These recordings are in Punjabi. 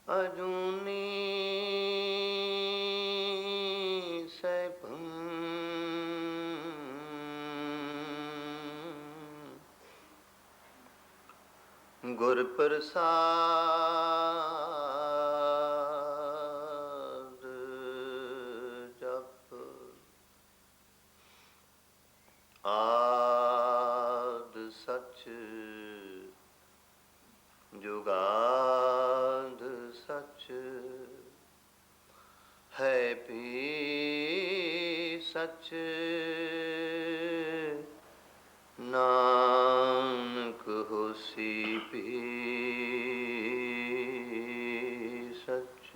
अजूनी सैभं गुर प्रसाद जप आद सच जुगाद सच है भी सच नानक होसी भी सच।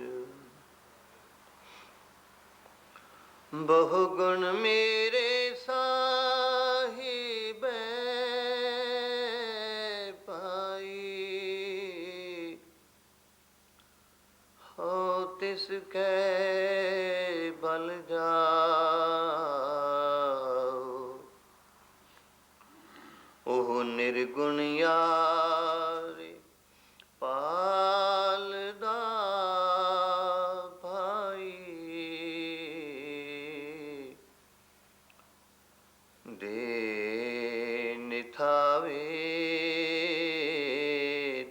बहुगुण मेरे साहिबे पाई हो तिसके बल जाओ। ओह निर्गुण यारे पालदा भाई दे निथावे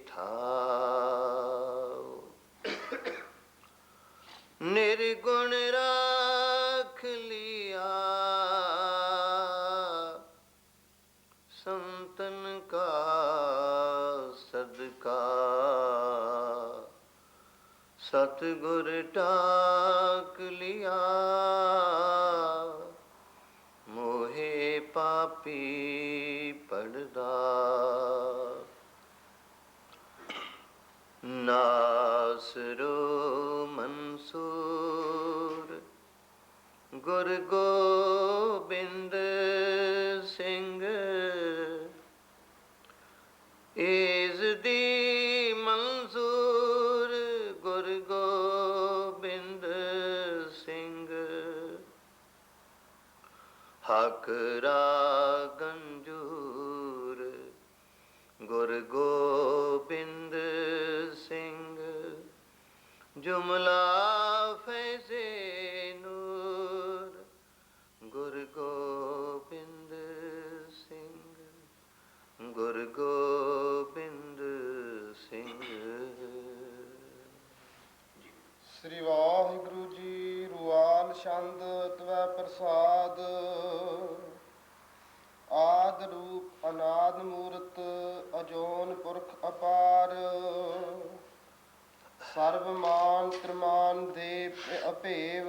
थाओ। निर्गुण राख लिया संतन का सदका। सतगुर टाक लिया मोहे पापी पड़दा। नासरो मंसूर गुर गोबिंद सिंह एजदी मंसूर गुर गोबिंद सिंह। हकरा गंजूर गुर गोबिंद सिंह। जुमला फैज़े नूर गुर गोबिंद सिंह। गुर गोबिंद सिंह। श्री वाहिगुरु जी रुआल छंद तवै प्रसाद। आद रूप अनाद मूरत अजोन पुरख अपार। सर्व मान त्रिमान देव अभेव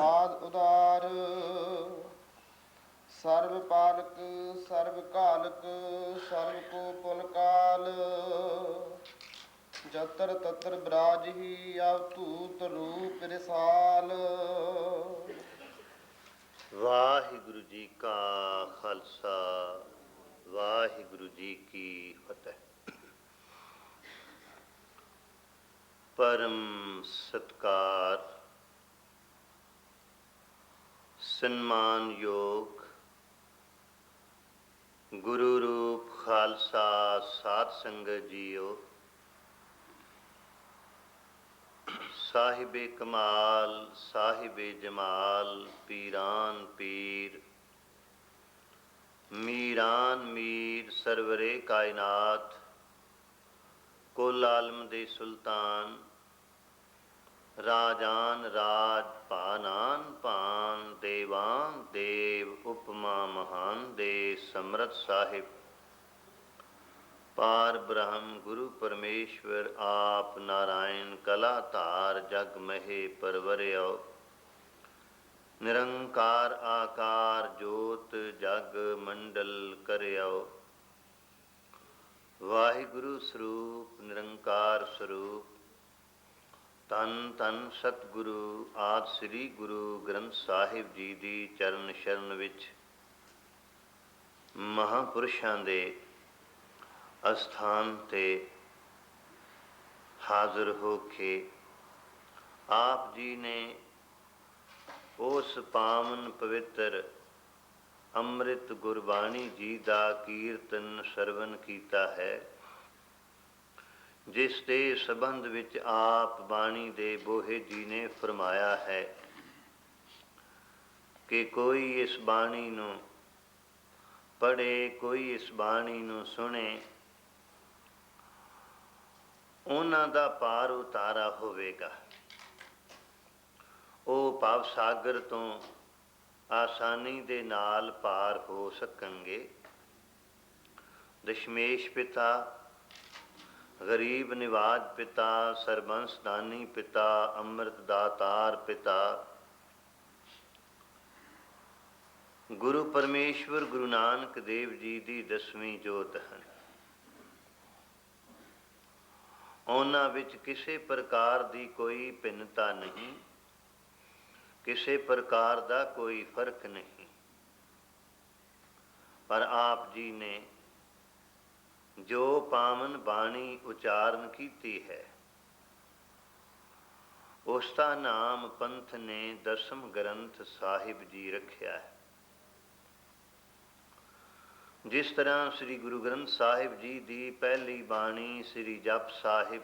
आद उदार। सर्व पालक सर्व कालक सर्व को पुन काल। जतर ततर ब्राज ही अवधूत रूप रिसाल। वाहिगुरु जी का खालसा वाहिगुरु जी की फतेह। परम सत्कार सन्मान योग गुरु रूप खालसा साध संगत जीओ। साहिबे कमाल साहिबे जमाल पीरान पीर मीरान मीर सरवरे कायनात कुल आलम दे सुल्तान राजान राज पानान पान देवान देव उपमा महान दे समरथ साहिब पार ब्रह्म गुरु परमेश्वर आप नारायण कला धार जग महे परवरियो। निरंकार आकार जोत जग मंडल करियो। वाहिगुरु स्वरूप निरंकार स्वरूप तन तन सतगुरु आद श्री गुरु ग्रंथ साहिब जी दी चरण शरण विच महापुरुषां दे अस्थान ते हाजिर हो के आप जी ने उस पावन पवित्र अमृत गुरबाणी जी का कीर्तन सरवण कीता है ਜਿਸ ਦੇ ਸੰਬੰਧ ਵਿੱਚ ਆਪ ਬਾਣੀ ਦੇ ਬੋਹੇ ਜੀ ਨੇ ਫਰਮਾਇਆ ਹੈ ਕਿ ਕੋਈ ਇਸ ਬਾਣੀ ਨੂੰ ਪੜ੍ਹੇ, ਕੋਈ ਇਸ ਬਾਣੀ ਨੂੰ ਸੁਣੇ, ਉਹਨਾਂ ਦਾ ਪਾਰ ਉਤਾਰਾ ਹੋਵੇਗਾ। ਉਹ ਭਵ ਸਾਗਰ ਤੋਂ ਆਸਾਨੀ ਦੇ ਨਾਲ ਪਾਰ ਹੋ ਸਕਣਗੇ। ਦਸ਼ਮੇਸ਼ ਪਿਤਾ, ਗਰੀਬ ਨਿਵਾਜ ਪਿਤਾ, ਸਰਬੰਸ ਦਾਨੀ ਪਿਤਾ, ਅੰਮ੍ਰਿਤ ਦਾਤਾਰ ਪਿਤਾ, ਗੁਰੂ ਪਰਮੇਸ਼ਵਰ ਗੁਰੂ ਨਾਨਕ ਦੇਵ ਜੀ ਦੀ 10ਵੀਂ ਜੋਤ ਹਨ। ਉਹਨਾਂ ਵਿੱਚ ਕਿਸੇ ਪ੍ਰਕਾਰ ਦੀ ਕੋਈ ਭਿੰਨਤਾ ਨਹੀਂ, ਕਿਸੇ ਪ੍ਰਕਾਰ ਦਾ ਕੋਈ ਫਰਕ ਨਹੀਂ। ਪਰ ਆਪ ਜੀ ਨੇ ਜੋ ਪਾਵਨ ਬਾਣੀ ਉਚਾਰਨ ਕੀਤੀ ਹੈ, ਉਸ ਦਾ ਨਾਮ ਪੰਥ ਨੇ ਦਸਮ ਗ੍ਰੰਥ ਸਾਹਿਬ ਜੀ ਰੱਖਿਆ ਹੈ। ਜਿਸ ਤਰ੍ਹਾਂ ਸ੍ਰੀ ਗੁਰੂ ਗ੍ਰੰਥ ਸਾਹਿਬ ਜੀ ਦੀ ਪਹਿਲੀ ਬਾਣੀ ਸ੍ਰੀ ਜਪੁ ਸਾਹਿਬ,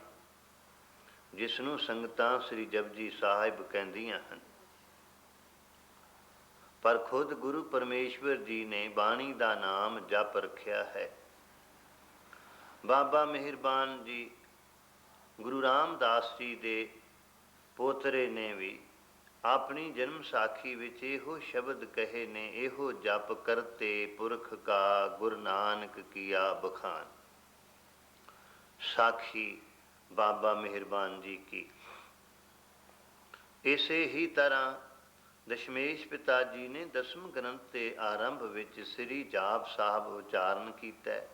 ਜਿਸ ਨੂੰ ਸੰਗਤਾਂ ਸ੍ਰੀ ਜਪਜੀ ਸਾਹਿਬ ਕਹਿੰਦੀਆਂ ਹਨ, ਪਰ ਖੁਦ ਗੁਰੂ ਪਰਮੇਸ਼ਵਰ ਜੀ ਨੇ ਬਾਣੀ ਦਾ ਨਾਮ ਜਪ ਰੱਖਿਆ ਹੈ। ਬਾਬਾ ਮਿਹਰਬਾਨ ਜੀ ਗੁਰੂ ਰਾਮਦਾਸ ਜੀ ਦੇ ਪੋਤਰੇ ਨੇ ਵੀ ਆਪਣੀ ਜਨਮ ਸਾਖੀ ਵਿੱਚ ਇਹੋ ਸ਼ਬਦ ਕਹੇ ਨੇ, ਇਹੋ ਜਪ ਕਰਤੇ ਪੁਰਖ ਕਾ ਗੁਰੂ ਨਾਨਕ ਕੀਆ ਬਖਾਨ। ਸਾਖੀ ਬਾਬਾ ਮਿਹਰਬਾਨ ਜੀ ਕੀ। ਇਸੇ ਹੀ ਤਰ੍ਹਾਂ ਦਸ਼ਮੇਸ਼ ਪਿਤਾ ਜੀ ਨੇ ਦਸਮ ਗ੍ਰੰਥ ਦੇ ਆਰੰਭ ਵਿੱਚ ਸ੍ਰੀ ਜਾਪ ਸਾਹਿਬ ਉਚਾਰਨ ਕੀਤਾ ਹੈ,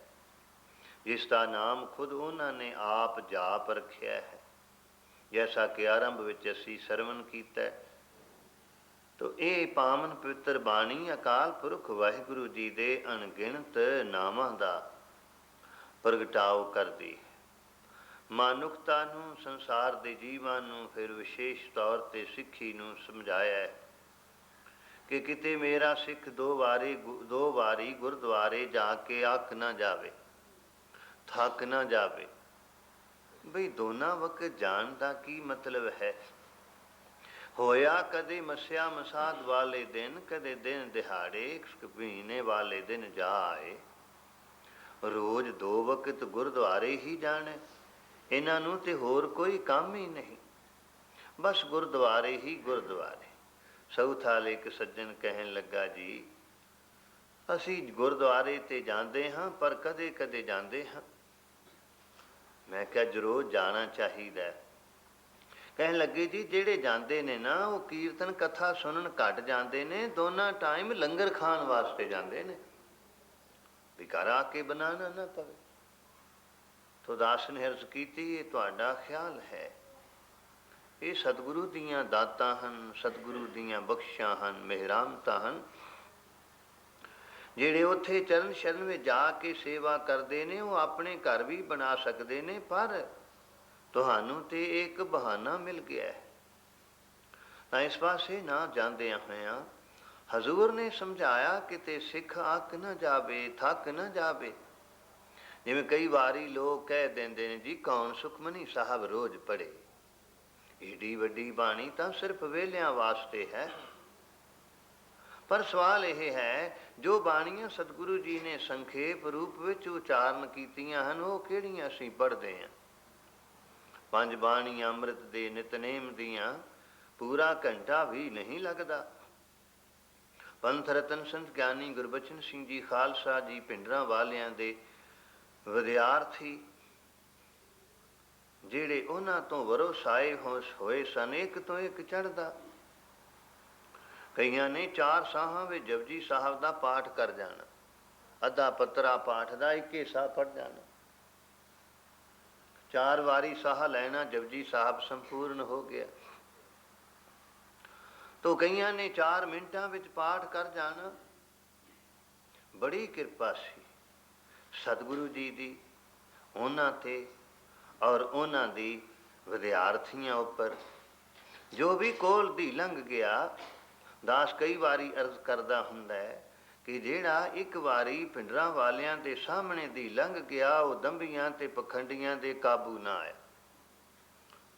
ਜਿਸ ਦਾ ਨਾਮ ਖੁਦ ਉਹਨਾਂ ਨੇ ਆਪ ਜਾਪ ਰੱਖਿਆ ਹੈ, ਜੈਸਾ ਕਿ ਆਰੰਭ ਵਿੱਚ ਅਸੀਂ ਸਰਵਣ ਕੀਤਾ ਹੈ। ਤੋ ਇਹ ਪਾਵਨ ਪਵਿੱਤਰ ਬਾਣੀ ਅਕਾਲ ਪੁਰਖ ਵਾਹਿਗੁਰੂ ਜੀ ਦੇ ਅਣਗਿਣਤ ਨਾਮਾਂ ਦਾ ਪ੍ਰਗਟਾਓ ਕਰਦੀ ਹੈ। ਮਨੁੱਖਤਾ ਨੂੰ, ਸੰਸਾਰ ਦੇ ਜੀਵਾਂ ਨੂੰ, ਫਿਰ ਵਿਸ਼ੇਸ਼ ਤੌਰ 'ਤੇ ਸਿੱਖੀ ਨੂੰ ਸਮਝਾਇਆ ਹੈ ਕਿ ਕਿਤੇ ਮੇਰਾ ਸਿੱਖ ਦੋ ਵਾਰੀ ਗੁਰਦੁਆਰੇ ਜਾ ਕੇ ਅੱਕ ਨਾ ਜਾਵੇ, ਥੱਕ ਨਾ ਜਾਵੇ। ਬਈ ਦੋਨਾਂ ਵਕਤ ਜਾਣ ਦਾ ਕੀ ਮਤਲਬ ਹੈ? ਹੋਇਆ ਕਦੇ ਮੱਸਿਆ ਮਸਾਦ ਵਾਲੇ ਦਿਨ, ਕਦੇ ਦਿਨ ਦਿਹਾੜੇ ਮਹੀਨੇ ਵਾਲੇ ਦਿਨ ਜਾ ਆਏ। ਰੋਜ਼ ਦੋ ਵਕਤ ਗੁਰਦੁਆਰੇ ਹੀ ਜਾਣਾ, ਇਹਨਾਂ ਨੂੰ ਤੇ ਹੋਰ ਕੋਈ ਕੰਮ ਹੀ ਨਹੀਂ, ਬਸ ਗੁਰਦੁਆਰੇ ਹੀ ਗੁਰਦੁਆਰੇ। ਸੌਥਾਲ ਇੱਕ ਸੱਜਣ ਕਹਿਣ ਲੱਗਾ, ਜੀ ਅਸੀਂ ਗੁਰਦੁਆਰੇ ਤੇ ਜਾਂਦੇ ਹਾਂ, ਪਰ ਕਦੇ ਕਦੇ ਜਾਂਦੇ ਹਾਂ। ਮੈਂ ਕਿਹਾ ਜ਼ਰੂਰ ਜਾਣਾ ਚਾਹੀਦਾ। ਕਹਿਣ ਲੱਗੇ, ਜੀ ਜਿਹੜੇ ਜਾਂਦੇ ਨੇ ਨਾ, ਉਹ ਕੀਰਤਨ ਕਥਾ ਸੁਣਨ ਘੱਟ ਜਾਂਦੇ ਨੇ, ਦੋਨਾਂ ਟਾਈਮ ਲੰਗਰ ਖਾਣ ਵਾਸਤੇ ਜਾਂਦੇ ਨੇ, ਵੀ ਘਰ ਆ ਕੇ ਬਣਾਉਣਾ ਨਾ ਪਵੇ। ਤੋ ਦਾਸ ਨੇ ਅਰਜ਼ ਕੀਤੀ, ਇਹ ਤੁਹਾਡਾ ਖਿਆਲ ਹੈ, ਇਹ ਸਤਿਗੁਰੂ ਦੀਆਂ ਦਾਤਾਂ ਹਨ, ਸਤਿਗੁਰੂ ਦੀਆਂ ਬਖਸ਼ਾਂ ਹਨ, ਮਿਹਰਾਮਤਾਂ ਹਨ। ਜਿਹੜੇ ਉੱਥੇ ਚਰਨ ਸ਼ਰਨ ਵਿੱਚ ਜਾ ਕੇ ਸੇਵਾ ਕਰਦੇ ਨੇ, ਉਹ ਆਪਣੇ ਘਰ ਵੀ ਬਣਾ ਸਕਦੇ ਨੇ, ਪਰ ਤੁਹਾਨੂੰ ਤੇ ਇੱਕ ਬਹਾਨਾ ਮਿਲ ਗਿਆ ਹੈ। ਤਾਂ ਇਸ ਪਾਸੇ ਨਾ ਜਾਂਦਿਆਂ ਹੋਇਆਂ ਹਜ਼ੂਰ ਨੇ ਸਮਝਾਇਆ, ਕਿਤੇ ਸਿੱਖ ਅੱਕ ਨਾ ਜਾਵੇ, ਥੱਕ ਨਾ ਜਾਵੇ। ਜਿਵੇਂ ਕਈ ਵਾਰੀ ਲੋਕ ਕਹਿ ਦਿੰਦੇ ਨੇ, ਜੀ ਕੌਣ ਸੁਖਮਨੀ ਸਾਹਿਬ ਰੋਜ਼ ਪੜ੍ਹੇ, ਏਡੀ ਵੱਡੀ ਬਾਣੀ ਤਾਂ ਸਿਰਫ ਵਿਹਲਿਆਂ ਵਾਸਤੇ ਹੈ। ਪਰ ਸਵਾਲ ਇਹ ਹੈ, ਜੋ ਬਾਣੀਆਂ ਸਤਿਗੁਰੂ ਜੀ ਨੇ ਸੰਖੇਪ ਰੂਪ ਵਿੱਚ ਉਚਾਰਨ ਕੀਤੀਆਂ ਹਨ, ਉਹ ਕਿਹੜੀਆਂ ਅਸੀਂ ਪੜ੍ਹਦੇ ਹਾਂ? 5 ਬਾਣੀਆਂ ਅੰਮ੍ਰਿਤ ਦੇ ਨਿਤਨੇਮ ਦੀਆਂ ਪੂਰਾ ਘੰਟਾ ਵੀ ਨਹੀਂ ਲੱਗਦਾ। ਪੰਥ ਰਤਨ ਸੰਤ ਗਿਆਨੀ ਗੁਰਬਚਨ ਸਿੰਘ ਜੀ ਖਾਲਸਾ ਜੀ ਪਿੰਡਰਾਂ ਵਾਲਿਆਂ ਦੇ ਵਿਦਿਆਰਥੀ, ਜਿਹੜੇ ਉਹਨਾਂ ਤੋਂ ਵਰੋਸਾਏ ਹੋਏ ਸਨ, ਇੱਕ ਤੋਂ ਇੱਕ ਚੜ੍ਹਦਾ। ਕਈਆਂ ਨੇ 4 ਸਾਹਾਂ ਵਿੱਚ ਜਪਜੀ ਸਾਹਿਬ ਦਾ ਪਾਠ ਕਰ ਜਾਣਾ, ਅੱਧਾ ਪੱਤਰਾ ਪਾਠ ਦਾ ਇੱਕੇ ਸਾਹ ਪੜ੍ਹ ਜਾਣਾ, 4 ਵਾਰੀ ਸਾਹ ਲੈਣਾ, ਜਪਜੀ ਸਾਹਿਬ ਸੰਪੂਰਨ ਹੋ ਗਿਆ। ਤੋ ਕਈਆਂ ਨੇ 4 ਮਿੰਟਾਂ ਵਿੱਚ ਪਾਠ ਕਰ ਜਾਣਾ। ਬੜੀ ਕਿਰਪਾ ਸੀ ਸਤਿਗੁਰੂ ਜੀ ਦੀ ਉਹਨਾਂ 'ਤੇ ਔਰ ਉਹਨਾਂ ਦੀ ਵਿਦਿਆਰਥੀਆਂ ਉੱਪਰ। ਜੋ ਵੀ ਕੋਲ ਦੀ ਲੰਘ ਗਿਆ, ਦਾਸ ਕਈ ਵਾਰੀ ਅਰਜ਼ ਕਰਦਾ ਹੁੰਦਾ ਹੈ ਕਿ ਜਿਹੜਾ ਇੱਕ ਵਾਰੀ ਪਿੰਡਰਾਂ ਵਾਲਿਆਂ ਦੇ ਸਾਹਮਣੇ ਦੀ ਲੰਘ ਗਿਆ, ਉਹ ਦੰਭੀਆਂ ਤੇ ਪਖੰਡੀਆਂ ਦੇ ਕਾਬੂ ਨਾ ਆਇਆ।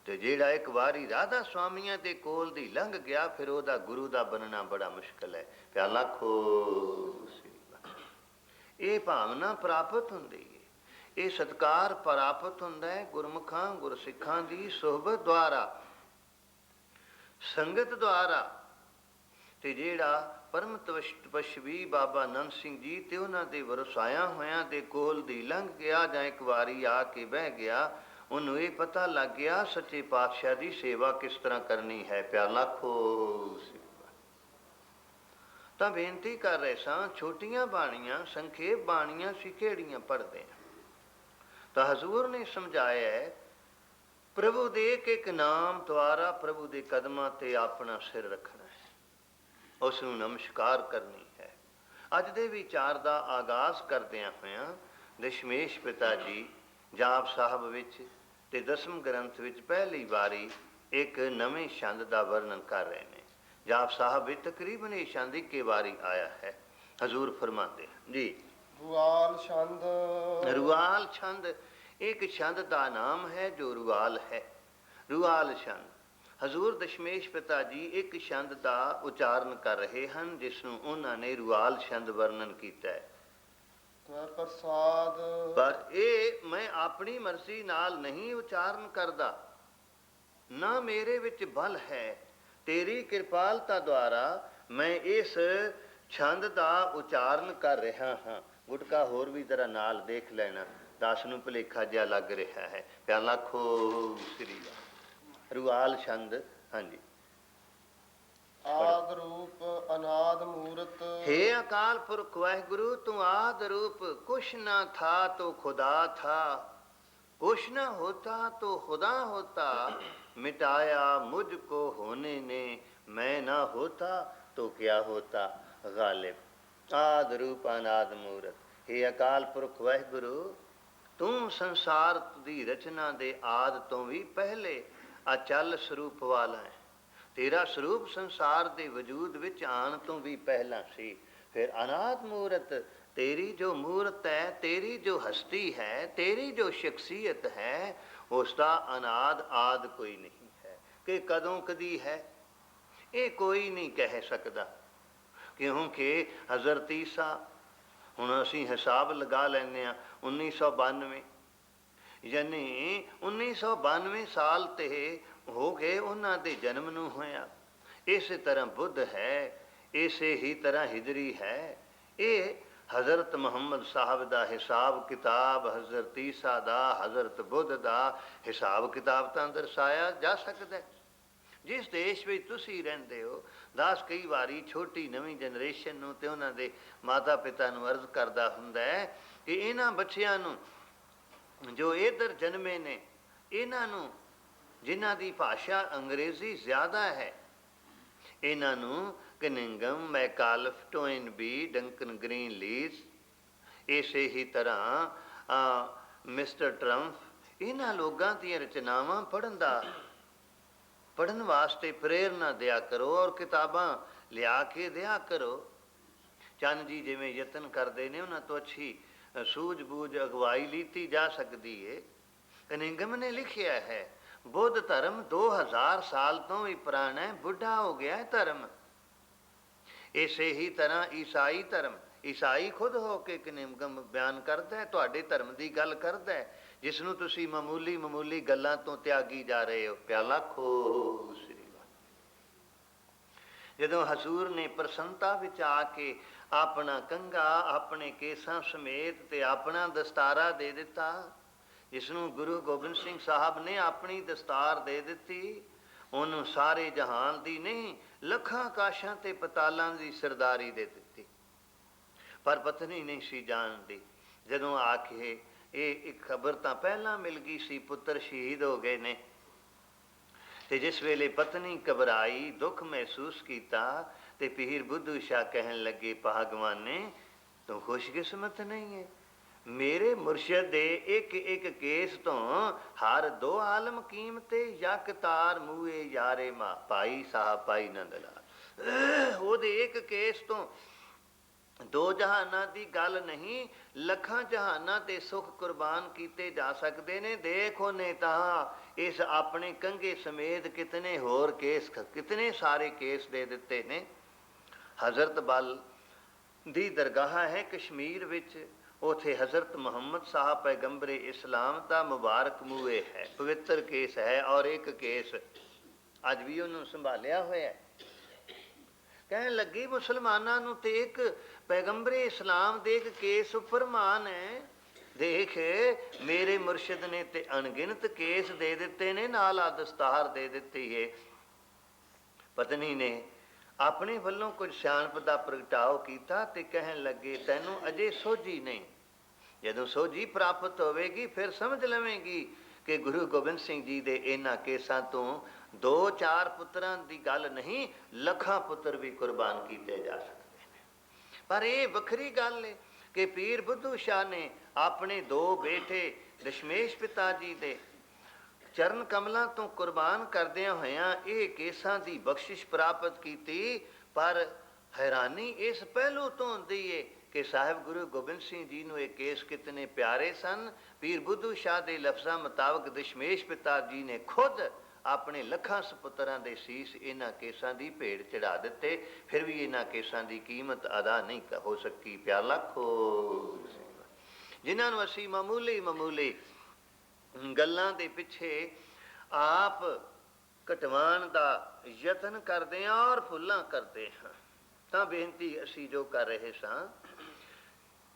ਤੇ ਜਿਹੜਾ ਇੱਕ ਵਾਰੀ ਰਾਧਾ ਸਵਾਮੀਆਂ ਦੇ ਕੋਲ ਦੀ ਲੰਘ ਗਿਆ, ਫਿਰ ਉਹਦਾ ਗੁਰੂ ਦਾ ਬਣਨਾ ਬੜਾ ਮੁਸ਼ਕਲ ਹੈ। ਪਿਆਲਾ ਖੋ ਇਹ ਭਾਵਨਾ ਪ੍ਰਾਪਤ ਹੁੰਦੀ ਹੈ, ਇਹ ਸਤਿਕਾਰ ਪ੍ਰਾਪਤ ਹੁੰਦਾ ਹੈ ਗੁਰਮੁਖਾਂ ਗੁਰਸਿੱਖਾਂ ਦੀ ਸੁਹਬਤ ਦੁਆਰਾ, ਸੰਗਤ ਦੁਆਰਾ। ਤੇ ਜਿਹੜਾ ਪਰਮ ਤਪਸਵੀ ਬਾਬਾ ਨੰਦ ਸਿੰਘ ਜੀ ਤੇ ਉਹਨਾਂ ਦੇ ਵਰਸਾਇਆ ਹੋਇਆਂ ਦੇ ਕੋਲ ਦੀ ਲੰਘ ਗਿਆ, ਜਾਂ ਇੱਕ ਵਾਰੀ ਆ ਕੇ ਬਹਿ ਗਿਆ, ਉਹਨੂੰ ਇਹ ਪਤਾ ਲੱਗ ਗਿਆ ਸੱਚੇ ਪਾਤਸ਼ਾਹ ਦੀ ਸੇਵਾ ਕਿਸ ਤਰ੍ਹਾਂ ਕਰਨੀ ਹੈ। ਪਿਆਲਾ ਖੋ ਤਾਂ ਬੇਨਤੀ ਕਰ ਰਹੇ ਸਾਂ, ਛੋਟੀਆਂ ਬਾਣੀਆਂ ਸੰਖੇਪ ਬਾਣੀਆਂ ਸੀ ਕਿਹੜੀਆਂ ਪੜ੍ਹਦੇ ਹਾਂ ਤਾਂ ਹਜ਼ੂਰ ਨੇ ਸਮਝਾਇਆ ਹੈ, ਪ੍ਰਭੂ ਦੇ ਇੱਕ ਨਾਮ ਦੁਆਰਾ ਪ੍ਰਭੂ ਦੇ ਕਦਮਾਂ ਤੇ ਆਪਣਾ ਸਿਰ ਰੱਖਣਾ ਹੈ, ਉਸ ਨੂੰ ਨਮਸਕਾਰ ਕਰਨੀ ਹੈ। ਅੱਜ ਦੇ ਵਿਚਾਰ ਦਾ ਆਗਾਜ਼ ਕਰਦਿਆਂ ਹੋਇਆਂ ਦਸ਼ਮੇਸ਼ ਪਿਤਾ ਜੀ ਜਾਪ ਸਾਹਿਬ ਵਿੱਚ ਤੇ ਦਸਮ ਗ੍ਰੰਥ ਵਿੱਚ ਪਹਿਲੀ ਵਾਰੀ ਇੱਕ ਨਵੇਂ ਛੰਦ ਦਾ ਵਰਣਨ ਕਰ ਰਹੇ ਨੇ। ਜਾਪ ਸਾਹਿਬ ਵਿੱਚ ਤਕਰੀਬਨ ਇਹ ਛੰਦ ਇੱਕੇ ਵਾਰੀ ਆਇਆ ਹੈ। ਹਜ਼ੂਰ ਫਰਮਾਉਂਦੇ ਹਨ ਜੀ, ਰੁਆਲ ਛੰਦ। ਰੁਆਲ ਛੰਦ ਇੱਕ ਛੰਦ ਦਾ ਨਾਮ ਹੈ ਜੋ ਰੁਆਲ ਹੈ। ਰੁਆਲ ਛੰਦ ਹਜ਼ੂਰ ਦਸ਼ਮੇਸ਼ ਪਿਤਾ ਜੀ ਇੱਕ ਛੰਦ ਦਾ ਉਚਾਰਨ ਕਰ ਰਹੇ ਹਨ, ਜਿਸ ਨੂੰ ਉਹਨਾਂ ਨੇ ਰੁਆਲ ਛੰਦ ਵਰਣਨ ਕੀਤਾ ਹੈ। ਪ੍ਰਸਾਦ ਪਰ ਇਹ ਮੈਂ ਆਪਣੀ ਮਰਜ਼ੀ ਨਾਲ ਨਹੀਂ ਉਚਾਰਨ ਕਰਦਾ, ਨਾ ਮੇਰੇ ਵਿੱਚ ਬਲ ਹੈ, ਤੇਰੀ ਕਿਰਪਾਲਤਾ ਦੁਆਰਾ ਮੈਂ ਇਸ ਛੰਦ ਦਾ ਉਚਾਰਨ ਕਰ ਰਿਹਾ ਹਾਂ। ਗੁਟਕਾ ਹੋਰ ਵੀ ਜ਼ਰਾ ਨਾਲ ਦੇਖ ਲੈਣਾ, ਦਾਸ ਨੂੰ ਭੁਲੇਖਾ ਜਿਹਾ ਲੱਗ ਰਿਹਾ ਹੈ। ਪਿਆਲਾ ਖੋ ਸ੍ਰੀ ਰੁਆਲ ਛੰਦ। ਹਾਂਜੀ। ਆਦ ਰੂਪ ਅਨਾਦ ਮੂਰਤ। हे ਅਕਾਲ ਪੁਰਖ ਵਾਹਿਗੁਰੂ, ਤੂੰ ਆਦ रूप, कुछ ना था तो खुदा था, कुछ ना होता तो खुदा होता, मिटाया मुझको होने ने, मैं ना होता तो क्या होता गालिब। आद रूप अनाद मूरत। हे ਅਕਾਲ ਪੁਰਖ ਵਾਹਿਗੁਰੂ, ਤੂੰ ਸੰਸਾਰ ਦੀ ਰਚਨਾ ਦੇ ਆਦ ਤੋਂ ਵੀ ਪਹਿਲੇ ਅਚਲ ਸਰੂਪ ਵਾਲਾ ਹੈ। ਤੇਰਾ ਸਰੂਪ ਸੰਸਾਰ ਦੇ ਵਜੂਦ ਵਿੱਚ ਆਉਣ ਤੋਂ ਵੀ ਪਹਿਲਾਂ ਸੀ। ਫਿਰ ਅਨਾਦ ਮੂਰਤ, ਤੇਰੀ ਜੋ ਮੂਰਤ ਹੈ, ਤੇਰੀ ਜੋ ਹਸਤੀ ਹੈ, ਤੇਰੀ ਜੋ ਸ਼ਖਸੀਅਤ ਹੈ, ਉਸ ਦਾ ਅਨਾਦ ਆਦ ਕੋਈ ਨਹੀਂ ਹੈ। ਕਿ ਕਦੋਂ ਕਦੀ ਹੈ ਇਹ ਕੋਈ ਨਹੀਂ ਕਹਿ ਸਕਦਾ, ਕਿਉਂਕਿ ਹਜ਼ਰਤ ਈਸਾ, ਹੁਣ ਅਸੀਂ ਹਿਸਾਬ ਲਗਾ ਲੈਂਦੇ ਹਾਂ 1992, ਯਾਨੀ 1992 ਸਾਲ ਤੇ ਹੋ ਗਏ ਉਹਨਾਂ ਦੇ ਜਨਮ ਨੂੰ ਹੋਇਆ। ਇਸੇ ਤਰ੍ਹਾਂ ਬੁੱਧ ਹੈ, ਇਸੇ ਹੀ ਤਰ੍ਹਾਂ ਹਿਜਰੀ ਹੈ। ਇਹ ਹਜ਼ਰਤ ਮੁਹੰਮਦ ਸਾਹਿਬ ਦਾ ਹਿਸਾਬ ਕਿਤਾਬ, ਹਜ਼ਰਤ ਈਸਾ ਦਾ, ਹਜ਼ਰਤ ਬੁੱਧ ਦਾ ਹਿਸਾਬ ਕਿਤਾਬ ਤਾਂ ਦਰਸਾਇਆ ਜਾ ਸਕਦਾ। ਜਿਸ ਦੇਸ਼ ਵਿੱਚ ਤੁਸੀਂ ਰਹਿੰਦੇ ਹੋ, ਦਾਸ ਕਈ ਵਾਰੀ ਛੋਟੀ ਨਵੀਂ ਜਨਰੇਸ਼ਨ ਨੂੰ ਤੇ ਉਹਨਾਂ ਦੇ ਮਾਤਾ ਪਿਤਾ ਨੂੰ ਅਰਜ਼ ਕਰਦਾ ਹੁੰਦਾ ਹੈ ਕਿ ਇਹਨਾਂ ਬੱਚਿਆਂ ਨੂੰ ਜੋ ਇੱਧਰ ਜਨਮੇ ਨੇ, ਇਹਨਾਂ ਨੂੰ ਜਿਨ੍ਹਾਂ ਦੀ ਭਾਸ਼ਾ ਅੰਗਰੇਜ਼ੀ ਜ਼ਿਆਦਾ ਹੈ, ਇਹਨਾਂ ਨੂੰ Cunningham, Macauliffe, ਟੋਇਨਬੀ, Duncan green lease, ਇਸੇ ਹੀ ਤਰ੍ਹਾਂ ਮਿਸਟਰ ਟਰੰਪ, ਇਹਨਾਂ ਲੋਕਾਂ ਦੀਆਂ ਰਚਨਾਵਾਂ ਪੜ੍ਹਨ ਵਾਸਤੇ ਪ੍ਰੇਰਨਾ ਦਿਆ ਕਰੋ ਔਰ ਕਿਤਾਬਾਂ ਲਿਆ ਕੇ ਦਿਆ ਕਰੋ। ਚੰਦ ਜੀ ਜਿਵੇਂ ਯਤਨ ਕਰਦੇ ਨੇ, ਉਹਨਾਂ ਤੋਂ ਅੱਛੀ ਸੂਝ ਬੂਝ ਅਗਵਾਈ ਲੀਤੀ ਜਾ ਸਕਦੀ ਹੈ। ਕਨਿੰਗਮ ਨੇ ਲਿਖਿਆ ਹੈ, ਬੁੱਧ ਧਰਮ 2000 ਸਾਲ ਤੋਂ ਵੀ ਪੁਰਾਣਾ ਹੈ, ਬੁੱਢਾ ਹੋ ਗਿਆ ਹੈ ਧਰਮ। ਇਸੇ ਹੀ ਤਰ੍ਹਾਂ ਈਸਾਈ ਧਰਮ, ਈਸਾਈ ਖੁਦ ਹੋ ਕੇ ਕਨਿੰਗਮ ਬਿਆਨ ਕਰਦਾ ਹੈ, ਤੁਹਾਡੇ ਧਰਮ ਦੀ ਗੱਲ ਕਰਦਾ ਹੈ, ਜਿਸ ਨੂੰ ਤੁਸੀਂ ਮਾਮੂਲੀ ਗੱਲਾਂ ਤੋਂ ਤਿਆਗੀ ਜਾ ਰਹੇ ਹੋ। ਪਿਆਲਾ ਖੋ ਸ੍ਰੀ ਵਾਹਿਗੁਰੂ। ਜਦੋਂ ਹਜ਼ੂਰ ਨੇ ਪ੍ਰਸੰਨਤਾ ਵਿੱਚ ਆ ਕੇ ਆਪਣਾ ਕੰਘਾ ਆਪਣੇ ਕੇਸਾਂ ਸਮੇਤ ਤੇ ਆਪਣਾ ਦਸਤਾਰਾ ਦੇ ਦਿੱਤਾ, ਜਿਸ ਨੂੰ ਗੁਰੂ ਗੋਬਿੰਦ ਸਿੰਘ ਸਾਹਿਬ ਨੇ ਆਪਣੀ ਦਸਤਾਰ ਦੇ ਦਿੱਤੀ, ਉਹਨੂੰ ਸਾਰੇ ਜਹਾਨ ਦੀ ਨਹੀਂ, ਲੱਖਾਂ ਆਕਾਸ਼ਾਂ ਤੇ ਪਤਾਲਾਂ ਦੀ ਸਰਦਾਰੀ ਦੇ ਦਿੱਤੀ। ਪਰ ਪਤਨੀ ਨਹੀਂ ਸੀ ਜਾਣਦੀ। ਜਦੋਂ ਆ ਕੇ ਇਹ ਇੱਕ ਖਬਰ ਤਾਂ ਪਹਿਲਾਂ ਮਿਲ ਗਈ ਸੀ, ਪੁੱਤਰ ਸ਼ਹੀਦ ਹੋ ਗਏ ਨੇ, ਤੇ ਜਿਸ ਵੇਲੇ ਪਤਨੀ ਘਬਰਾਈ, ਦੁੱਖ ਮਹਿਸੂਸ ਕੀਤਾ, ਤੇ ਪੀਰ ਬੁੱਧੂ ਸ਼ਾਹ ਕਹਿਣ ਲੱਗੇ, ਭਾਗਵਾਨੇ ਤੂੰ ਖੁਸ਼ਕਿਸਮਤ ਨਹੀਂ ਹੈ, ਮੇਰੇ ਮੁਰਸ਼ਦ ਦੇ ਇੱਕ ਇੱਕ ਕੇਸ ਤੋਂ ਹਰ ਦੋ ਆਲਮ ਕੀਮਤੇ, ਯਕ ਤਾਰ ਮੂਏ ਯਾਰੇ ਮਾ। ਭਾਈ ਸਾਹਿਬ, ਭਾਈ ਨੰਦ ਲਾਲ, ਉਹਦੇ ਇੱਕ ਕੇਸ ਤੋਂ ਦੋ ਜਹਾਨਾਂ ਦੀ ਗੱਲ ਨਹੀਂ, ਲੱਖਾਂ ਜਹਾਨਾਂ ਤੇ ਸੁੱਖ ਕੁਰਬਾਨ ਕੀਤੇ ਜਾ ਸਕਦੇ ਨੇ। ਦੇਖੋ ਨੇ ਤਾਂ ਇਸ ਆਪਣੇ ਕੰਘੇ ਸਮੇਤ ਕਿਤਨੇ ਹੋਰ ਕੇਸ, ਕਿਤਨੇ ਸਾਰੇ ਕੇਸ ਦੇ ਦਿੱਤੇ ਨੇ। ਹਜ਼ਰਤ ਬਲ ਦੀ ਦਰਗਾਹ ਹੈ ਕਸ਼ਮੀਰ ਵਿੱਚ, ਉਥੇ ਹਜ਼ਰਤ ਮੁਹੰਮਦ ਸਾਹਿਬ ਪੈਗੰਬਰੇ ਇਸਲਾਮ ਦਾ ਮੁਬਾਰਕ ਮੂਏ ਹੈ, ਪਵਿੱਤਰ ਕੇਸ ਹੈ। ਔਰ ਇੱਕ ਕੇਸ ਅੱਜ ਵੀ ਉਹਨੂੰ ਸੰਭਾਲਿਆ ਹੋਇਆ। ਕਹਿਣ ਲੱਗੀ ਮੁਸਲਮਾਨਾਂ ਨੂੰ ਤੇ ਇੱਕ ਪੈਗੰਬਰੇ ਇਸਲਾਮ ਦੇ ਇੱਕ ਕੇਸ ਉੱਪਰ ਮਾਨ ਹੈ। ਦੇਖ ਮੇਰੇ ਮੁਰਸ਼ਿਦ ਨੇ ਤੇ ਅਣਗਿਣਤ ਕੇਸ ਦੇ ਦਿੱਤੇ ਨੇ, ਨਾਲ ਆ ਦਸਤਾਰ ਦੇ ਦਿੱਤੀ ਹੈ। ਪਤਨੀ ਨੇ ਆਪਣੇ ਵੱਲੋਂ ਕੁਝ ਸਿਆਣਪ ਦਾ ਪ੍ਰਗਟਾਓ ਕੀਤਾ ਤੇ ਕਹਿਣ ਲੱਗੇ ਤੈਨੂੰ ਅਜੇ ਸੋਝੀ ਨਹੀਂ, ਜਦੋਂ ਸੋਝੀ ਪ੍ਰਾਪਤ ਹੋਵੇਗੀ ਫਿਰ ਸਮਝ ਲਵੇਂਗੀ ਕਿ ਗੁਰੂ ਗੋਬਿੰਦ ਸਿੰਘ ਜੀ ਦੇ ਇਹਨਾਂ ਕੇਸਾਂ ਤੋਂ 2-4 ਪੁੱਤਰਾਂ ਦੀ ਗੱਲ ਨਹੀਂ, ਲੱਖਾਂ ਪੁੱਤਰ ਵੀ ਕੁਰਬਾਨ ਕੀਤੇ ਜਾ ਸਕਦੇ ਨੇ। ਪਰ ਇਹ ਵੱਖਰੀ ਗੱਲ ਹੈ ਕਿ ਪੀਰ ਬੁੱਧੂ ਸ਼ਾਹ ਨੇ ਆਪਣੇ 2 ਬੇਟੇ ਦਸ਼ਮੇਸ਼ ਪਿਤਾ ਜੀ ਦੇ ਚਰਨ ਕਮਲਾਂ ਤੋਂ ਕੁਰਬਾਨ ਕਰਦਿਆਂ ਹੋਇਆਂ ਇਹ ਕੇਸਾਂ ਦੀ ਬਖਸ਼ਿਸ਼ ਪ੍ਰਾਪਤ ਕੀਤੀ। ਪਰ ਹੈਰਾਨੀ ਇਸ ਪਹਿਲੂ ਤੋਂ ਹੁੰਦੀ ਏ ਕਿ ਸਾਹਿਬ ਗੁਰੂ ਗੋਬਿੰਦ ਸਿੰਘ ਜੀ ਨੂੰ ਇਹ ਕੇਸ ਕਿਤਨੇ ਪਿਆਰੇ ਸਨ। ਪੀਰ ਬੁੱਧੂ ਸ਼ਾਹ ਦੇ ਲਫ਼ਜ਼ਾਂ ਮੁਤਾਬਕ ਦਸ਼ਮੇਸ਼ ਪਿਤਾ ਜੀ ਨੇ ਖੁਦ ਆਪਣੇ ਲੱਖਾਂ ਸਪੁੱਤਰਾਂ ਦੇ ਸੀਸ ਇਹਨਾਂ ਕੇਸਾਂ ਦੀ ਭੇਟ ਚੜਾ ਦਿੱਤੇ, ਫਿਰ ਵੀ ਇਹਨਾਂ ਕੇਸਾਂ ਦੀ ਕੀਮਤ ਅਦਾ ਨਹੀਂ ਹੋ ਸਕੀ। ਪਿਆਰ ਲੱਖੋ ਜਿਨ੍ਹਾਂ ਨੂੰ ਅਸੀਂ ਮਾਮੂਲੀ ਗੱਲਾਂ ਦੇ ਪਿੱਛੇ ਆਪ ਘਟਵਾਉਣ ਦਾ ਯਤਨ ਕਰਦੇ ਹਾਂ ਔਰ ਭੁੱਲਾਂ ਕਰਦੇ ਹਾਂ। ਤਾਂ ਬੇਨਤੀ ਅਸੀਂ ਜੋ ਕਰ ਰਹੇ ਸਾਂ,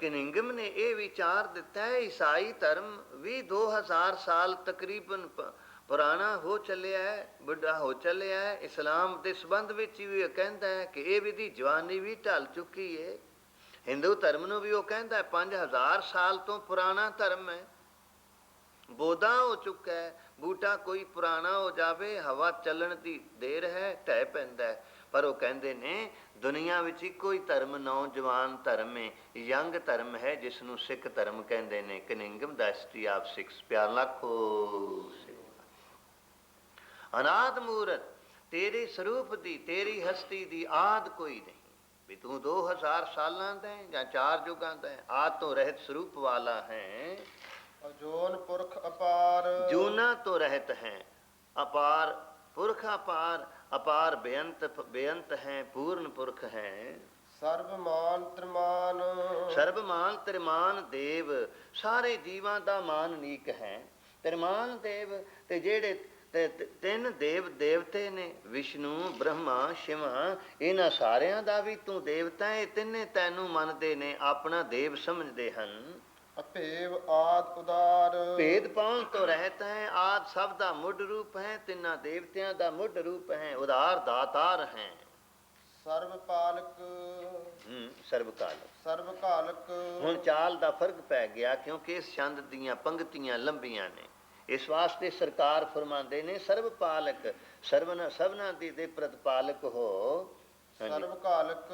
ਕਨਿੰਗਮ ਨੇ ਇਹ ਵਿਚਾਰ ਦਿੱਤਾ ਹੈ ਈਸਾਈ ਧਰਮ ਵੀ 2000 ਸਾਲ ਤਕਰੀਬਨ ਪੁਰਾਣਾ ਹੋ ਚੱਲਿਆ ਹੈ, ਵੱਡਾ ਹੋ ਚੱਲਿਆ ਹੈ। ਇਸਲਾਮ ਦੇ ਸੰਬੰਧ ਵਿੱਚ ਵੀ ਕਹਿੰਦਾ ਹੈ ਕਿ ਇਹ ਵਿਧੀ ਜਵਾਨੀ ਵੀ ਢਲ ਚੁੱਕੀ ਹੈ। ਹਿੰਦੂ ਧਰਮ ਨੂੰ ਵੀ ਉਹ ਕਹਿੰਦਾ ਹੈ 5000 ਸਾਲ ਤੋਂ ਪੁਰਾਣਾ ਧਰਮ ਹੈ, ਬੋਧਾ ਹੋ ਚੁੱਕਾ ਹੈ। ਬੂਟਾ ਕੋਈ ਪੁਰਾਣਾ ਹੋ ਜਾਵੇ, ਹਵਾ ਚੱਲਣ ਦੀ ਦੇਰ ਹੈ, ਢਹਿ ਪੈਂਦਾ ਹੈ। ਪਰ ਉਹ ਕਹਿੰਦੇ ਨੇ ਦੁਨੀਆ ਵਿੱਚ ਇੱਕੋ ਹੀ ਧਰਮ ਨੌਜਵਾਨ ਧਰਮ ਹੈ, ਯੰਗ ਧਰਮ ਹੈ, ਜਿਸ ਨੂੰ ਸਿੱਖ ਧਰਮ ਕਹਿੰਦੇ ਨੇ। Cunningham the history of Sikhs. ਪਿਆਰ ਲੱਖੋ ਅਨਾਦ ਮੂਰਤ ਤੇਰੇ ਸਰੂਪ ਦੀ, ਤੇਰੀ ਹਸਤੀ ਦੀ ਆਦ ਕੋਈ ਨਹੀਂ ਵੀ ਤੂੰ 2000 ਸਾਲਾਂ ਦਾ ਹੈ ਜਾਂ 4 ਯੁਗਾਂ ਦਾ ਹੈ। ਆਦ ਤੋਂ ਰਹਿਤ ਸਰੂਪ ਵਾਲਾ ਹੈ, ਅਜੋਨ ਪੁਰਖ ਅਪਾਰ, ਜੂਨਾ ਤੋਂ ਰਹਿਤ ਹੈ, ਅਪਾਰ ਪੁਰਖ ਅਪਾਰ, ਅਪਾਰ ਬੇਅੰਤ ਹੈ, ਪੂਰਨ ਪੁਰਖ ਹੈ। ਸਰਬਮਾਨ ਤ੍ਰਿਮਾਨ, ਸਰਬਮਾਨ ਤ੍ਰਿਮਾਨ ਦੇਵ, ਸਾਰੇ ਜੀਵਾਂ ਦਾ ਮਾਨ ਨੀਕ ਹੈ। ਤ੍ਰਿਮਾਨ ਦੇਵ ਤੇ ਜਿਹੜੇ 3 ਦੇਵ ਦੇਵਤੇ ਨੇ, ਵਿਸ਼ਨੂੰ ਬ੍ਰਹਮਾ ਸ਼ਿਵਾ, ਇਹਨਾਂ ਸਾਰਿਆਂ ਦਾ ਵੀ ਤੂੰ ਦੇਵਤਾ ਹੈ। ਤਿੰਨੇ ਤੈਨੂੰ ਮੰਨਦੇ ਨੇ, ਆਪਣਾ ਦੇਵ ਸਮਝਦੇ ਹਨ। ਅਭੇਵ ਆਦ ਉਦਾਰ, ਭੇਦ ਪਾਉਣ ਤੋਂ ਰਹਿਤ ਹੈ, ਆਦ ਸਭ ਦਾ ਮੁੱਢ ਰੂਪ ਹੈ, ਤਿੰਨਾਂ ਦੇਵਤਿਆਂ ਦਾ ਮੁੱਢ ਰੂਪ ਹੈ, ਉਦਾਰ ਦਾਤਾਰ ਹੈ। ਸਰਬ ਪਾਲਕ, ਸਰਬ ਕਾਲਕ। ਹੁਣ ਚਾਲ ਦਾ ਫਰਕ ਪੈ ਗਿਆ ਕਿਉਂਕਿ ਇਸ ਛੰਦ ਦੀਆਂ ਪੰਕਤੀਆਂ ਲੰਬੀਆਂ ਨੇ। ਇਸ ਵਾਸਤੇ ਸਰਕਾਰ ਫਰਮਾਉਂਦੇ ਨੇ ਸਰਬ ਪਾਲਕ, ਸਭਨਾਂ ਦੇ ਪ੍ਰਤਪਾਲਕ ਹੋ। ਸਰਬ ਘਾਲਕ,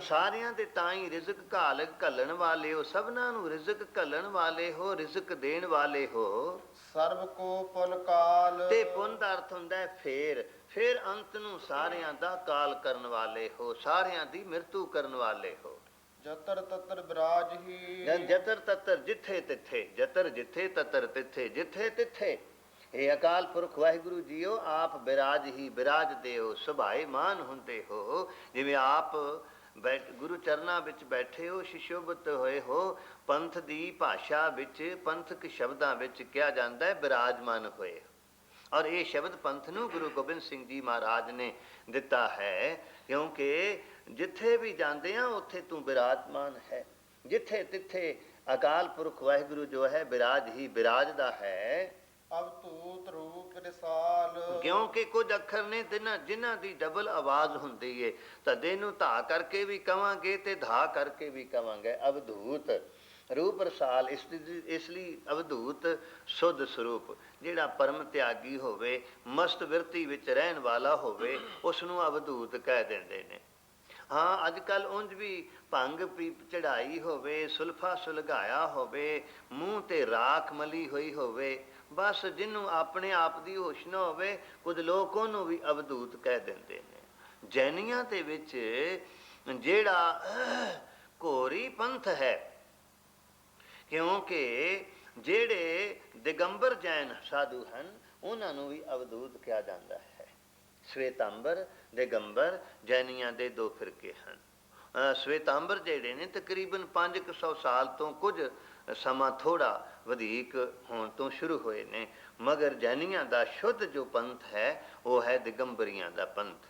ਸਾਰਿਆਂ ਦੇ ਤਾਂ ਹੀ ਰਿਜ਼ਕ ਘਾਲਕ, ਘੱਲਣ ਵਾਲੇ ਹੋ, ਸਭਨਾਂ ਨੂੰ ਰਿਜ਼ਕ ਘੱਲਣ ਵਾਲੇ ਹੋ, ਰਿਜ਼ਕ ਦੇਣ ਵਾਲੇ ਹੋ। ਸਰਬ ਕੋ ਪੁਨ ਕਾਲ, ਤੇ ਪੁੰਨ ਦਾ ਅਰਥ ਹੁੰਦਾ ਹੈ ਫਿਰ ਅੰਤ ਨੂੰ ਸਾਰਿਆਂ ਦਾ ਕਾਲ ਕਰਨ ਵਾਲੇ ਹੋ, ਸਾਰਿਆਂ ਦੀ ਮ੍ਰਿਤੂ ਕਰਨ ਵਾਲੇ ਹੋ। ਜਤਰ ਤਤਰ ਬਿਰਾਜ ਹੀ, ਜਤਰ ਤਤਰ ਜਿੱਥੇ ਤਿੱਥੇ, ਜਤਰ ਜਿੱਥੇ ਤਤਰ ਤਿੱਥੇ, ਜਿੱਥੇ ਤਿੱਥੇ। ਇਹ ਅਕਾਲ ਪੁਰਖ ਵਾਹਿਗੁਰੂ ਜੀਓ ਆਪ ਬਿਰਾਜਦੇ ਹੋ, ਸੁਭਾਏ ਮਾਨ ਹੁੰਦੇ ਹੋ। ਜਿਵੇਂ ਆਪ ਗੁਰੂ ਚਰਨਾਂ ਵਿੱਚ ਬੈਠੇ ਹੋ, ਸ਼ਿਸ਼ੋਭਤ ਹੋਏ ਹੋ। ਪੰਥ ਦੀ ਭਾਸ਼ਾ ਵਿੱਚ, ਪੰਥਕ ਸ਼ਬਦਾਂ ਵਿੱਚ ਕਿਹਾ ਜਾਂਦਾ ਹੈ ਬਿਰਾਜਮਾਨ ਹੋਏ। ਔਰ ਇਹ ਸ਼ਬਦ ਪੰਥ ਨੂੰ ਗੁਰੂ ਗੋਬਿੰਦ ਸਿੰਘ ਜੀ ਮਹਾਰਾਜ ਨੇ ਦਿੱਤਾ ਹੈ, ਕਿਉਂਕਿ ਜਿੱਥੇ ਵੀ ਜਾਂਦੇ ਆ ਉੱਥੇ ਤੂੰ ਬਿਰਾਜਮਾਨ ਹੈ। ਜਿੱਥੇ ਤਿੱਥੇ ਅਕਾਲ ਪੁਰਖ ਵਾਹਿਗੁਰੂ ਜੋ ਹੈ ਬਿਰਾਜਦਾ ਹੈ। ਅਵਧੂਤ ਰੂਪ ਰਿਸਾਲ, ਕਿਉਂਕਿ ਕੁਝ ਅੱਖਰ ਨੇ ਜਿਨ੍ਹਾਂ ਦੀ ਡਬਲ ਆਵਾਜ਼ ਹੁੰਦੀ ਏ। ਧੱਦੇ ਨੂੰ ਧਾ ਕਰਕੇ ਵੀ ਕਵਾਂਗੇ ਤੇ ਧਾ ਕਰਕੇ ਵੀ ਕਵਾਂਗੇ। ਅਵਧੂਤ ਰੂਪ ਰਸਾਲ, ਇਸ ਲਈ ਅਵਧੂਤ ਸੁੱਧ ਸਰੂਪ। ਜਿਹੜਾ ਪਰਮ ਤਿਆਗੀ ਹੋਵੇ, ਮਸਤ ਵਿਰਤੀ ਵਿੱਚ ਰਹਿਣ ਵਾਲਾ ਹੋਵੇ, ਉਸ ਨੂੰ ਅਵਧੂਤ ਕਹਿ ਦਿੰਦੇ ਨੇ। ਹਾਂ, ਅੱਜ ਕੱਲ੍ਹ ਉਂਝ ਵੀ ਭੰਗ ਪੀਪ ਚੜਾਈ ਹੋਵੇ, ਸੁਲਫਾ ਸੁਲਗਾਇਆ ਹੋਵੇ, ਮੂੰਹ ਤੇ ਰਾਖ ਮਲੀ ਹੋਈ ਹੋਵੇ, ਬਸ ਜਿਹਨੂੰ ਆਪਣੇ ਆਪ ਦੀ ਹੋਸ਼ ਨਾ ਹੋਵੇ, ਕੁਝ ਲੋਕ ਉਹਨੂੰ ਵੀ ਅਵਧੂਤ ਕਹਿ ਦਿੰਦੇ ਨੇ। ਜੈਨੀਆਂ ਦੇ ਵਿੱਚ ਜਿਹੜਾ ਘੋਰੀ ਪੰਥ ਹੈ, ਕਿਉਂਕਿ ਜਿਹੜੇ ਦਿਗੰਬਰ ਜੈਨ ਸਾਧੂ ਹਨ ਉਹਨਾਂ ਨੂੰ ਵੀ ਅਵਧੂਤ ਕਿਹਾ ਜਾਂਦਾ ਹੈ। ਸ਼ਵੇਤਾਂਬਰ, ਦਿਗੰਬਰ ਜੈਨੀਆਂ ਦੇ ਦੋ ਫਿਰਕੇ ਹਨ। ਸ਼ਵੇਤਾਂਬਰ ਜਿਹੜੇ ਨੇ ਤਕਰੀਬਨ 500 ਸਾਲ ਤੋਂ ਕੁਝ ਸਮਾਂ ਥੋੜ੍ਹਾ ਵਧੇਕ ਹੋਣ ਤੋਂ ਸ਼ੁਰੂ ਹੋਏ ਨੇ, ਮਗਰ ਜੈਨੀਆਂ ਦਾ ਸ਼ੁੱਧ ਜੋ ਪੰਥ ਹੈ ਉਹ ਹੈ ਦਿਗੰਬਰੀਆਂ ਦਾ ਪੰਥ,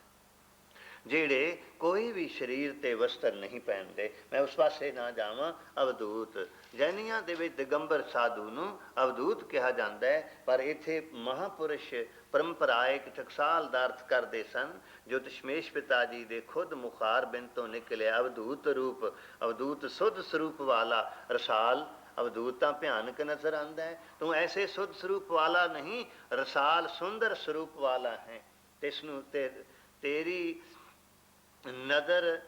ਜਿਹੜੇ ਕੋਈ ਵੀ ਸਰੀਰ ਤੇ ਵਸਤਰ ਨਹੀਂ ਪਹਿਨਦੇ। ਮੈਂ ਉਸ ਪਾਸੇ ਨਾ ਜਾਵਾਂ। ਅਵਧੂਤ ਜੈਨੀਆਂ ਦੇ ਵਿੱਚ ਦਿਗੰਬਰ ਸਾਧੂ ਨੂੰ ਅਵਧੂਤ ਕਿਹਾ ਜਾਂਦਾ ਹੈ, ਪਰ ਇੱਥੇ ਮਹਾਂਪੁਰਸ਼ ਪਰੰਪਰਾਇਕ ਟਕਸਾਲ ਦਾ ਅਰਥ ਕਰਦੇ ਸਨ, ਜੋ ਦਸ਼ਮੇਸ਼ ਪਿਤਾ ਜੀ ਦੇ ਖੁਦ ਮੁਖਾਰ ਬਿੰਦ ਤੋਂ ਨਿਕਲਿਆ ਅਵਧੂਤ ਰੂਪ, ਅਵਧੂਤ ਸੁਧ ਸਰੂਪ ਵਾਲਾ ਰਸਾਲ। ਅਵਧੂਤ ਤਾਂ ਭਿਆਨਕ ਨਜ਼ਰ ਆਉਂਦਾ ਹੈ, ਤੂੰ ਐਸੇ ਸੁਧ ਸਰੂਪ ਵਾਲਾ ਨਹੀਂ, ਰਸਾਲ ਸੁੰਦਰ ਸਰੂਪ ਵਾਲਾ ਹੈ। ਇਸ ਨੂੰ ਤੇਰੀ ਨਜ਼ਰ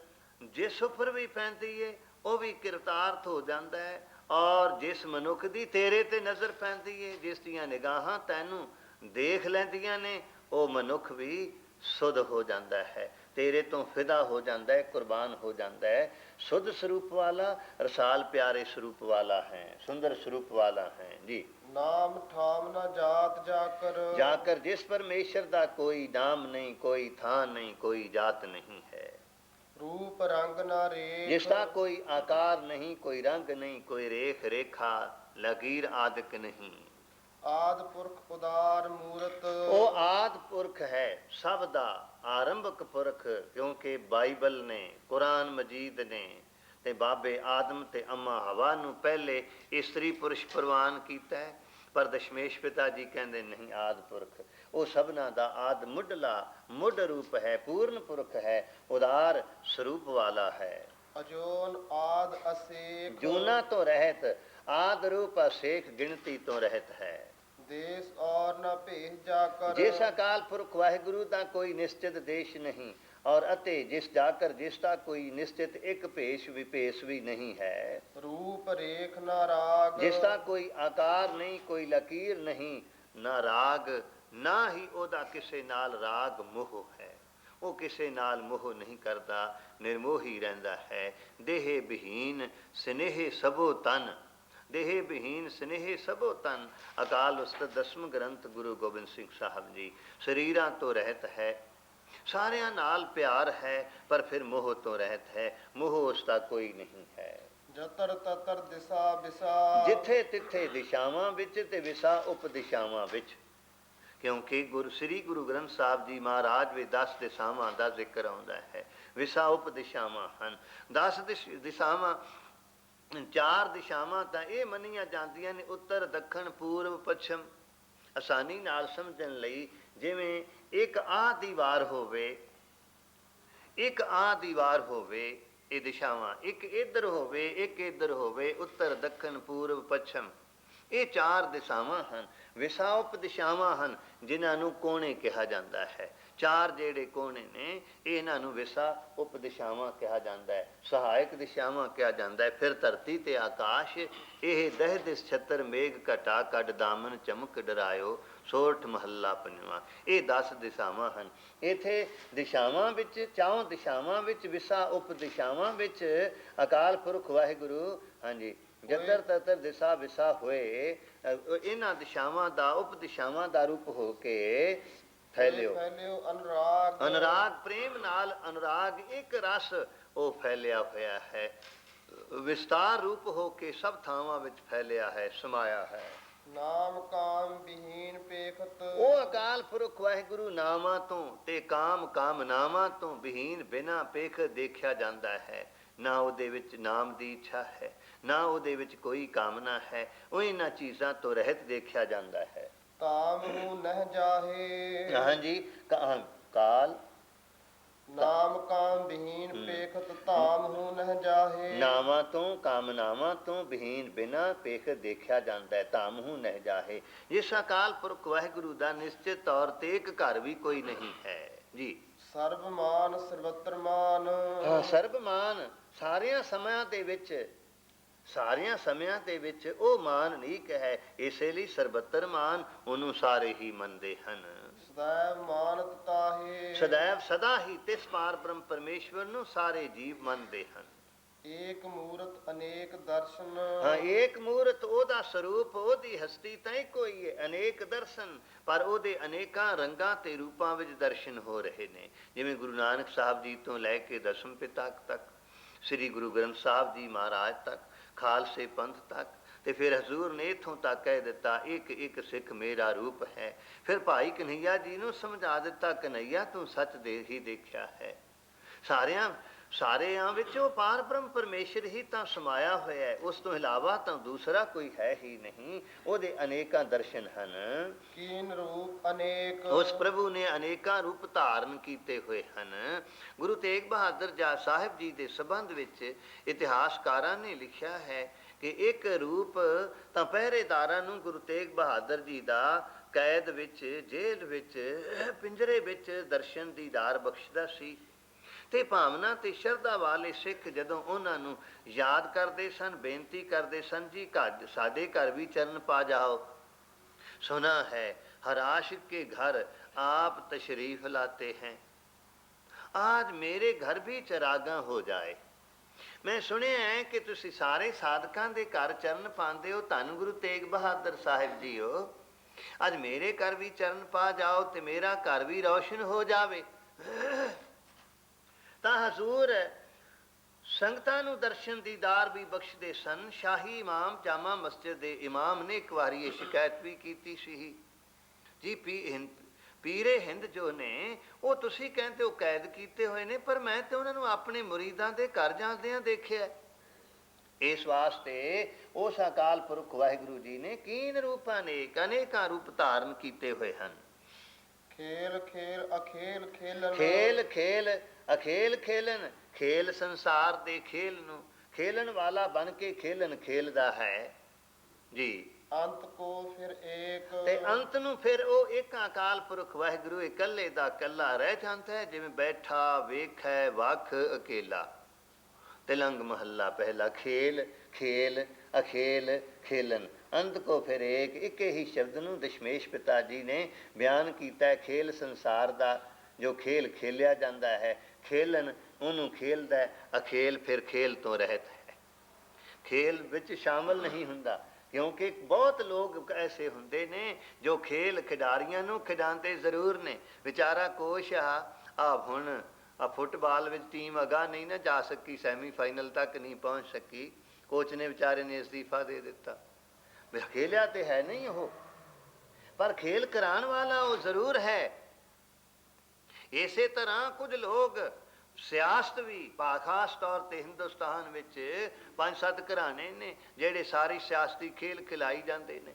ਜਿਸ ਉੱਪਰ ਵੀ ਪੈਂਦੀ ਹੈ ਉਹ ਵੀ ਕਿਰਤਾਰਥ ਹੋ ਜਾਂਦਾ ਹੈ, ਔਰ ਜਿਸ ਮਨੁੱਖ ਦੀ ਤੇਰੇ ਤੇ ਨਜ਼ਰ ਪੈਂਦੀ ਹੈ, ਜਿਸ ਦੀਆਂ ਨਿਗਾਹਾਂ ਤੈਨੂੰ ਦੇਖ ਲੈਂਦੀਆਂ ਨੇ, ਉਹ ਮਨੁੱਖ ਵੀ ਸੁਧ ਹੋ ਜਾਂਦਾ ਹੈ, ਤੇਰੇ ਤੋਂ ਫਿਦਾ ਹੋ ਜਾਂਦਾ ਹੈ, ਕੁਰਬਾਨ ਹੋ ਜਾਂਦਾ ਹੈ। ਸੁਧ ਸਰੂਪ ਵਾਲਾ ਰਸਾਲ ਪਿਆਰੇ ਸਰੂਪ ਵਾਲਾ ਹੈ, ਸੁੰਦਰ ਸਰੂਪ ਵਾਲਾ ਹੈ ਜੀ। ਨਾਮ ਠਾਮ ਨਾ ਜਾਤ ਜਾਕਰ ਜਿਸ ਪਰਮੇਸ਼ਰ ਦਾ ਕੋਈ ਨਾਮ ਨਹੀਂ, ਕੋਈ ਥਾਂ ਨਹੀਂ, ਕੋਈ ਜਾਤ ਨਹੀਂ ਹੈ। ਰੂਪ ਰੰਗ ਨਾ ਰੇਖ ਜਿਸ ਦਾ ਕੋਈ ਆਕਾਰ ਨਹੀਂ, ਕੋਈ ਰੰਗ ਨਹੀਂ, ਕੋਈ ਰੇਖ ਰੇਖਾ ਲਕੀਰ ਆਦਿਕ ਨਹੀਂ। ਆਦ ਪੁਰਖ ਉਦਾਰ ਮੂਰਤ ਉਹ ਆਦ ਪੁਰਖ ਹੈ, ਸਭ ਦਾ ਆਰੰਭਕ ਪੁਰਖ, ਕਿਉਂਕਿ ਬਾਈਬਲ ਨੇ, ਕੁਰਾਨ ਮਜੀਦ ਨੇ ਤੇ ਬਾਬੇ ਆਦਮ ਤੇ ਅੰਮਾ ਹਵਾ ਨੂੰ ਪਹਿਲੇ ਇਸਤਰੀ ਪੁਰਸ਼ ਪ੍ਰਵਾਨ ਕੀਤਾ ਹੈ, ਪਰ ਦਸ਼ਮੇਸ਼ ਪਿਤਾ ਜੀ ਕਹਿੰਦੇ ਨਹੀਂ, ਆਦ ਪੁਰਖ ਉਹ ਸਭਨਾ ਦਾ ਆਦ ਮੁੱਢ ਰੂਪ ਹੈ, ਪੂਰਨ ਪੁਰਖ ਹੈ, ਉਦਾਰ ਸਰੂਪ ਵਾਲਾ ਹੈ। ਅਜੋਨ ਆਦ ਅਸੇਖ ਜੂਨਾ ਤੋਂ ਰਹਿਤ, ਆਦ ਰੂਪ ਅਸੇਖ ਗਿਣਤੀ ਤੋਂ ਰਹਿਤ ਹੈ। ਦੇਸ ਔਰ ਨਾ ਭੇਜ ਜਾਕਰ ਜਿਸ ਅਕਾਲ ਪੁਰਖ ਵਾਹਿਗੁਰੂ ਦਾ ਕੋਈ ਨਿਸ਼ਚਿਤ ਦੇਸ਼ ਨਹੀਂ, ਔਰ ਅਤੇ ਜਿਸ ਜਾਕਰ ਜਿਸ ਦਾ ਕੋਈ ਨਿਸ਼ਚਿਤ ਇੱਕ ਭੇਸ਼ ਵਿਭੇਸ਼ ਵੀ ਨਹੀਂ ਹੈ। ਰੂਪ ਰੇਖ ਨਾ ਰਾਗ ਜਿਸ ਦਾ ਕੋਈ ਆਕਾਰ ਨਹੀਂ, ਕੋਈ ਲਕੀਰ ਨਹੀਂ, ਨਾ ਰਾਗ, ਨਾ ਹੀ ਉਹਦਾ ਕਿਸੇ ਨਾਲ ਰਾਗ ਮੋਹ ਹੈ। ਉਹ ਕਿਸੇ ਨਾਲ ਮੋਹ ਨਹੀਂ ਕਰਦਾ, ਨਿਰਮੋਹੀ ਰਹਿੰਦਾ ਹੈ। ਦੇਹ ਵਿਹੀਨ ਸਨੇਹ ਸਭੋ ਤਨ, ਦੇਹ ਵਿਹੀਨ ਸਨੇਹ ਸਭੋ ਤਨ। ਅਕਾਲ ਉਸਤਤ ਦਸਮ ਗ੍ਰੰਥ ਗੁਰੂ ਗੋਬਿੰਦ ਸਿੰਘ ਸਾਹਿਬ ਜੀ। ਸਰੀਰਾਂ ਤੋਂ ਰਹਿਤ ਹੈ, ਸਾਰਿਆਂ ਨਾਲ ਪਿਆਰ ਹੈ, ਪਰ ਫਿਰ ਮੋਹ ਤੋਂ ਰਹਿਤ ਹੈ, ਮੋਹ ਉਸ ਦਾ ਕੋਈ ਨਹੀਂ ਹੈ। ਜਤਰ ਤਤਰ ਦਿਸ਼ਾ ਵਿਸਾ ਜਿੱਥੇ ਤਿੱਥੇ ਦਿਸ਼ਾਵਾਂ ਵਿੱਚ ਤੇ ਵਿਸਾ ਉਪ ਦਿਸ਼ਾਵਾਂ ਵਿੱਚ, ਕਿਉਂਕਿ ਸ੍ਰੀ ਗੁਰੂ ਗ੍ਰੰਥ ਸਾਹਿਬ ਜੀ ਮਹਾਰਾਜ ਵਿੱਚ 10 ਦਿਸ਼ਾਵਾਂ ਦਾ ਜ਼ਿਕਰ ਆਉਂਦਾ ਹੈ। ਵਿਸਾ ਉਪ ਦਿਸ਼ਾਵਾਂ ਹਨ। 10 ਦਿਸ਼ਾਵਾਂ, 4 ਦਿਸ਼ਾਵਾਂ ਤਾਂ ਇਹ ਮੰਨੀਆਂ ਜਾਂਦੀਆਂ ਨੇ, ਉੱਤਰ ਦੱਖਣ ਪੂਰਬ ਪੱਛਮ। ਆਸਾਨੀ ਨਾਲ ਸਮਝਣ ਲਈ, ਜਿਵੇਂ ਇੱਕ ਆਹ ਦੀਵਾਰ ਹੋਵੇ, ਇੱਕ ਆਹ ਦੀਵਾਰ ਹੋਵੇ, ਇਹ ਦਿਸ਼ਾਵਾਂ, ਇੱਕ ਇੱਧਰ ਹੋਵੇ, ਇੱਕ ਇੱਧਰ ਹੋਵੇ, ਉੱਤਰ ਦੱਖਣ ਪੂਰਬ ਪੱਛਮ, ਇਹ 4 ਦਿਸ਼ਾਵਾਂ ਹਨ। ਵਿਸਾ ਉਪ ਦਿਸ਼ਾਵਾਂ ਹਨ, ਜਿਨ੍ਹਾਂ ਨੂੰ ਕੋਣੇ ਕਿਹਾ ਜਾਂਦਾ ਹੈ। 4 ਜਿਹੜੇ ਕੋਣੇ ਨੇ ਇਹਨਾਂ ਨੂੰ ਵਿਸਾ ਉਪ ਦਿਸ਼ਾਵਾਂ ਕਿਹਾ ਜਾਂਦਾ ਹੈ, ਸਹਾਇਕ ਦਿਸ਼ਾਵਾਂ ਕਿਹਾ ਜਾਂਦਾ ਹੈ। ਫਿਰ ਧਰਤੀ ਤੇ ਆਕਾਸ਼, ਇਹ ਦਹਿ ਦਿਸ ਛਤਰ ਮੇਘ ਘਟਾ ਕੱਢ ਦਾਮਨ ਚਮਕ ਡਰਾਇਓ, ਸੋਰਠ ਮਹੱਲਾ ਪੰਜਵਾਂ। ਇਹ 10 ਦਿਸ਼ਾਵਾਂ ਹਨ। ਇੱਥੇ ਦਿਸ਼ਾਵਾਂ ਵਿੱਚ, 4 ਦਿਸ਼ਾਵਾਂ ਵਿੱਚ, ਵਿਸਾ ਉਪ ਦਿਸ਼ਾਵਾਂ ਵਿੱਚ ਅਕਾਲ ਪੁਰਖ ਵਾਹਿਗੁਰੂ, ਹਾਂਜੀ, ਜਤਰ ਤਤਰ ਦਿਸ਼ਾ ਵਿਸਾ ਹੋਏ, ਇਹਨਾਂ ਦਿਸ਼ਾਵਾਂ ਦਾ ਉਪ ਦਿਸ਼ਾਵਾਂ ਦਾ ਰੂਪ ਹੋ ਕੇ ਫੈਲਿਓ। ਅਨੁਰਾਗ, ਅਨੁਰਾਗ ਪ੍ਰੇਮ ਨਾਲ, ਅਨੁਰਾਗ ਇੱਕ ਰਸ ਉਹ ਫੈਲਿਆ ਹੋਇਆ ਹੈ, ਵਿਸਤਾਰ ਰੂਪ ਹੋ ਕੇ ਸਭ ਥਾਵਾਂ ਵਿੱਚ ਫੈਲਿਆ ਹੈ, ਸਮਾਇਆ ਹੈ। ਨਾਮ ਕਾਮ ਵਿਹੀਨ ਪੇਖਤ ਉਹ ਅਕਾਲ ਪੁਰਖ ਵਾਹਿਗੁਰੂ ਨਾਮਾਂ ਤੋਂ ਤੇ ਕਾਮ ਨਾਮਾਂ ਤੋਂ ਵਿਹੀਨ, ਬਿਨਾ ਪੇਖ ਦੇਖਿਆ ਜਾਂਦਾ ਹੈ। ਨਾ ਉਹਦੇ ਵਿੱਚ ਨਾਮ ਦੀ ਇੱਛਾ ਹੈ, ਨਾ ਉਹਦੇ ਵਿੱਚ ਕੋਈ ਕਾਮਨਾ ਹੈ, ਉਹ ਇਹਨਾਂ ਚੀਜ਼ਾਂ ਤੋਂ ਰਹਿਤ ਦੇਖਿਆ ਜਾਂਦਾ ਹੈ। ਤਾਮ ਨੂੰ ਨਹਿ ਜਾਹੇ, ਹਾਂਜੀ, ਕਾਲ ਨਾਮ ਕਾਮ ਵਿਹੀਨ ਪੇਖਤ ਧਾਮ ਹੂੰ ਨਹਿ ਜਾਹੇ। ਨਾਵਾਂ ਤੋਂ ਕਾਮਨਾਵਾਂ ਤੋਂ ਵਿਹੀਨ, ਬਿਨਾ ਪੇਖ ਦੇਖਿਆ ਜਾਂਦਾ ਹੈ, ਧਾਮ ਹੂੰ ਨਹਿ ਜਾਹੇ। ਇਸ ਅਕਾਲ ਪੁਰਖ ਵਾਹਿਗੁਰੂ ਦਾ ਨਿਸ਼ਚਿਤ ਤੌਰ ਤੇ ਇੱਕ ਘਰ ਵੀ ਕੋਈ ਨਹੀਂ ਹੈ ਜੀ। ਸਰਬਮਾਨ ਸਰਵਤਰ ਮਾਨ, ਸਰਬਮਾਨ ਸਾਰਿਆਂ ਸਮਿਆਂ ਦੇ ਵਿੱਚ, ਸਾਰਿਆਂ ਸਮਿਆਂ ਦੇ ਵਿੱਚ ਉਹ ਮਾਨ ਨੀਕ ਹੈ, ਇਸੇ ਲਈ ਸਰਬੱਤਰ ਮਾਨ, ਉਹਨੂੰ ਸਾਰੇ ਹੀ ਮੰਨਦੇ ਹਨ। ਸदैव ਮਾਨਤ ਤਾਹੇ, ਸदैव ਸਦਾ ਹੀ ਤਿਸ ਪਾਰ ਬ੍ਰਹਮ ਪਰਮੇਸ਼ਵਰ ਨੂੰ ਸਾਰੇ ਜੀਵ ਮੰਨਦੇ ਹਨ। ਏਕ ਮੂਰਤ ਅਨੇਕ ਦਰਸ਼ਨ। ਹਾਂ, ਏਕ ਮੂਰਤ, ਉਹਦਾ ਸਰੂਪ, ਉਹਦੀ ਹਸਤੀ ਤਾਂ ਇੱਕੋ ਹੀ ਹੈ। ਅਨੇਕ ਦਰਸ਼ਨ, ਪਰ ਉਹਦੇ ਅਨੇਕਾਂ ਰੰਗਾਂ ਤੇ ਰੂਪਾਂ ਵਿੱਚ ਦਰਸ਼ਨ ਹੋ ਰਹੇ ਨੇ। ਜਿਵੇਂ ਗੁਰੂ ਨਾਨਕ ਸਾਹਿਬ ਜੀ ਤੋਂ ਲੈ ਕੇ ਦਸਮ ਪਿਤਾ ਤੱਕ, ਸ੍ਰੀ ਗੁਰੂ ਗ੍ਰੰਥ ਸਾਹਿਬ ਜੀ ਮਹਾਰਾਜ ਤੱਕ, ਖਾਲਸੇ ਪੰਥ ਤੱਕ, ਤੇ ਫਿਰ ਹਜ਼ੂਰ ਨੇ ਇੱਥੋਂ ਤੱਕ ਕਹਿ ਦਿੱਤਾ ਇੱਕ ਇੱਕ ਸਿੱਖ ਮੇਰਾ ਰੂਪ ਹੈ। ਫਿਰ ਭਾਈ ਕਨ੍ਹਈਆ ਜੀ ਨੂੰ ਸਮਝਾ ਦਿੱਤਾ, ਕਨ੍ਹਈਆ ਤੂੰ ਸੱਚ ਦੇ ਹੀ ਦੇਖਿਆ ਹੈ। ਸਾਰਿਆਂ ਵਿੱਚ ਉਹ ਪਾਰ ਬ੍ਰਹਮ ਪਰਮੇਸ਼ਰ ਹੀ ਤਾਂ ਸਮਾਇਆ ਹੋਇਆ ਹੈ, ਉਸ ਤੋਂ ਇਲਾਵਾ ਤਾਂ ਦੂਸਰਾ ਕੋਈ ਹੈ ਹੀ ਨਹੀਂ। ਉਹਦੇ ਅਨੇਕਾਂ ਦਰਸ਼ਨ ਹਨ। ਕੀਨ ਰੂਪ ਅਨੇਕ। ਉਸ ਪ੍ਰਭੂ ਨੇ ਅਨੇਕਾਂ ਰੂਪ ਧਾਰਨ ਕੀਤੇ ਹੋਏ ਹਨ। ਗੁਰੂ ਤੇਗ ਬਹਾਦਰ ਸਾਹਿਬ ਜੀ ਦੇ ਸੰਬੰਧ ਵਿੱਚ ਇਤਿਹਾਸਕਾਰਾਂ ਨੇ ਲਿਖਿਆ ਹੈ ਕਿ ਇੱਕ ਰੂਪ ਤਾਂ ਪਹਿਰੇਦਾਰਾਂ ਨੂੰ ਗੁਰੂ ਤੇਗ ਬਹਾਦਰ ਜੀ ਦਾ ਕੈਦ ਵਿੱਚ, ਜੇਲ੍ਹ ਵਿੱਚ, ਪਿੰਜਰੇ ਵਿੱਚ ਦਰਸ਼ਨ ਦੀਦਾਰ ਬਖਸ਼ਦਾ ਸੀ। ਤੇ ਭਾਵਨਾ ਤੇ ਸ਼ਰਧਾ ਵਾਲੇ ਸਿੱਖ ਜਦੋਂ ਉਹਨਾਂ ਨੂੰ ਯਾਦ ਕਰਦੇ ਸਨ, ਬੇਨਤੀ ਕਰਦੇ ਸਨ, ਜੀ ਸਾਡੇ ਘਰ ਵੀ ਚਰਨ ਪਾ ਜਾਓ। ਸੁਨਾ ਹੈ हर आशिक के घर आप तशरीफ लाते हैं, आज मेरे घर भी चरागा हो जाए। मैं सुनिया है कि तुसी सारे साधकां दे घर चरण पांदे हो, धन गुरु तेग बहादुर साहिब जी हो, आज मेरे घर भी चरण पा जाओ ते मेरा घर भी रोशन हो जावे। ਤਾਂ ਹਜ਼ੂਰ ਸੰਗਤਾਂ ਨੂੰ ਦਰਸ਼ਨ ਦੀਦਾਰ ਵੀ ਬਖਸ਼ਦੇ ਸਨ। ਸ਼ਾਹੀ ਇਮਾਮ ਜਾਮਾ ਮਸਜਿਦ ਦੇ ਇਮਾਮ ਨੇ ਇੱਕ ਵਾਰੀ ਇਹ ਸ਼ਿਕਾਇਤ ਵੀ ਕੀਤੀ ਸੀ, ਜੀ ਪੀਰੇ ਹਿੰਦ ਜੋ ਨੇ ਉਹ ਤੁਸੀਂ ਕਹਿੰਦੇ ਹੋ ਕੈਦ ਕੀਤੇ ਹੋਏ ਨੇ, ਪਰ ਮੈਂ ਤੇ ਉਹਨਾਂ ਨੂੰ ਆਪਣੇ ਮੁਰੀਦਾਂ ਦੇ ਘਰ ਜਾਂਦਿਆਂ ਦੇਖਿਆ। ਇਸ ਵਾਸਤੇ ਉਸ ਅਕਾਲ ਪੁਰਖ ਵਾਹਿਗੁਰੂ ਜੀ ਨੇ ਕੀਨ ਰੂਪਾਂ ਨੇ ਅਨੇਕਾਂ ਰੂਪ ਧਾਰਨ ਕੀਤੇ ਹੋਏ ਹਨ। ਖੇਲ ਖੇਲ ਅਖੇਲ ਖੇਲਣ। ਖੇਲ ਖੇਲ ਅਖੇਲ ਖੇਲਣ, ਖੇਲ ਸੰਸਾਰ ਦੇ ਖੇਲ ਨੂੰ ਖੇਲਣ ਵਾਲਾ ਬਣ ਕੇ ਖੇਲਣ ਖੇਲਦਾ ਹੈ ਜੀ। ਅੰਤ ਕੋ ਫਿਰ ਏਕ। ਤੇ ਅੰਤ ਨੂੰ ਫਿਰ ਉਹ ਇੱਕ ਅਕਾਲ ਪੁਰਖ ਵਾਹਿਗੁਰੂ ਇਕੱਲੇ ਦਾ ਇਕੱਲਾ ਰਹਿ ਜਾਂਦਾ ਹੈ, ਜਿਵੇਂ ਬੈਠਾ ਵੇਖੈ ਵੱਖ ਅਕੇਲਾ। ਤਿਲੰਗ ਮਹੱਲਾ ਪਹਿਲਾ। ਖੇਲ ਖੇਲ ਅਖੇਲ ਖੇਲਣ, ਅੰਤ ਕੋ ਫਿਰ ਏਕ। ਇੱਕੇ ਹੀ ਸ਼ਬਦ ਨੂੰ ਦਸ਼ਮੇਸ਼ ਪਿਤਾ ਜੀ ਨੇ ਬਿਆਨ ਕੀਤਾ। ਖੇਲ ਸੰਸਾਰ ਦਾ ਜੋ ਖੇਲ ਖੇਲਿਆ ਜਾਂਦਾ ਹੈ, ਖੇਲਣ ਉਹਨੂੰ ਖੇਲਦਾ ਹੈ, ਅਖੇਲ ਫਿਰ ਖੇਲ ਤੋਂ ਰਹਿਤ ਹੈ, ਖੇਲ ਵਿੱਚ ਸ਼ਾਮਲ ਨਹੀਂ ਹੁੰਦਾ। ਕਿਉਂਕਿ ਬਹੁਤ ਲੋਕ ਐਸੇ ਹੁੰਦੇ ਨੇ ਜੋ ਖੇਲ ਖਿਡਾਰੀਆਂ ਨੂੰ ਖਿਡਾਉਂਦੇ ਜ਼ਰੂਰ ਨੇ। ਵਿਚਾਰਾ ਕੋਸ਼ ਹੁਣ ਫੁੱਟਬਾਲ ਵਿੱਚ ਟੀਮ ਅਗਾਂਹ ਨਹੀਂ ਨਾ ਜਾ ਸਕੀ, ਸੈਮੀਫਾਈਨਲ ਤੱਕ ਨਹੀਂ ਪਹੁੰਚ ਸਕੀ, ਕੋਚ ਨੇ ਵਿਚਾਰੇ ਨੇ ਅਸਤੀਫਾ ਦੇ ਦਿੱਤਾ। ਖੇਲਿਆ ਤੇ ਹੈ ਨਹੀਂ ਉਹ, ਪਰ ਖੇਲ ਕਰਾਉਣ ਵਾਲਾ ਉਹ ਜ਼ਰੂਰ ਹੈ। ਇਸੇ ਤਰ੍ਹਾਂ ਕੁਝ ਲੋਕ ਸਿਆਸਤ ਵੀ, ਖਾਸ ਤੌਰ ਤੇ ਹਿੰਦੁਸਤਾਨ ਵਿੱਚ 5-7 ਘਰਾਣੇ ਨੇ ਜਿਹੜੇ ਸਾਰੀ ਸਿਆਸਤੀ ਖੇਲ ਖਿਲਾਈ ਜਾਂਦੇ ਨੇ।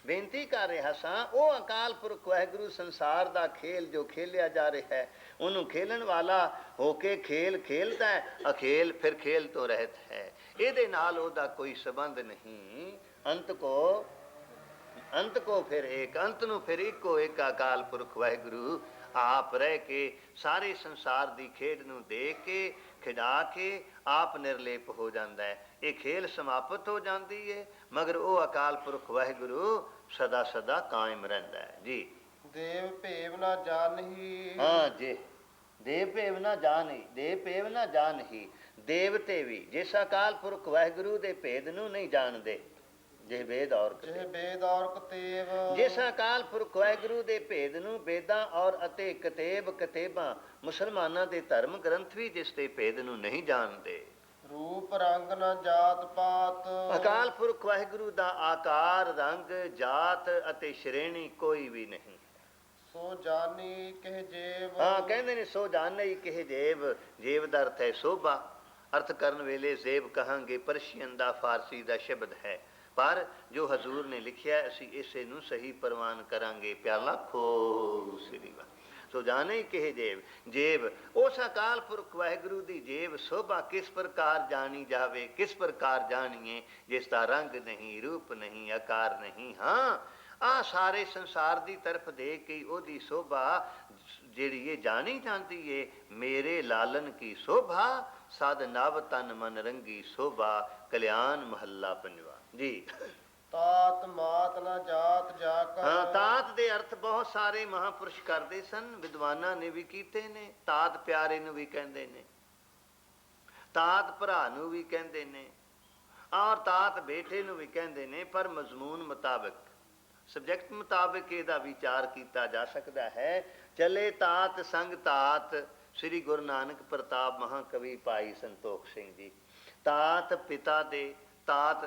ਬੇਨਤੀ ਕਰ ਰਿਹਾ ਸਾਂ, ਉਹ ਅਕਾਲ ਪੁਰਖ ਵਾਹਿਗੁਰੂ ਸੰਸਾਰ ਦਾ ਖੇਲ ਜੋ ਖੇਲਿਆ ਜਾ ਰਿਹਾ ਹੈ, ਉਹਨੂੰ ਖੇਲਣ ਵਾਲਾ ਹੋ ਕੇ ਖੇਲ ਖੇਲਦਾ ਹੈ, ਅਖੇਲ ਫਿਰ ਖੇਲ ਤੋਂ ਰਹਿਤ ਹੈ। ਇਹਦੇ ਨਾਲ ਉਹਦਾ ਕੋਈ ਸੰਬੰਧ ਨਹੀਂ। ਅੰਤ ਕੋ ਫਿਰ ਏਕ, ਅੰਤ ਨੂੰ ਫਿਰ ਇੱਕੋ ਇੱਕ ਅਕਾਲ ਪੁਰਖ ਵਾਹਿਗੁਰੂ ਆਪ ਰਹਿ ਕੇ ਸਾਰੇ ਸੰਸਾਰ ਦੀ ਖੇਡ ਨੂੰ ਦੇਖ ਕੇ, ਖਿਡਾ ਕੇ ਆਪ ਨਿਰਲੇਪ ਹੋ ਜਾਂਦਾ ਹੈ। ਇਹ ਖੇਲ ਸਮਾਪਤ ਹੋ ਜਾਂਦੀ ਹੈ, ਮਗਰ ਉਹ ਅਕਾਲ ਪੁਰਖ ਵਾਹਿਗੁਰੂ ਸਦਾ ਸਦਾ ਕਾਇਮ ਰਹਿੰਦਾ ਹੈ ਜੀ। ਦੇਵ ਭੇਵ ਨਾ ਜਾਣਹੀ। ਹਾਂ ਜੀ, ਦੇਵ ਭੇਵ ਨਾ ਜਾਣਹੀ, ਦੇਵ ਭੇਵ ਨਾ ਜਾਣਹੀ। ਦੇਵਤੇ ਵੀ ਜਿਸ ਅਕਾਲ ਪੁਰਖ ਵਾਹਿਗੁਰੂ ਦੇ ਭੇਦ ਨੂੰ ਨਹੀਂ ਜਾਣਦੇ, ਜਿਹ ਵੇਦ ਔਰ ਕਤੇਬ। ਜਿਸ ਅਕਾਲ ਪੁਰਖ ਵਾਹਿਗੁਰੂ ਦੇ ਭੇਦ ਨੂੰ ਵੇਦਾਂ ਔਰ ਅਤੇ ਕਤੇਬਾਂ ਮੁਸਲਮਾਨਾਂ ਦੇ ਧਰਮ ਗ੍ਰੰਥ ਵੀ ਜਿਸ ਦੇ ਭੇਦ ਨੂੰ ਨਹੀਂ ਜਾਣਦੇ। ਰੂਪ ਰੰਗ ਨਾ ਜਾਤ ਪਾਤ। ਅਕਾਲ ਪੁਰਖ ਵਾਹਿਗੁਰੂ ਦਾ ਆਕਾਰ, ਰੰਗ, ਜਾਤ ਅਤੇ ਸ਼੍ਰੇਣੀ ਕੋਈ ਵੀ ਨਹੀਂ। ਸੋ ਜਾਨੀ ਕਹਿ ਜੇਬ। ਹਾਂ, ਕਹਿੰਦੇ ਨੇ ਸੋ ਜਾਨੀ ਕਹਿ ਜੇਬ। ਜੇਬ ਦਾ ਅਰਥ ਹੈ ਸੋਭਾ। ਅਰਥ ਕਰਨ ਵੇਲੇ ਜ਼ੇਬ ਕਹਾਂਗੇ, ਪਰਸ਼ੀਅਨ ਦਾ ਫਾਰਸੀ ਦਾ ਸ਼ਬਦ ਹੈ, ਪਰ ਜੋ ਹਜ਼ੂਰ ਨੇ ਲਿਖਿਆ ਅਸੀਂ ਇਸੇ ਨੂੰ ਸਹੀ ਪ੍ਰਵਾਨ ਕਰਾਂਗੇ। ਪਿਆਲਾ ਖੋ ਸ੍ਰੀ ਵਾਹਿਗੁਰੂ। ਸੋ ਜਾਣੇ ਕਿਹ ਜੇਬ। ਜੇਬ ਉਸ ਅਕਾਲ ਪੁਰਖ ਵਾਹਿਗੁਰੂ ਦੀ ਜੇਬ ਸੋਭਾ ਕਿਸ ਪ੍ਰਕਾਰ ਜਾਣੀ ਜਾਵੇ, ਕਿਸ ਪ੍ਰਕਾਰ ਜਾਣੀਏ, ਜਿਸ ਦਾ ਰੰਗ ਨਹੀਂ, ਰੂਪ ਨਹੀਂ, ਆਕਾਰ ਨਹੀਂ। ਹਾਂ, ਆਹ ਸਾਰੇ ਸੰਸਾਰ ਦੀ ਤਰਫ ਦੇਖ ਕੇ ਉਹਦੀ ਸੋਭਾ ਜਿਹੜੀ ਇਹ ਜਾਣੀ ਜਾਂਦੀ ਏ, ਮੇਰੇ ਲਾਲਨ ਕੀ ਸੋਭਾ, ਸਦ ਨਵ ਤਨ ਮਨ ਰੰਗੀ ਸੋਭਾ। ਕਲਿਆਣ ਮਹੱਲਾ ਪੰਜਵਾ ਜੀ। ਤਾਤ ਮਾਤ ਨਾ ਜਾਤ ਜਾ ਕਰ। ਹਾਂ, ਤਾਤ ਦੇ ਅਰਥ ਬਹੁਤ ਸਾਰੇ ਮਹਾਂਪੁਰਸ਼ ਕਰਦੇ ਸਨ, ਵਿਦਵਾਨਾਂ ਨੇ ਵੀ ਕੀਤੇ ਨੇ। ਤਾਤ ਪਿਆਰੇ ਨੂੰ ਵੀ ਕਹਿੰਦੇ ਨੇ। ਤਾਤ ਭਰਾ ਨੂੰ ਵੀ ਕਹਿੰਦੇ ਨੇ ਔਰ ਤਾਤ ਬੇਟੇ ਨੂੰ ਵੀ ਕਹਿੰਦੇ ਨੇ, ਪਰ ਮਜ਼ਮੂਨ ਮੁਤਾਬਕ, ਸਬਜੈਕਟ ਮੁਤਾਬਕ ਇਹਦਾ ਵਿਚਾਰ ਕੀਤਾ ਜਾ ਸਕਦਾ ਹੈ। ਚਲੇ ਤਾਤ ਸੰਗ ਤਾਤ, ਸ੍ਰੀ ਗੁਰੂ ਨਾਨਕ ਪ੍ਰਤਾਪ ਮਹਾਕਵੀ ਭਾਈ ਸੰਤੋਖ ਸਿੰਘ ਜੀ। ਤਾਤ ਪਿਤਾ ਦੇ, ਤਾਤ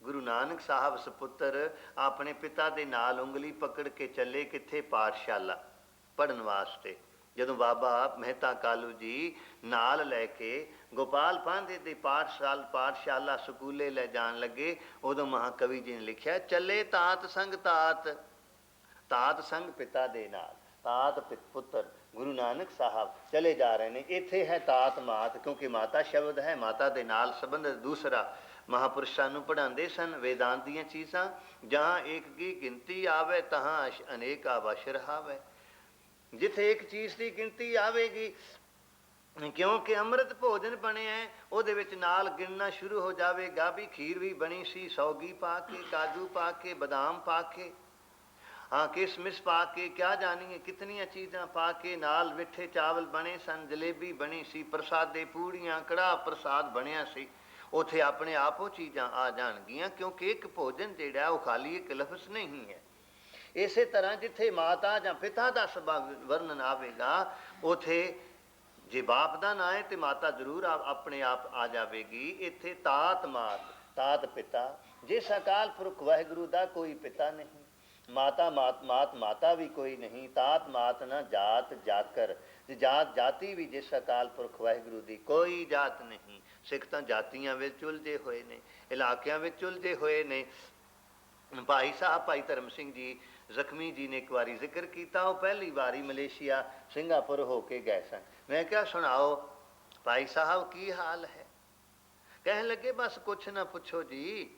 ਗੁਰੂ ਨਾਨਕ ਸਾਹਿਬ ਸਪੁੱਤਰ ਆਪਣੇ ਪਿਤਾ ਦੇ ਨਾਲ ਉਂਗਲੀ ਪਕੜ ਕੇ ਚੱਲੇ ਕਿੱਥੇ? ਪਾਠਸ਼ਾਲਾ ਪੜ੍ਹਨ ਵਾਸਤੇ। ਜਦੋਂ ਬਾਬਾ ਮਹਿਤਾ ਕਾਲੂ ਜੀ ਨਾਲ ਲੈ ਕੇ ਗੋਪਾਲ ਪਾਂਧੇ ਦੇ ਪਾਠਸ਼ਾਲਾ ਸਕੂਲੇ ਲੈ ਜਾਣ ਲੱਗੇ, ਉਦੋਂ ਮਹਾਕਵੀ ਜੀ ਨੇ ਲਿਖਿਆ, ਚੱਲੇ ਤਾਤ ਸੰਗ ਤਾਤ, ਤਾਤ ਸੰਗ ਪਿਤਾ ਦੇ ਨਾਲ, ਤਾਤ ਪੁੱਤਰ ਗੁਰੂ ਨਾਨਕ ਸਾਹਿਬ ਚਲੇ ਜਾ ਰਹੇ ਨੇ। ਇੱਥੇ ਹੈ ਤਾਤ ਮਾਤ, ਕਿਉਂਕਿ ਮਾਤਾ ਸ਼ਬਦ ਹੈ, ਮਾਤਾ ਦੇ ਨਾਲ ਸੰਬੰਧ। ਦੂਸਰਾ, ਮਹਾਂਪੁਰਸ਼ਾਂ ਨੂੰ ਪੜ੍ਹਾਉਂਦੇ ਸਨ ਵੇਦਾਂਤ ਦੀਆਂ ਚੀਜ਼ਾਂ। ਜਹਾਂ ਇੱਕ ਕੀ ਗਿਣਤੀ ਆਵੇ ਤਹਾਂ ਅਨੇਕ ਆਵਸ਼ ਰਹਾਵੇ। ਜਿੱਥੇ ਇੱਕ ਚੀਜ਼ ਦੀ ਗਿਣਤੀ ਆਵੇਗੀ, ਕਿਉਂਕਿ ਅੰਮ੍ਰਿਤ ਭੋਜਨ ਬਣਿਆ, ਉਹਦੇ ਵਿੱਚ ਨਾਲ ਗਿਣਨਾ ਸ਼ੁਰੂ ਹੋ ਜਾਵੇਗਾ ਵੀ ਖੀਰ ਵੀ ਬਣੀ ਸੀ ਸੌਗੀ ਪਾ ਕੇ, ਕਾਜੂ ਪਾ ਕੇ, ਬਦਾਮ ਪਾ ਕੇ, ਹਾਂ ਕਿਸਮਿਸ ਪਾ ਕੇ, ਕਿਆ ਜਾਣੀਏ ਕਿਤਨੀਆਂ ਚੀਜ਼ਾਂ ਪਾ ਕੇ, ਨਾਲ ਮਿੱਠੇ ਚਾਵਲ ਬਣੇ ਸਨ, ਜਲੇਬੀ ਬਣੀ ਸੀ, ਪ੍ਰਸਾਦੇ ਪੂੜੀਆਂ, ਕੜਾਹ ਪ੍ਰਸਾਦ ਬਣਿਆ ਸੀ। ਉੱਥੇ ਆਪਣੇ ਆਪ ਉਹ ਚੀਜ਼ਾਂ ਆ ਜਾਣਗੀਆਂ, ਕਿਉਂਕਿ ਇੱਕ ਭੋਜਨ ਜਿਹੜਾ ਉਹ ਖਾਲੀ ਇੱਕ ਲਫ਼ਜ਼ ਨਹੀਂ ਹੈ। ਇਸੇ ਤਰ੍ਹਾਂ ਜਿੱਥੇ ਮਾਤਾ ਜਾਂ ਪਿਤਾ ਦਾ ਵਰਣਨ ਆਵੇਗਾ, ਉਥੇ ਜੇ ਬਾਪ ਦਾ ਨਾਂ ਹੈ ਤੇ ਮਾਤਾ ਜ਼ਰੂਰ ਆਪਣੇ ਆਪ ਆ ਜਾਵੇਗੀ। ਇੱਥੇ ਤਾਤ ਮਾਤ, ਤਾਤ ਪਿਤਾ, ਜਿਸ ਅਕਾਲ ਪੁਰਖ ਵਾਹਿਗੁਰੂ ਦਾ ਕੋਈ ਪਿਤਾ ਨਹੀਂ, ਮਾਤਾ ਮਾਤਾ ਵੀ ਕੋਈ ਨਹੀਂ, ਤਾਤ ਮਾਤ ਨਾ ਜਾਤ ਜਾਕਰ, ਜਾਤ ਜਾਤੀ ਵੀ ਜਿਸ ਅਕਾਲ ਪੁਰਖ ਵਾਹਿਗੁਰੂ ਦੀ ਕੋਈ ਜਾਤ ਨਹੀਂ। ਸਿੱਖ ਤਾਂ ਜਾਤੀਆਂ ਵਿੱਚ ਉਲਝੇ ਹੋਏ ਨੇ, ਇਲਾਕਿਆਂ ਵਿੱਚ ਉਲਝੇ ਹੋਏ ਨੇ। ਭਾਈ ਸਾਹਿਬ ਭਾਈ ਧਰਮ ਸਿੰਘ ਜੀ ਜ਼ਖਮੀ ਜੀ ਨੇ ਇੱਕ ਵਾਰੀ ਜ਼ਿਕਰ ਕੀਤਾ, ਉਹ ਪਹਿਲੀ ਵਾਰੀ ਮਲੇਸ਼ੀਆ ਸਿੰਗਾਪੁਰ ਹੋ ਕੇ ਗਏ ਸਨ। ਮੈਂ ਕਿਹਾ ਸੁਣਾਓ ਭਾਈ ਸਾਹਿਬ ਕੀ ਹਾਲ ਹੈ? ਕਹਿਣ ਲੱਗੇ ਬਸ ਕੁਛ ਨਾ ਪੁੱਛੋ ਜੀ,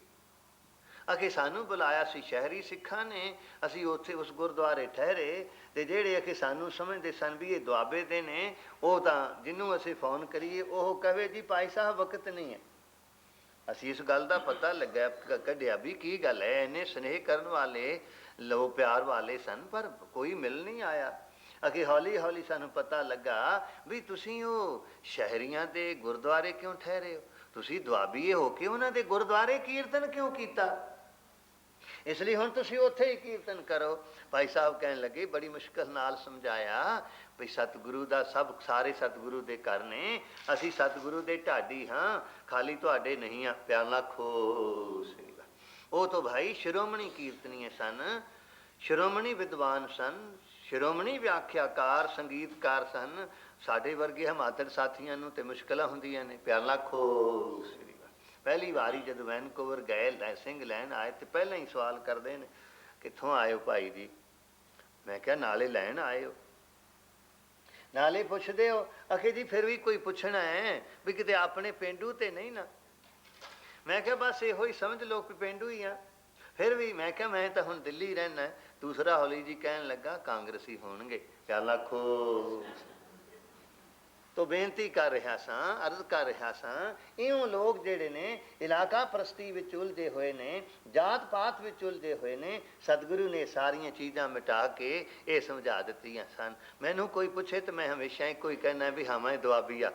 ਅਖੇ ਸਾਨੂੰ ਬੁਲਾਇਆ ਸੀ ਸ਼ਹਿਰੀ ਸਿੱਖਾਂ ਨੇ, ਅਸੀਂ ਉੱਥੇ ਉਸ ਗੁਰਦੁਆਰੇ ਠਹਿਰੇ, ਤੇ ਜਿਹੜੇ ਅਖੇ ਸਾਨੂੰ ਸਮਝਦੇ ਸਨ ਵੀ ਇਹ ਦੁਆਬੇ ਦੇ ਨੇ, ਉਹ ਤਾਂ ਜਿਹਨੂੰ ਅਸੀਂ ਫੋਨ ਕਰੀਏ ਉਹ ਕਹੇ ਜੀ ਭਾਈ ਸਾਹਿਬ ਵਕਤ ਨਹੀਂ ਹੈ। ਅਸੀਂ ਇਸ ਗੱਲ ਦਾ ਪਤਾ ਲੱਗਾ ਕੱਢਿਆ ਵੀ ਕੀ ਗੱਲ ਹੈ, ਇੰਨੇ ਸਨੇਹ ਕਰਨ ਵਾਲੇ ਲੋ ਪਿਆਰ ਵਾਲੇ ਸਨ, ਪਰ ਕੋਈ ਮਿਲ ਨਹੀਂ ਆਇਆ। ਅੱਗੇ ਹੌਲੀ ਹੌਲੀ ਸਾਨੂੰ ਪਤਾ ਲੱਗਾ ਵੀ ਤੁਸੀਂ ਉਹ ਸ਼ਹਿਰੀਆਂ ਦੇ ਗੁਰਦੁਆਰੇ ਕਿਉਂ ਠਹਿਰੇ ਹੋ, ਤੁਸੀਂ ਦੁਆਬੀਏ ਹੋ ਕੇ ਉਹਨਾਂ ਦੇ ਗੁਰਦੁਆਰੇ ਕੀਰਤਨ ਕਿਉਂ ਕੀਤਾ, ਇਸ ਲਈ ਹੁਣ ਤੁਸੀਂ ਉੱਥੇ ਹੀ ਕੀਰਤਨ ਕਰੋ। ਭਾਈ ਸਾਹਿਬ ਕਹਿਣ ਲੱਗੇ, ਬੜੀ ਮੁਸ਼ਕਲ ਨਾਲ ਸਮਝਾਇਆ ਵੀ ਸਤਿਗੁਰੂ ਦਾ ਸਾਰੇ ਸਤਿਗੁਰੂ ਦੇ ਘਰ ਨੇ, ਅਸੀਂ ਸਤਿਗੁਰੂ ਦੇ ਢਾਡੀ ਹਾਂ, ਖਾਲੀ ਤੁਹਾਡੇ ਨਹੀਂ ਆ। ਪਿਆਰ ਨਾਲ ਖੋਸ ਉਹ ਤਾਂ ਭਾਈ ਸ਼੍ਰੋਮਣੀ ਕੀਰਤਨੀਏ ਸਨ, ਸ਼੍ਰੋਮਣੀ ਵਿਦਵਾਨ ਸਨ, ਸ਼੍ਰੋਮਣੀ ਵਿਆਖਿਆਕਾਰ ਸੰਗੀਤਕਾਰ ਸਨ। ਸਾਡੇ ਵਰਗੇ ਹਿਮਾਚਲ ਸਾਥੀਆਂ ਨੂੰ ਤੇ ਮੁਸ਼ਕਿਲਾਂ ਹੁੰਦੀਆਂ ਨੇ। ਪਿਆਰ ਨਾਲ ਖੋਸ ਪਹਿਲੀ ਵਾਰੀ ਜਦੋਂ ਵੈਨਕੂਵਰ ਗਏ ਸਿੰਘ ਲੈਣ ਆਏ ਤੇ ਪਹਿਲਾਂ ਹੀ ਸਵਾਲ ਕਰਦੇ ਨੇ, ਕਿੱਥੋਂ ਆਏ ਹੋ ਭਾਈ ਜੀ? ਮੈਂ ਕਿਹਾ ਨਾਲੇ ਲੈਣ ਆਏ ਹੋ, ਨਾਲੇ ਪੁੱਛਦੇ ਹੋ? ਅਖੇ ਜੀ ਫਿਰ ਵੀ ਕੋਈ ਪੁੱਛਣਾ ਹੈ ਵੀ ਕਿਤੇ ਆਪਣੇ ਪੇਂਡੂ ਤੇ ਨਹੀਂ ਨਾ। ਮੈਂ ਕਿਹਾ ਬਸ ਇਹੋ ਹੀ ਸਮਝ ਲਓ ਕਿ ਪੇਂਡੂ ਹੀ ਆ। ਫਿਰ ਵੀ ਮੈਂ ਕਿਹਾ ਮੈਂ ਤਾਂ ਹੁਣ ਦਿੱਲੀ ਰਹਿਣਾ। ਦੂਸਰਾ ਹੌਲੀ ਜੀ ਕਹਿਣ ਲੱਗਾ ਕਾਂਗਰਸੀ ਹੋਣਗੇ। ਚੱਲ ਆਖੋ ਤੋ ਬੇਨਤੀ ਕਰ ਰਿਹਾ ਸਾਂ, ਅਰਜ਼ ਕਰ ਰਿਹਾ ਸਾਂ, ਇਉਂ ਲੋਕ ਜਿਹੜੇ ਨੇ ਇਲਾਕਾ ਪ੍ਰਸਤੀ ਵਿੱਚ ਉਲਝੇ ਹੋਏ ਨੇ, ਜਾਤ ਪਾਤ ਵਿੱਚ ਉਲਝੇ ਹੋਏ ਨੇ। ਸਤਿਗੁਰੂ ਨੇ ਸਾਰੀਆਂ ਚੀਜ਼ਾਂ ਮਿਟਾ ਕੇ ਇਹ ਸਮਝਾ ਦਿੱਤੀਆਂ ਸਨ। ਮੈਨੂੰ ਕੋਈ ਪੁੱਛੇ ਤਾਂ ਮੈਂ ਹਮੇਸ਼ਾ ਇੱਕੋ ਹੀ ਕਹਿਣਾ ਵੀ ਹਾਂ ਮੈਂ ਦੁਆਬੀ ਆ।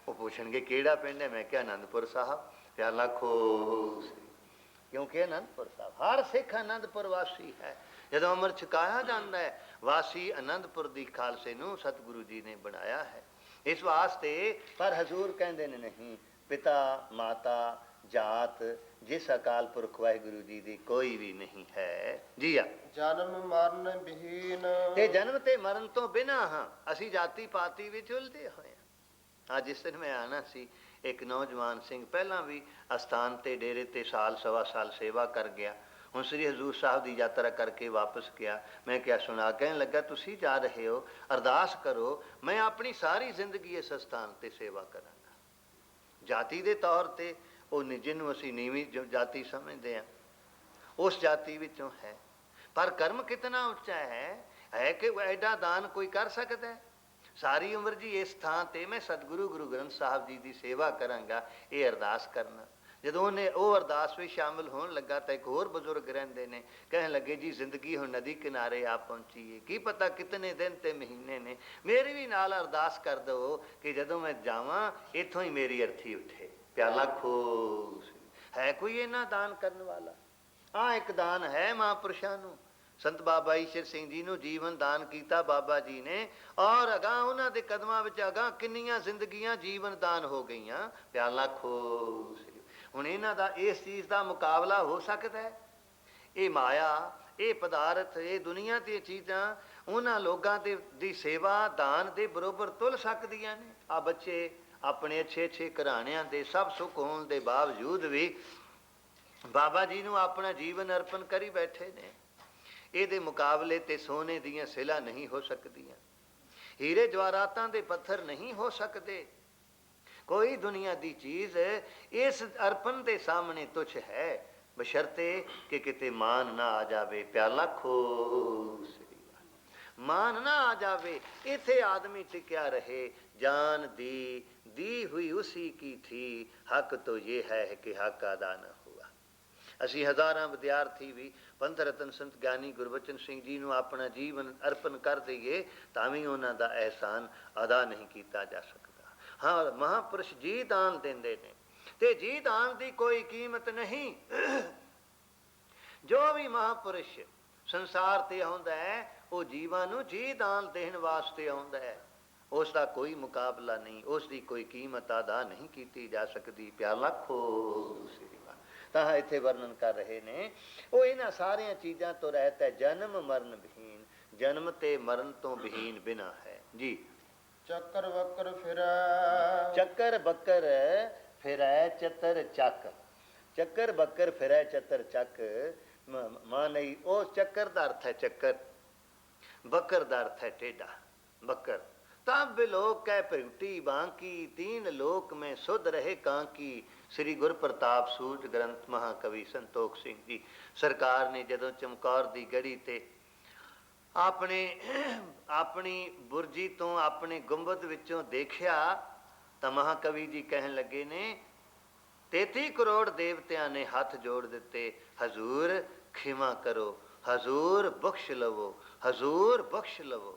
ਉਹ ਪੁੱਛਣਗੇ ਕਿਹੜਾ ਪਿੰਡ ਹੈ? ਮੈਂ ਕਿਹਾ ਅਨੰਦਪੁਰ ਸਾਹਿਬ। ਪਿਆਰ ਲੱਖੋ, ਕਿਉਂਕਿ ਅਨੰਦਪੁਰ ਸਾਹਿਬ ਹਰ ਸਿੱਖ ਅਨੰਦਪੁਰ ਵਾਸੀ ਹੈ। ਜਦੋਂ ਅੰਮ੍ਰਿਤ ਛਕਾਇਆ ਜਾਂਦਾ ਹੈ, ਵਾਸੀ ਅਨੰਦਪੁਰ ਦੀ ਖਾਲਸੇ ਨੂੰ ਸਤਿਗੁਰੂ ਜੀ ਨੇ ਬਣਾਇਆ ਹੈ। ਇਸ ਵਾਸਤੇ ਪਰ ਹਜ਼ੂਰ ਕਹਿੰਦੇ ਨੇ ਨਹੀਂ, ਪਿਤਾ ਮਾਤਾ ਜਾਤ ਜਿਸ ਅਕਾਲ ਪੁਰਖ ਵਾਹਿਗੁਰੂ ਜੀ ਦੀ ਕੋਈ ਵੀ ਨਹੀਂ ਹੈ ਜੀ। ਆ ਜਨਮ ਮਰਨ ਵਿਹੀਨ, ਤੇ ਜਨਮ ਤੇ ਮਰਨ ਤੋਂ ਬਿਨਾਂ ਹਾਂ ਅਸੀਂ ਜਾਤੀ ਪਾਤੀ ਵਿੱਚ ਉਲਝੇ ਹੋਏ ਹਾਂ। ਜਿਸ ਦਿਨ ਮੈਂ ਆਣਾ ਸੀ, ਇੱਕ ਨੌਜਵਾਨ ਸਿੰਘ ਪਹਿਲਾਂ ਵੀ ਅਸਥਾਨ ਤੇ ਡੇਰੇ ਤੇ ਸਾਲ ਸਵਾ ਸਾਲ ਸੇਵਾ ਕਰ ਗਿਆ, ਹੁਣ ਸ੍ਰੀ ਹਜ਼ੂਰ ਸਾਹਿਬ ਦੀ ਯਾਤਰਾ ਕਰਕੇ ਵਾਪਸ ਗਿਆ। ਮੈਂ ਕਿਹਾ ਸੁਣਾ? ਕਹਿਣ ਲੱਗਾ ਤੁਸੀਂ ਜਾ ਰਹੇ ਹੋ, ਅਰਦਾਸ ਕਰੋ ਮੈਂ ਆਪਣੀ ਸਾਰੀ ਜ਼ਿੰਦਗੀ ਇਸ ਅਸਥਾਨ ਤੇ ਸੇਵਾ ਕਰਾਂਗਾ। ਜਾਤੀ ਦੇ ਤੌਰ ਤੇ ਉਹ ਜਿਹਨੂੰ ਅਸੀਂ ਨੀਵੀਂ ਜਾਤੀ ਸਮਝਦੇ ਹਾਂ, ਉਸ ਜਾਤੀ ਵਿੱਚੋਂ ਹੈ, ਪਰ ਕਰਮ ਕਿਤਨਾ ਉੱਚਾ ਹੈ ਕਿ ਐਡਾ ਦਾਨ ਕੋਈ ਕਰ ਸਕਦਾ ਹੈ? ਸਾਰੀ ਉਮਰ ਜੀ ਇਸ ਥਾਂ ਤੇ ਮੈਂ ਸਤਿਗੁਰੂ ਗੁਰੂ ਗ੍ਰੰਥ ਸਾਹਿਬ ਜੀ ਦੀ ਸੇਵਾ ਕਰਾਂਗਾ, ਇਹ ਅਰਦਾਸ ਕਰਨਾ। ਜਦੋਂ ਉਹਨੇ ਉਹ ਅਰਦਾਸ ਵਿੱਚ ਸ਼ਾਮਿਲ ਹੋਣ ਲੱਗਾ ਤਾਂ ਇੱਕ ਹੋਰ ਬਜ਼ੁਰਗ ਰਹਿੰਦੇ ਨੇ, ਕਹਿਣ ਲੱਗੇ ਜੀ ਜ਼ਿੰਦਗੀ ਹੁਣ ਨਦੀ ਕਿਨਾਰੇ ਆ ਪਹੁੰਚੀ ਹੈ, ਕੀ ਪਤਾ ਕਿਤਨੇ ਦਿਨ ਤੇ ਮਹੀਨੇ ਨੇ, ਮੇਰੀ ਵੀ ਨਾਲ ਅਰਦਾਸ ਕਰ ਦਿਓ ਕਿ ਜਦੋਂ ਮੈਂ ਜਾਵਾਂ ਇੱਥੋਂ ਹੀ ਮੇਰੀ ਅਰਥੀ ਉੱਠੇ। ਪਿਆਲਾ ਖੋਸ ਹੈ ਕੋਈ ਇਹਨਾਂ ਦਾਨ ਕਰਨ ਵਾਲਾ? ਆਹ ਇੱਕ ਦਾਨ ਹੈ ਮਹਾਂਪੁਰਸ਼ਾਂ ਨੂੰ। ਸੰਤ ਬਾਬਾ ਈਸ਼ਰ ਸਿੰਘ ਜੀ ਨੂੰ ਜੀਵਨ ਦਾਨ ਕੀਤਾ ਬਾਬਾ ਜੀ ਨੇ, ਔਰ ਅਗਾਂਹ ਉਹਨਾਂ ਦੇ ਕਦਮਾਂ ਵਿੱਚ ਅਗਾਂਹ ਕਿੰਨੀਆਂ ਜ਼ਿੰਦਗੀਆਂ ਜੀਵਨ ਦਾਨ ਹੋ ਗਈਆਂ। ਪਿਆਲਾ ਖੋਸ ਹੁਣ ਇਹਨਾਂ ਦਾ ਇਸ ਚੀਜ਼ ਦਾ ਮੁਕਾਬਲਾ ਹੋ ਸਕਦਾ ਹੈ? ਇਹ ਮਾਇਆ, ਇਹ ਪਦਾਰਥ, ਇਹ ਦੁਨੀਆ ਦੀਆਂ ਚੀਜ਼ਾਂ ਉਹਨਾਂ ਲੋਕਾਂ ਦੀ ਸੇਵਾ ਦਾਨ ਦੇ ਬਰੋਬਰ ਤੁਲ ਸਕਦੀਆਂ ਨੇ? ਆ ਬੱਚੇ ਆਪਣੇ ਅੱਛੇ ਘਰਾਣਿਆਂ ਦੇ ਸਭ ਸੁੱਖ ਹੋਣ ਦੇ ਬਾਵਜੂਦ ਵੀ ਬਾਬਾ ਜੀ ਨੂੰ ਆਪਣਾ ਜੀਵਨ ਅਰਪਣ ਕਰੀ ਬੈਠੇ ਨੇ। ਇਹਦੇ ਮੁਕਾਬਲੇ ਤੇ ਸੋਨੇ ਦੀਆਂ ਸਿਲਾ ਨਹੀਂ ਹੋ ਸਕਦੀਆਂ, ਹੀਰੇ ਜਵਾਹਰਾਤਾਂ ਦੇ ਪੱਥਰ ਨਹੀਂ ਹੋ ਸਕਦੇ। ਕੋਈ ਦੁਨੀਆ ਦੀ ਚੀਜ਼ ਇਸ ਅਰਪਣ ਦੇ ਸਾਹਮਣੇ ਤੁੱਛ ਹੈ, ਬਸ਼ਰਤੇ ਕਿ ਕਿਤੇ ਮਾਨ ਨਾ ਆ ਜਾਵੇ। ਪਿਆਲਾ ਖੋਸ ਮਾਨ ਨਾ ਆ ਜਾਵੇ। ਇੱਥੇ ਆਦਮੀ ਟਿਕਿਆ ਰਹੇ, ਜਾਨ दी हुई उसी की थी, हक तो ये है कि हक अदा न हुआ। ਅਸੀਂ ਹਜ਼ਾਰਾਂ ਵਿਦਿਆਰਥੀ ਵੀ ਪੰਥ ਰਤਨ ਸੰਤ ਗਿਆਨੀ ਗੁਰਬਚਨ ਸਿੰਘ ਜੀ ਨੂੰ ਆਪਣਾ ਜੀਵਨ ਅਰਪਣ ਕਰ ਦਈਏ ਤਾਂ ਵੀ ਉਹਨਾਂ ਦਾ ਅਹਿਸਾਨ ਅਦਾ ਨਹੀਂ ਕੀਤਾ ਜਾ ਸਕਦਾ। ਹਾਂ, ਮਹਾਂਪੁਰਸ਼ ਜੀ ਦਾਨ ਦਿੰਦੇ ਨੇ ਤੇ ਜੀ ਦਾਨ ਦੀ ਕੋਈ ਕੀਮਤ ਨਹੀਂ। ਜੋ ਵੀ ਮਹਾਂਪੁਰਸ਼ ਸੰਸਾਰ ਤੇ ਆਉਂਦਾ ਹੈ ਉਹ ਜੀਵਾਂ ਨੂੰ ਜੀ ਦਾਨ ਦੇਣ ਵਾਸਤੇ ਆਉਂਦਾ ਹੈ। ਉਸ ਦਾ ਕੋਈ ਮੁਕਾਬਲਾ ਨਹੀਂ, ਉਸ ਦੀ ਕੋਈ ਕੀਮਤ ਅਦਾ ਨਹੀਂ ਕੀਤੀ ਜਾ ਸਕਦੀ। ਪਿਆਲਾ ਖੋਸ ਤਾਂ ਇੱਥੇ ਵਰਣਨ ਕਰ ਰਹੇ ਨੇ, ਉਹ ਇਹਨਾਂ ਸਾਰੀਆਂ ਚੀਜ਼ਾਂ ਤੋਂ ਰਹਿਤ ਹੈ। ਜਨਮ ਮਰਨ ਵਿਹੀਨ, ਜਨਮ ਤੇ ਮਰਨ ਤੋਂ ਵਿਹੀਨ ਬਿਨਾ ਹੈ ਜੀ। ਚੱਕਰ ਬੱਕਰ ਫਿਰੈ, ਚੱਕਰ ਬੱਕਰ ਫਿਰੈ ਚਤਰ ਚੱਕ, ਚੱਕਰ ਬੱਕਰ ਫਿਰੈ ਚਤਰ ਚੱਕ। ਮਾਂ ਨਹੀਂ, ਉਹ ਚੱਕਰ ਦਾ ਅਰਥ ਹੈ ਚੱਕਰ, ਬੱਕਰ ਦਾ ਅਰਥ ਹੈ ਟੇਢਾ। ਬੱਕਰ तब लोक कै प्रगटी बांकी, तीन लोक में सुध रहे कांकी। श्री गुर प्रताप सूरज ग्रंथ महाकवि संतोख सिंह जी सरकार ने जदों चमकौर दी गढ़ी ते अपनी बुरजी तो अपने गुंबद विचों देखिया तो महाकवि जी कहन लगे ने 33 करोड़ देवतियां ने हाथ जोड़ दिते, हजूर खिमा करो, हजूर बख्श लवो, हजूर बख्श लवो।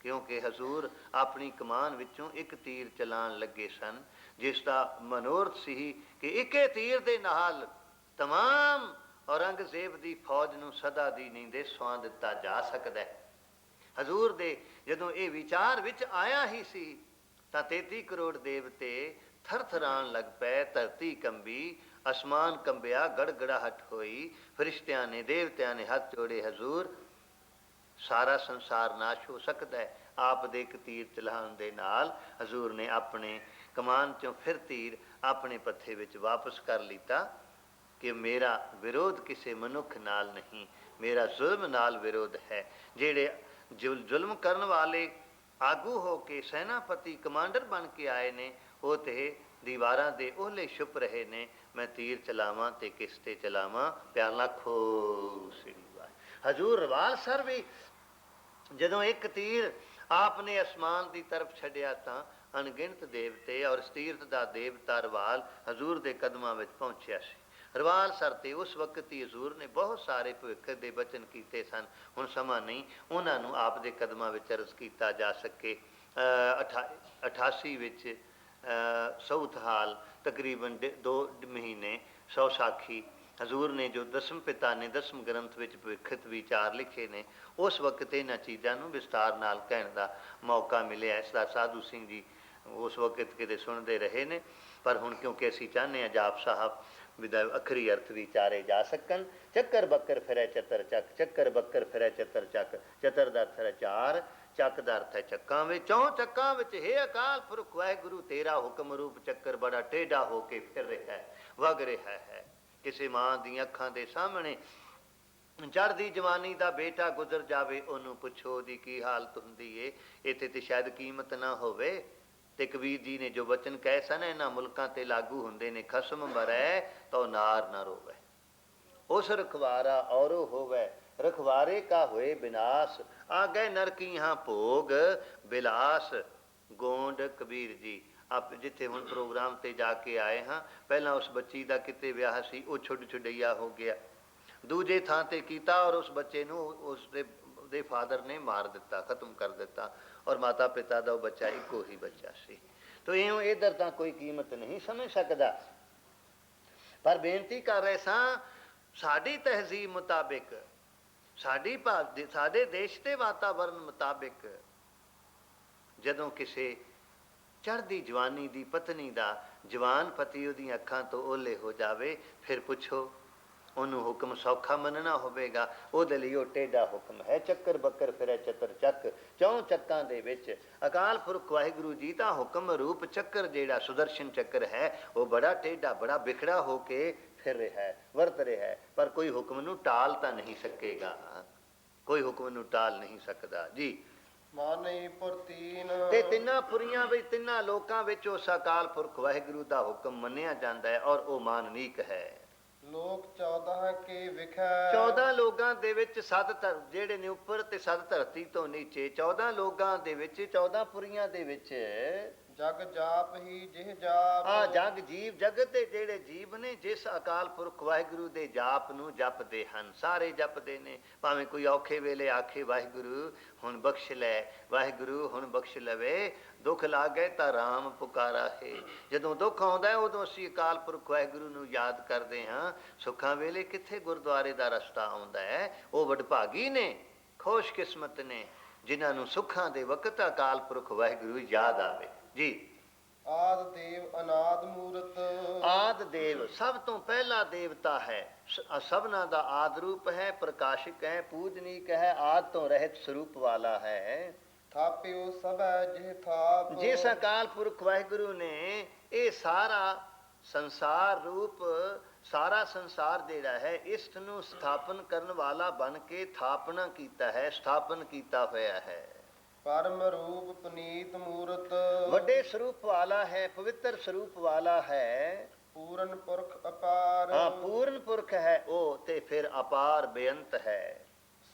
क्योंकि हजूर अपनी कमान विचों एक तीर चलान लगे सन, जिसका मनोरथ सी कि इके तीर दे नाल तमाम औरंगजेब की फौज नूं सदा दी नींदे सुआ दिता जा सकदा है। हजूर दे जदों ये विचार विच आया ही सी तां 33 करोड़ देवते थरथराण लग पै, धरती कंबी, आसमान कंबिया, गड़गड़ाहट होई। फरिश्तियां ने देवतियां ने हाथ जोड़े, हजूर सारा संसार नाश हो सकता है। आप दे एक तीर चलाने दे नाल हजूर ने अपने कमान चों फिर तीर अपने पत्थे विच वापस कर लीता कि मेरा विरोध किसी मनुख नाल नहीं, मेरा जुल्म नाल विरोध है। जेड़े जुल्म करन वाले आगू हो के सेनापति कमांडर बन के आए ने वो तो दीवारां दे ओहले छुप रहे ने, मैं तीर चलावां ते किस ते चलावां। प्याला खोस हजूर रवाल सर भी जदों एक तीर आपने आसमान की तरफ छड्या तां अनगिनत देवते और इस तीर्थ का देवता रवाल हजूर के कदमां विच पहुंचिया सी। रवाल सर ते उस वक्त ही हजूर ने बहुत सारे भविख के बचन किए सन। हुण समा नहीं उन्होंने आप दे कदमां विच अर्ज किया जा सके। 88 विच सऊथ हाल तकरीबन 2 महीने 100 साखी हजूर ने जो दसम पिता ने दसम ग्रंथ विच भविखत विचार लिखे ने, उस वक्त इन्हां चीज़ां नूं विस्तार नाल कहण दा मौका मिलिया। इसदा साधु सिंह जी उस वक्त किते सुनते रहे ने, पर हुण क्योंकि असीं चाहते हैं जाप साहब विदा अखरी अर्थ विचारे जा सकन। चक्कर बक्कर फिरै चतर चक, चक्कर बक्कर फिरै चतर चक, चतर दा अर्थ है चार, ਚੱਕ ਦਾ ਅਰਥ ਹੈ ਚੱਕਾਂ ਵਿੱਚ। ਚੌਂ ਚੱਕਾਂ ਵਿੱਚ ਹੇ ਅਕਾਲ ਪੁਰਖ ਵਾਹਿਗੁਰੂ ਤੇਰਾ ਹੁਕਮ ਰੂਪ ਚੱਕਰ ਬੜਾ ਟੇਢਾ ਹੋ ਕੇ ਫਿਰ ਰਿਹਾ ਹੈ, ਵਗ ਰਿਹਾ ਹੈ। ਕਿਸੇ ਮਾਂ ਦੀਆਂ ਅੱਖਾਂ ਦੇ ਸਾਹਮਣੇ ਚੜ੍ਹਦੀ ਜਵਾਨੀ ਦਾ ਬੇਟਾ ਗੁਜ਼ਰ ਜਾਵੇ, ਉਹਨੂੰ ਪੁੱਛੋ ਉਹਦੀ ਕੀ ਹਾਲਤ ਹੁੰਦੀ ਏ। ਇੱਥੇ ਤੇ ਸ਼ਾਇਦ ਕੀਮਤ ਨਾ ਹੋਵੇ। ਤੇ ਕਬੀਰ ਜੀ ਨੇ ਜੋ ਬਚਨ ਕਹੇ ਸਨ ਇਹਨਾਂ ਮੁਲਕਾਂ ਤੇ ਲਾਗੂ ਹੁੰਦੇ ਨੇ, ਖਸਮ ਮਰੈ ਤੋ ਨਾਰ ਨਾ ਰੋਵੇ, ਉਸ ਰਖਵਾਰਾ ਔਰੋ ਹੋਵੇ, रखवारे का हुए विनाश, आ गए नरक यहाँ भोग बिलास। गोंड कबीर जी ਆਪ ਜਿੱਥੇ ਹੁਣ ਪ੍ਰੋਗਰਾਮ ਤੇ ਜਾ ਕੇ ਆਏ ਹਾਂ, ਪਹਿਲਾਂ ਉਸ ਬੱਚੀ ਦਾ ਕਿਤੇ ਵਿਆਹ ਸੀ, ਉਹ ਛੁੱਡ ਛੁੱਡਈਆ ਹੋ ਗਿਆ। ਦੂਜੇ ਥਾਂ ਤੇ ਕੀਤਾ ਔਰ ਉਸ ਬੱਚੇ ਨੂੰ ਉਸਦੇ ਫਾਦਰ ਨੇ ਮਾਰ ਦਿੱਤਾ, ਖਤਮ ਕਰ ਦਿੱਤਾ, ਔਰ ਮਾਤਾ ਪਿਤਾ ਦਾ ਉਹ ਬੱਚਾ ਇੱਕੋ ਹੀ ਬੱਚਾ ਸੀ। ਤੋ ਇਉਂ ਇੱਧਰ ਤਾਂ ਕੋਈ ਕੀਮਤ ਨਹੀਂ ਸਮਝ ਸਕਦਾ। ਪਰ ਬੇਨਤੀ ਕਰ ਰਹੇ ਸਾਂ, ਸਾਡੀ ਤਹਿਜ਼ੀਬ ਮੁਤਾਬਿਕ, ਸਾਡੇ ਦੇਸ਼ ਦੇ ਵਾਤਾਵਰਨ ਮੁਤਾਬਿਕ ਜਦੋਂ ਕਿਸੇ ਚੜ੍ਹਦੀ ਜਵਾਨੀ ਦੀ ਪਤਨੀ ਦਾ ਜਵਾਨ ਪਤੀ ਉਹਦੀਆਂ ਅੱਖਾਂ ਤੋਂ ਓਹਲੇ ਹੋ ਜਾਵੇ, ਫਿਰ ਪੁੱਛੋ ਉਹਨੂੰ ਹੁਕਮ ਸੌਖਾ ਮੰਨਣਾ ਹੋਵੇਗਾ? ਉਹਦੇ ਲਈ ਉਹ ਟੇਢਾ ਹੁਕਮ ਹੈ, ਚੱਕਰ ਬੱਕਰ ਫਿਰੇ ਚਤਰ ਚੱਕ, ਚੌਂ ਚੱਕਾਂ ਦੇ ਵਿੱਚ ਅਕਾਲ ਪੁਰਖ ਵਾਹਿਗੁਰੂ ਜੀ ਦਾ ਹੁਕਮ ਰੂਪ ਚੱਕਰ ਜਿਹੜਾ ਸੁਦਰਸ਼ਨ ਚੱਕਰ ਹੈ, ਉਹ ਬੜਾ ਟੇਢਾ, ਬੜਾ ਬਿਖੜਾ ਹੋ ਕੇ ਫਿਰ ਰਿਹਾ ਹੈ, ਵਰਤ ਰਿਹਾ ਹੈ, ਪਰ ਕੋਈ ਹੁਕਮ ਨੂੰ ਟਾਲ ਤਾਂ ਨਹੀਂ ਸਕੇਗਾ, ਕੋਈ ਹੁਕਮ ਨੂੰ ਟਾਲ ਨਹੀਂ ਸਕਦਾ ਜੀ। ਮਾਨੇ ਪੁਰਤੀਨ ਤੇ ਤਿੰਨਾਂ ਪੁਰੀਆਂ ਵਿੱਚ, ਤਿੰਨਾਂ ਲੋਕਾਂ ਵਿੱਚ ਉਸ ਅਕਾਲ ਪੁਰਖ ਵਾਹਿਗੁਰੂ ਦਾ ਹੁਕਮ ਮੰਨਿਆ ਜਾਂਦਾ ਹੈ, ਔਰ ਉਹ ਮਾਨਨੀਕ ਹੈ। ਲੋਕ 14 ਕੇ ਵਿਖੈ 14 ਲੋਕਾਂ ਦੇ ਵਿੱਚ ਜਿਹੜੇ ਨੇ ਉੱਪਰ ਤੇ ਸਦ ਧਰਤੀ ਤੋਂ ਨੀਚੇ, 14 ਲੋਕਾਂ ਦੇ ਵਿੱਚ, 14 ਪੁਰੀਆਂ ਦੇ ਵਿੱਚ ਜਗ ਜਾਪ ਹੀ ਜਿਹ ਜਾਪ ਜਗ ਜੀਵ, ਜਗਤ ਦੇ ਜਿਹੜੇ ਜੀਵ ਨੇ ਜਿਸ ਅਕਾਲ ਪੁਰਖ ਵਾਹਿਗੁਰੂ ਦੇ ਜਾਪ ਨੂੰ ਜਪਦੇ ਹਨ, ਸਾਰੇ ਜਪਦੇ ਨੇ। ਭਾਵੇਂ ਕੋਈ ਔਖੇ ਵੇਲੇ ਆਖੇ ਵਾਹਿਗੁਰੂ ਹੁਣ ਬਖਸ਼ ਲੈ, ਵਾਹਿਗੁਰੂ ਹੁਣ ਬਖਸ਼ ਲਵੇ, ਦੁੱਖ ਲਾਗੇ ਤਾਂ ਰਾਮ ਪੁਕਾਰਾ ਹੈ। ਜਦੋਂ ਦੁੱਖ ਆਉਂਦਾ ਉਦੋਂ ਅਸੀਂ ਅਕਾਲ ਪੁਰਖ ਵਾਹਿਗੁਰੂ ਨੂੰ ਯਾਦ ਕਰਦੇ ਹਾਂ। ਸੁੱਖਾਂ ਵੇਲੇ ਕਿੱਥੇ ਗੁਰਦੁਆਰੇ ਦਾ ਰਸਤਾ ਆਉਂਦਾ ਹੈ? ਉਹ ਵਡਭਾਗੀ ਨੇ, ਖੁਸ਼ਕਿਸਮਤ ਨੇ ਜਿਨ੍ਹਾਂ ਨੂੰ ਸੁੱਖਾਂ ਦੇ ਵਕਤ ਅਕਾਲ ਪੁਰਖ ਵਾਹਿਗੁਰੂ ਯਾਦ ਆਵੇ ਜੀ। ਆਦ ਦੇਵ ਅਨਾਦ ਮੂਰਤ ਆਦ ਦੇਵ ਸਭ ਤੋਂ ਪਹਿਲਾ ਦੇਵਤਾ ਹੈ, ਸਭਨਾ ਦਾ ਆਦ ਰੂਪ ਹੈ, ਪ੍ਰਕਾਸ਼ਕ ਹੈ, ਪੂਜਨੀਕ ਹੈ, ਆਦ ਤੋਂ ਰਹਿਤ ਸਰੂਪ ਵਾਲਾ ਹੈ। ਥਾਪਿਓ ਸਭੈ ਜਿਹ ਥਾਪ ਜਿਸ ਅਕਾਲ ਪੁਰਖ ਵਾਹਿਗੁਰੂ ਨੇ ਇਹ ਸਾਰਾ ਸੰਸਾਰ ਰੂਪ, ਸਾਰਾ ਸੰਸਾਰ ਜਿਹੜਾ ਹੈ, ਇਸ ਨੂੰ ਸਥਾਪਨ ਕਰਨ ਵਾਲਾ ਬਣ ਕੇ ਥਾਪਨਾ ਕੀਤਾ ਹੈ, ਸਥਾਪਨ ਕੀਤਾ ਹੋਇਆ ਹੈ। ਪਰਮ ਰੂਪ ਪੁਨੀਤ ਮੂਰਤ ਵੱਡੇ ਸਰੂਪ ਵਾਲਾ ਹੈ, ਪਵਿੱਤਰ ਸਰੂਪ ਵਾਲਾ ਹੈ। ਪੂਰਨ ਪੁਰਖ ਅਪਾਰ ਹਾਂ, ਪੂਰਨ ਪੁਰਖ ਹੈ ਉਹ, ਤੇ ਫਿਰ ਅਪਾਰ ਬੇਅੰਤ ਹੈ।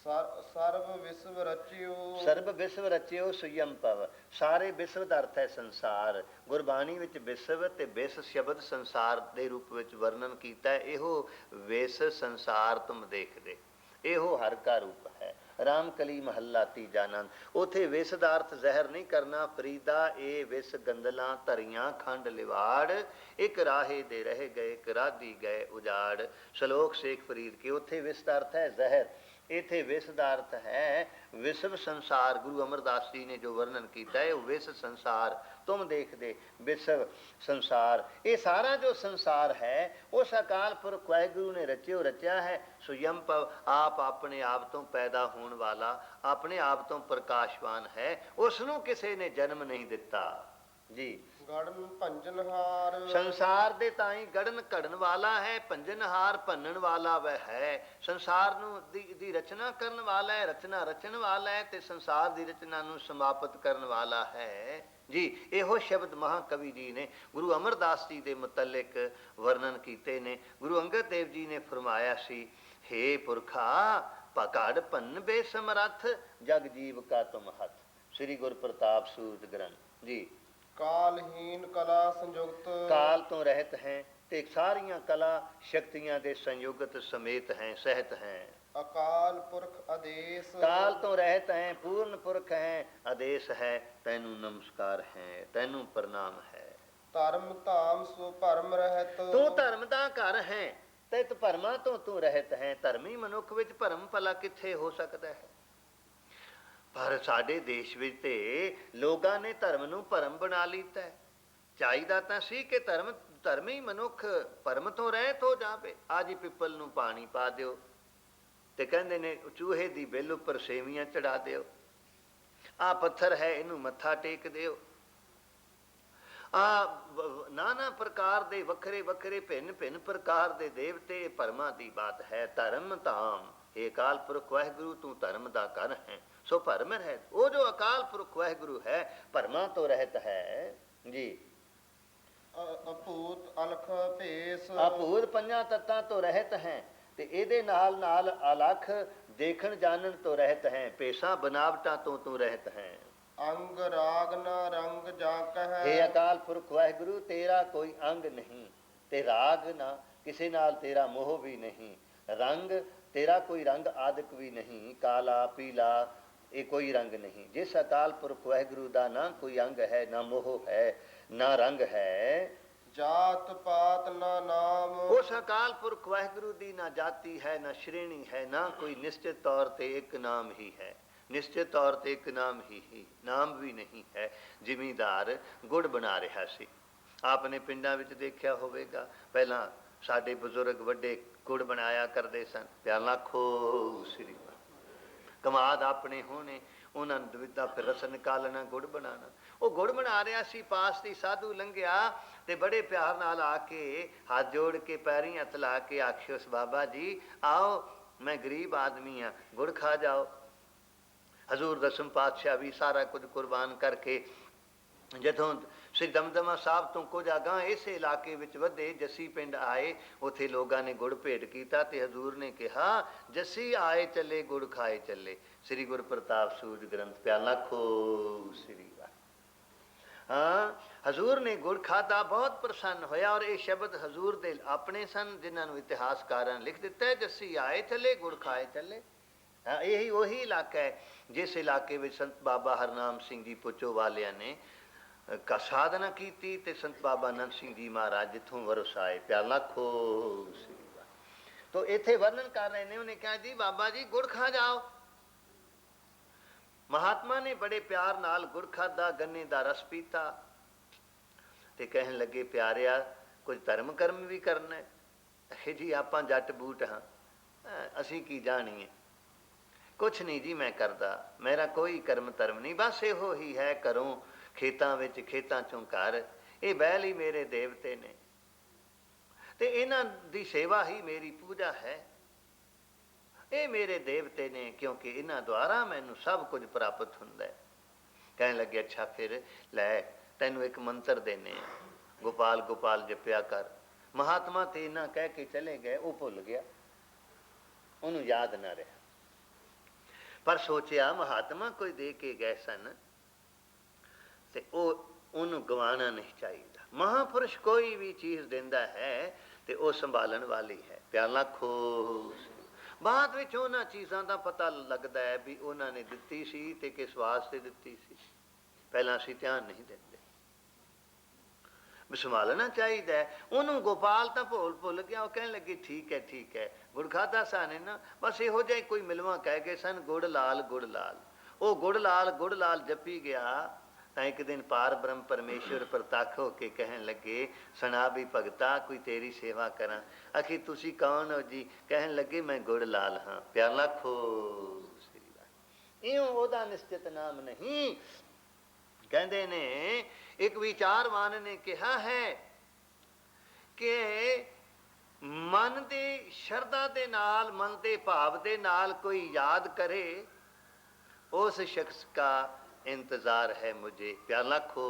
ਸਰਬ ਵਿਸ਼ਵ ਰਚਿਓ ਸਰਬ ਵਿਸ਼ਵ ਰਚਿਓ ਸੁਯਮ ਭਵ, ਸਾਰੇ ਵਿਸ਼ਵ ਦਾ ਅਰਥ ਹੈ ਸੰਸਾਰ। ਗੁਰਬਾਣੀ ਵਿੱਚ ਵਿਸ਼ਵ ਤੇ ਵਿਸ ਸ਼ਬਦ ਸੰਸਾਰ ਦੇ ਰੂਪ ਵਿੱਚ ਵਰਣਨ ਕੀਤਾ ਹੈ। ਇਹੋ ਵਿਸ ਸੰਸਾਰ ਤੁਮ ਦੇਖਦੇ, ਇਹੋ ਹਰ ਕਾ ਰੂਪ ਹੈ। ਰਾਮ ਕਲੀ ਮਹੱਲਾ ਤੀਜਾ ਆਨੰਦ। ਉੱਥੇ ਵਿਸ ਦਾ ਅਰਥ ਜ਼ਹਿਰ ਨਹੀਂ ਕਰਨਾ। ਫਰੀਦਾ ਇਹ ਵਿਸ ਗੰਦਲਾਂ ਧਰੀਆਂ ਖੰਡ ਲਿਵਾੜ, ਇੱਕ ਰਾਹੇ ਦੇ ਰਹਿ ਗਏ, ਇੱਕ ਰਾਧੀ ਗਏ ਉਜਾੜ। ਸ਼ਲੋਕ ਸ਼ੇਖ ਫਰੀਦ ਕੇ। ਉੱਥੇ ਵਿਸ ਦਾ ਅਰਥ ਹੈ ਜ਼ਹਿਰ, ਇੱਥੇ ਵਿਸ ਦਾ ਅਰਥ ਹੈ ਵਿਸ਼ਵ ਸੰਸਾਰ। ਗੁਰੂ ਅਮਰਦਾਸ ਜੀ ਨੇ ਜੋ ਵਰਣਨ ਕੀਤਾ ਹੈ ਉਹ ਵਿਸ ਸੰਸਾਰ ਤੁਮ ਦੇਖਦੇ, ਵਿਸ਼ਵ ਸੰਸਾਰ। ਇਹ ਸਾਰਾ ਜੋ ਸੰਸਾਰ ਹੈ ਉਸ ਅਕਾਲ ਪੁਰਖ ਵਾਹਿਗੁਰੂ ਨੇ ਰਚਿਆ ਹੈ। ਸੁਯਮ ਭਵ, ਆਪ ਆਪਣੇ ਆਪ ਤੋਂ ਪੈਦਾ ਹੋਣ ਵਾਲਾ, ਆਪਣੇ ਆਪ ਤੋਂ ਪ੍ਰਕਾਸ਼ਵਾਨ ਹੈ। ਉਸ ਨੂੰ ਕਿਸੇ ਨੇ ਜਨਮ ਨਹੀਂ ਦਿੱਤਾ ਜੀ। ਗੜਨ ਭੰਜਨਹਾਰ ਸੰਸਾਰ ਦੇ ਤਾਈਂ ਗੜਨ ਘੜਨ ਵਾਲਾ ਹੈ, ਭੰਜਨਹਾਰ ਭੰਨਣ ਵਾਲਾ ਵह ਹੈ। ਸੰਸਾਰ ਨੂੰ ਦੀ ਰਚਨਾ ਕਰਨ ਵਾਲਾ ਹੈ, ਰਚਨਾ ਰਚਣ ਵਾਲਾ ਹੈ, ਤੇ ਸੰਸਾਰ ਦੀ ਰਚਨਾ ਨੂੰ ਸਮਾਪਤ ਕਰਨ ਵਾਲਾ ਹੈ ਜੀ। ਇਹੋ ਸ਼ਬਦ ਮਹਾਕਵੀ ਜੀ ਨੇ ਗੁਰੂ ਅਮਰਦਾਸ ਜੀ ਦੇ ਮੁਤਲਕ ਵਰਣਨ ਕੀਤੇ ਨੇ। ਗੁਰੂ ਅੰਗਦ ਦੇਵ ਜੀ ਨੇ ਫਰਮਾਇਆ ਸੀ, ਹੇ ਪੁਰਖਾ ਪਕੜ ਭੰਨ ਬੇਸਮਰੱਥ, ਜਗ ਜੀਵ ਕਾ ਤੁਮ ਹੱਥ। ਸ੍ਰੀ ਗੁਰ ਪ੍ਰਤਾਪ ਸੂਰਤ ਗ੍ਰੰਥ ਜੀ। ਕਾਲਹੀਨ ਕਲਾ ਸੰਯੁਕਤ, ਕਾਲ ਤੋਂ ਰਹਿਤ ਹੈ ਤੇ ਸਾਰੀਆਂ ਕਲਾ ਸ਼ਕਤੀਆਂ ਦੇ ਸੰਯੁਗਤ ਸਮੇਤ ਹੈ, ਸਹਿਤ ਹੈ। ਅਕਾਲ ਪੁਰਖ ਆਦੇਸ਼, ਕਾਲ ਤੋਂ ਰਹਿਤ ਹੈ, ਪੂਰਨ ਪੁਰਖ ਹੈ, ਆਦੇਸ਼ ਹੈ। ਤੈਨੂੰ ਨਮਸਕਾਰ ਹੈ, ਤੈਨੂੰ ਪ੍ਰਣਾਮ ਹੈ। ਧਰਮ ਧਾਮ ਸੋ ਭਰਮ ਰਹਿਤ, ਤੂੰ ਧਰਮ ਦਾ ਘਰ ਹੈ ਤੇ ਭਰਮਾਂ ਤੋਂ ਤੂੰ ਰਹਿਤ ਹੈ। ਧਰਮੀ ਮਨੁੱਖ ਵਿੱਚ ਭਰਮ ਭਲਾ ਕਿੱਥੇ ਹੋ ਸਕਦਾ ਹੈ? ਪਰ ਸਾਡੇ ਦੇਸ਼ ਵਿੱਚ ਤੇ ਲੋਕਾਂ ਨੇ ਧਰਮ ਨੂੰ ਭਰਮ ਬਣਾ ਲਿੱਤਾ ਹੈ। ਚਾਹੀਦਾ ਤਾਂ ਸੀ ਕਿ ਧਰਮੀ ਮਨੁੱਖ ਭਰਮ ਤੋਂ ਰਹਿਤ ਹੋ ਜਾਵੇ। ਅੱਜ ਹੀ ਪਿੱਪਲ ਨੂੰ ਪਾਣੀ ਪਾ ਦਿਓ ਤੇ ਕਹਿੰਦੇ ਨੇ ਚੂਹੇ ਦੀ ਬਿੱਲ ਉੱਪਰ ਸੇਵੀਆਂ ਚੜਾ ਦਿਓ। ਆਹ ਪੱਥਰ ਹੈ, ਇਹਨੂੰ ਮੱਥਾ ਟੇਕ ਦਿਓ। ਨਾਨਾ ਪ੍ਰਕਾਰ ਦੇ ਵੱਖਰੇ ਵੱਖਰੇ ਭਿੰਨ ਭਿੰਨ ਪ੍ਰਕਾਰ ਦੇ ਦੇਵਤੇ, ਭਰਮਾਂ ਦੀ ਬਾਤ ਹੈ। ਧਰਮ ਧਾਮ, ਇਹ ਅਕਾਲ ਪੁਰਖ ਵਾਹਿਗੁਰੂ ਤੂੰ ਧਰਮ ਦਾ ਘਰ ਹੈ, ਸੋ ਭਰਮ ਰਹਿਤ। ਉਹ ਜੋ ਅਕਾਲ ਪੁਰਖ ਵਾਹਿਗੁਰੂ ਹੈ ਭਰਮਾਂ ਤੋਂ ਰਹਿਤ ਹੈ ਜੀ। ਅਭੂਤ ਅਲਖ ਭੇਸ, ਅਭੂਤ ਪੰਜਾਂ ਤੱਤਾਂ ਤੋਂ ਰਹਿਤ ਹੈ ਤੇ ਇਹਦੇ ਨਾਲ ਨਾਲ ਅਲਖ ਦੇਖਣ ਜਾਣਨ ਤੋਂ ਰਹਿਤ ਹੈ। ਭੇਸਾਂ ਬਨਾਵਟਾਂ ਤੋਂ ਤੂੰ ਰਹਿਤ ਹੈ। ਅੰਗ ਰਾਗ ਨਾ ਰੰਗ ਜਾ हे ਕਹੈ। ਅਕਾਲ ਪੁਰਖ ਵਾਹਿਗੁਰੂ, ਤੇਰਾ ਕੋਈ ਅੰਗ ਨਹੀਂ ਤੇ ਰਾਗ ਨਾ, ਕਿਸੇ ਨਾਲ ਤੇਰਾ ਮੋਹ ਵੀ ਨਹੀਂ, ਰੰਗ ਤੇਰਾ ਕੋਈ ਰੰਗ ਆਦਿਕ ਵੀ ਨਹੀਂ, ਕਾਲਾ ਪੀਲਾ ਇਹ ਕੋਈ ਰੰਗ ਨਹੀਂ। ਜਿਸ ਅਕਾਲ ਪੁਰਖ ਵਾਹਿਗੁਰੂ ਦਾ ਨਾ ਕੋਈ ਅੰਗ ਹੈ, ਨਾ ਮੋਹ ਹੈ, ਨਾ ਰੰਗ ਹੈ, ਜਾਤ ਪਾਤ ਨਾ ਨਾਮ। ਉਸ ਅਕਾਲ ਪੁਰਖ ਵਾਹਿਗੁਰੂ ਦੀ ਨਾ ਜਾਤੀ ਹੈ, ਨਾ ਸ਼੍ਰੇਣੀ ਹੈ, ਨਾ ਕੋਈ ਨਿਸ਼ਚਿਤ ਤੌਰ ਤੇ ਇੱਕ ਨਾਮ ਹੀ ਹੈ, ਨਿਸ਼ਚਿਤ ਤੌਰ ਤੇ ਇੱਕ ਨਾਮ ਹੀ ਨਾਮ ਵੀ ਨਹੀਂ ਹੈ। ਜ਼ਿਮੀਂਦਾਰ ਗੁੜ ਬਣਾ ਰਿਹਾ ਸੀ, ਆਪਨੇ ਪਿੰਡਾਂ ਵਿੱਚ ਦੇਖਿਆ ਹੋਵੇਗਾ, ਪਹਿਲਾਂ ਸਾਡੇ ਬਜ਼ੁਰਗ ਵੱਡੇ ਗੁੜ ਬਣਾਇਆ ਕਰਦੇ ਸਨ। ਪਿਆਲਾ ਖੋ ਸ੍ਰੀ ਕਮਾਦ ਆਪਣੇ ਹੋਣੇ, ਉਹਨਾਂ ਨੂੰ ਦੁਵਿਧਾ ਫਿਰ ਰਸ ਨਿਕਾਲਣਾ, ਗੁੜ ਬਣਾਉਣਾ। ਉਹ ਗੁੜ ਬਣਾ ਰਿਹਾ ਸੀ, ਪਾਸ ਦੀ ਸਾਧੂ ਲੰਘਿਆ ਤੇ ਬੜੇ ਪਿਆਰ ਨਾਲ ਆ ਕੇ ਹੱਥ ਜੋੜ ਕੇ ਪੈਰੀਂ ਹੱਥ ਲਾ ਕੇ ਆਖਿਓ, ਬਾਬਾ ਜੀ ਆਓ, ਮੈਂ ਗਰੀਬ ਆਦਮੀ ਹਾਂ, ਗੁੜ ਖਾ ਜਾਓ। ਹਜ਼ੂਰ ਦਸਮ ਪਾਤਸ਼ਾਹ ਵੀ ਸਾਰਾ ਕੁਝ ਕੁਰਬਾਨ ਕਰਕੇ ਜਦੋਂ ਸ੍ਰੀ ਦਮਦਮਾ ਸਾਹਿਬ ਤੋਂ ਕੁਝ ਅਗਾਂਹ ਇਸੇ ਇਲਾਕੇ ਵਿੱਚ ਵਧੇ, ਜੱਸੀ ਪਿੰਡ ਆਏ, ਉੱਥੇ ਲੋਕਾਂ ਨੇ ਗੁੜ ਭੇਟ ਕੀਤਾ ਤੇ ਹਜ਼ੂਰ ਨੇ ਕਿਹਾ, ਜੱਸੀ ਆਏ ਚੱਲੇ ਗੁੜ ਖਾਏ ਚੱਲੇ। ਸ੍ਰੀ ਗੁਰ ਪ੍ਰਤਾਪ ਸੂਰਜ ਗ੍ਰੰਥ ਪਿਆਲਾ ਖੋ ਸ੍ਰੀ ਵਾਹਿਗੁਰੂ। ਹਾਂ, ਹਜ਼ੂਰ ਨੇ ਗੁੜ ਖਾਧਾ, ਬਹੁਤ ਪ੍ਰਸੰਨ ਹੋਇਆ। ਔਰ ਇਹ ਸ਼ਬਦ ਹਜ਼ੂਰ ਦੇ ਆਪਣੇ ਸਨ, ਜਿਨ੍ਹਾਂ ਨੂੰ ਇਤਿਹਾਸਕਾਰਾਂ ਲਿਖ ਦਿੱਤਾ ਹੈ, ਜੱਸੀ ਆਏ ਚੱਲੇ ਗੁੜ ਖਾਏ ਚੱਲੇ। ਹਾਂ, ਇਹੀ ਉਹੀ ਇਲਾਕਾ ਹੈ ਜਿਸ ਇਲਾਕੇ ਵਿੱਚ ਸੰਤ ਬਾਬਾ ਹਰਨਾਮ ਸਿੰਘ ਜੀ ਪੁੱਚੋ ਵਾਲਿਆਂ ਨੇ ਕਾ ਸਾਧਨਾ ਕੀਤੀ ਤੇ ਸੰਤ ਬਾਬਾ ਅਨੰਦ ਸਿੰਘ ਜੀ ਮਹਾਰਾਜ ਜਿੱਥੋਂ ਵਰਸ ਆਏ। ਪਿਆਲਾ ਖੋ ਸ੍ਰੀ ਵਾਹਿਗੁਰੂ। ਤੋ ਇੱਥੇ ਵਰਣਨ ਕਰ ਰਹੇ ਨੇ, ਉਹਨੇ ਕਿਹਾ ਜੀ ਬਾਬਾ ਜੀ ਗੁੜ ਖਾ ਜਾਓ। ਮਹਾਤਮਾ ਨੇ ਬੜੇ ਪਿਆਰ ਨਾਲ ਗੁੜ ਖਾਧਾ, ਗੰਨੇ ਦਾ ਰਸ ਪੀਤਾ ਤੇ ਕਹਿਣ ਲੱਗੇ, ਪਿਆਰਿਆ ਕੁਝ ਧਰਮ ਕਰਮ ਵੀ ਕਰਨਾ ਹੈ। ਜੀ ਆਪਾਂ ਜੱਟ ਬੂਟ ਹਾਂ, ਅਸੀਂ ਕੀ ਜਾਣੀਏ। ਕੁਛ ਨਹੀਂ ਜੀ ਮੈਂ ਕਰਦਾ, ਮੇਰਾ ਕੋਈ ਕਰਮ ਧਰਮ ਨਹੀਂ, ਬਸ ਇਹੋ ਹੀ ਹੈ, ਘਰੋਂ ਖੇਤਾਂ ਵਿੱਚ, ਖੇਤਾਂ ਚੋਂ ਘਰ, ਇਹ ਬੈਲ ਹੀ ਮੇਰੇ ਦੇਵਤੇ ਨੇ ਤੇ ਇਹਨਾਂ ਦੀ ਸੇਵਾ ਹੀ ਮੇਰੀ ਪੂਜਾ ਹੈ। ਇਹ ਮੇਰੇ ਦੇਵਤੇ ਨੇ, ਕਿਉਂਕਿ ਇਹਨਾਂ ਦੁਆਰਾ ਮੈਨੂੰ ਸਭ ਕੁਝ ਪ੍ਰਾਪਤ ਹੁੰਦਾ ਹੈ। ਕਹਿਣ ਲੱਗੇ, ਅੱਛਾ ਫਿਰ ਲੈ ਤੈਨੂੰ ਇੱਕ ਮੰਤਰ ਦੇਨੇ ਆ, ਗੋਪਾਲ ਗੋਪਾਲ ਜਪਿਆ ਕਰ। ਮਹਾਤਮਾ ਤੇ ਇਹਨਾਂ ਕਹਿ ਕੇ ਚਲੇ ਗਏ, ਉਹ ਭੁੱਲ ਗਿਆ, ਉਹਨੂੰ ਯਾਦ ਨਾ ਰਿਹਾ। ਪਰ ਸੋਚਿਆ ਮਹਾਤਮਾ ਕੋਈ ਦੇ ਕੇ ਗਏ ਸਨ ਤੇ ਉਹਨੂੰ ਗਵਾਉਣਾ ਨਹੀਂ ਚਾਹੀਦਾ। ਮਹਾਂਪੁਰਸ਼ ਕੋਈ ਵੀ ਚੀਜ਼ ਦਿੰਦਾ ਹੈ ਤੇ ਉਹ ਸੰਭਾਲਣ ਵਾਲੀ ਹੈ। ਪਿਆਲਾ ਖੋ। ਬਾਅਦ ਵਿੱਚ ਉਹਨਾਂ ਚੀਜ਼ਾਂ ਦਾ ਪਤਾ ਲੱਗਦਾ ਹੈ ਵੀ ਉਹਨਾਂ ਨੇ ਦਿੱਤੀ ਸੀ ਤੇ ਕਿਸ ਵਾਸਤੇ ਦਿੱਤੀ ਸੀ, ਪਹਿਲਾਂ ਅਸੀਂ ਧਿਆਨ ਨਹੀਂ ਦਿੰਦੇ। ਸੰਭਾਲਣਾ ਚਾਹੀਦਾ ਹੈ ਉਹਨੂੰ। ਗੋਪਾਲ ਤਾਂ ਭੁੱਲ ਗਿਆ, ਉਹ ਕਹਿਣ ਲੱਗੀ ਠੀਕ ਹੈ ਠੀਕ ਹੈ, ਗੁੜ ਖਾਧਾ ਸਾਨੇ ਨਾ, ਬਸ ਇਹੋ ਜਿਹਾ ਕੋਈ ਮਿਲਵਾਂ ਕਹਿ ਗਏ ਸਨ, ਗੁੜ ਲਾਲ ਗੁੜ ਲਾਲ। ਉਹ ਗੁੜ ਲਾਲ ਜਪੀ ਗਿਆ ਤਾਂ ਇੱਕ ਦਿਨ ਪਾਰ ਬ੍ਰਹਮ ਪਰਮੇਸ਼ਵਰ ਪ੍ਰਤੱਖ ਹੋ ਕੇ ਕਹਿਣ ਲੱਗੇ, ਸੁਣਾ ਵੀ ਭਗਤਾ ਕੋਈ ਤੇਰੀ ਸੇਵਾ ਕਰਾਂ। ਆਖੀ ਤੁਸੀਂ ਕੌਣ ਹੋ ਜੀ? ਕਹਿਣ ਲੱਗੇ ਮੈਂ ਗੁੜ ਲਾਲ ਹਾਂ। ਪਿਆਲਾ ਖੋ ਸ੍ਰੀ ਵਾਹਿਗੁਰੂ। ਇਉਂ ਉਹਦਾ ਨਿਸ਼ਚਿਤ ਨਾਮ ਨਹੀਂ। ਕਹਿੰਦੇ ਨੇ ਇੱਕ ਵਿਚਾਰਵਾਨ ਨੇ ਕਿਹਾ ਹੈ ਕਿ ਮਨ ਦੀ ਸ਼ਰਧਾ ਦੇ ਨਾਲ, ਮਨ ਦੇ ਭਾਵ ਦੇ ਨਾਲ ਕੋਈ ਯਾਦ ਕਰੇ, ਉਸ ਸ਼ਖਸ ਕਾ इंतजार है मुझे। प्याला खो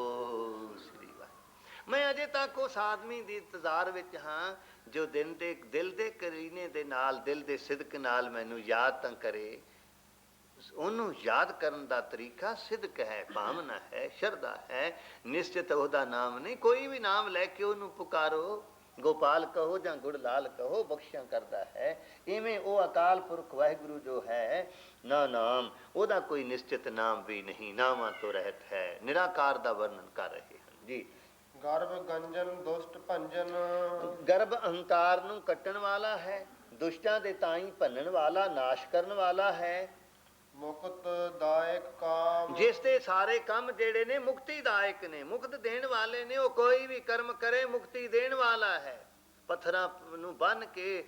श्री वाहिगुरू। मैं अजे तक उस आदमी के इंतजार विच हाँ जो दिल दे करीने दे नाल, दिल दे सिदक नाल मैनू याद तां करे। ਉਹਨੂੰ ਯਾਦ ਕਰਨ ਦਾ ਤਰੀਕਾ ਸਿਦਕ ਹੈ, ਭਾਵਨਾ ਹੈ, ਸ਼ਰਧਾ ਹੈ, ਨਿਸ਼ਚਿਤ ਉਹਦਾ ਨਾਮ ਨਹੀਂ। ਕੋਈ ਵੀ ਨਾਮ ਲੈ ਕੇ ਉਹਨੂੰ ਪੁਕਾਰੋ, ਗੋਪਾਲ ਕਹੋ ਜਾਂ ਗੁੜ ਲਾਲ ਕਹੋ, ਬਖਸ਼ਿਆ ਕਰਦਾ ਹੈ। ਇਵੇਂ ਉਹ ਅਕਾਲ ਪੁਰਖ ਵਾਹਿਗੁਰੂ ਜੋ ਹੈ ਨਾ ਨਾਮ, ਉਹਦਾ ਕੋਈ ਨਿਸ਼ਚਿਤ ਨਾਮ ਵੀ ਨਹੀਂ, ਨਾਮਾਂ ਤੋਂ ਰਹਿਤ ਹੈ। ਨਿਰਾਕਾਰ ਦਾ ਵਰਣਨ ਕਰ ਰਹੇ ਹਨ ਜੀ। ਗਰਭ ਗੰਜਨ ਦੁਸ਼ਟ ਭੰਜਨ। ਗਰਭ ਅਹੰਕਾਰ ਨੂੰ ਕੱਟਣ ਵਾਲਾ ਹੈ, ਦੁਸ਼ਟਾਂ ਦੇ ਤਾਈਂ ਭੰਨਣ ਵਾਲਾ, ਨਾਸ਼ ਕਰਨ ਵਾਲਾ ਹੈ। ਮੁਕਤ ਦਾਇਕ ਕਾਮ। ਜਿਸ ਦੇ ਸਾਰੇ ਕੰਮ ਜਿਹੜੇ ਨੇ ਮੁਕਤੀਦਾਇਕ ਨੇ, ਮੁਕਤ ਦੇਣ ਵਾਲੇ ਨੇ। ਉਹ ਕੋਈ ਵੀ ਕਰਮ ਕਰੇ ਮੁਕਤੀ ਦੇਣ ਵਾਲਾ ਹੈ। ਪੱਥਰਾਂ ਨੂੰ ਬੰਨ ਕੇ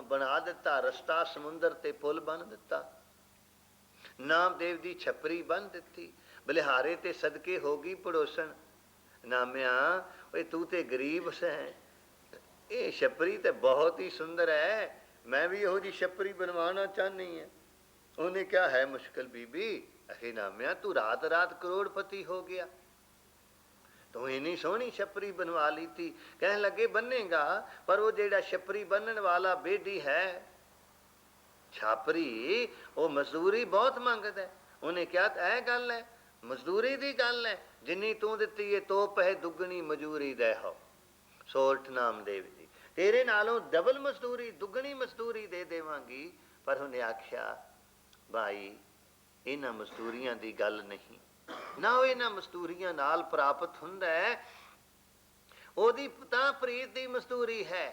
ਬਣਾ ਦਿੱਤਾ ਰਸਤਾ, ਸਮੁੰਦਰ ਤੇ ਪੁਲ ਬੰਨ ਦਿੱਤਾ, ਨਾਮਦੇਵ ਦੀ ਛਪਰੀ ਬੰਨ ਦਿੱਤੀ, ਬਲਿਹਾਰੇ ਤੇ ਸਦਕੇ ਹੋ ਗਈ ਪੜੋਸਣ। ਨਾਮਿਆ ਓਏ ਤੂੰ ਤੇ ਗਰੀਬ ਸੈਂ, ਇਹ ਛਪਰੀ ਤੇ ਬਹੁਤ ਹੀ ਸੁੰਦਰ ਹੈ, ਮੈਂ ਵੀ ਇਹੋ ਜਿਹੀ ਛਪਰੀ ਬਣਵਾਉਣਾ ਚਾਹੁੰਦੀ ਹਾਂ। ਉਹਨੇ ਕਿਹਾ ਹੈ ਮੁਸ਼ਕਿਲ ਬੀਬੀ। ਅਹੇ ਨਾਮਿਆ ਤੂੰ ਰਾਤ ਰਾਤ ਕਰੋੜਪਤੀ ਹੋ ਗਿਆ, ਤੂੰ ਇੰਨੀ ਸੋਹਣੀ ਛਪਰੀ ਬਣਵਾ ਲਈ ਤੀ। ਕਹਿਣ ਲੱਗੇ ਬੰਨੇਗਾ, ਪਰ ਉਹ ਜਿਹੜਾ ਛਪਰੀ ਬੰਨਣ ਵਾਲਾ ਬੇਡੀ ਹੈ ਛਾਪਰੀ, ਉਹ ਮਜ਼ਦੂਰੀ ਬਹੁਤ ਮੰਗਦਾ। ਉਹਨੇ ਕਿਹਾ ਇਹ ਗੱਲ ਹੈ, ਮਜ਼ਦੂਰੀ ਦੀ ਗੱਲ ਹੈ। ਜਿੰਨੀ ਤੂੰ ਦਿੱਤੀ ਏ ਤੋਪ ਹੈ, ਦੁੱਗਣੀ ਮਜ਼ਦੂਰੀ ਦੇ ਹੋ। ਸੋਰਠ ਨਾਮਦੇਵ ਜੀ, ਤੇਰੇ ਨਾਲੋਂ ਡਬਲ ਮਜ਼ਦੂਰੀ, ਦੁੱਗਣੀ ਮਜ਼ਦੂਰੀ ਦੇ ਦੇਵਾਂਗੀ। ਪਰ ਉਹਨੇ ਆਖਿਆ ਭਾਈ ਇਹਨਾਂ ਮਜ਼ਦੂਰੀਆਂ ਦੀ ਗੱਲ ਨਹੀਂ ਨਾ, ਉਹ ਇਹਨਾਂ ਮਜ਼ਦੂਰੀਆਂ ਨਾਲ ਪ੍ਰਾਪਤ ਹੁੰਦਾ ਹੈ। ਉਹਦੀ ਤਾਂ ਪ੍ਰੀਤ ਦੀ ਮਜ਼ਦੂਰੀ ਹੈ,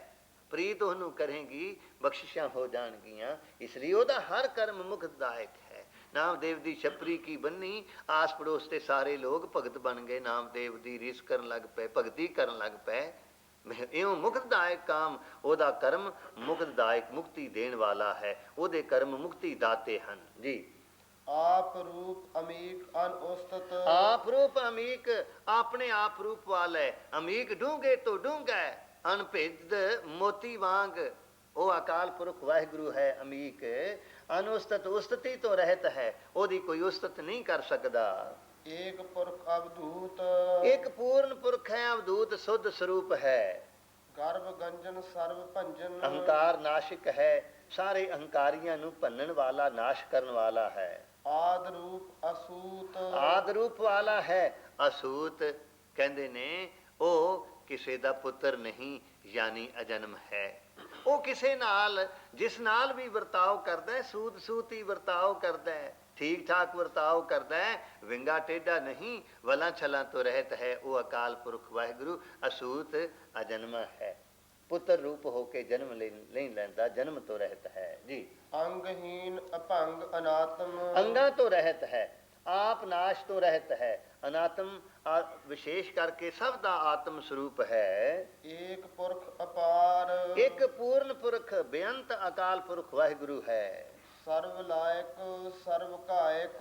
ਪ੍ਰੀਤ ਉਹਨੂੰ ਕਰੇਗੀ, ਬਖਸ਼ਿਸ਼ਾਂ ਹੋ ਜਾਣਗੀਆਂ। ਇਸ ਲਈ ਉਹਦਾ ਹਰ ਕਰਮ ਮੁਕਤਦਾਇਕ ਹੈ। ਨਾਮਦੇਵ ਦੀ ਛਪਰੀ ਕੀ ਬੰਨੀ, ਆਸ ਪੜੋਸ ਦੇ ਸਾਰੇ ਲੋਕ ਭਗਤ ਬਣ ਗਏ, ਨਾਮਦੇਵ ਦੀ ਰੀਸ ਕਰਨ ਲੱਗ ਪਏ, ਭਗਤੀ ਕਰਨ ਲੱਗ ਪਏ। ਇਉਂ ਮੁਕਤਦਾਇਕ ਕਾਮ, ਉਹਦਾ ਕਰਮ ਮੁਕਤਦਾਇਕ, ਮੁਕਤੀ ਦੇਣ ਵਾਲਾ ਹੈ। ਉਹਦੇ ਕਰਮ ਮੁਕਤੀ ਦਾਤੇ ਹਨ ਜੀ। ਆਪ ਰੂਪ ਅਮੀਕ ਅਨਉਸਤਤ, ਆਪ ਰੂਪ ਅਮੀਕ, ਆਪਣੇ ਆਪ ਰੂਪ ਵਾਲਾ ਹੈ। ਅਮੀਕ ਡੂੰਘੇ ਤੋਂ ਡੂੰਘਾ ਹੈ, ਅਣਭੇਦ ਮੋਤੀ ਵਾਂਗ ਉਹ ਅਕਾਲ ਪੁਰਖ ਵਾਹਿਗੁਰੂ ਹੈ। ਅਮੀਕ ਅਨੁਸਤਤ, ਉਸਤਤੀ ਤੋਂ ਰਹਿਤ ਹੈ, ਉਹਦੀ ਕੋਈ ਉਸਤਤ ਨਹੀਂ ਕਰ ਸਕਦਾ। ਏਕ ਪੁਰਖ ਅਵਧੂਤ, ਇੱਕ ਪੂਰਨ ਪੁਰਖ ਹੈ, ਅਵਧੂਤ ਸੁੱਧ ਸਰੂਪ ਹੈ। ਗਰਭ ਗੰਜਨ ਸਰਬ ਭੰਜਨ, ਅਹੰਕਾਰ ਨਾਸ਼ਕ ਹੈ, ਸਾਰੇ ਅਹੰਕਾਰੀਆਂ ਨੂੰ ਭੰਨਣ ਵਾਲਾ, ਨਾਸ਼ ਕਰਨ ਵਾਲਾ ਹੈ। ਆਦ ਰੂਪ ਅਸੂਤ, ਆਦ ਰੂਪ ਵਾਲਾ ਹੈ। ਅਸੂਤ ਕਹਿੰਦੇ ਨੇ ਉਹ ਕਿਸੇ ਦਾ ਪੁੱਤਰ ਨਹੀਂ, ਯਾਨੀ ਅਜਨਮ ਹੈ। ਉਹ ਕਿਸੇ ਨਾਲ, ਜਿਸ ਨਾਲ ਵੀ ਵਰਤਾਓ ਕਰਦਾ ਹੈ, ਸੂਤ ਸੂਤੀ ਵਰਤਾਓ ਕਰਦਾ ਹੈ, ਠੀਕ ਠਾਕ ਵਰਤਾਓ ਕਰਦਾ ਹੈ, ਵਿੰਗਾ ਟੇਢਾ ਨਹੀਂ, ਵਲਾਂ ਛਲਾਂ ਤੋਂ ਰਹਿਤ ਹੈ। ਉਹ ਅਕਾਲ ਪੁਰਖ ਵਾਹਿਗੁਰੂ ਅਸੂਤ ਅਜਨਮਾ ਹੈ, ਪੁੱਤਰ ਰੂਪ ਹੋ ਕੇ ਜਨਮ ਨਹੀਂ ਲੈਂਦਾ, ਜਨਮ ਤੋਂ ਰਹਿਤ ਹੈ ਜੀ। ਅੰਗਹੀਨ ਅਭੰਗ ਅਨਾਤਮ, ਅੰਗਾਂ ਤੋਂ ਰਹਿਤ ਹੈ, ਆਪ ਨਾਸ਼ ਤੋਂ ਰਹਿਤ ਹੈ। ਅਨਾਤਮ ਵਿਸ਼ੇਸ਼ ਕਰਕੇ ਸਭ ਦਾ ਆਤਮ ਸਰੂਪ ਹੈ। ਏਕ ਪੁਰਖ ਅਪਾਰ, ਇੱਕ ਪੂਰਨ ਪੁਰਖ ਬੇਅੰਤ ਅਕਾਲ ਪੁਰਖ ਵਾਹਿਗੁਰੂ ਹੈ। ਸਰਬ ਲਾਇਕ ਸਰਬ ਕਾਇਕ,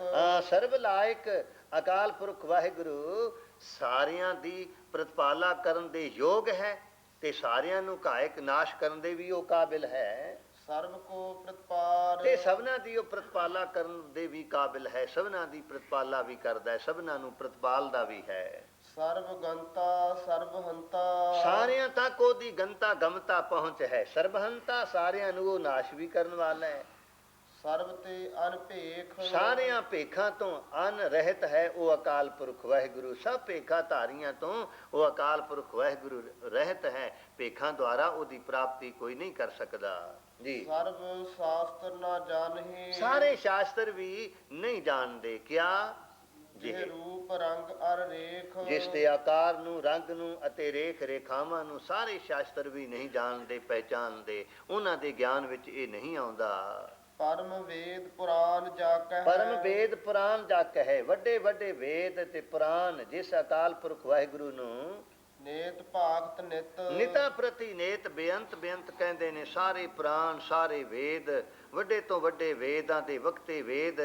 ਸਰਬ ਲਾਇਕ ਅਕਾਲ ਪੁਰਖ ਵਾਹਿਗੁਰੂ ਸਾਰਿਆਂ ਦੀ ਪ੍ਰਤਪਾਲਾ ਕਰਨ ਦੇ ਯੋਗ ਹੈ, ਤੇ ਸਾਰਿਆਂ ਨੂੰ ਕਾਇਕ ਨਾਸ਼ ਕਰਨ ਦੇ ਵੀ ਉਹ ਕਾਬਿਲ ਹੈ। ਸਰਬ ਕੋ ਪ੍ਰਤਪਾਰ, ਤੇ ਸਭਨਾਂ ਦੀ ਉਹ ਪ੍ਰਤਪਾਲਾ ਕਰਨ ਦੇ ਵੀ ਕਾਬਿਲ ਹੈ, ਸਭਨਾਂ ਦੀ ਪ੍ਰਤਪਾਲਾ ਵੀ ਕਰਦਾ ਹੈ, ਸਭਨਾਂ ਨੂੰ ਪ੍ਰਤਪਾਲਦਾ ਵੀ ਹੈ। ਸਰਬ ਗੰਤਾ ਸਰਬ ਹੰਤਾ, ਸਾਰਿਆਂ ਤੱਕ ਉਹਦੀ ਗੰਤਾ ਗਮਤਾ ਪਹੁੰਚ ਹੈ। ਸਰਬਹੰਤਾ, ਸਾਰਿਆਂ ਨੂੰ ਉਹ ਨਾਸ਼ ਵੀ ਕਰਨ ਵਾਲਾ ਹੈ। ਸਰਬ ਤੇ ਅਨਭੇਖ, ਸਾਰਿਆਂ ਭੇਖਾਂ ਤੋਂ ਅਨ ਰਹਿਤ ਹੈ ਉਹ ਅਕਾਲ ਪੁਰਖ ਵਾਹਿਗੁਰੂ। ਸਭ ਭੇਖਾਂ ਧਾਰੀਆਂ ਤੋਂ ਉਹ ਅਕਾਲ ਪੁਰਖ ਵਾਹਿਗੁਰੂ ਰਹਿਤ ਹੈ। ਭੇਖਾਂ ਦੁਆਰਾ ਉਹਦੀ ਪ੍ਰਾਪਤੀ ਕੋਈ ਨਹੀਂ ਕਰ ਸਕਦਾ ਜੀ। ਸਰਬ ਸ਼ਾਸਤਰ ਨਾ ਜਾਣਹੀ, ਸਾਰੇ ਸ਼ਾਸਤਰ ਵੀ ਨਹੀਂ ਜਾਣਦੇ। ਕਿਆ? ਜੇ ਰੂਪ ਰੰਗ ਅਰ ਰੇਖ, ਜਿਸ ਦੇ ਆਕਾਰ ਨੂੰ, ਰੰਗ ਨੂੰ ਅਤੇ ਰੇਖ ਰੇਖਾਵਾਂ ਨੂੰ ਸਾਰੇ ਸ਼ਾਸਤਰ ਵੀ ਨਹੀਂ ਜਾਣਦੇ, ਪਹਿਚਾਨਦੇ। ਉਹਨਾਂ ਦੇ ਗਿਆਨ ਵਿੱਚ ਇਹ ਨਹੀਂ ਆਉਂਦਾ। ਪਰਮ ਵੇਦ ਪੁਰਾਨ ਜਾ ਕਹਿ, ਪਰਮ ਵੇਦ ਪੁਰਾਨ ਜਾ ਕਹੇ। ਵੱਡੇ ਵੱਡੇ ਵੇਦ ਤੇ ਪੁਰਾਨ ਜਿਸ ਅਕਾਲ ਪੁਰਖ ਵਾਹਿਗੁਰੂ ਨੂੰ ਨੇਤ ਭਾਗਤ ਨਿਤ, ਨਿਤਾ ਪ੍ਰਤੀ ਨੇਤ ਬੇਅੰਤ ਬੇਅੰਤ ਕਹਿੰਦੇ ਨੇ। ਸਾਰੇ ਪੁਰਾਣ, ਸਾਰੇ ਵੇਦ, ਵੱਡੇ ਤੋਂ ਵੱਡੇ ਵੇਦਾਂ ਦੇ ਵਕਤੇ ਵੇਦ,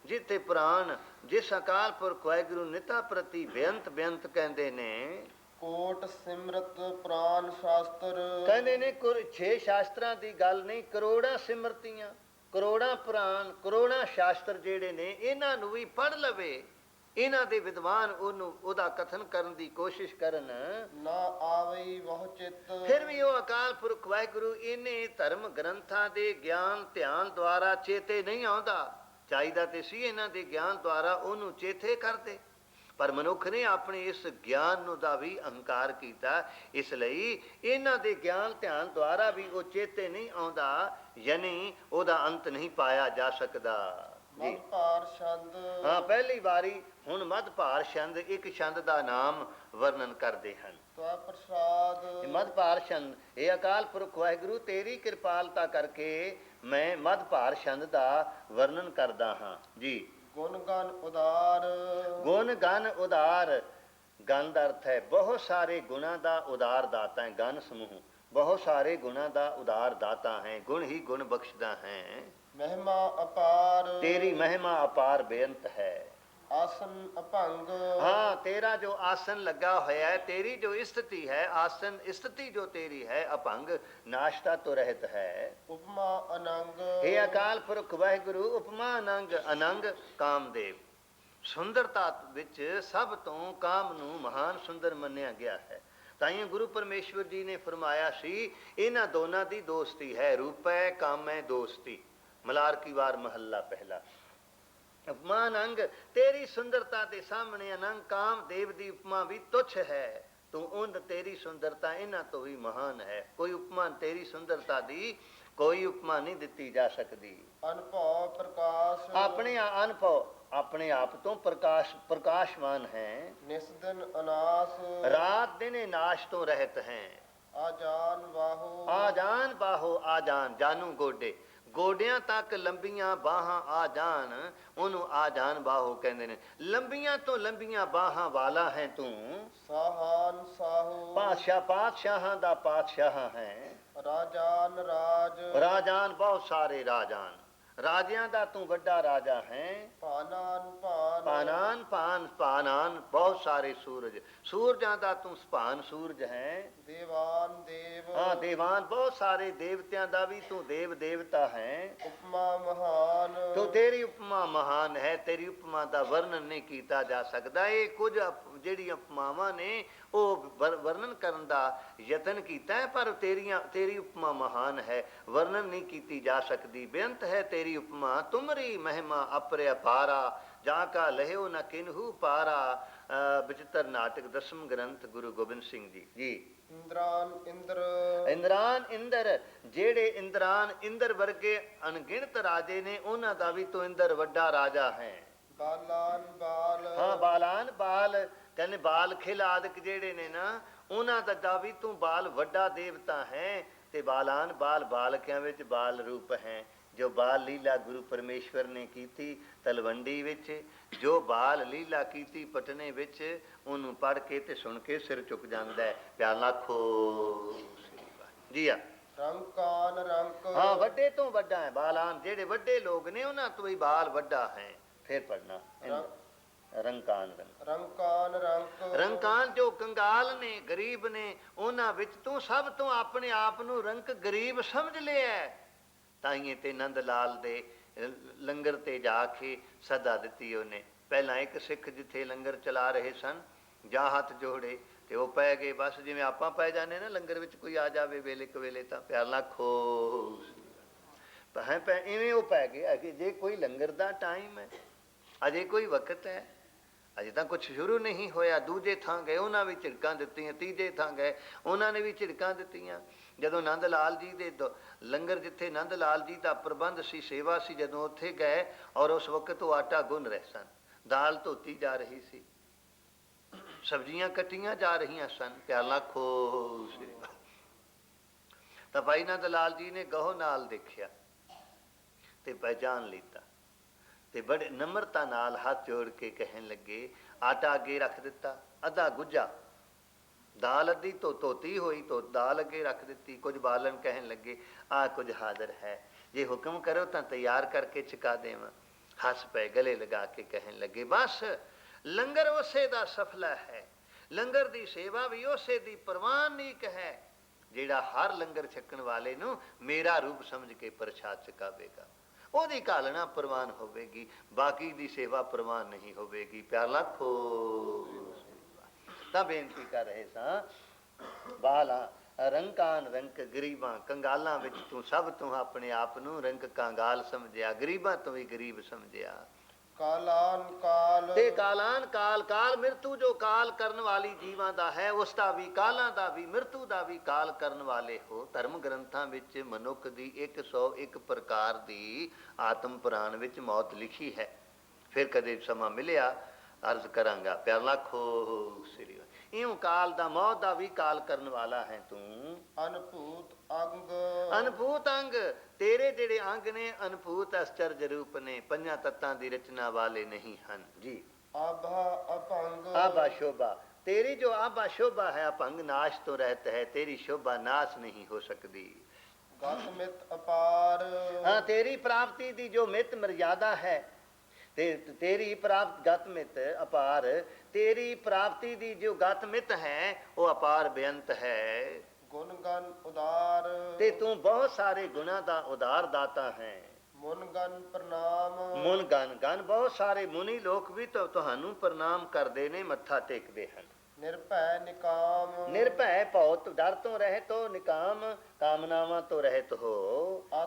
ਜਿੱਥੇ ਪੁਰਾਣ ਜਿਸ ਅਕਾਲ ਪੁਰਖ ਵਾਹਿਗੁਰੂ ਨਿਤਾ ਪ੍ਰਤੀ ਬੇਅੰਤ ਬੇਅੰਤ ਕਹਿੰਦੇ ਨੇ। ਕੋਟ ਸਿਮਰਤ ਪੁਰਾਨ ਸ਼ਾਸਤਰ, ਕਹਿੰਦੇ ਨੇ 6 ਸ਼ਾਸਤਰਾਂ ਦੀ ਗੱਲ ਨਹੀਂ, ਕਰੋੜਾਂ ਸਿਮਰਤੀਆਂ, ਕਰੋੜਾਂ ਪੁਰਾਣ, ਕਰੋੜਾਂ ਸ਼ਾਸਤਰ ਜਿਹੜੇ ਨੇ, ਇਹਨਾਂ ਨੂੰ ਵੀ ਪੜ੍ਹ ਲਵੇ। ਇਹਨਾਂ ਦੇ ਵਿਦਵਾਨ ਉਹਦਾ ਕਥਨ ਕਰਨ ਦੀ ਕੋਸ਼ਿਸ਼ ਕਰਨ, ਨਾ ਆਵਈ ਬਹੁ ਚਿੱਤ, ਫਿਰ ਵੀ ਉਹ ਅਕਾਲ ਪੁਰਖ ਵਾਹਿਗੁਰੂ ਇਹਨੇ ਧਰਮ ਗ੍ਰੰਥਾਂ ਦੇ ਗਿਆਨ ਧਿਆਨ ਦੁਆਰਾ ਚੇਤੇ ਨਹੀਂ ਆਉਂਦਾ। ਚਾਹੀਦਾ ਤੇ ਸੀ ਇਹਨਾਂ ਦੇ ਗਿਆਨ ਦੁਆਰਾ ਉਹਨੂੰ ਚੇਤੇ ਕਰਦੇ, ਪਰ ਮਨੁੱਖ ਨੇ ਆਪਣੇ ਇਸ ਗਿਆਨ ਨੂੰ ਦਾ ਵੀ ਅਹੰਕਾਰ ਕੀਤਾ। ਇਸ ਲਈ ਇਹਨਾਂ ਦੇ ਗਿਆਨ ਧਿਆਨ ਦੁਆਰਾ ਵੀ ਉਹ ਚੇਤੇ ਨਹੀਂ ਆਉਂਦਾ, ਯਾਨੀ ਉਹਦਾ ਅੰਤ ਨਹੀਂ ਪਾਇਆ ਜਾ ਸਕਦਾ ਜੀ। ਮਦ ਭਾਰ ਛੰਦ, ਹਾਂ, ਪਹਿਲੀ ਵਾਰੀ ਹੁਣ ਮਦ ਭਾਰ ਛੰਦ, ਇੱਕ ਛੰਦ ਦਾ ਨਾਮ ਵਰਣਨ ਕਰਦੇ ਹਨ। ਤਵਾ ਪ੍ਰਸਾਦ, ਮਦ ਭਾਰ ਛੰਦ, ਇਹ ਅਕਾਲ ਪੁਰਖ ਵਾਹਿਗੁਰੂ ਤੇਰੀ ਕਿਰਪਾਲਤਾ ਕਰਕੇ ਮੈਂ ਮਦ ਭਾਰ ਛੰਦ ਦਾ ਵਰਣਨ ਕਰਦਾ ਹਾਂ ਜੀ। ਗੁਣ ਗਨ ਉਦਾਰ, ਗੁਣ ਗਨ ਉਦਾਰ, ਗਨ ਦਾ ਅਰਥ ਹੈ ਬਹੁਤ ਸਾਰੇ ਗੁਣਾਂ ਦਾ ਉਦਾਰ ਦਾਤਾ ਹੈ। ਗਨ ਸਮੂਹ ਬਹੁਤ ਸਾਰੇ ਗੁਣਾਂ ਦਾ ਉਦਾਰ ਦਾਤਾ ਹੈ, ਗੁਣ ਹੀ ਗੁਣ ਬਖਸ਼ਦਾ ਹੈ। ਮਹਿਮਾ ਅਪਾਰ, ਤੇਰੀ ਮਹਿਮਾ ਅਪਾਰ ਬੇਅੰਤ ਹੈ। ਆਸਨ ਅਭੰਗ, ਹਾਂ, ਤੇਰਾ ਜੋ ਆਸਨ ਲੱਗਾ ਹੋਇਆ ਹੈ, ਤੇਰੀ ਜੋ ਸਥਿਤੀ ਹੈ, ਆਸਨ ਸਥਿਤੀ ਜੋ ਤੇਰੀ ਹੈ, ਅਭੰਗ ਨਾਸ਼ਤਾ ਤੋਂ ਰਹਿਤ ਹੈ। ਉਪਮਾ ਅਨੰਗ, ਇਹ ਅਕਾਲ ਪੁਰਖ ਵਾਹਿਗੁਰੂ ਉਪਮਾ ਅਨੰਗ, ਅਨੰਗ ਕਾਮਦੇਵ। ਸੁੰਦਰਤਾ ਵਿੱਚ ਸਭ ਤੋਂ ਕਾਮ ਨੂੰ ਮਹਾਨ ਸੁੰਦਰ ਮੰਨਿਆ ਗਿਆ ਹੈ। ਤਾਈਂ ਗੁਰੂ ਪਰਮੇਸ਼ਵਰ ਜੀ ਨੇ ਫਰਮਾਇਆ ਸੀ, ਇਹਨਾਂ ਦੋਨਾਂ ਦੀ ਦੋਸਤੀ ਹੈ, ਰੂਪੈ ਕਾਮੈ ਦੋਸਤੀ। ਮਲਾਰ ਕੀ ਵਾਰ ਮਹੱਲਾ ਪਹਿਲਾ। ਉਪਮਾਨ ਅੰਗ ਤੇਰੀ ਸੁੰਦਰਤਾ ਦੇ ਸਾਹਮਣੇ ਅਨੰਗ ਕਾਮ ਦੇਵ ਦੀ ਉਪਮਾ ਵੀ ਤੁੱਛ ਹੈ। ਤੂੰ ਉੰਦ ਤੇਰੀ ਸੁੰਦਰਤਾ ਇਹਨਾਂ ਤੋਂ ਵੀ ਮਹਾਨ ਹੈ। ਕੋਈ ਉਪਮਾ ਤੇਰੀ ਸੁੰਦਰਤਾ ਦੀ ਕੋਈ ਉਪਮਾ ਨਹੀਂ ਦਿੱਤੀ ਜਾ ਸਕਦੀ। ਅਨਭਉ ਪ੍ਰਕਾਸ਼ ਆਪਣੇ ਅਨੁਭਵ ਆਪਣੇ ਆਪ ਤੋਂ ਪ੍ਰਕਾਸ਼ਮਾਨ ਹੈ। ਨਿਸਦਨ ਅਨਾਸ ਰਾਤ ਦਿਨ ਨਾਸ਼ ਤੋਂ ਰਹਿਤ ਹੈ। ਆਜਾਨ ਬਾਹੋ ਆਜਾਨ ਬਾਹੋ ਆਜਾਨ ਜਾਨੂ ਗੋਡੇ ਗੋਡਿਆਂ ਤੱਕ ਲੰਬੀਆਂ ਬਾਹਾਂ ਆ ਜਾਣ ਉਹਨੂੰ ਆਜਾਨ ਬਾਹੋ ਕਹਿੰਦੇ ਨੇ। ਲੰਬੀਆਂ ਤੋਂ ਲੰਬੀਆਂ ਬਾਹਾਂ ਵਾਲਾ ਹੈ ਤੂੰ। ਸਾਹਾਨ ਸਾਹੋ ਪਾਤਸ਼ਾਹਾਂ ਦਾ ਪਾਤਸ਼ਾਹ ਹੈ। ਰਾਜਾਨ ਰਾਜ ਰਾਜਾਨ ਬਹੁਤ ਸਾਰੇ ਰਾਜਾਨ ਰਾਜਿਆਂ ਦਾ ਤੂੰ ਵੱਡਾ ਰਾਜਾ ਹੈ। ਪਾਨਾਨ ਪਾਨ ਪਾਨਾਨ ਪਾਨ ਪਾਨਾਨ ਬਹੁਤ ਸਾਰੇ ਸੂਰਜ ਸੂਰਜਾਂ ਦਾ ਤੂੰ ਸਪਾਨ ਸੂਰਜ ਹੈ। ਦੇਵਾਨ ਦੇਵ ਹਾਂ ਦੇਵਾਨ ਬਹੁਤ ਸਾਰੇ ਦੇਵਤਿਆਂ ਦਾ ਵੀ ਤੂੰ ਦੇਵ ਦੇਵਤਾ ਹੈ। ਉਪਮਾ ਮਹਾਨ ਤੋ ਤੇਰੀ ਉਪਮਾ ਮਹਾਨ ਹੈ। ਤੇਰੀ ਉਪਮਾ ਦਾ ਵਰਣਨ ਨਹੀਂ ਕੀਤਾ ਜਾ ਸਕਦਾ। ਇਹ ਕੁਝ ਜਿਹੜੀਆਂ ਉਪਮਾਵਾਂ ਨੇ ਉਹ ਵਰਣਨ ਕਰਨ ਦਾ ਯਤਨ ਕੀਤਾ ਹੈ ਪਰ ਤੇਰੀ ਉਪਮਾ ਮਹਾਨ ਹੈ। ਵਰਣਨ ਨਹੀਂ ਕੀਤੀ ਜਾ ਸਕਦੀ। ਬੇਅੰਤ ਹੈ ਤੇਰੀ ਉਪਮਾ ਤੁਮਰੀ ਮਹਿਮਾ ਅਪਰਿਆਪਾਰਾ ਜਾਂ ਕਾ ਲਹਿਓ ਨ ਕਿਨਹੂ ਪਾਰਾ। ਬਚਿੱਤਰ ਨਾਟਕ ਦਸਮ ਗ੍ਰੰਥ ਗੁਰੂ ਗੋਬਿੰਦ ਸਿੰਘ ਜੀ। ਜੀ ਇੰਦਰਾਨ ਇੰਦਰ ਇੰਦਰਾਨ ਇੰਦਰ ਜਿਹੜੇ ਇੰਦਰ ਵਰਗੇ ਅਣਗਿਣਤ ਰਾਜੇ ਨੇ ਉਹਨਾਂ ਦਾ ਵੀ ਤੂੰ ਇੰਦਰ ਵੱਡਾ ਰਾਜਾ ਹੈ। ਬਾਲਾਨ ਬਾਲ ਹਾਂ ਬਾਲਾਨ ਬਾਲ ਕਹਿੰਦੇ ਬਾਲ ਖਿਲ ਆਦਿਕ ਜਿਹੜੇ ਨੇ ਨਾ ਉਹਨਾਂ ਦਾ ਵੀ ਤੂੰ ਬਾਲ ਵੱਡਾ ਦੇਵਤਾ ਹੈ। ਤੇ ਬਾਲਾਨ ਬਾਲ ਬਾਲਕਿਆਂ ਵਿੱਚ ਬਾਲ ਰੂਪ ਹੈ। ਜੋ ਬਾਲ ਲੀਲਾ ਗੁਰੂ ਪਰਮੇਸ਼ਵਰ ਨੇ ਕੀਤੀ ਤਲਵੰਡੀ ਵਿੱਚ ਜੋ ਬਾਲ ਲੀਲਾ ਕੀਤੀ ਪਟਨੇ ਵਿੱਚ ਉਹਨੂੰ ਪੜ੍ਹ ਕੇ ਤੇ ਸੁਣ ਕੇ ਸਿਰ ਝੁਕ ਜਾਂਦਾ ਹੈ। ਪਿਆਰ ਲਾਖੋ ਜੀ ਆ ਰੰਕਾਨ ਰੰਕ ਹਾਂ ਵੱਡੇ ਤੋਂ ਵੱਡਾ ਹੈ। ਬਾਲਾਨ ਜਿਹੜੇ ਵੱਡੇ ਲੋਕ ਨੇ ਉਹਨਾਂ ਤੋਂ ਹੀ ਬਾਲ ਵੱਡਾ ਹੈ। ਫਿਰ ਪੜਨਾ ਰੰਕਾਨ ਰੰਕਾਨ ਰੰਕ ਰੰਕਾਨ ਜੋ ਕੰਗਾਲ ਨੇ ਗਰੀਬ ਨੇ ਉਹਨਾਂ ਵਿੱਚ ਤੂੰ ਸਭ ਤੋਂ ਆਪਣੇ ਆਪ ਨੂੰ ਰੰਕ ਗਰੀਬ ਸਮਝ ਲਿਆ। ਤਾਈਏ ਤੇ ਨੰਦ ਲਾਲ ਦੇ ਲੰਗਰ ਤੇ ਜਾ ਕੇ ਸਦਾ ਦਿੱਤੀ ਉਹਨੇ। ਪਹਿਲਾਂ ਇੱਕ ਸਿੱਖ ਜਿੱਥੇ ਲੰਗਰ ਚਲਾ ਰਹੇ ਸਨ ਜਾਂ ਹੱਥ ਜੋੜੇ ਤੇ ਉਹ ਪੈ ਗਏ। ਬਸ ਜਿਵੇਂ ਆਪਾਂ ਪੈ ਜਾਂਦੇ ਨਾ ਲੰਗਰ ਵਿੱਚ ਕੋਈ ਆ ਜਾਵੇ ਵੇਲੇ ਕਵੇਲੇ ਤਾਂ ਪਿਆਰ ਲੱਖੋ ਇਵੇਂ ਉਹ ਪੈ ਗਏ। ਅਜੇ ਜੇ ਕੋਈ ਲੰਗਰ ਦਾ ਟਾਈਮ ਹੈ ਅਜੇ ਕੋਈ ਵਕਤ ਹੈ ਅਜੇ ਤਾਂ ਕੁਛ ਸ਼ੁਰੂ ਨਹੀਂ ਹੋਇਆ। ਦੂਜੇ ਥਾਂ ਗਏ ਉਹਨਾਂ ਵੀ ਝਿੜਕਾਂ ਦਿੱਤੀਆਂ। ਤੀਜੇ ਥਾਂ ਗਏ ਉਹਨਾਂ ਨੇ ਵੀ ਝਿੜਕਾਂ ਦਿੱਤੀਆਂ। ਜਦੋਂ ਨੰਦ ਲਾਲ ਜੀ ਦੇ ਲੰਗਰ ਜਿੱਥੇ ਨੰਦ ਲਾਲ ਜੀ ਦਾ ਪ੍ਰਬੰਧ ਸੀ ਸੇਵਾ ਸੀ ਜਦੋਂ ਉੱਥੇ ਗਏ ਔਰ ਉਸ ਵਕਤ ਉਹ ਆਟਾ ਗੁੰਨ ਰਹੇ ਸਨ। ਦਾਲ ਧੋਤੀ ਜਾ ਰਹੀ ਸੀ ਸਬਜ਼ੀਆਂ ਕੱਟੀਆਂ ਜਾ ਰਹੀਆਂ ਸਨ। ਪਿਆਲਾ ਖੋ ਤਾਂ ਭਾਈ ਨੰਦ ਲਾਲ ਜੀ ਨੇ ਗਹੁ ਨਾਲ ਦੇਖਿਆ ਤੇ ਪਹਿਚਾਨ ਲਿੱਤਾ ਤੇ ਬੜੇ ਨਮਰਤਾ ਨਾਲ ਹੱਥ ਜੋੜ ਕੇ ਕਹਿਣ ਲੱਗੇ। ਆਟਾ ਅੱਗੇ ਰੱਖ ਦਿੱਤਾ ਅੱਧਾ ਗੁੱਜਾ ਦਾਲ ਅੱਧੀ ਧੋਤੀ ਹੋਈ ਤੋਂ ਦਾਲ ਅੱਗੇ ਰੱਖ ਦਿੱਤੀ। ਕੁਝ ਬਾਲਣ ਕਹਿਣ ਲੱਗੇ ਆ ਕੁਝ ਹਾਜ਼ਰ ਹੈ ਜੇ ਹੁਕਮ ਕਰੋ ਤਾਂ ਤਿਆਰ ਕਰਕੇ ਚੁਕਾ ਦੇਵਾਂ। ਹੱਸ ਪਏ ਗਲੇ ਲਗਾ ਕੇ ਕਹਿਣ ਲੱਗੇ ਬਸ ਲੰਗਰ ਉਸੇ ਦਾ ਸਫਲਾ ਹੈ। ਲੰਗਰ ਦੀ ਸੇਵਾ ਵੀ ਉਸੇ ਦੀ ਪ੍ਰਵਾਨਿਕ ਹੈ ਜਿਹੜਾ ਹਰ ਲੰਗਰ ਛਕਣ ਵਾਲੇ ਨੂੰ ਮੇਰਾ ਰੂਪ ਸਮਝ ਕੇ ਪ੍ਰਸ਼ਾਦ ਚੁਕਾਵੇਗਾ। ਉਹਦੀ ਘਾਲਣਾ ਪ੍ਰਵਾਨ ਹੋਵੇਗੀ ਬਾਕੀ ਦੀ ਸੇਵਾ ਪ੍ਰਵਾਨ ਨਹੀਂ ਹੋਵੇਗੀ। ਪਿਆਰ ਲੱਖੋ ਤਾਂ ਬੇਨਤੀ ਕਰ ਰਹੇ ਸਾਂ ਬਾਲਾ ਰੰਕਾਨ ਰੰਕ ਗਰੀਬਾਂ ਕੰਗਾਲਾਂ ਵਿੱਚ ਤੂੰ ਸਭ ਤੋਂ ਆਪਣੇ ਆਪ ਨੂੰ ਰੰਕ ਕੰਗਾਲ ਸਮਝਿਆ ਗਰੀਬਾਂ ਤੋਂ ਵੀ ਗਰੀਬ ਸਮਝਿਆ। ਕਾਲਾਨ ਕਾਲ ਤੇ ਕਾਲਾਨ ਕਾਲ ਕਾਲ ਮਿਰਤੂ ਜੋ ਕਾਲ ਕਰਨ ਵਾਲੀ ਜੀਵਾਂ ਦਾ ਹੈ ਉਸ ਦਾ ਵੀ ਕਾਲਾਂ ਦਾ ਵੀ ਮਿਰਤੂ ਦਾ ਵੀ ਕਾਲ ਕਰਨ ਵਾਲੇ ਹੋ। ਧਰਮ ਗ੍ਰੰਥਾਂ ਵਿੱਚ ਮਨੁੱਖ ਦੀ 101 ਪ੍ਰਕਾਰ ਦੀ ਆਤਮ ਪੁਰਾਣ ਵਿੱਚ ਮੌਤ ਲਿਖੀ ਹੈ। ਫਿਰ ਕਦੇ ਸਮਾਂ ਮਿਲਿਆ ਅਰਜ਼ ਕਰਾਂਗਾ। ਪਿਆਰ ਲੱਖੋ ਸ੍ਰੀ ਇਉਂ ਕਾਲ ਦਾ ਮੌਤ ਦਾ ਵੀ ਕਾਲ ਕਰਨ ਵਾਲਾ ਹੈ ਤੂੰ। ਅਨਭੂਤ ਅੰਗ ਅਨਭੂਤ ਅੰਗ ਤੇਰੇ ਜਿਹੜੇ ਅੰਗ ਨੇ ਅਨਭੂਤ ਅਸਚਰਜ ਰੂਪ ਨੇ ਪੰਜਾਂ ਤੱਤਾਂ ਦੀ ਰਚਨਾ ਵਾਲੇ ਨਹੀਂ ਹਨ। ਜੀ ਆਭਾ ਅਭੰਗ ਆਭਾ ਸ਼ੋਭਾ ਤੇਰੀ ਜੋ ਆਭਾ ਸ਼ੋਭਾ ਹੈ ਅਭੰਗ ਨਾਸ਼ ਤੋਂ ਰਹਿਤ ਹੈ। ਤੇਰੀ ਸ਼ੋਭਾ ਨਾਸ਼ ਨਹੀਂ ਹੋ ਸਕਦੀ। ਗਤ ਮਿਤ ਅਪਾਰ ਹਾਂ ਤੇਰੀ ਪ੍ਰਾਪਤੀ ਦੀ ਜੋ ਮਿਤ ਮਰਿਆਦਾ ਹੈ ਤੇ ਤੇਰੀ ਪ੍ਰਾਪਤ ਗਤ ਮਿਤ ਅਪਾਰ ਤੇਰੀ ਪ੍ਰਾਪਤੀ ਦੀ ਜੋ ਗਤ ਮਿਤ ਹੈ ਉਹ ਅਪਾਰ ਬੇਅੰਤ ਹੈ। ਗੁਣ ਗਨ ਉਦਾਰ ਤੇ ਤੂੰ ਬਹੁਤ ਸਾਰੇ ਗੁਣਾਂ ਦਾ ਉਦਾਰ ਦਾਤਾ ਹੈ। ਮੁਨ ਗਨ ਪ੍ਰਣਾਮ ਮੁਨ ਗਨ ਗਨ ਬਹੁਤ ਸਾਰੇ ਮੁਨੀ ਲੋਕ ਵੀ ਤੁਹਾਨੂੰ ਪ੍ਰਣਾਮ ਕਰਦੇ ਨੇ ਮੱਥਾ ਟੇਕਦੇ ਹਨ। ਨਿਰਭੈ ਨਿਕਾਮ। ਨਿਰਭੈ ਭਉ ਡਰ ਤੋਂ ਰਹਿਤ ਹੋ, ਨਿਕਾਮ ਕਾਮਨਾਵਾਂ ਤੋਂ ਰਹਿਤ ਹੋ।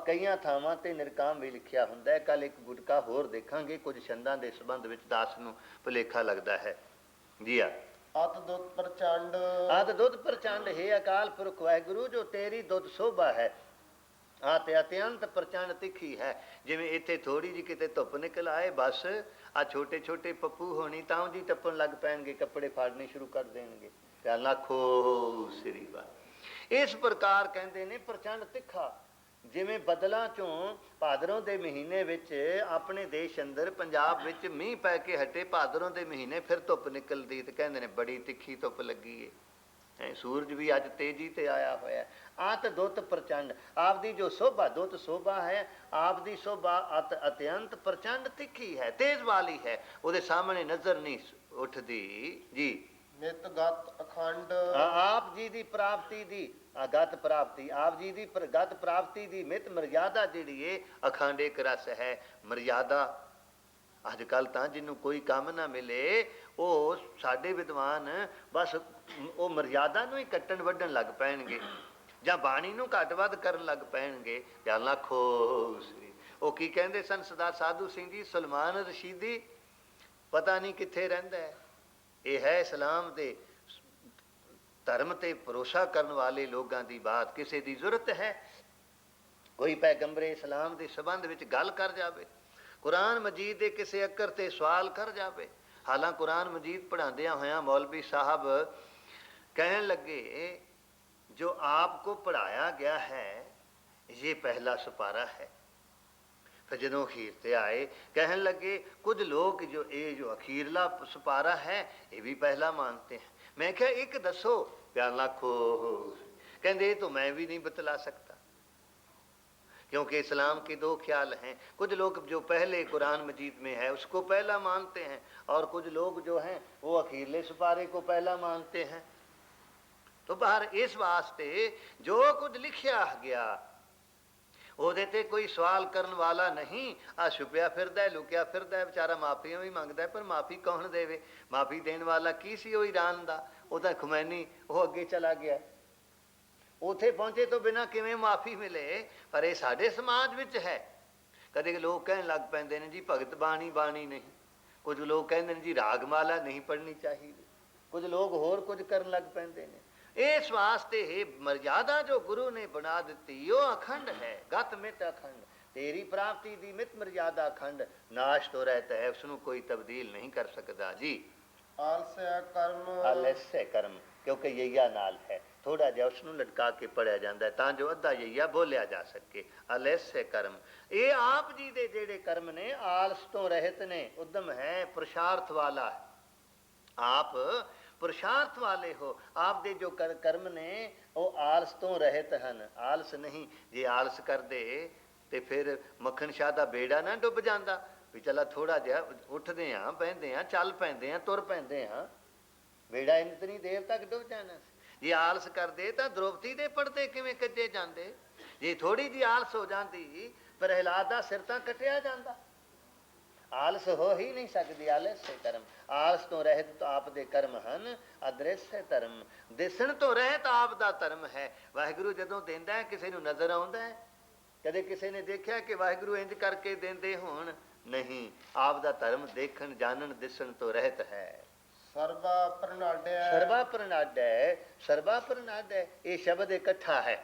ਕਈਆਂ ਥਾਵਾਂ ਤੇ ਨਿਰਕਾਮ ਵੀ ਲਿਖਿਆ ਹੁੰਦਾ ਹੈ। ਕੱਲ ਇੱਕ ਗੁਟਕਾ ਹੋਰ ਦੇਖਾਂਗੇ, ਕੁਝ ਛੰਦਾਂ ਦੇ ਸੰਬੰਧ ਵਿੱਚ ਦਾਸ ਨੂੰ ਭੁਲੇਖਾ ਲੱਗਦਾ ਹੈ ਜੀ। ਅਤ ਦੁੱਤ ਪ੍ਰਚੰਡ। ਅਤ ਦੁੱਧ ਪ੍ਰਚੰਡ, ਹੈ ਅਕਾਲ ਪੁਰਖ ਵਾਹਿਗੁਰੂ ਜੋ ਤੇਰੀ ਦੁੱਧ ਸੋਭਾ ਹੈ। ਤੇ ਅਤਿਅੰਤ ਪ੍ਰਚੰਡ ਤਿੱਖੀ ਹੈ। ਜਿਵੇਂ ਇੱਥੇ ਥੋੜੀ ਜਿਹੀ ਕਿਤੇ ਧੁੱਪ ਨਿਕਲ ਆਏ, ਬਸ ਆ ਛੋਟੇ ਛੋਟੇ ਪੱਪੂ ਹੋਣੀ ਤਾਂ ਜੀ ਟੱਪਣ ਲੱਗ ਪੈਣਗੇ, ਕੱਪੜੇ ਫਾੜਨੇ ਸ਼ੁਰੂ ਕਰ ਦੇਣਗੇ। ਤੇ ਲੱਖੋ ਸ੍ਰੀ ਵਾਹਿਗੁਰੂ। ਇਸ ਪ੍ਰਕਾਰ ਕਹਿੰਦੇ ਨੇ ਪ੍ਰਚੰਡ ਤਿੱਖਾ। ਜਿਵੇਂ ਬੱਦਲਾਂ ਚੋਂ ਭਾਦਰੋਂ ਦੇ ਮਹੀਨੇ ਵਿੱਚ ਆਪਣੇ ਦੇਸ਼ ਅੰਦਰ ਪੰਜਾਬ ਵਿੱਚ ਮੀਂਹ ਪੈ ਕੇ ਹਟੇ, ਭਾਦਰੋਂ ਦੇ ਮਹੀਨੇ ਫਿਰ ਧੁੱਪ ਨਿਕਲਦੀ, ਤੇ ਕਹਿੰਦੇ ਨੇ ਬੜੀ ਤਿੱਖੀ ਧੁੱਪ ਲੱਗੀ ਹੈ। ਸੂਰਜ ਵੀ ਅੱਜ ਤੇਜ਼ੀ ਤੇ ਆਇਆ ਹੋਇਆ। ਆਤ ਦੁੱਤ ਪ੍ਰਚੰਡ, ਆਪਦੀ ਜੋ ਸੋਭਾ, ਦੁੱਤ ਸੋਭਾ ਹੈ, ਆਪਦੀ ਸੋਭਾ ਅਤਿਅੰਤ ਪ੍ਰਚੰਡ ਤਿੱਖੀ ਹੈ, ਤੇਜ਼ ਵਾਲੀ ਹੈ, ਉਹਦੇ ਸਾਹਮਣੇ ਨਜ਼ਰ ਨਹੀਂ ਉੱਠਦੀ ਜੀ। ਨਿਤ ਗਤ ਅਖੰਡ। ਆਪ ਜੀ ਦੀ ਪ੍ਰਾਪਤੀ ਦੀ ਗਤ ਪ੍ਰਾਪਤੀ, ਆਪ ਜੀ ਦੀ ਗਤ ਪ੍ਰਾਪਤੀ ਦੀ ਮਿਤ ਮਰਿਆਦਾ ਜਿਹੜੀ ਏ ਅਖੰਡ ਇੱਕ ਰਸ ਹੈ। ਮਰਿਆਦਾ ਅੱਜ ਕੱਲ੍ਹ ਤਾਂ ਜਿਹਨੂੰ ਕੋਈ ਕੰਮ ਨਾ ਮਿਲੇ, ਉਹ ਸਾਡੇ ਵਿਦਵਾਨ ਬਸ ਉਹ ਮਰਿਆਦਾ ਨੂੰ ਹੀ ਕੱਟਣ ਵੱਢਣ ਲੱਗ ਪੈਣਗੇ, ਜਾਂ ਬਾਣੀ ਨੂੰ ਘੱਟ ਵੱਧ ਕਰਨ ਲੱਗ ਪੈਣਗੇ। ਜਾਂ ਲੱਖੋ ਸ੍ਰੀ। ਉਹ ਕੀ ਕਹਿੰਦੇ ਸਨ ਸਰਦਾਰ ਸਾਧੂ ਸਿੰਘ ਜੀ, ਸੁਲਮਾਨ ਰਸ਼ੀਦੀ ਪਤਾ ਨਹੀਂ ਕਿੱਥੇ ਰਹਿੰਦਾ ਹੈ। ਇਹ ਹੈ ਇਸਲਾਮ ਦੇ ਧਰਮ ਤੇ ਭਰੋਸਾ ਕਰਨ ਵਾਲੇ ਲੋਕਾਂ ਦੀ ਬਾਤ। ਕਿਸੇ ਦੀ ਜ਼ਰੂਰਤ ਹੈ ਕੋਈ ਪੈਗੰਬਰੇ ਇਸਲਾਮ ਦੇ ਸੰਬੰਧ ਵਿੱਚ ਗੱਲ ਕਰ ਜਾਵੇ, ਕੁਰਾਨ ਮਜੀਦ ਦੇ ਕਿਸੇ ਅੱਕਰ ਤੇ ਸਵਾਲ ਕਰ ਜਾਵੇ। ਹਾਲਾਂ ਕੁਰਾਨ ਮਜੀਦ ਪੜ੍ਹਾਉਂਦਿਆਂ ਹੋਇਆਂ ਮੌਲਵੀ ਸਾਹਿਬ ਕਹਿਣ ਲੱਗੇ, ਜੋ ਆਪ ਕੋ ਪੜ੍ਹਾਇਆ ਗਿਆ ਹੈ ਇਹ ਪਹਿਲਾ ਸੁਪਾਰਾ ਹੈ। ਫਿਰ ਜਦੋਂ ਅਖੀਰ ਤੇ ਆਏ ਕਹਿਣ ਲੱਗੇ, ਕੁਝ ਲੋਕ ਜੋ ਇਹ ਜੋ ਅਖੀਰਲਾ ਸੁਪਾਰਾ ਹੈ ਇਹ ਵੀ ਪਹਿਲਾ ਮਾਨਤੇ हैं। मैं क्या एक दसो, प्यार लाखो। कहते तो मैं भी नहीं बतला सकता, क्योंकि इस्लाम के दो ख्याल हैं। कुछ लोग जो पहले कुरान मजीद में है उसको पहला मानते हैं, और कुछ लोग जो हैं वो अखीरले सुपारे को पहला मानते हैं। तो बाहर इस वास्ते जो कुछ लिखिया गया ਉਹਦੇ ਤੇ ਕੋਈ ਸਵਾਲ ਕਰਨ ਵਾਲਾ ਨਹੀਂ। ਆ ਛੁਪਿਆ ਫਿਰਦਾ, ਲੁਕਿਆ ਫਿਰਦਾ, ਵਿਚਾਰਾ ਮਾਫੀਆਂ ਵੀ ਮੰਗਦਾ, ਪਰ ਮਾਫੀ ਕੌਣ ਦੇਵੇ? ਮਾਫੀ ਦੇਣ ਵਾਲਾ ਕੀ ਸੀ? ਉਹ ਈਰਾਨ ਦਾ, ਉਹਦਾ ਖੁਮੈਨੀ, ਉਹ ਅੱਗੇ ਚਲਾ ਗਿਆ। ਉੱਥੇ ਪਹੁੰਚੇ ਤੋਂ ਬਿਨਾਂ ਕਿਵੇਂ ਮਾਫੀ ਮਿਲੇ? ਪਰ ਇਹ ਸਾਡੇ ਸਮਾਜ ਵਿੱਚ ਹੈ। ਕਦੇ ਲੋਕ ਕਹਿਣ ਲੱਗ ਪੈਂਦੇ ਨੇ ਜੀ ਭਗਤ ਬਾਣੀ ਬਾਣੀ ਨਹੀਂ, ਕੁਝ ਲੋਕ ਕਹਿੰਦੇ ਨੇ ਜੀ ਰਾਗਮਾਲਾ ਨਹੀਂ ਪੜ੍ਹਨੀ ਚਾਹੀਦੀ, ਕੁਝ ਲੋਕ ਹੋਰ ਕੁਝ ਕਰਨ ਲੱਗ ਪੈਂਦੇ ਨੇ। ਇਸ ਵਾਸਤੇ ਇਹ ਮਰਿਆਦਾ ਜੋ ਗੁਰੂ ਨੇ ਬਣਾ ਦਿੱਤੀ ਉਹ ਅਖੰਡ ਹੈ, ਗਤ ਮਿਤ ਅਖੰਡ। ਤੇਰੀ ਪ੍ਰਾਪਤੀ ਦੀ ਮਿਤ ਮਰਿਆਦਾ ਅਖੰਡ, ਨਾਸ਼ ਤੋਂ ਰਹਿਤਾ ਹੈ, ਉਸ ਨੂੰ ਕੋਈ ਤਬਦੀਲ ਨਹੀਂ ਕਰ ਸਕਦਾ ਜੀ। ਆਲਸੈ ਕਰਮ। ਆਲਸੈ ਕਰਮ, ਕਿਉਂਕਿ ਯਈਆ ਨਾਲ ਹੈ, ਥੋੜਾ ਜਿਹਾ ਉਸ ਨੂੰ ਲਟਕਾ ਕੇ ਪੜਿਆ ਜਾਂਦਾ ਤਾਂ ਜੋ ਅੱਧਾ ਯਈਆ ਬੋਲਿਆ ਜਾ ਸਕੇ। ਆਲਸੈ ਕਰਮ, ਇਹ ਆਪ ਜੀ ਦੇ ਜਿਹੜੇ ਕਰਮ ਨੇ ਆਲਸ ਤੋਂ ਰਹਿਤ ਨੇ, ਉਦਮ ਹੈ, ਪੁਰਸ਼ਾਰਥ ਵਾਲਾ ਹੈ। ਆਪ ਪੁਰਸ਼ਾਰਥ ਵਾਲੇ ਹੋ, ਆਪ ਦੇ ਜੋ ਕਰਮ ਨੇ ਉਹ ਆਲਸ ਤੋਂ ਰਹਿਤ ਹਨ, ਆਲਸ ਨਹੀਂ। ਜੇ ਆਲਸ ਕਰਦੇ ਤੇ ਫਿਰ ਮੱਖਣ ਸ਼ਾਹ ਦਾ ਬੇੜਾ ਨਾ ਡੁੱਬ ਜਾਂਦਾ ਵੀ ਚਲਾ ਥੋੜਾ ਜਿਹਾ ਉੱਠਦੇ ਹਾਂ, ਬਹਿੰਦੇ ਹਾਂ, ਚੱਲ ਪੈਂਦੇ ਹਾਂ, ਤੁਰ ਪੈਂਦੇ ਹਾਂ, ਬੇੜਾ ਇੰਤਨੀ ਦੇਰ ਤੱਕ ਡੁੱਬ ਜਾਣਾ ਸੀ। ਜੇ ਆਲਸ ਕਰਦੇ ਤਾਂ ਦ੍ਰੋਪਦੀ ਦੇ ਪਰਦੇ ਕਿਵੇਂ ਕੱਜੇ ਜਾਂਦੇ? ਜੇ ਥੋੜੀ ਜਿਹੀ ਆਲਸ ਹੋ ਜਾਂਦੀ ਪ੍ਰਹਿਲਾਦ ਦਾ ਸਿਰ ਤਾਂ ਕੱਟਿਆ ਜਾਂਦਾ। ਆਲਸ ਹੋ ਹੀ ਨਹੀਂ ਸਕਦੀ, ਆਲਸ ਹੈ ਕਰਮ। ਆਲਸ ਤੋਂ ਰਹਿਤ ਆਪ ਦੇ ਕਰਮ ਹਨ, ਅਦ੍ਰਿਸ਼ ਹੈ ਧਰਮ। ਦਿਸਣ ਤੋਂ ਰਹਿਤ ਆਪ ਦਾ ਧਰਮ ਹੈ। ਵਾਹਿਗੁਰੂ ਜਦੋਂ ਦਿੰਦਾ ਕਿਸੇ ਨੂੰ ਨਜ਼ਰ ਆਉਂਦਾ ਹੈ? ਕਦੇ ਕਿਸੇ ਨੇ ਦੇਖਿਆ ਕਿ ਵਾਹਿਗੁਰੂ ਇੰਜ ਕਰਕੇ ਦਿੰਦੇ ਹੋਣ? ਨਹੀਂ, ਆਪ ਦਾ ਧਰਮ ਦੇਖਣ ਜਾਣਨ ਦਿਸਣ ਤੋਂ ਰਹਿਤ ਹੈ। ਸਰਬਾ ਪ੍ਰਣਾਡੈ। ਸਰਬਾ ਪ੍ਰਣਾਡੈ, ਸਰਬਾ ਪ੍ਰਣਾਡੈ ਇਹ ਸ਼ਬਦ ਇਕੱਠਾ ਹੈ।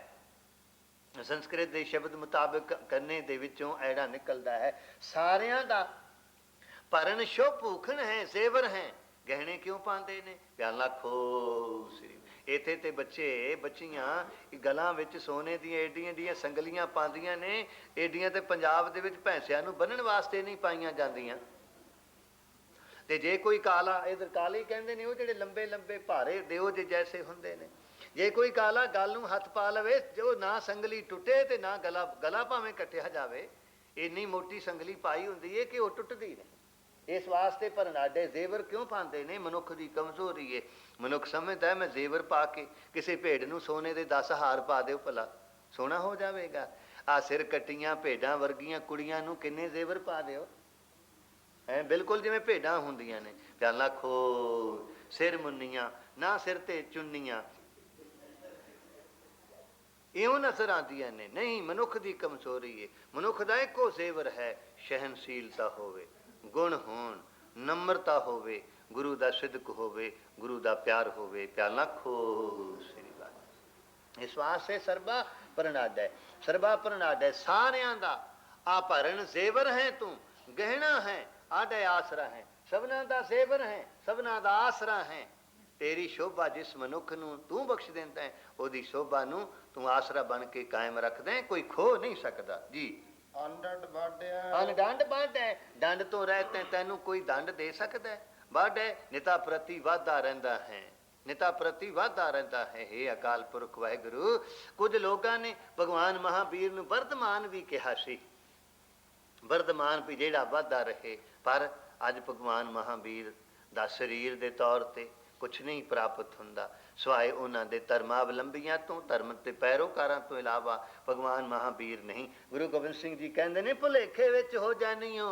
ਸੰਸਕ੍ਰਿਤ ਦੇ ਸ਼ਬਦ ਮੁਤਾਬਕ ਕੰਨੇ ਦੇ ਵਿੱਚੋਂ ਐੜਾ ਨਿਕਲਦਾ ਹੈ ਸਾਰਿਆਂ ਦਾ। ਭਰਨ ਸ਼ੋ ਭੂਖਣ ਹੈ, ਜ਼ੇਵਰ ਹੈ, ਗਹਿਣੇ ਕਿਉਂ ਪਾਉਂਦੇ ਨੇ? ਪਿਆਰ ਲਾਖੋ ਸ੍ਰੀ। ਇੱਥੇ ਤੇ ਬੱਚੇ ਬੱਚੀਆਂ ਗਲਾਂ ਵਿੱਚ ਸੋਨੇ ਦੀਆਂ ਏਡੀਆਂ ਏਡੀਆਂ ਸੰਗਲੀਆਂ ਪਾਉਂਦੀਆਂ ਨੇ। ਏਡੀਆਂ ਤੇ ਪੰਜਾਬ ਦੇ ਵਿੱਚ ਭੈਂਸਿਆਂ ਨੂੰ ਬੰਨਣ ਵਾਸਤੇ ਨਹੀਂ ਪਾਈਆਂ ਜਾਂਦੀਆਂ। ਤੇ ਜੇ ਕੋਈ ਕਾਲਾ, ਇਧਰ ਕਾਲੇ ਕਹਿੰਦੇ ਨੇ ਉਹ ਜਿਹੜੇ ਲੰਬੇ ਲੰਬੇ ਭਾਰੇ ਦਿਓ ਜੇ ਜੈਸੇ ਹੁੰਦੇ ਨੇ। ਜੇ ਕੋਈ ਕਾਲਾ ਗਲ ਨੂੰ ਹੱਥ ਪਾ ਲਵੇ, ਜੋ ਨਾ ਸੰਗਲੀ ਟੁੱਟੇ ਤੇ ਨਾ ਗਲਾ ਭਾਵੇਂ ਕੱਟਿਆ ਜਾਵੇ, ਇੰਨੀ ਮੋਟੀ ਸੰਗਲੀ ਪਾਈ ਹੁੰਦੀ ਹੈ ਕਿ ਉਹ ਟੁੱਟਦੀ ਨਹੀਂ। ਇਸ ਵਾਸਤੇ ਪਰਨਾਡੇ ਜ਼ੇਵਰ ਕਿਉਂ ਪਾਉਂਦੇ ਨੇ? ਮਨੁੱਖ ਦੀ ਕਮਜ਼ੋਰੀ ਹੈ। ਮਨੁੱਖ ਸਮਝਦਾ ਮੈਂ ਜ਼ੇਵਰ ਪਾ ਕੇ ਕਿਸੇ ਭੇਡ ਨੂੰ ਸੋਨੇ ਦੇ 10 ਹਾਰ ਪਾ ਦਿਓ ਭਲਾ ਸੋਹਣਾ ਹੋ ਜਾਵੇਗਾ। ਆ ਸਿਰ ਕੱਟੀਆਂ ਭੇਡਾਂ ਵਰਗੀਆਂ ਕੁੜੀਆਂ ਨੂੰ ਕਿੰਨੇ ਜ਼ੇਵਰ ਪਾ ਦਿਓ, ਬਿਲਕੁਲ ਜਿਵੇਂ ਭੇਡਾਂ ਹੁੰਦੀਆਂ ਨੇ। ਪਿਆਰ ਲਾਖੋ सिर मुन्नियां, ना सिर ते चुन्नियां। ਇਉਂ ਨਜ਼ਰ ਆਉਂਦੀਆਂ ਨੇ। ਨਹੀਂ, ਮਨੁੱਖ ਦੀ ਕਮਜ਼ੋਰੀ ਹੈ। ਮਨੁੱਖ ਦਾ ਇੱਕੋ ਜ਼ੇਵਰ ਹੈ, ਸਹਿਨਸ਼ੀਲਤਾ ਹੋਵੇ, ਗੁਣ ਹੋਣ, ਨਮਰਤਾ ਹੋਵੇ, ਗੁਰੂ ਦਾ ਸਿਦਕ ਹੋਵੇ, ਗੁਰੂ ਦਾ ਪਿਆਰ ਹੋਵੇ। ਪਿਆਲਾ ਖੋ ਸ੍ਰੀ ਵਾਹਿਗੁਰੂ। ਇਸ ਵਾਸਤੇ ਸਰਬਾ ਪ੍ਰਣਾਡਾ ਹੈ, ਸਰਬਾ ਪ੍ਰਣਾਡਾ ਹੈ। ਸਾਰਿਆਂ ਦਾ ਆਭਰਨ ਜ਼ੇਵਰ ਹੈ, ਤੂੰ ਗਹਿਣਾ ਹੈ, ਆਡਾ ਆਸਰਾ ਹੈ। ਸਭਨਾਂ ਦਾ ਜ਼ੇਵਰ ਹੈ, ਸਭਨਾਂ ਦਾ ਆਸਰਾ ਹੈ। ਤੇਰੀ ਸ਼ੋਭਾ ਜਿਸ ਮਨੁੱਖ ਨੂੰ ਤੂੰ ਬਖਸ਼ ਦਿੰਦਾ ਹੈ, ਉਹਦੀ ਸ਼ੋਭਾ ਨੂੰ ਤੂੰ ਆਸਰਾ ਬਣ ਕੇ ਕਾਇਮ ਰੱਖਦਾ ਹੈ, ਕੋਈ ਖੋ ਨਹੀਂ ਸਕਦਾ ਜੀ। ਅੰਡੰਡ ਬਾਡਿਆ ਅਨਡੰਡ ਬੰਡ ਹੈ, ਡੰਡ ਤੋਂ ਰਹਿਤ ਹੈ, ਤੈਨੂੰ ਕੋਈ ਦੰਡ ਦੇ ਸਕਦਾ ਹੈ? ਵੱਡ ਹੈ, ਨਿਤਾ ਪ੍ਰਤੀ ਵਾਧਾ ਰਹਿੰਦਾ ਹੈ, ਨਿਤਾ ਪ੍ਰਤੀ ਵਾਧਾ ਰਹਿੰਦਾ ਹੈ। ਹੇ ਅਕਾਲ ਪੁਰਖ ਵਾਹਿਗੁਰੂ, ਕੁਝ ਲੋਕਾਂ ਨੇ ਭਗਵਾਨ ਮਹਾਂਵੀਰ ਨੂੰ ਵਰਤਮਾਨ ਵੀ ਕਿਹਾ ਸੀ, ਵਰਤਮਾਨ ਵੀ ਜਿਹੜਾ ਵਾਧਾ ਰਹੇ। ਪਰ ਅੱਜ ਭਗਵਾਨ ਮਹਾਂਵੀਰ ਦਾ ਸਰੀਰ ਦੇ ਤੌਰ ਤੇ ਕੁਛ ਨਹੀਂ ਪ੍ਰਾਪਤ ਹੁੰਦਾ, ਸਿਵਾਏ ਉਹਨਾਂ ਦੇ ਧਰਮਾਵਲੰਬੀਆਂ ਤੋਂ, ਧਰਮ ਤੇ ਪੈਰੋਕਾਰਾਂ ਤੋਂ ਇਲਾਵਾ ਭਗਵਾਨ ਮਹਾਂਵੀਰ ਨਹੀਂ। ਗੁਰੂ ਗੋਬਿੰਦ ਸਿੰਘ ਜੀ ਕਹਿੰਦੇ ਨੇ, ਭੁਲੇਖੇ ਵਿੱਚ ਹੋ ਜਾਣੀਓ।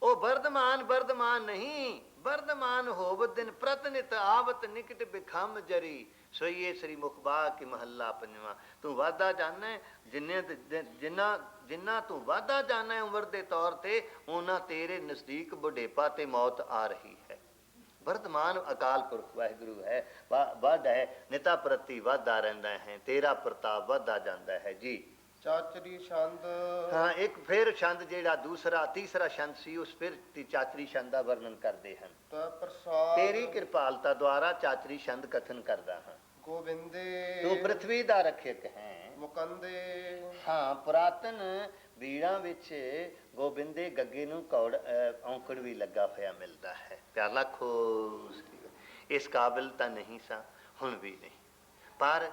ਉਹ ਵਰਦਮਾਨ ਵਰਦਮਾਨ ਨਹੀਂ, ਵਰਦਮਾਨ ਹੋਵਤ ਦਿਨ ਪ੍ਰਤਨਿਤ ਆਵਤ ਨਿਕਟ ਬਿਖਮ ਜਰੀ। ਸੋਈਏ ਸ੍ਰੀ ਮੁਖਬਾ ਕੀ ਮਹੱਲਾ ਪੰਜਵਾਂ। ਤੂੰ ਵਾਧਾ ਜਾਣਾ ਹੈ, ਜਿੰਨਾ ਤੂੰ ਵਾਧਾ ਜਾਣਾ ਹੈ ਉਮਰ ਦੇ ਤੌਰ ਤੇ, ਉਹਨਾਂ ਤੇਰੇ ਨਜ਼ਦੀਕ ਬੁਢੇਪਾ ਤੇ ਮੌਤ ਆ ਰਹੀ ਹੈ। ਵਰਤਮਾਨ ਅਕਾਲ ਪੁਰਖ ਵਾਹਿਗੁਰੂ ਹੈ, ਵਾਧਾ ਹੈ, ਨਿਤਾ ਪ੍ਰਤੀ ਵਾਧਾ ਰਹਿੰਦਾ ਹੈ, ਤੇਰਾ ਪ੍ਰਤਾਪ ਵਾਧਾ ਜਾਂਦਾ ਹੈ ਜੀ। ਚਾਚਰੀ ਛੰਦ। ਹਾਂ, ਇੱਕ ਫਿਰ ਛੰਦ ਜਿਹੜਾ ਦੂਸਰਾ ਤੀਸਰਾ ਛੰਦ ਸੀ, ਉਸ ਫਿਰ ਚਾਚਰੀ ਛੰਦ ਦਾ ਵਰਣਨ ਕਰਦੇ ਹਨ। ਤਾ ਪ੍ਰਸਾਦ ਤੇਰੀ ਕਿਰਪਾਲਤਾ ਦੁਆਰਾ ਚਾਚਰੀ ਛੰਦ ਕਥਨ ਕਰਦਾ ਹਾਂ। ਗੋਬਿੰਦੇ ਤੂੰ ਪ੍ਰithvi ਦਾ ਰੱਖਿਅਕ ਹੈ। ਮੁਕੰਦੇ ਹਾਂ, ਪੁਰਾਤਨ ਬੀੜਾਂ ਵਿੱਚ ਗੋਬਿੰਦੇ ਗੱਗੇ ਨੂੰ ਔਂਕੜ ਵੀ ਲੱਗਾ ਹੋਇਆ ਮਿਲਦਾ ਹੈ। ਪਿਆਲਾ ਖੋ ਇਸ ਕਾਬਿਲ ਤਾਂ ਨਹੀਂ ਸਾਂ, ਹੁਣ ਵੀ ਨਹੀਂ। ਪਰ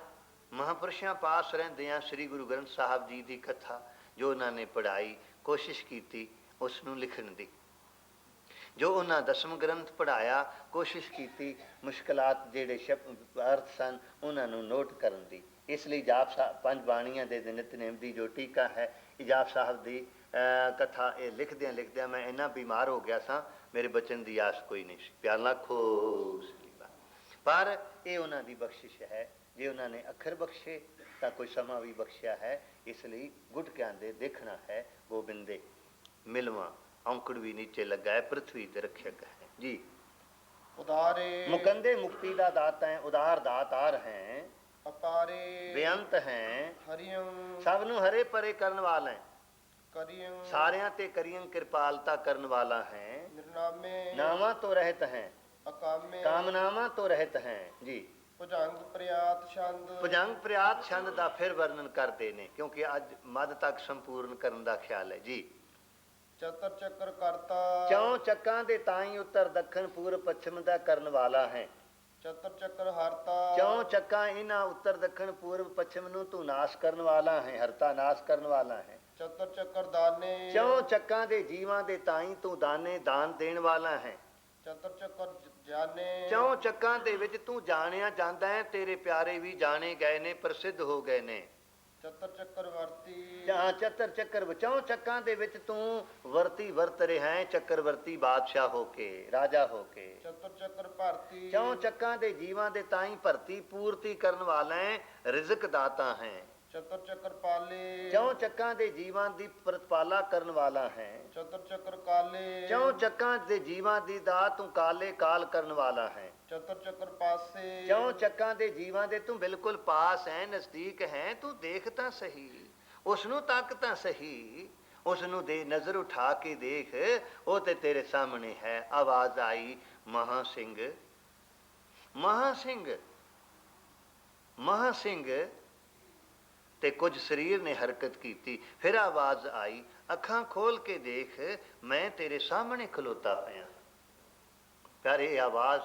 ਮਹਾਂਪੁਰਸ਼ਾਂ ਪਾਸ ਰਹਿੰਦਿਆਂ ਸ੍ਰੀ ਗੁਰੂ ਗ੍ਰੰਥ ਸਾਹਿਬ ਜੀ ਦੀ ਕਥਾ ਜੋ ਉਹਨਾਂ ਨੇ ਪੜ੍ਹਾਈ, ਕੋਸ਼ਿਸ਼ ਕੀਤੀ ਉਸ ਨੂੰ ਲਿਖਣ ਦੀ। ਜੋ ਉਹਨਾਂ ਦਸਮ ਗ੍ਰੰਥ ਪੜ੍ਹਾਇਆ, ਕੋਸ਼ਿਸ਼ ਕੀਤੀ ਮੁਸ਼ਕਲਾਤ ਜਿਹੜੇ ਅਰਥ ਸਨ ਉਹਨਾਂ ਨੂੰ ਨੋਟ ਕਰਨ ਦੀ। ਇਸ ਲਈ ਜਾਪ ਸਾਹਿਬ ਪੰਜ ਬਾਣੀਆਂ ਦੇ ਨਿਤਨੇਮ ਦੀ ਜੋ ਟੀਕਾ ਹੈ, ਜਾਪ ਸਾਹਿਬ ਦੀ ਕਥਾ, ਇਹ ਲਿਖਦਿਆਂ ਲਿਖਦਿਆਂ ਮੈਂ ਇੰਨਾ ਬਿਮਾਰ ਹੋ ਗਿਆ ਸਾਂ, ਮੇਰੇ ਬਚਨ ਦੀ ਆਸ ਕੋਈ ਨਹੀਂ ਸੀ। ਪਿਆਲਾ ਖੋ। ਪਰ ਇਹ ਉਹਨਾਂ ਦੀ ਬਖਸ਼ਿਸ਼ ਹੈ। ਜੇ ਉਹਨਾਂ ਨੇ ਅੱਖਰ ਬਖਸ਼ੇ ਤਾਂ ਕੋਈ ਸਮਾਂ ਵੀ ਬਖਸ਼ਿਆ ਹੈ। ਇਸ ਲਈ ਗੁਟਕਿਆਂ ਦੇ ਦੇਖਣਾ ਹੈ। ਗੋਬਿੰਦੇ ਮਿਲਵਾਂ ਔਂਕੜ ਵੀ ਨੀਚੇ ਲੱਗਾ ਹੈ, ਪ੍ਰithvi ਤੇ ਰੱਖਿਅਕ ਹੈ ਜੀ। ਉਦਾਰੇ ਮੁਕੰਦੇ ਮੁਕਤੀ ਦਾ ਦਾਤਾ ਹੈ, ਉਦਾਰ ਦਾਤਾਰ ਹੈ, ਅਪਾਰੇ ਬੇਅੰਤ ਹੈ, ਹਰਿਯੰ ਸਭ ਨੂੰ ਹਰੇ ਪਰੇ ਕਰਨ ਵਾਲਾ ਹੈ, ਕਰਿਯੰ ਸਾਰਿਆਂ ਤੇ ਕਰੀਅੰ ਕਿਰਪਾਲਤਾ ਕਰਨ ਵਾਲਾ ਹੈ, ਨਿਰਨਾਮੇ ਨਾਵਾਂ ਤੋਂ ਰਹਿਤ ਹੈ, ਅਕਾਮੇ ਕਾਮਨਾਵਾਂ ਤੋਂ ਰਹਿਤ ਹੈ ਜੀ। ਭੁਜੰਗ ਪ੍ਰਿਆਤ ਛੰਦ। ਭੁਜੰਗ ਪ੍ਰਿਆਤ ਛੰਦ ਦਾ ਫਿਰ ਵਰਣਨ ਕਰਦੇ ਨੇ, ਕਿਉਂਕਿ ਅੱਜ ਮੱਧ ਤੱਕ ਸੰਪੂਰਨ ਕਰਨ ਦਾ ਖਿਆਲ ਹੈ ਜੀ। ਚਤਰ ਚੱਕਰ ਕਰਤਾ। ਚੌਂ ਚੱਕਾਂ ਦੇ ਤਾਈ ਉੱਤਰ ਦੱਖਣ ਪੂਰਬ ਪੱਛਮ ਦਾ ਕਰਨ ਵਾਲਾ ਹੈ। ਚਤਰ ਚੱਕਰ ਹਰਤਾ। ਚੌਂ ਚੱਕਾਂ ਇਹਨਾਂ ਉੱਤਰ ਦੱਖਣ ਪੂਰਬ ਪੱਛਮ ਨੂੰ ਤੂੰ ਨਾਸ਼ ਕਰਨ ਵਾਲਾ ਹੈ, ਹਰਤਾ ਨਾਸ਼ ਕਰਨ ਵਾਲਾ ਹੈ। ਚਤਰ ਚੱਕਰ ਦਾਨੇ। ਚੌਂ ਚੱਕਾਂ ਦੇ ਜੀਵਾਂ ਦੇ ਤਾਈ ਤੂੰ ਦਾਨੇ ਦਾਨ ਦੇਣ ਵਾਲਾ ਹੈ। ਚਤਰ ਚੱਕਰ ਜਾਣੇ। ਚੌਂ ਚੱਕਾਂ ਦੇ ਵਿੱਚ ਤੂੰ ਜਾਣਿਆ ਜਾਂਦਾ ਹੈ, ਤੇਰੇ ਪਿਆਰੇ ਵੀ ਜਾਣੇ ਗਏ ਨੇ, ਪ੍ਰਸਿੱਧ ਹੋ ਗਏ ਨੇ। ਚਤਰ ਚੱਕਰ ਵਰਤੀ। ਚਤਰ ਚੱਕਰ, ਚੌਂ ਚੱਕਾਂ ਦੇ ਵਿੱਚ ਤੂੰ ਵਰਤੀ ਵਰਤ ਰਿਹਾ ਹੈ, ਚੱਕਰਵਰਤੀ ਬਾਦਸ਼ਾਹ ਹੋ ਕੇ, ਰਾਜਾ ਹੋ ਕੇ। ਚਤਰ ਚੱਕਰ ਭਰਤੀ। ਚੌਂ ਚੱਕਾਂ ਦੇ ਜੀਵਾਂ ਦੇ ਤਾਈ ਭਰਤੀ ਪੂਰਤੀ ਕਰਨ ਵਾਲਾ ਹੈ, ਰਿਜ਼ਕ ਦਾਤਾ ਹੈ। ਚਤਰ ਚੱਕਰ ਪਾਲੇ। ਚੌਂ ਚੱਕਾਂ ਦੇ ਜੀਵਾਂ ਦੀ ਪ੍ਰਤਪਾਲਾ ਕਰਨ ਵਾਲਾ ਹੈ। ਚਤਰ ਚੱਕਰ ਕਾਲੇ। ਚੌਂ ਚੱਕਾਂ ਦੇ ਜੀਵਾਂ ਦੀ ਦਾਤ ਤੂੰ ਕਾਲੇ ਕਾਲ ਕਰਨ ਵਾਲਾ ਹੈ। ਚਤਰ ਚੱਕਰ ਪਾਸੇ। ਚੌਂ ਚੱਕਾਂ ਦੇ ਜੀਵਾਂ ਦੇ ਤੂੰ ਬਿਲਕੁਲ ਪਾਸ ਹੈ, ਨਜ਼ਦੀਕ ਹੈ। ਤੂੰ ਦੇਖ ਤਾਂ ਸਹੀ, ਉਸ ਨੂੰ ਤੱਕ ਤਾਂ ਸਹੀ, ਉਸ ਨੂੰ ਦੇ ਨਜ਼ਰ ਉਠਾ ਕੇ ਦੇਖ, ਉਹ ਤੇ ਤੇਰੇ ਸਾਹਮਣੇ ਹੈ। ਆਵਾਜ਼ ਆਈ, ਮਹਾ ਸਿੰਘ, ਮਹਾ ਸਿੰਘ, ਮਹਾ ਸਿੰਘ, ਤੇ ਕੁਝ ਸਰੀਰ ਨੇ ਹਰਕਤ ਕੀਤੀ। ਫਿਰ ਆਵਾਜ਼ ਆਈ, ਅੱਖਾਂ ਖੋਲ ਕੇ ਦੇਖ, ਮੈਂ ਤੇਰੇ ਸਾਹਮਣੇ ਖਲੋਤਾ ਹੋਇਆ। ਪਿਆਰੇ, ਆਵਾਜ਼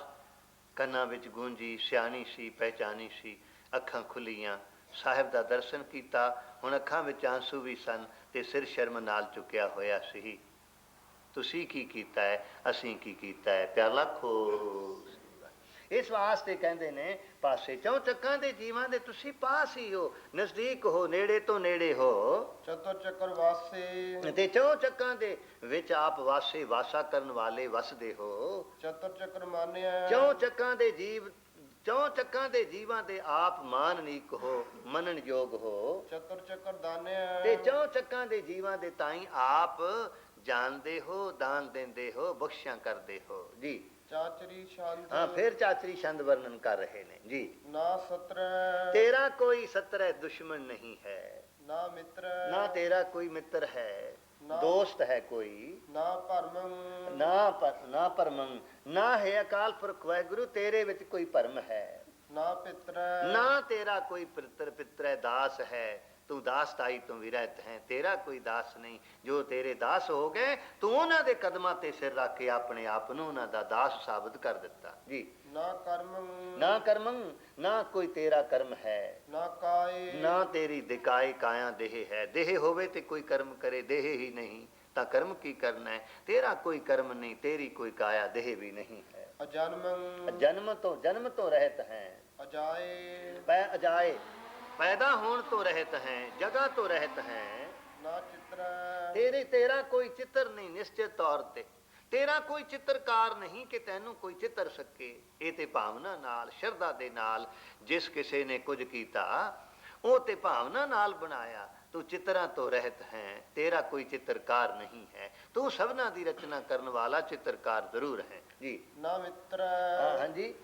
ਕੰਨਾਂ ਵਿੱਚ ਗੂੰਜੀ, ਸਿਆਣੀ ਸੀ, ਪਹਿਚਾਨੀ ਸੀ। ਅੱਖਾਂ ਖੁੱਲੀਆਂ, ਸਾਹਿਬ ਦਾ ਦਰਸ਼ਨ ਕੀਤਾ। ਹੁਣ ਅੱਖਾਂ ਵਿੱਚ ਆਂਸੂ ਵੀ ਸਨ ਤੇ ਸਿਰ ਸ਼ਰਮ ਨਾਲ ਚੁੱਕਿਆ ਹੋਇਆ ਸੀ। ਤੁਸੀਂ ਕੀ ਕੀਤਾ ਹੈ, ਅਸੀਂ ਕੀ ਕੀਤਾ ਹੈ। ਪਿਆਲਾ ਖੋ। ਇਸ ਵਾਸਤੇ ਕਹਿੰਦੇ ਨੇ ਪਾਸੇ ਚੌਂ ਚੱਕਾਂ ਦੇ ਜੀਵਾਂ ਦੇ ਤੁਸੀਂ ਪਾਸ ਹੀ ਹੋ, ਨਜ਼ਦੀਕ ਹੋ, ਨੇੜੇ ਤੋਂ ਨੇੜੇ ਹੋ। ਚਤੁਰ ਚੱਕਰ ਵਾਸੇ ਤੇ ਚੌਂ ਚੱਕਾਂ ਦੇ ਵਿੱਚ ਆਪ ਵਾਸੇ, ਵਾਸਾ ਕਰਨ ਵਾਲੇ ਵਸਦੇ ਹੋ। ਚਤੁਰ ਚੱਕਰ ਮਾਨਿਆ ਚੌਂ ਚੱਕਾਂ ਦੇ ਜੀਵ, ਚੌਂ ਚੱਕਾਂ ਦੇ ਜੀਵਾਂ ਦੇ ਆਪ ਮਾਨਨੀਕ ਹੋ, ਮੰਨਣ ਯੋਗ ਹੋ। ਚਤੁਰ ਚੱਕਰ ਦਾਨਿਆ ਤੇ ਚੌਂ ਚੱਕਾਂ ਦੇ ਜੀਵਾਂ ਦੇ ਤਾਈਂ ਆਪ ਜਾਣਦੇ ਹੋ, ਦਾਨ ਦਿੰਦੇ ਹੋ, ਬਖਸ਼ਿਆਂ ਕਰਦੇ ਹੋ ਜੀ। ਚਾਚਰੀ ਛੰਦ ਹਾਂ, ਫਿਰ ਚਾਚਰੀ ਛੰਦ ਵਰਣਨ ਕਰ ਰਹੇ ਨੇ ਜੀ। ਨਾ ਸਤਰ ਤੇਰਾ ਕੋਈ ਸਤਰ ਦੁਸ਼ਮਣ ਨਹੀਂ ਹੈ, ਨਾ ਮਿੱਤਰ ਨਾ ਤੇਰਾ ਕੋਈ ਮਿੱਤਰ ਹੈ, ਦੋਸਤ ਹੈ ਕੋਈ, ਨਾ ਭਰਮ ਨਾ ਭਰਮੰ, ਨਾ ਹੈ ਅਕਾਲ ਪੁਰਖ ਵਾਹਿਗੁਰੂ ਤੇਰੇ ਵਿੱਚ ਕੋਈ ਭਰਮ ਹੈ, ਨਾ ਪਿੱਤਰ ਨਾ ਤੇਰਾ ਕੋਈ ਪਿੱਤਰ ਹੈ, ਦਾਸ ਹੈ, ਤੂੰ ਦਾਸਤਾਈ ਤੋਂ ਵੀ ਰਹਿਤ ਹੈ, ਤੇਰਾ ਕੋਈ ਦਾਸ ਨਹੀਂ। ਜੋ ਤੇਰੇ ਦਾਸ ਹੋ ਗਏ ਤੂੰ ਉਹਨਾਂ ਦੇ ਕਦਮਾਂ ਤੇ ਸਿਰ ਰੱਖ ਕੇ ਆਪਣੇ ਆਪ ਨੂੰ ਉਹਨਾਂ ਦਾ ਦਾਸ ਸਾਬਤ ਕਰ ਦਿੱਤਾ ਜੀ। ਨਾ ਕਰਮੰ, ਨਾ ਕੋਈ ਤੇਰਾ ਕਰਮ ਹੈ, ਨਾ ਕਾਏ ਨਾ ਤੇਰੀ ਦਿਕਾਏ ਕਾਇਆ ਦੇਹ ਹੈ। ਦੇਹ ਹੋਵੇ ਤੇ ਕੋਈ ਕਰਮ ਕਰੇ, ਦੇਹ ਹੀ ਨਹੀਂ ਤਾਂ ਕਰਮ ਕੀ ਕਰਨਾ ਹੈ। ਤੇਰਾ ਕੋਈ ਕਰਮ ਨਹੀਂ, ਤੇਰੀ ਕੋਈ ਕਾਇਆ ਦੇਹ ਵੀ ਨਹੀਂ ਹੈ। ਜਨਮ ਤੋਂ ਰਹਿਤ ਹੈ, ਅਜਾਏ ਪੈਦਾ ਹੋਣ ਤੋਂ ਰਹਿਤ ਹੈ, ਜਗ੍ਹਾ ਤੋਂ ਰਹਿਤ ਹੈ। ਨਾ ਚਿੱਤਰ ਤੇਰਾ ਕੋਈ ਚਿੱਤਰ ਨਹੀਂ, ਨਿਸ਼ਚਿਤ ਤੌਰ ਤੇ ਤੇਰਾ ਕੋਈ ਚਿੱਤਰਕਾਰ ਨਹੀਂ ਕਿ ਤੈਨੂੰ ਕੋਈ ਚਿੱਤਰ ਸਕੇ। ਇਹ ਤੇ ਭਾਵਨਾ ਨਾਲ, ਸ਼ਰਧਾ ਦੇ ਨਾਲ ਜਿਸ ਕਿਸੇ ਨੇ ਕੁਝ ਕੀਤਾ ਉਹ ਤੇ ਭਾਵਨਾ ਨਾਲ ਬਣਾਇਆ। ਤੂੰ ਚਿੱਤਰਾਂ ਤੋਂ ਰਹਿਤ ਹੈ, ਤੇਰਾ ਕੋਈ ਚਿੱਤਰਕਾਰ ਨਹੀਂ ਹੈ। ਤੂੰ ਸਭਨਾਂ ਦੀ ਰਚਨਾ ਕਰਨ ਵਾਲਾ ਚਿੱਤਰਕਾਰ ਜ਼ਰੂਰ ਹੈ ਜੀ। ਨਾ ਮਿੱਤਰ ਹਾਂਜੀ,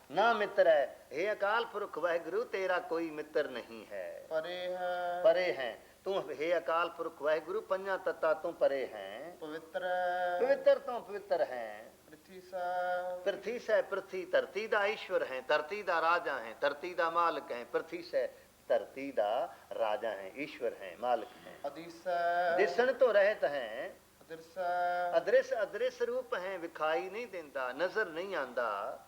ਨਾ ਮਿੱਤਰ ਹੈ, ਇਹ ਅਕਾਲ ਪੁਰਖ ਵਾਹਿਗੁਰੂ ਤੇਰਾ ਕੋਈ ਮਿੱਤਰ ਨਹੀਂ ਹੈ, ਪਰੇ ਹੈ ਤੂੰ। ਹੈ ਅਕਾਲ ਪੁਰਖ ਵਾਹਿਗੁਰੂ ਪੰਜਾਂ ਤੱਤਾਂ ਤੋਂ ਪਰੇ ਹੈ, ਪਵਿੱਤਰ ਤੋਂ ਪਵਿੱਤਰ ਹੈ। ਪ੍ਰਿਥੀ ਸੈ ਪ੍ਰਿਥੀ ਧਰਤੀ ਦਾ ਈਸ਼ਵਰ ਹੈ, ਧਰਤੀ ਦਾ ਰਾਜਾ ਹੈ, ਧਰਤੀ ਦਾ ਮਾਲਕ ਹੈ। ਪ੍ਰਿਥੀ ਸੈ ਧਰਤੀ ਦਾ ਰਾਜਾ ਹੈ, ਈਸ਼ਵਰ ਹੈ, ਮਾਲਕ ਹੈ। ਦਿਸਣ ਤੋਂ ਰਹਿਤ ਹੈ, ਅਦ੍ਰਿਸ਼ ਰੂਪ ਹੈ, ਵਿਖਾਈ ਨਹੀਂ ਦਿੰਦਾ, ਨਜ਼ਰ ਨਹੀਂ ਆਂਦਾ।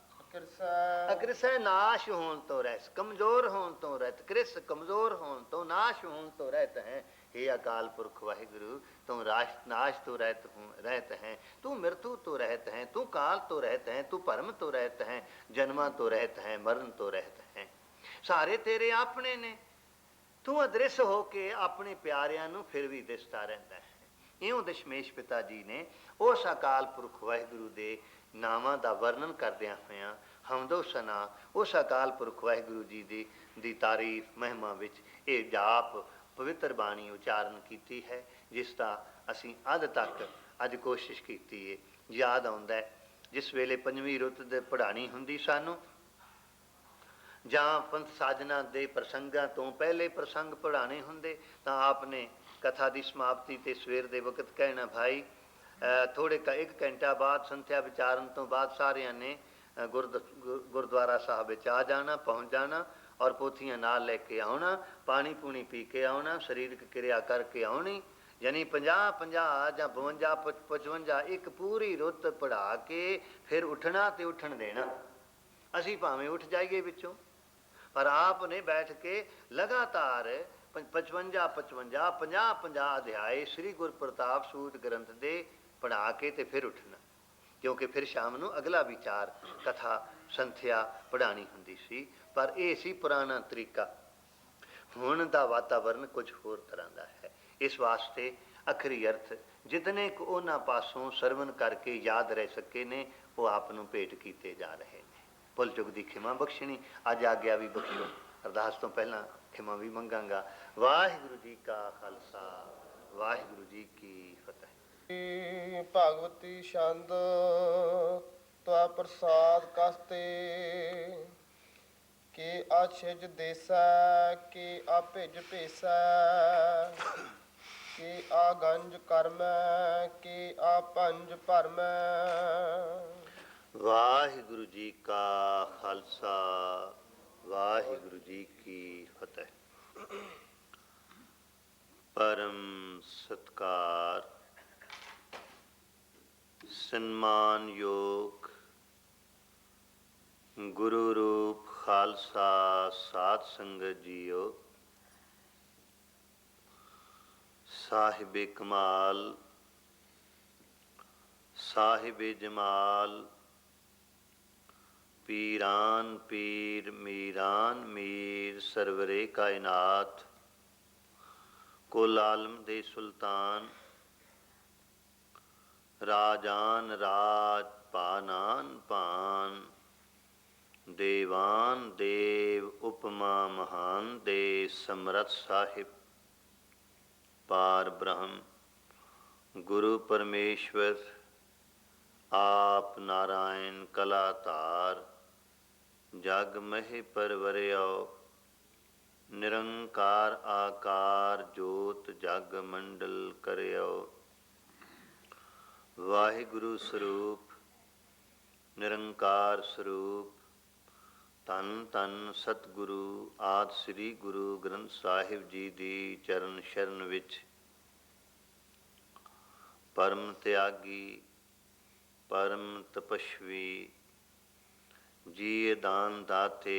ਅਕ੍ਰਿਸੈ ਨਾਸ਼ ਹੋਣ ਤੋਂ ਰਹਿਤ, ਕਮਜ਼ੋਰ ਹੋਣ ਤੋਂ ਰਹਿਤ, ਕ੍ਰਿਸ ਕਮਜ਼ੋਰ ਹੋਣ ਤੋਂ, ਨਾਸ਼ ਹੋਣ ਤੋਂ ਰਹਿਤ ਹੈ। हे ਅਕਾਲ ਪੁਰਖ ਵਾਹਿਗੁਰੂ ਤੂੰ ਨਾਸ਼ ਤੋਂ ਰਹਿਤ ਹੈ, ਤੂੰ ਮਿਰਤੂ ਤੋਂ ਰਹਿਤ ਹੈ, ਤੂੰ ਕਾਲ ਤੋਂ ਰਹਿਤ ਹੈ, ਤੂੰ ਭਰਮ ਤੋਂ ਰਹਿਤ ਹੈ, ਜਨਮਾਂ ਤੋਂ ਰਹਿਤ ਹੈ, ਮਰਨ ਤੋਂ ਰਹਿਤ ਹੈ। ਸਾਰੇ ਤੇਰੇ ਆਪਣੇ ਨੇ, ਤੂੰ ਅਦ੍ਰਿਸ਼ ਹੋ ਕੇ ਆਪਣੇ ਪਿਆਰਿਆਂ ਨੂੰ ਫਿਰ ਵੀ ਦਿਸਦਾ ਰਹਿੰਦਾ ਹੈ। ਇਉਂ ਦਸ਼ਮੇਸ਼ ਪਿਤਾ ਜੀ ਨੇ ਉਸ ਅਕਾਲ ਪੁਰਖ ਵਾਹਿਗੁਰੂ ਦੇ ਨਾਵਾਂ ਦਾ ਵਰਣਨ ਕਰਦਿਆਂ ਹੋਇਆਂ ਹਮਦੋ ਸਨਾ ਉਸ ਅਕਾਲ ਪੁਰਖ ਵਾਹਿਗੁਰੂ ਜੀ ਦੀ ਤਾਰੀਫ ਮਹਿਮਾ ਵਿੱਚ ਇਹ ਜਾਪ ਪਵਿੱਤਰ ਬਾਣੀ ਉਚਾਰਨ ਕੀਤੀ ਹੈ, ਜਿਸ ਦਾ ਅਸੀਂ ਅੱਧ ਤੱਕ ਅੱਜ ਕੋਸ਼ਿਸ਼ ਕੀਤੀ ਹੈ। ਯਾਦ ਆਉਂਦਾ ਹੈ ਜਿਸ ਵੇਲੇ ਪੰਜਵੀਂ ਰੁੱਤ ਦੇ ਪੜ੍ਹਾਣੀ ਹੁੰਦੀ ਸਾਨੂੰ, ਜਾਂ ਪੰਥ ਸਾਜਨਾ ਦੇ ਪ੍ਰਸੰਗਾਂ ਤੋਂ ਪਹਿਲੇ ਪ੍ਰਸੰਗ ਪੜ੍ਹਾਣੇ ਹੁੰਦੇ, ਤਾਂ ਆਪਨੇ ਕਥਾ ਦੀ ਸਮਾਪਤੀ ਤੇ ਸਵੇਰ ਦੇ ਵਕਤ ਕਹਿਣਾ, ਭਾਈ ਥੋੜੇ 1 ਘੰਟਾ ਬਾਅਦ ਸੰਥਿਆ ਵਿਚਾਰਨ ਤੋਂ ਬਾਅਦ ਸਾਰਿਆਂ ਨੇ ਗੁਰਦੁਆਰਾ ਸਾਹਿਬ ਵਿੱਚ ਆ ਜਾਣਾ, ਪਹੁੰਚ ਜਾਣਾ ਔਰ ਪੋਥੀਆਂ ਨਾਲ ਲੈ ਕੇ ਆਉਣਾ, ਪਾਣੀ ਪੂਣੀ ਪੀ ਕੇ ਆਉਣਾ, ਸਰੀਰਕ ਕਿਰਿਆ ਕਰਕੇ ਆਉਣੀ। ਯਾਨੀ 50 ਜਾਂ 52 55 ਇੱਕ ਪੂਰੀ ਰੁੱਤ ਪੜ੍ਹਾ ਕੇ ਫਿਰ ਉੱਠਣਾ ਤੇ ਉੱਠਣ ਦੇਣਾ। ਅਸੀਂ ਭਾਵੇਂ ਉੱਠ ਜਾਈਏ ਵਿੱਚੋਂ, ਪਰ ਆਪ ਨੇ ਬੈਠ ਕੇ ਲਗਾਤਾਰ 50 ਅਧਿਆਏ ਸ੍ਰੀ ਗੁਰਪ੍ਰਤਾਪ ਸੂਤ ਗ੍ਰੰਥ ਦੇ ਪੜ੍ਹਾ ਕੇ ਤੇ ਫਿਰ ਉੱਠਣਾ, ਕਿਉਂਕਿ ਫਿਰ ਸ਼ਾਮ ਨੂੰ ਅਗਲਾ ਵਿਚਾਰ ਕਥਾ ਸੰਥਿਆ ਪੜ੍ਹਾਣੀ ਹੁੰਦੀ ਸੀ। ਪਰ ਇਹ ਸੀ ਪੁਰਾਣਾ ਤਰੀਕਾ। ਹੁਣ ਦਾ ਵਾਤਾਵਰਨ ਕੁਝ ਹੋਰ ਤਰ੍ਹਾਂ ਦਾ ਹੈ। ਇਸ ਵਾਸਤੇ ਅਖਰੀ ਅਰਥ ਜਿਤਨੇ ਕੁ ਉਹਨਾਂ ਪਾਸੋਂ ਸਰਵਨ ਕਰਕੇ ਯਾਦ ਰਹਿ ਸਕੇ ਨੇ, ਉਹ ਆਪ ਨੂੰ ਭੇਟ ਕੀਤੇ ਜਾ ਰਹੇ ਨੇ। ਭੁੱਲ ਚੁੱਕ ਦੀ ਖਿਮਾ ਬਖਸ਼ਣੀ, ਅੱਜ ਆਗਿਆ ਵੀ ਬਖਸ਼ੋ। ਅਰਦਾਸ ਤੋਂ ਪਹਿਲਾਂ ਖਿਮਾ ਵੀ ਮੰਗਾਂਗਾ। ਵਾਹਿਗੁਰੂ ਜੀ ਕਾ ਖਾਲਸਾ, ਵਾਹਿਗੁਰੂ ਜੀ ਕੀ ਫਤਿਹ। ਭਾਗਵਤੀ ਛੰਦ ਤਵਾ ਪ੍ਰਸਾਦ ਕਸਤੇ, ਕੇ ਆਛਿਜ ਦੇਸੈ, ਕੇ ਆਪਿਜ ਭੇਸੈ, ਕੇ ਆ ਗੰਜ ਕਰਮੈ, ਕੇ ਆ ਪੰਜ ਭਰਮੈ। ਵਾਹਿਗੁਰੂ ਜੀ ਕਾ ਖਾਲਸਾ, ਵਾਹਿਗੁਰੂ ਜੀ ਕੀ ਫਤਿਹ। ਪਰਮ ਸਤਿਕਾਰ ਸਨਮਾਨਯੋਗ ਗੁਰੂ ਰੂਪ ਖਾਲਸਾ ਸਾਧ ਸੰਗਤ ਜੀਓ, ਸਾਹਿਬੇ ਕਮਾਲ, ਸਾਹਿਬੇ ਜਮਾਲ, पीरान पीर मीरान मीर सरवरे कायनात कुल आलम दे सुल्तान राजान राज पानान पान देवान देव उपमा महान दे समरथ साहिब पार ब्रह्म गुरु परमेश्वर आप नारायण कलातार जग मह परवरियो निरंकार आकार जोत जग मंडल करियो वाहिगुरु स्वरूप निरंकार स्वरूप धन धन सतगुरु आदि श्री गुरु ग्रंथ साहिब जी दी चरण शरण विच परम त्यागी परम तपस्वी जी दान दाते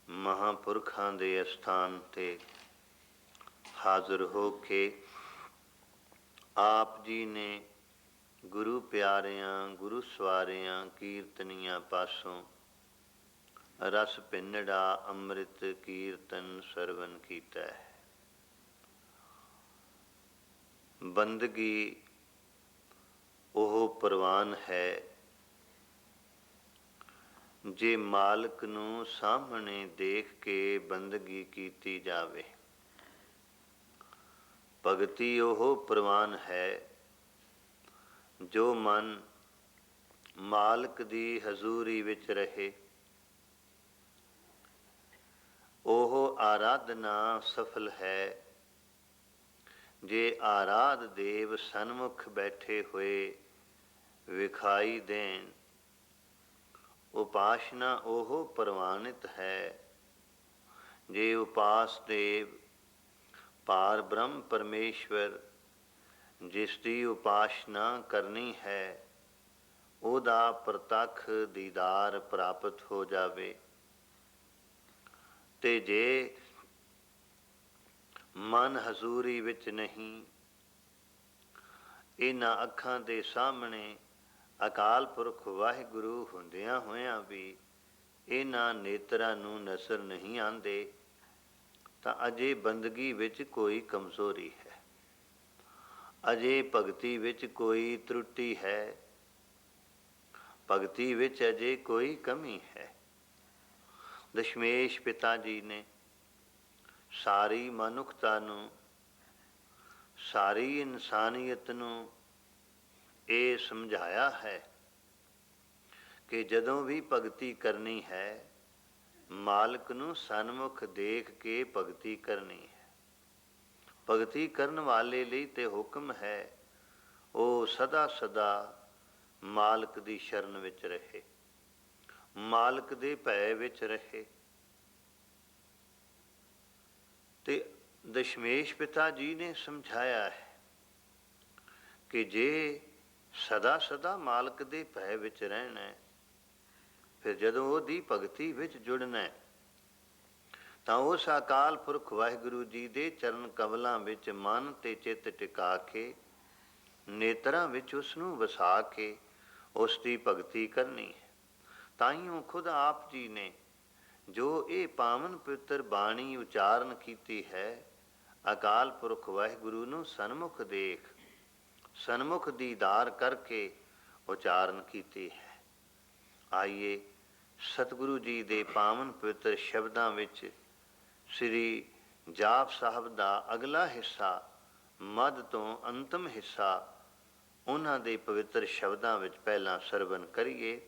महापुरखां दे अस्थान ते हाज़र हो के आप जी ने गुरु प्यारियां गुरु सवारियां कीर्तनियां पासों रस पिंडा अमृत कीर्तन सरवन कीता है। बंदगी ਉਹ ਪ੍ਰਵਾਨ ਹੈ ਜੇ ਮਾਲਕ ਨੂੰ ਸਾਹਮਣੇ ਦੇਖ ਕੇ ਬੰਦਗੀ ਕੀਤੀ ਜਾਵੇ। ਭਗਤੀ ਉਹ ਪ੍ਰਵਾਨ ਹੈ ਜੋ ਮਨ ਮਾਲਕ ਦੀ ਹਜ਼ੂਰੀ ਵਿੱਚ ਰਹੇ। ਉਹ ਆਰਾਧਨਾ ਸਫਲ ਹੈ ਜੇ ਆਰਾਧ ਦੇਵ ਸਨਮੁਖ ਬੈਠੇ ਹੋਏ ਵਿਖਾਈ ਦੇਣ। ਉਪਾਸਨਾ ਉਹ ਪ੍ਰਵਾਨਿਤ ਹੈ ਜੇ ਉਪਾਸ ਦੇਵ ਪਾਰ ਬ੍ਰਹਮ ਪਰਮੇਸ਼ਵਰ ਜਿਸ ਦੀ ਉਪਾਸਨਾ ਕਰਨੀ ਹੈ ਉਹਦਾ ਪ੍ਰਤੱਖ ਦੀਦਾਰ ਪ੍ਰਾਪਤ ਹੋ ਜਾਵੇ। ਤੇ ਜੇ ਮਨ ਹਜ਼ੂਰੀ ਵਿੱਚ ਨਹੀਂ, ਇਹਨਾਂ ਅੱਖਾਂ ਦੇ ਸਾਹਮਣੇ ਅਕਾਲ ਪੁਰਖ ਵਾਹਿਗੁਰੂ ਹੁੰਦਿਆਂ ਹੋਇਆਂ ਵੀ ਇਹਨਾਂ ਨੇਤਰਾਂ ਨੂੰ ਨਜ਼ਰ ਨਹੀਂ ਆਉਂਦੇ, ਤਾਂ ਅਜੇ ਬੰਦਗੀ ਵਿੱਚ ਕੋਈ ਕਮਜ਼ੋਰੀ ਹੈ, ਅਜੇ ਭਗਤੀ ਵਿੱਚ ਕੋਈ ਤਰੁੱਟੀ ਹੈ, ਭਗਤੀ ਵਿੱਚ ਅਜੇ ਕੋਈ ਕਮੀ ਹੈ। ਦਸ਼ਮੇਸ਼ ਪਿਤਾ ਜੀ ਨੇ ਸਾਰੀ ਮਨੁੱਖਤਾ ਨੂੰ, ਸਾਰੀ ਇਨਸਾਨੀਅਤ ਨੂੰ ਇਹ ਸਮਝਾਇਆ ਹੈ ਕਿ ਜਦੋਂ ਵੀ ਭਗਤੀ ਕਰਨੀ ਹੈ ਮਾਲਕ ਨੂੰ ਸਨਮੁਖ ਦੇਖ ਕੇ ਭਗਤੀ ਕਰਨੀ ਹੈ। ਭਗਤੀ ਕਰਨ ਵਾਲੇ ਲਈ ਤੇ ਹੁਕਮ ਹੈ ਉਹ ਸਦਾ ਸਦਾ ਮਾਲਕ ਦੀ ਸ਼ਰਨ ਵਿੱਚ ਰਹੇ, ਮਾਲਕ ਦੇ ਭੈ ਵਿੱਚ ਰਹੇ। ਤੇ ਦਸ਼ਮੇਸ਼ ਪਿਤਾ ਜੀ ਨੇ ਸਮਝਾਇਆ ਹੈ ਕਿ ਜੇ ਸਦਾ ਸਦਾ ਮਾਲਕ ਦੇ ਭੈ ਵਿੱਚ ਰਹਿਣਾ ਹੈ, ਫਿਰ ਜਦੋਂ ਉਹਦੀ ਭਗਤੀ ਵਿੱਚ ਜੁੜਨਾ ਹੈ ਤਾਂ ਉਸ ਅਕਾਲ ਪੁਰਖ ਵਾਹਿਗੁਰੂ ਜੀ ਦੇ ਚਰਨ ਕਮਲਾਂ ਵਿੱਚ ਮਨ ਤੇ ਚਿੱਤ ਟਿਕਾ ਕੇ, ਨੇਤਰਾਂ ਵਿੱਚ ਉਸ ਨੂੰ ਵਸਾ ਕੇ ਉਸ ਦੀ ਭਗਤੀ ਕਰਨੀ ਹੈ। ਤਾਈਓ ਖੁਦ ਆਪ ਜੀ ਨੇ ਜੋ ਇਹ ਪਾਵਨ ਪਵਿੱਤਰ ਬਾਣੀ ਉਚਾਰਨ ਕੀਤੀ ਹੈ, ਅਕਾਲ ਪੁਰਖ ਵਾਹਿਗੁਰੂ ਨੂੰ ਸਨਮੁਖ ਦੇਖ, ਸਨਮੁਖ ਦੀਦਾਰ ਕਰਕੇ ਉਚਾਰਨ ਕੀਤੀ ਹੈ। ਆਈਏ ਸਤਿਗੁਰੂ ਜੀ ਦੇ ਪਾਵਨ ਪਵਿੱਤਰ ਸ਼ਬਦਾਂ ਵਿੱਚ ਸ੍ਰੀ ਜਾਪ ਸਾਹਿਬ ਦਾ ਅਗਲਾ ਹਿੱਸਾ, ਮੱਧ ਤੋਂ ਅੰਤਮ ਹਿੱਸਾ, ਉਹਨਾਂ ਦੇ ਪਵਿੱਤਰ ਸ਼ਬਦਾਂ ਵਿੱਚ ਪਹਿਲਾਂ ਸਰਵਨ ਕਰੀਏ,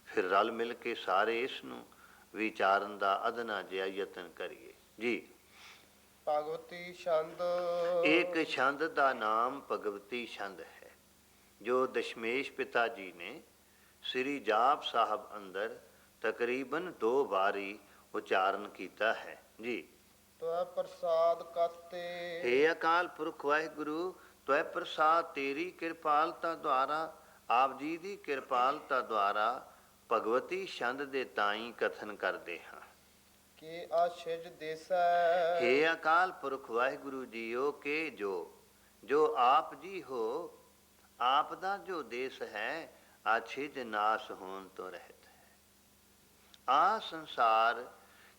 ਫਿਰ ਰਲ ਮਿਲ ਕੇ ਸਾਰੇ ਇਸ ਨੂੰ ਵਿਚਾਰਨ ਦਾ ਅਦਨਾ ਜਿਹਾ ਯਤਨ ਕਰੀਏ ਜੀ। ਭਗਵਤੀ ਛੰਦ। ਇੱਕ ਛੰਦ ਦਾ ਨਾਮ ਭਗਵਤੀ ਛੰਦ ਹੈ, ਜੋ ਦਸ਼ਮੇਸ਼ ਪਿਤਾ ਜੀ ਨੇ ਸ੍ਰੀ ਜਾਪ ਸਾਹਿਬ ਅੰਦਰ ਤਕਰੀਬਨ 2 ਵਾਰੀ ਉਚਾਰਨ ਕੀਤਾ ਹੈ ਜੀ। ਤਵੈ ਪ੍ਰਸਾਦ ਕਤੇ। ਹੇ ਅਕਾਲ ਪੁਰਖ ਵਾਹਿਗੁਰੂ, ਤਵੈ ਪ੍ਰਸਾਦ ਤੇਰੀ ਕਿਰਪਾਲਤਾ ਦੁਆਰਾ, ਆਪ ਜੀ ਦੀ ਕਿਰਪਾਲਤਾ ਦੁਆਰਾ ਭਗਵਤੀ ਛੰਦ ਦੇ ਤਾਈਂ ਕਥਨ ਕਰਦੇ ਹਾਂ ਕਿ ਆਸ਼ਿਜ ਦੇਸੈ। ਹੇ ਅਕਾਲ ਪੁਰਖ ਵਾਹਿਗੁਰੂ ਜੀਓ, ਕਿ ਜੋ ਆਪ ਜੀ ਹੋ, ਆਪ ਦਾ ਜੋ ਦੇਸ ਹੈ ਆਛਿਜ ਨਾਸ ਹੋਣ ਤੋਂ ਰਹਿਤ ਹੈ। ਆ ਸੰਸਾਰ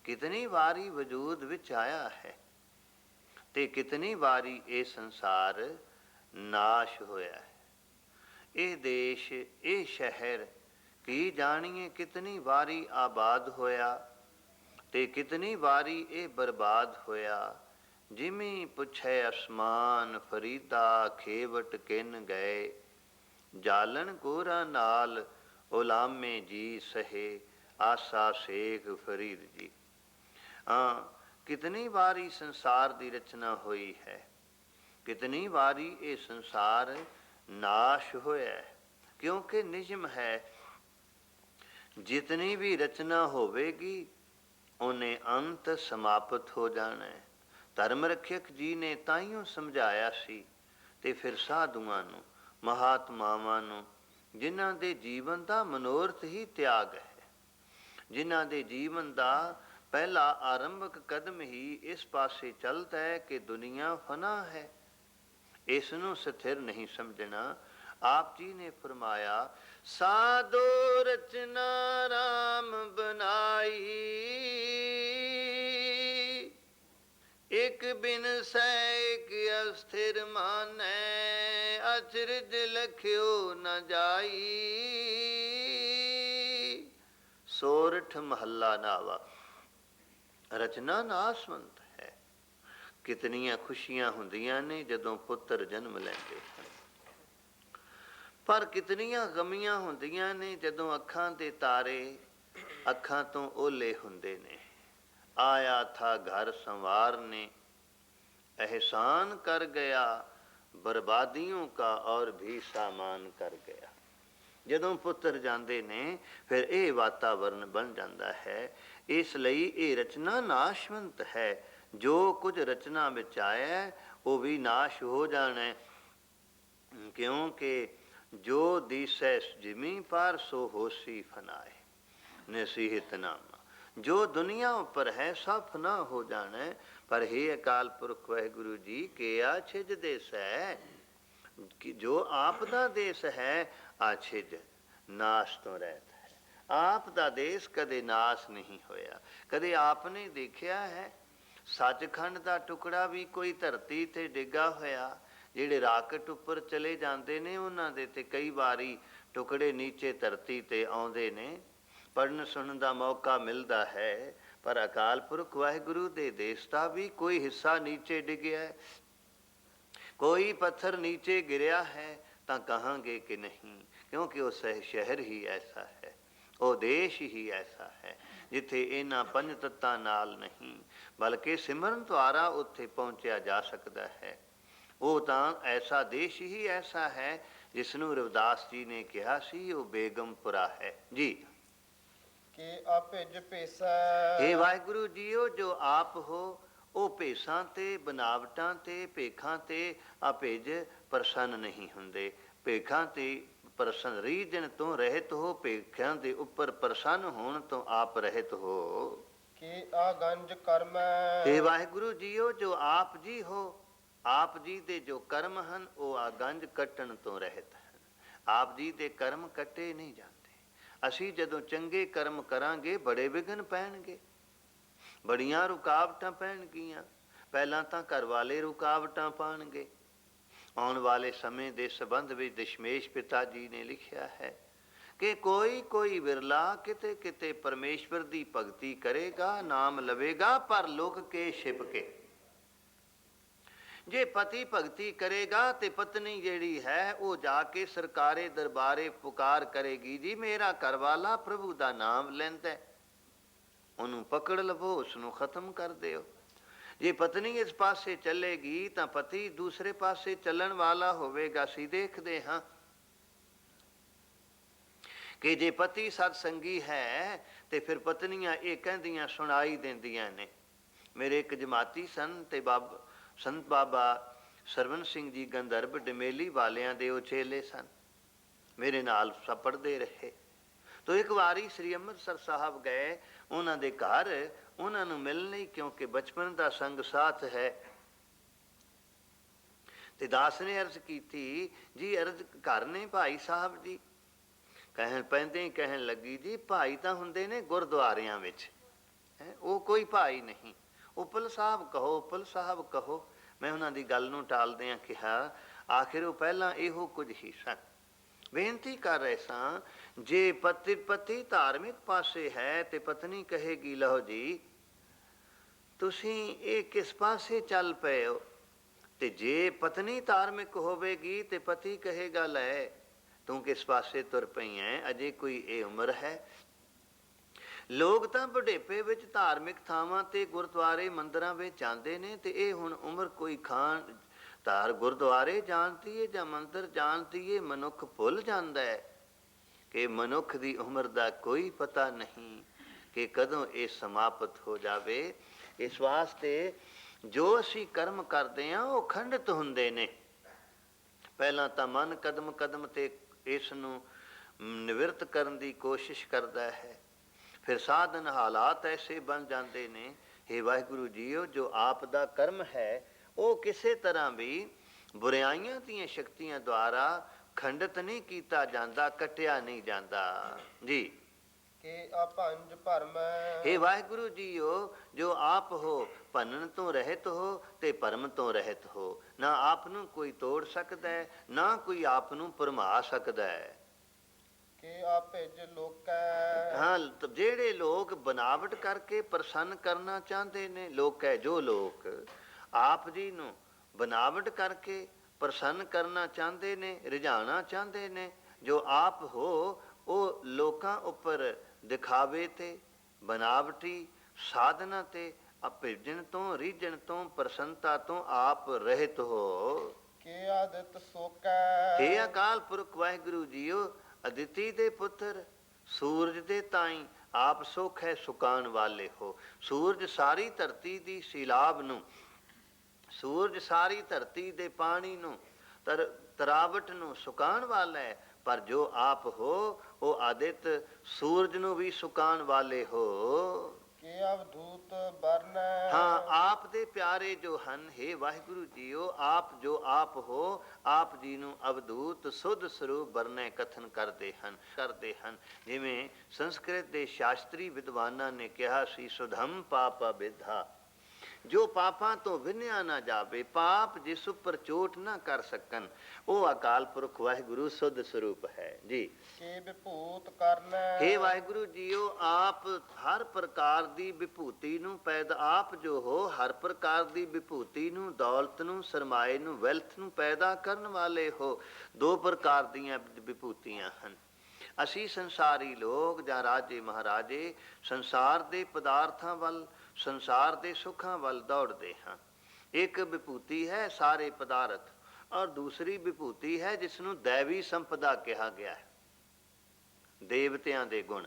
ਕਿਤਨੀ ਵਾਰੀ ਵਜੂਦ ਵਿੱਚ ਆਇਆ ਹੈ ਤੇ ਕਿਤਨੀ ਵਾਰੀ ਇਹ ਸੰਸਾਰ ਨਾਸ਼ ਹੋਇਆ ਹੈ। ਇਹ ਦੇਸ਼, ਇਹ ਸ਼ਹਿਰ ਕੀ ਜਾਣੀਏ ਕਿਤਨੀ ਵਾਰੀ ਆਬਾਦ ਹੋਇਆ ਤੇ ਕਿਤਨੀ ਵਾਰੀ ਇਹ ਬਰਬਾਦ ਹੋਇਆ। ਜਿਵੇਂ ਪੁੱਛੇ ਅਸਮਾਨ ਫਰੀਦਾ ਖੇਵਟ ਕਿਨ ਗਏ, ਜਾਲਣ ਗੋਰਾ ਨਾਲ ਉਲਾਮੇ ਜੀ ਸਹੇ, ਆਸਾ ਸ਼ੇਖ ਫਰੀਦ ਜੀ। ਕਿਤਨੀ ਵਾਰੀ ਸੰਸਾਰ ਦੀ ਰਚਨਾ ਹੋਈ ਹੈ, ਕਿਤਨੀ ਵਾਰੀ ਇਹ ਸੰਸਾਰ ਨਾਸ਼ ਹੋਇਆ ਹੈ। ਕਿਉਂਕਿ ਨਿਯਮ ਹੈ, ਜਿਤਨੀ ਵੀ ਰਚਨਾ ਹੋਵੇਗੀ ਉਹਨੇ ਅੰਤ ਸਮਾਪਤ ਹੋ ਜਾਣਾ ਹੈ। ਧਰਮ ਰੱਖਿਅਕ ਜੀ ਨੇ ਤਾਈਓ ਸਮਝਾਇਆ ਸੀ, ਤੇ ਫਿਰ ਸਾਧੂਆਂ ਨੂੰ, ਮਹਾਤਮਾਵਾਂ ਨੂੰ, ਜਿਨ੍ਹਾਂ ਦੇ ਜੀਵਨ ਦਾ ਮਨੋਰਥ ਹੀ ਤਿਆਗ ਹੈ, ਜਿਨ੍ਹਾਂ ਦੇ ਜੀਵਨ ਦਾ ਪਹਿਲਾ ਆਰੰਭਕ ਕਦਮ ਹੀ ਇਸ ਪਾਸੇ ਚੱਲਦਾ ਹੈ ਕਿ ਦੁਨੀਆ ਫਨਾ ਹੈ, ਇਸ ਨੂੰ ਸਥਿਰ ਨਹੀਂ ਸਮਝਣਾ। ਆਪ ਜੀ ਨੇ ਫਰਮਾਇਆ, ਸਾਧੋ ਰਚਨਾ ਰਾਮ ਬਨਾਈ, ਇਕ ਬਿਨ ਸੈ ਇਕ ਅਸਥਿਰ ਮਾਨੈ, ਅਚਰਜ ਲਖਿਓ ਨ ਜਾਈ। ਸੋਰਠ ਮਹੱਲਾ ਨਾਵਾ। ਰਚਨਾ ਨਾਸਵੰਤ ਹੈ। ਕਿਤਨੀਆਂ ਖੁਸ਼ੀਆਂ ਹੁੰਦੀਆਂ ਨੇ ਜਦੋਂ ਪੁੱਤਰ ਜਨਮ ਲੈਂਦੇ ਹਨ, ਪਰ ਕਿਤਨੀਆਂ ਗਮੀਆਂ ਹੁੰਦੀਆਂ ਨੇ ਜਦੋਂ ਅੱਖਾਂ ਦੇ ਤਾਰੇ ਅੱਖਾਂ ਤੋਂ ਓਲੇ ਹੁੰਦੇ ਨੇ। ਆਇਆ ਥਾ ਘਰ ਸੰਵਾਰਨੇ, एहसान कर गया, ਬਰਬਾਦੀਆਂ ਕਾ ਔਰ ਵੀ ਸਾਮਾਨ ਕਰ ਗਿਆ। ਜਦੋਂ ਪੁੱਤਰ ਜਾਂਦੇ ਨੇ ਫਿਰ ਇਹ ਵਾਤਾਵਰਨ ਬਣ ਜਾਂਦਾ ਹੈ। ਇਸ ਲਈ ਇਹ ਰਚਨਾ ਨਾਸ਼ਵੰਤ ਹੈ। ਜੋ ਕੁਝ ਰਚਨਾ ਵਿੱਚ ਆਇਆ ਉਹ ਵੀ ਨਾਸ਼ ਹੋ ਜਾਣਾ, ਕਿਉਂਕਿ ਜੋ ਦੀਸੈ ਜਿਮੀ ਪਰ ਸੋ ਹੋਸੀ ਫਨਾਏ, ਨਸੀਹਤਨਾਮਾ। ਜੋ ਦੁਨੀਆ ਉੱਪਰ ਹੈ ਸਭ ਫਨਾ ਹੋ ਜਾਣਾ, ਪਰ हे ਅਕਾਲ ਪੁਰਖ ਵਾਹਿਗੁਰੂ ਜੀ, ਕਿਆ ਛਿਜ ਦੇਸ ਹੈ ਕਿ ਜੋ ਆਪ ਦਾ ਦੇਸ ਹੈ, ਆਛਿਜ ਨਾਸ਼ ਤੋਂ ਰਹਿਤ ਹੈ। ਆਪ ਦਾ ਦੇਸ਼ ਕਦੇ ਨਾਸ਼ ਨਹੀਂ ਹੋਇਆ। ਕਦੇ ਆਪਨੇ ਦੇਖਿਆ ਹੈ ਸੱਚਖੰਡ ਦਾ ਟੁਕੜਾ ਵੀ ਕੋਈ ਧਰਤੀ ਤੇ ਡਿੱਗਾ ਹੋਇਆ? ਜਿਹੜੇ ਰਾਕਟ ਉੱਪਰ ਚਲੇ ਜਾਂਦੇ ਨੇ ਉਹਨਾਂ ਦੇ ਤੇ ਕਈ ਵਾਰੀ ਟੁਕੜੇ ਨੀਚੇ ਧਰਤੀ ਤੇ ਆਉਂਦੇ ਨੇ, ਪੜ੍ਹਨ ਸੁਣਨ ਦਾ ਮੌਕਾ ਮਿਲਦਾ ਹੈ। ਪਰ ਅਕਾਲ ਪੁਰਖ ਵਾਹਿਗੁਰੂ ਦੇ ਦੇਸ਼ ਦਾ ਵੀ ਕੋਈ ਹਿੱਸਾ ਨੀਚੇ ਡਿੱਗਿਆ, ਕੋਈ ਪੱਥਰ ਨੀਚੇ ਗਿਰਿਆ ਹੈ ਤਾਂ ਕਹਾਂਗੇ ਕਿ ਨਹੀਂ, ਕਿਉਂਕਿ ਉਹ ਸ਼ਹਿਰ ਹੀ ਐਸਾ ਹੈ, ਉਹ ਦੇਸ਼ ਹੀ ਐਸਾ ਹੈ ਜਿੱਥੇ ਇਹਨਾਂ ਪੰਜ ਤੱਤਾਂ ਨਾਲ ਨਹੀਂ ਬਲਕਿ ਸਿਮਰਨ ਦੁਆਰਾ ਉੱਥੇ ਪਹੁੰਚਿਆ ਜਾ ਸਕਦਾ ਹੈ। ਉਹ ਤਾਂ ਐਸਾ ਦੇਸ਼ ਹੀ ਐਸਾ ਹੈ ਜਿਸ ਨੂੰ ਰਵਿਦਾਸ ਜੀ ਨੇ ਕਿਹਾ ਸੀ ਉਹ ਬੇਗਮਪੁਰਾ ਹੈ ਜੀ। ਕਿ ਆਪਿਜ ਭੇਸੈ। ਇਹ ਵਾਹਿਗੁਰੂ ਜੀਓ, ਜੋ ਆਪ ਹੋ ਉਹ ਭੇਸਾਂ ਤੇ ਬਨਾਵਟਾਂ ਤੇ ਭੇਖਾਂ ਤੇ ਆਪਿਜ ਪ੍ਰਸੰਨ ਨਹੀਂ ਹੁੰਦੇ। ਭੇਖਾਂ ਤੇ ਪ੍ਰਸੰਨ ਰੀਜਨ ਤੋਂ ਰਹਿਤ ਹੋ, ਭੇਖਾਂ ਦੇ ਉੱਪਰ ਪ੍ਰਸੰਨ ਹੋਣ ਤੋਂ ਆਪ ਰਹਿਤ ਹੋ। ਕਿ ਆਗੰਜ ਕਰਮੈ। ਇਹ ਵਾਹਿਗੁਰੂ ਜੀਓ, ਜੋ ਆਪ ਜੀ ਹੋ, ਆਪ ਜੀ ਦੇ ਜੋ ਕਰਮ ਹਨ ਉਹ ਆਗੰਜ ਕੱਟਣ ਤੋਂ ਰਹਿਤ ਹਨ। ਆਪ ਜੀ ਦੇ ਕਰਮ ਕੱਟੇ ਨਹੀਂ ਜਾਂਦੇ। ਅਸੀਂ ਜਦੋਂ ਚੰਗੇ ਕਰਮ ਕਰਾਂਗੇ ਬੜੇ ਵਿਘਨ ਪੈਣਗੇ, ਬੜੀਆਂ ਰੁਕਾਵਟਾਂ ਪੈਣਗੀਆਂ। ਪਹਿਲਾਂ ਤਾਂ ਘਰ ਵਾਲੇ ਰੁਕਾਵਟਾਂ ਪਾਉਣਗੇ। ਆਉਣ ਵਾਲੇ ਸਮੇਂ ਦੇ ਸੰਬੰਧ ਵਿੱਚ ਦਸ਼ਮੇਸ਼ ਪਿਤਾ ਜੀ ਨੇ ਲਿਖਿਆ ਹੈ ਕਿ ਕੋਈ ਕੋਈ ਵਿਰਲਾ ਕਿਤੇ ਕਿਤੇ ਪਰਮੇਸ਼ਵਰ ਦੀ ਭਗਤੀ ਕਰੇਗਾ, ਨਾਮ ਲਵੇਗਾ, ਪਰ ਲੁਕ ਕੇ ਛਿਪ ਕੇ। ਜੇ ਪਤੀ ਭਗਤੀ ਕਰੇਗਾ ਤੇ ਪਤਨੀ ਜਿਹੜੀ ਹੈ ਉਹ ਜਾ ਕੇ ਸਰਕਾਰੇ ਦਰਬਾਰੇ ਪੁਕਾਰ ਕਰੇਗੀ, ਜੀ ਮੇਰਾ ਘਰਵਾਲਾ ਪ੍ਰਭੂ ਦਾ ਨਾਮ ਲੈਂਦਾ, ਉਹਨੂੰ ਪਕੜ ਲਵੋ, ਉਸਨੂੰ ਖਤਮ ਕਰ ਦਿਓ। ਜੇ ਪਤਨੀ ਇਸ ਪਾਸੇ ਚੱਲੇਗੀ ਤਾਂ ਪਤੀ ਦੂਸਰੇ ਪਾਸੇ ਚੱਲਣ ਵਾਲਾ ਹੋਵੇਗਾ। ਅਸੀਂ ਦੇਖਦੇ ਹਾਂ ਕਿ ਜੇ ਪਤੀ ਸਤਸੰਗੀ ਹੈ ਤੇ ਫਿਰ ਪਤਨੀਆਂ ਇਹ ਕਹਿੰਦੀਆਂ ਸੁਣਾਈ ਦਿੰਦੀਆਂ ਨੇ। ਮੇਰੇ ਇੱਕ ਜਮਾਤੀ ਸਨ ਤੇ ਸੰਤ ਬਾਬਾ ਸਰਵਨ ਸਿੰਘ ਜੀ ਗੰਧਰਬ ਡਮੇਲੀ ਵਾਲਿਆਂ ਦੇ ਉਹ ਚੇਲੇ ਸਨ, ਮੇਰੇ ਨਾਲ ਸਭ ਪੜ੍ਹਦੇ ਰਹੇ। ਤੋ ਇੱਕ ਵਾਰੀ ਸ੍ਰੀ ਅੰਮ੍ਰਿਤਸਰ ਸਾਹਿਬ ਗਏ ਉਹਨਾਂ ਦੇ ਘਰ, ਉਹਨਾਂ ਨੂੰ ਮਿਲਣ ਲਈ, ਕਿਉਂਕਿ ਬਚਪਨ ਦਾ ਸੰਗ ਸਾਥ ਹੈ। ਤੇ ਦਾਸ ਨੇ ਅਰਜ਼ ਕੀਤੀ, ਜੀ ਅਰਜ਼ ਘਰ ਨੇ ਭਾਈ ਸਾਹਿਬ ਜੀ? ਕਹਿਣ ਪੈਂਦੇ ਹੀ ਕਹਿਣ ਲੱਗੀ, ਜੀ ਭਾਈ ਤਾਂ ਹੁੰਦੇ ਨੇ ਗੁਰਦੁਆਰਿਆਂ ਵਿੱਚ, ਉਹ ਕੋਈ ਭਾਈ ਨਹੀਂ। ਉਪਲ ਸਾਹਿਬ ਕਹੋ, ਉਪਲ ਸਾਹਿਬ ਕਹੋ। ਮੈਂ ਉਹਨਾਂ ਦੀ ਗੱਲ ਨੂੰ ਟਾਲਦਿਆਂ ਕਿਹਾ, ਆਖਿਰ ਉਹ ਪਹਿਲਾਂ ਇਹੋ ਕੁਝ ਹੀ ਸਨ। ਬੇਨਤੀ ਕਰ ਰਹੇ ਸਾਂ, ਜੇ ਪਤੀ ਧਾਰਮਿਕ ਪਾਸੇ ਹੈ ਤੇ ਪਤਨੀ ਕਹੇਗੀ ਲਓ ਜੀ ਤੁਸੀਂ ਇਹ ਕਿਸ ਪਾਸੇ ਚੱਲ ਪਏ ਹੋ, ਤੇ ਜੇ ਪਤਨੀ ਧਾਰਮਿਕ ਹੋਵੇਗੀ ਤੇ ਪਤੀ ਕਹੇਗਾ ਲੈ ਤੂੰ ਕਿਸ ਪਾਸੇ ਤੁਰ ਪਈ ਐ, ਅਜੇ ਕੋਈ ਇਹ ਉਮਰ ਹੈ। ਲੋਕ ਤਾਂ ਬੁਢੇਪੇ ਵਿੱਚ ਧਾਰਮਿਕ ਥਾਵਾਂ ਤੇ ਗੁਰਦੁਆਰੇ ਮੰਦਿਰਾਂ ਵਿੱਚ ਜਾਂਦੇ ਨੇ, ਤੇ ਇਹ ਹੁਣ ਉਮਰ ਕੋਈ ਖਾਣ ਧਾਰ ਗੁਰਦੁਆਰੇ ਜਾਣਦੀ ਏ ਜਾਂ ਮੰਦਿਰ ਜਾਣਦੀ ਏ। ਮਨੁੱਖ ਭੁੱਲ ਜਾਂਦਾ ਹੈ ਕਿ ਮਨੁੱਖ ਦੀ ਉਮਰ ਦਾ ਕੋਈ ਪਤਾ ਨਹੀਂ ਕਿ ਕਦੋਂ ਇਹ ਸਮਾਪਤ ਹੋ ਜਾਵੇ। ਇਸ ਵਾਸਤੇ ਜੋ ਅਸੀਂ ਕਰਮ ਕਰਦੇ ਹਾਂ ਉਹ ਖੰਡਿਤ ਹੁੰਦੇ ਨੇ। ਪਹਿਲਾਂ ਤਾਂ ਮਨ ਕਦਮ ਕਦਮ ਤੇ ਇਸ ਨੂੰ ਨਿਵਰਤ ਕਰਨ ਦੀ ਕੋਸ਼ਿਸ਼ ਕਰਦਾ ਹੈ, ਫਿਰ ਸਾਧਨ ਹਾਲਾਤ ਐਸੇ ਬਣ ਜਾਂਦੇ ਨੇ। ਹੇ ਵਾਹਿਗੁਰੂ ਜੀਓ, ਜੋ ਆਪ ਦਾ ਕਰਮ ਹੈ ਉਹ ਕਿਸੇ ਤਰ੍ਹਾਂ ਵੀ ਬੁਰਾਈਆਂ ਦੀਆਂ ਸ਼ਕਤੀਆਂ ਦੁਆਰਾ ਖੰਡਿਤ ਨਹੀਂ ਕੀਤਾ ਜਾਂਦਾ, ਕੱਟਿਆ ਨਹੀਂ ਜਾਂਦਾ ਜੀ। ਕਿ ਆਪੰਜ ਭਰਮ ਹੇ ਵਾਹਿਗੁਰੂ ਜੀਓ, ਜੋ ਆਪ ਹੋ ਭੰਨਣ ਤੋਂ ਰਹਿਤ ਹੋ ਤੇ ਭਰਮ ਤੋਂ ਰਹਿਤ ਹੋ। ਨਾ ਆਪ ਨੂੰ ਕੋਈ ਤੋੜ ਸਕਦਾ ਹੈ, ਨਾ ਕੋਈ ਆਪ ਨੂੰ ਭਰਮਾ ਸਕਦਾ ਹੈ। ਕਿ ਆਪਿਜ ਲੋਕੈ ਹਾਂ, ਜਿਹੜੇ ਲੋਕ ਬਨਾਵਟ ਕਰਕੇ ਪ੍ਰਸੰਨ ਕਰਨਾ ਚਾਹੁੰਦੇ ਨੇ, ਲੋਕ ਹੈ ਜੋ ਲੋਕ ਆਪ ਜੀ ਨੂੰ ਬਨਾਵਟ ਕਰਕੇ ਪ੍ਰਸੰਨ ਕਰਨਾ ਚਾਹੁੰਦੇ ਨੇ, ਰਿਝਾਉਣਾ ਚਾਹੁੰਦੇ ਨੇ, ਜੋ ਆਪ ਹੋ ਉਹ ਲੋਕਾਂ ਉੱਪਰ ਦਿਖਾਵੇ ਤੇ ਬਨਾਵਟੀ ਸਾਧਨਾ ਤੇ ਅਭਿਜਣ ਤੋਂ, ਰੀਝਣ ਤੋਂ, ਪ੍ਰਸੰਨਤਾ ਤੋਂ ਆਪ ਰਹਿਤ ਹੋ। ਕਿ ਆਦਿਤ ਸੋਕੈ ਹੇ ਅਕਾਲ ਪੁਰਖ ਵਾਹਿਗੁਰੂ ਜੀਓ, ਅਦਿਤੀ ਦੇ ਪੁੱਤਰ ਸੂਰਜ ਦੇ ਤਾਈ ਆਪ ਸੁਖ ਹੈ ਸੁਕਾਣ ਵਾਲੇ ਹੋ। ਸੂਰਜ ਸਾਰੀ ਧਰਤੀ ਦੀ ਸੈਲਾਬ ਨੂੰ, ਸੂਰਜ ਸਾਰੀ ਧਰਤੀ ਦੇ ਪਾਣੀ ਨੂੰ, ਤਰਾਵਟ ਨੂੰ ਸੁਕਾਣ ਵਾਲਾ ਹੈ, ਪਰ ਜੋ ਆਪ ਹੋ ਉਹ ਆਦਿਤ ਸੂਰਜ ਨੂੰ ਵੀ ਸੁਕਾਣ ਵਾਲੇ ਹੋ। ਕਿ ਅਵਧੂਤ ਬਰਨੈ ਹਾਂ, ਆਪ ਦੇ ਪਿਆਰੇ ਜੋ ਹਨ, ਹੇ ਵਾਹਿਗੁਰੂ ਜੀਓ, ਆਪ ਜੋ ਆਪ ਹੋ, ਆਪ ਜੀ ਨੂੰ ਅਵਧੂਤ ਸੁਧ ਸਰੂਪ ਬਰਨੈ ਕਥਨ ਕਰਦੇ ਹਨ। ਜਿਵੇਂ ਸੰਸਕ੍ਰਿਤ ਦੇ ਸ਼ਾਸਤਰੀ ਵਿਦਵਾਨਾਂ ਨੇ ਕਿਹਾ ਸੀ, ਸੁਧਮ ਪਾਪਾ ਬਿਧਾ, ਜੋ ਪਾਪਾਂ ਤੋਂ ਵਿੰਨਿਆ ਨਾ ਜਾਵੇ, ਪਾਪ ਜਿਸ ਉੱਪਰ ਚੋਟ ਨਾ ਕਰ ਸਕਣ, ਉਹ ਅਕਾਲ ਪੁਰਖ ਵਾਹਿਗੁਰੂ ਸੁਧ ਸਰੂਪ ਹੈ ਜੀ। ਕਿ ਵਿਭੂਤ ਕਰਨੈ ਹੇ ਵਾਹਿਗੁਰੂ ਜੀਓ, ਆਪ ਹਰ ਪ੍ਰਕਾਰ ਦੀ ਵਿਭੂਤੀ ਨੂੰ ਪੈਦਾ, ਆਪ ਜੋ ਹੋ ਹਰ ਪ੍ਰਕਾਰ ਦੀ ਵਿਭੂਤੀ ਨੂੰ, ਦੌਲਤ ਨੂੰ, ਸਰਮਾਏ ਨੂੰ, ਵੈਲਥ ਨੂੰ ਪੈਦਾ ਕਰਨ ਵਾਲੇ ਹੋ। ਦੋ ਪ੍ਰਕਾਰ ਦੀਆਂ ਵਿਭੂਤੀਆਂ ਹਨ। ਅਸੀਂ ਸੰਸਾਰੀ ਲੋਕ ਜਾਂ ਰਾਜੇ ਮਹਾਰਾਜੇ ਸੰਸਾਰ ਦੇ ਪਦਾਰਥਾਂ ਵੱਲ, ਸੰਸਾਰ ਦੇ ਸੁੱਖਾਂ ਵੱਲ ਦੌੜਦੇ ਹਾਂ। ਇੱਕ ਵਿਭੂਤੀ ਹੈ ਸਾਰੇ ਪਦਾਰਥ, ਔਰ ਦੂਸਰੀ ਵਿਭੂਤੀ ਹੈ ਜਿਸ ਨੂੰ ਦੈਵੀ ਸੰਪਦਾ ਕਿਹਾ ਗਿਆ ਹੈ, ਦੇਵਤਿਆਂ ਦੇ ਗੁਣ,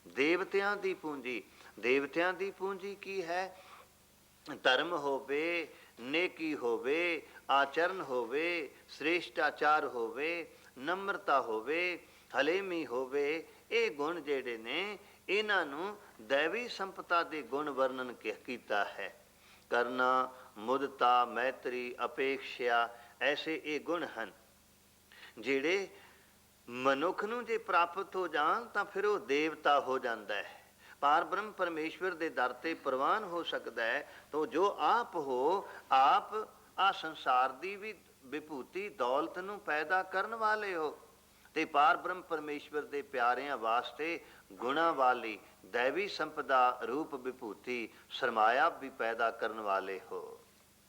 ਦੇਵਤਿਆਂ ਦੀ ਪੂੰਜੀ। ਦੇਵਤਿਆਂ ਦੀ ਪੂੰਜੀ ਕੀ ਹੈ? ਧਰਮ ਹੋਵੇ, ਨੇਕੀ ਹੋਵੇ, ਆਚਰਨ ਹੋਵੇ, ਸ੍ਰੇਸ਼ਟਾਚਾਰ ਹੋਵੇ, ਨਮਰਤਾ ਹੋਵੇ, ਹਲੇਮੀ ਹੋਵੇ। ਇਹ ਗੁਣ ਜਿਹੜੇ ਨੇ, ਇਹਨਾਂ ਨੂੰ ਦੈਵੀ ਸੰਪਤਾ ਦੇ ਗੁਣ ਵਰਣਨ ਕੀਤਾ ਹੈ। ਕਰਨਾ, ਮੁਦਤਾ, ਮੈਤਰੀ, ਅਪੇਖਿਆ, ਐਸੇ ਇਹ ਗੁਣ ਹਨ ਜਿਹੜੇ ਮਨੁੱਖ ਨੂੰ ਜੇ ਪ੍ਰਾਪਤ ਹੋ ਜਾਣ ਤਾਂ ਫਿਰ ਉਹ ਦੇਵਤਾ ਹੋ ਜਾਂਦਾ ਹੈ, ਪਾਰ ਬ੍ਰਹਮ ਪਰਮੇਸ਼ਵਰ ਦੇ ਦਰ ਤੇ ਪ੍ਰਵਾਨ ਹੋ ਸਕਦਾ ਹੈ। ਤਾਂ ਜੋ ਆਪ ਹੋ, ਆਪ ਆ ਸੰਸਾਰ ਦੀ ਵੀ ਵਿਭੂਤੀ ਦੌਲਤ ਨੂੰ ਪੈਦਾ ਕਰਨ ਵਾਲੇ ਹੋ, ਤੇ ਪਾਰ ਬ੍ਰਹਮ ਪਰਮੇਸ਼ਵਰ ਦੇ ਪਿਆਰਿਆਂ ਵਾਸਤੇ ਗੁਣਾ ਵਾਲੀ ਦੈਵੀ ਸੰਪਦਾ ਰੂਪ ਵਿਭੂਤੀ ਸਰਮਾਇਆ ਵੀ ਪੈਦਾ ਕਰਨ ਵਾਲੇ ਹੋ।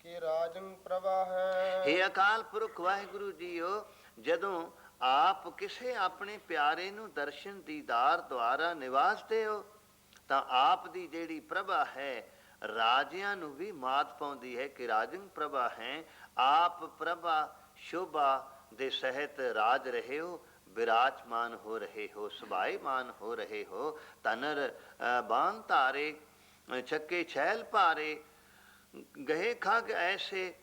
ਕਿ ਰਾਜੰ ਪ੍ਰਭਾ ਹੈ ਹੇ ਅਕਾਲ ਪੁਰਖ ਵਾਹਿਗੁਰੂ ਜੀਓ, ਜਦੋਂ ਆਪ ਕਿਸੇ ਆਪਣੇ ਪਿਆਰੇ ਨੂੰ ਦਰਸ਼ਨ ਦੀਦਾਰ ਦੁਆਰਾ ਨਿਵਾਸਦੇ ਹੋ ਤਾਂ ਆਪ ਦੀ ਜਿਹੜੀ ਪ੍ਰਭਾ ਹੈ ਰਾਜਿਆਂ ਨੂੰ ਵੀ ਮਾਤ ਪਾਉਂਦੀ ਹੈ ਕਿ ਰਾਜੰ ਪ੍ਰਭਾ ਹੈ। ਆਪ ਪ੍ਰਭਾ ਸ਼ੋਭਾ ਦੇ ਸਹਿਤ ਰਾਜ ਰਹੇ ਹੋ, ਵਿਰਾਜਮਾਨ ਹੋ ਰਹੇ ਹੋ, ਸੁਭਾਈਮਾਨ ਹੋ ਰਹੇ ਹੋ। ਤਨਰ ਬਾਣ ਧਾਰੇ, ਛੱਕੇ ਛੈਲ ਭਾਰੇ, ਗਹੇ ਖਗ ਐਸੇ,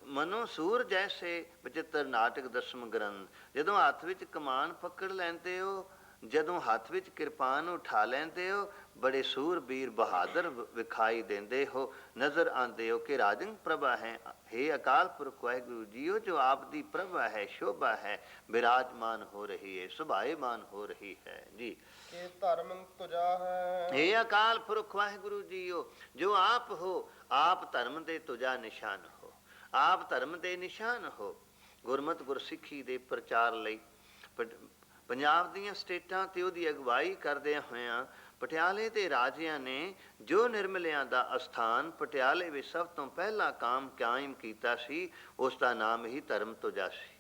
ਮਨੋ ਸੂਰ ਜੈਸੇ। ਬਚਿੱਤਰ ਨਾਟਕ ਦਸਮ ਗ੍ਰੰਥ। ਜਦੋਂ ਹੱਥ ਵਿੱਚ ਕਮਾਨ ਪਕੜ ਲੈਂਦੇ ਹੋ ਜਦੋਂ ਹੱਥ ਵਿੱਚ ਕਿਰਪਾਨ ਉਠਾ ਲੈਂਦੇ ਹੋ ਬੜੇ ਸੂਰਬੀਰ ਬਹਾਦਰ ਵਿਖਾਈ ਦਿੰਦੇ ਹੋ, ਨਜ਼ਰ ਆਉਂਦੇ ਹੋ ਕਿ ਰਾਜਨ ਪ੍ਰਭਾ ਹੈ। हे ਅਕਾਲ ਪੁਰਖ ਵਾਹਿਗੁਰੂ ਜੀਓ, ਜੋ ਆਪ ਦੀ ਪ੍ਰਭਾ ਹੈ, ਸ਼ੋਭਾ ਹੈ, ਵਿਰਾਜਮਾਨ ਹੋ ਰਹੀ ਹੈ, ਸੁਭਾਏਮਾਨ ਹੋ ਰਹੀ ਹੈ ਜੀ। ਕਿ ਧਰਮ ਤੁਜਾ ਹੈ। हे ਅਕਾਲ ਪੁਰਖ ਵਾਹਿਗੁਰੂ ਜੀਓ, ਜੋ ਆਪ ਹੋ, ਆਪ ਧਰਮ ਦੇ ਤੁਜਾ ਨਿਸ਼ਾਨ ਹੋ, ਆਪ ਧਰਮ ਦੇ ਨਿਸ਼ਾਨ ਹੋ। ਗੁਰਮਤ ਗੁਰਸਿੱਖੀ ਦੇ ਪ੍ਰਚਾਰ ਲਈ ਪੰਜਾਬ ਦੀਆਂ ਸਟੇਟਾਂ ਤੇ ਉਹਦੀ ਅਗਵਾਈ ਕਰਦਿਆਂ ਹੋਇਆਂ ਪਟਿਆਲੇ ਦੇ ਰਾਜਿਆਂ ਨੇ ਜੋ ਨਿਰਮਲਿਆਂ ਦਾ ਅਸਥਾਨ ਪਟਿਆਲੇ ਵਿੱਚ ਸਭ ਤੋਂ ਪਹਿਲਾ ਕਾਇਮ ਕੀਤਾ ਸੀ, ਉਸ ਦਾ ਨਾਮ ਹੀ ਧਰਮ ਤੁਜਾ ਸੀ।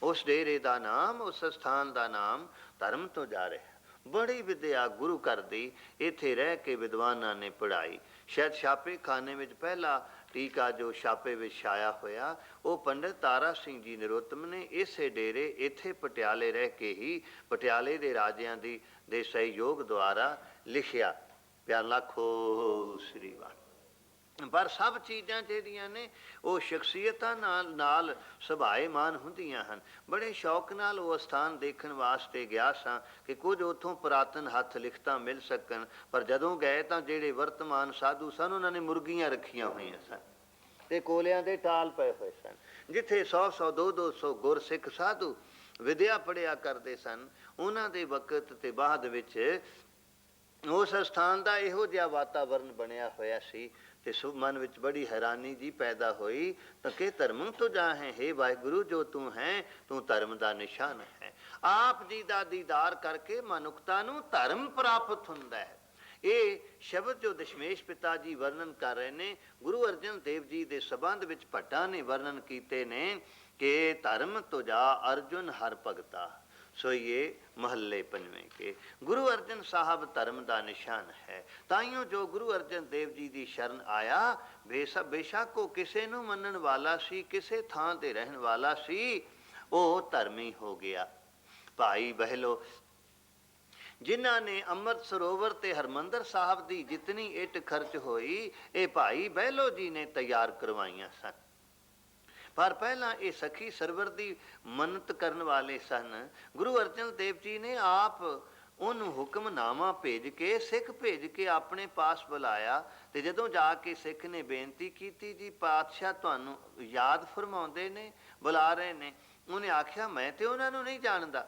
ਉਸ ਡੇਰੇ ਦਾ ਨਾਮ, ਉਸ ਅਸਥਾਨ ਦਾ ਨਾਮ ਧਰਮ ਤੁਜਾ ਰਿਹਾ। ਬੜੀ ਵਿਦਿਆ ਗੁਰੂ ਘਰ ਦੀ ਇੱਥੇ ਰਹਿ ਕੇ ਵਿਦਵਾਨਾਂ ਨੇ ਪੜ੍ਹਾਈ। ਸ਼ਾਇਦ ਛਾਪੇ ਖਾਨੇ ਵਿੱਚ ਪਹਿਲਾ ਟੀਕਾ ਜੋ ਛਾਪੇ ਵਿੱਚ ਛਾਇਆ ਹੋਇਆ, ਉਹ ਪੰਡਿਤ ਤਾਰਾ ਸਿੰਘ ਜੀ ਨਰੋਤਮ ਨੇ ਇਸੇ ਡੇਰੇ ਇੱਥੇ ਪਟਿਆਲੇ ਰਹਿ ਕੇ ਹੀ ਪਟਿਆਲੇ ਦੇ ਰਾਜਿਆਂ ਦੇ ਸਹਿਯੋਗ ਦੁਆਰਾ ਲਿਖਿਆ। ਪਿਆਰ ਲੱਖੋ ਸ੍ਰੀ ਵਾਹਿਗੁਰੂ। ਪਰ ਸਭ ਚੀਜ਼ਾਂ ਜਿਹੜੀਆਂ ਨੇ ਉਹ ਸ਼ਖਸੀਅਤਾਂ ਨਾਲ ਸੁਭਾਏਮਾਨ ਹੁੰਦੀਆਂ ਹਨ। ਬੜੇ ਸ਼ੌਕ ਨਾਲ ਉਹ ਅਸਥਾਨ ਦੇਖਣ ਵਾਸਤੇ ਗਿਆ ਸਾਂ ਕਿ ਕੁਝ ਉੱਥੋਂ ਪੁਰਾਤਨ ਹੱਥ ਲਿਖਤਾਂ ਮਿਲ ਸਕਣ। ਪਰ ਜਦੋਂ ਗਏ ਤਾਂ ਜਿਹੜੇ ਵਰਤਮਾਨ ਸਾਧੂ ਸਨ, ਉਹਨਾਂ ਨੇ ਮੁਰਗੀਆਂ ਰੱਖੀਆਂ ਹੋਈਆਂ ਸਨ ਤੇ ਕੋਲਿਆਂ ਦੇ ਟਾਲ ਪਏ ਹੋਏ ਸਨ। ਜਿੱਥੇ 100-100 200-200 ਗੁਰਸਿੱਖ ਸਾਧੂ ਵਿਦਿਆ ਪੜ੍ਹਿਆ ਕਰਦੇ ਸਨ, ਉਹਨਾਂ ਦੇ ਵਕਤ ਤੇ ਬਾਅਦ ਵਿੱਚ ਉਸ ਅਸਥਾਨ ਦਾ ਇਹੋ ਜਿਹਾ ਵਾਤਾਵਰਨ ਬਣਿਆ ਹੋਇਆ ਸੀ ਤੇ ਮਨ ਵਿੱਚ ਬੜੀ ਹੈਰਾਨੀ ਜੀ ਪੈਦਾ ਹੋਈ ਤਾਂ ਕਿ ਧਰਮ ਤੁਜਾ ਹੈ। ਹੇ ਵਾਹਿਗੁਰੂ, ਜੋ ਤੂੰ ਹੈ, ਤੂੰ ਧਰਮ ਦਾ ਨਿਸ਼ਾਨ ਹੈ। ਆਪ ਜੀ ਦਾ ਦੀਦਾਰ ਕਰਕੇ ਮਨੁੱਖਤਾ ਨੂੰ ਧਰਮ ਪ੍ਰਾਪਤ ਹੁੰਦਾ ਹੈ। ਇਹ ਸ਼ਬਦ ਜੋ ਦਸ਼ਮੇਸ਼ ਪਿਤਾ ਜੀ ਵਰਣਨ ਕਰ ਰਹੇ ਨੇ, ਗੁਰੂ ਅਰਜਨ ਦੇਵ ਜੀ ਦੇ ਸੰਬੰਧ ਵਿੱਚ ਭੱਟਾਂ ਨੇ ਵਰਣਨ ਕੀਤੇ ਨੇ ਕਿ ਧਰਮ ਤੁਜਾ ਅਰਜੁਨ ਹਰ ਭਗਤਾ ਸੋਈਏ ਮਹੱਲੇ ਪੰਜਵੇਂ ਕੇ। ਗੁਰੂ ਅਰਜਨ ਸਾਹਿਬ ਧਰਮ ਦਾ ਨਿਸ਼ਾਨ ਹੈ। ਤਾਈਓ ਜੋ ਗੁਰੂ ਅਰਜਨ ਦੇਵ ਜੀ ਦੀ ਸ਼ਰਨ ਆਇਆ, ਬੇਸ਼ੱਕ ਉਹ ਕਿਸੇ ਨੂੰ ਮੰਨਣ ਵਾਲਾ ਸੀ, ਕਿਸੇ ਥਾਂ ਤੇ ਰਹਿਣ ਵਾਲਾ ਸੀ, ਉਹ ਧਰਮੀ ਹੋ ਗਿਆ। ਭਾਈ ਬਹਿਲੋ ਜਿਨ੍ਹਾਂ ਨੇ ਅੰਮ੍ਰਿਤ ਸਰੋਵਰ ਤੇ ਹਰਮੰਦਰ ਸਾਹਿਬ ਦੀ ਜਿਤਨੀ ਇੱਟ ਖਰਚ ਹੋਈ, ਇਹ ਭਾਈ ਬਹਿਲੋ ਜੀ ਨੇ ਤਿਆਰ ਕਰਵਾਈਆਂ ਸਨ। ਪਰ ਪਹਿਲਾਂ ਇਹ ਸਖੀ ਸਰਵਰ ਦੀ ਮੰਨਤ ਕਰਨ ਵਾਲੇ ਸਨ। ਗੁਰੂ ਅਰਜਨ ਦੇਵ ਜੀ ਨੇ ਆਪ ਉਹਨੂੰ ਹੁਕਮਨਾਮਾ ਭੇਜ ਕੇ, ਸਿੱਖ ਭੇਜ ਕੇ ਆਪਣੇ ਪਾਸ ਬੁਲਾਇਆ। ਤੇ ਜਦੋਂ ਜਾ ਕੇ ਸਿੱਖ ਨੇ ਬੇਨਤੀ ਕੀਤੀ, ਜੀ ਪਾਤਸ਼ਾਹ ਤੁਹਾਨੂੰ ਯਾਦ ਫਰਮਾਉਂਦੇ ਨੇ, ਬੁਲਾ ਰਹੇ ਨੇ। ਉਹਨੇ ਆਖਿਆ, ਮੈਂ ਤੇ ਉਹਨਾਂ ਨੂੰ ਨਹੀਂ ਜਾਣਦਾ।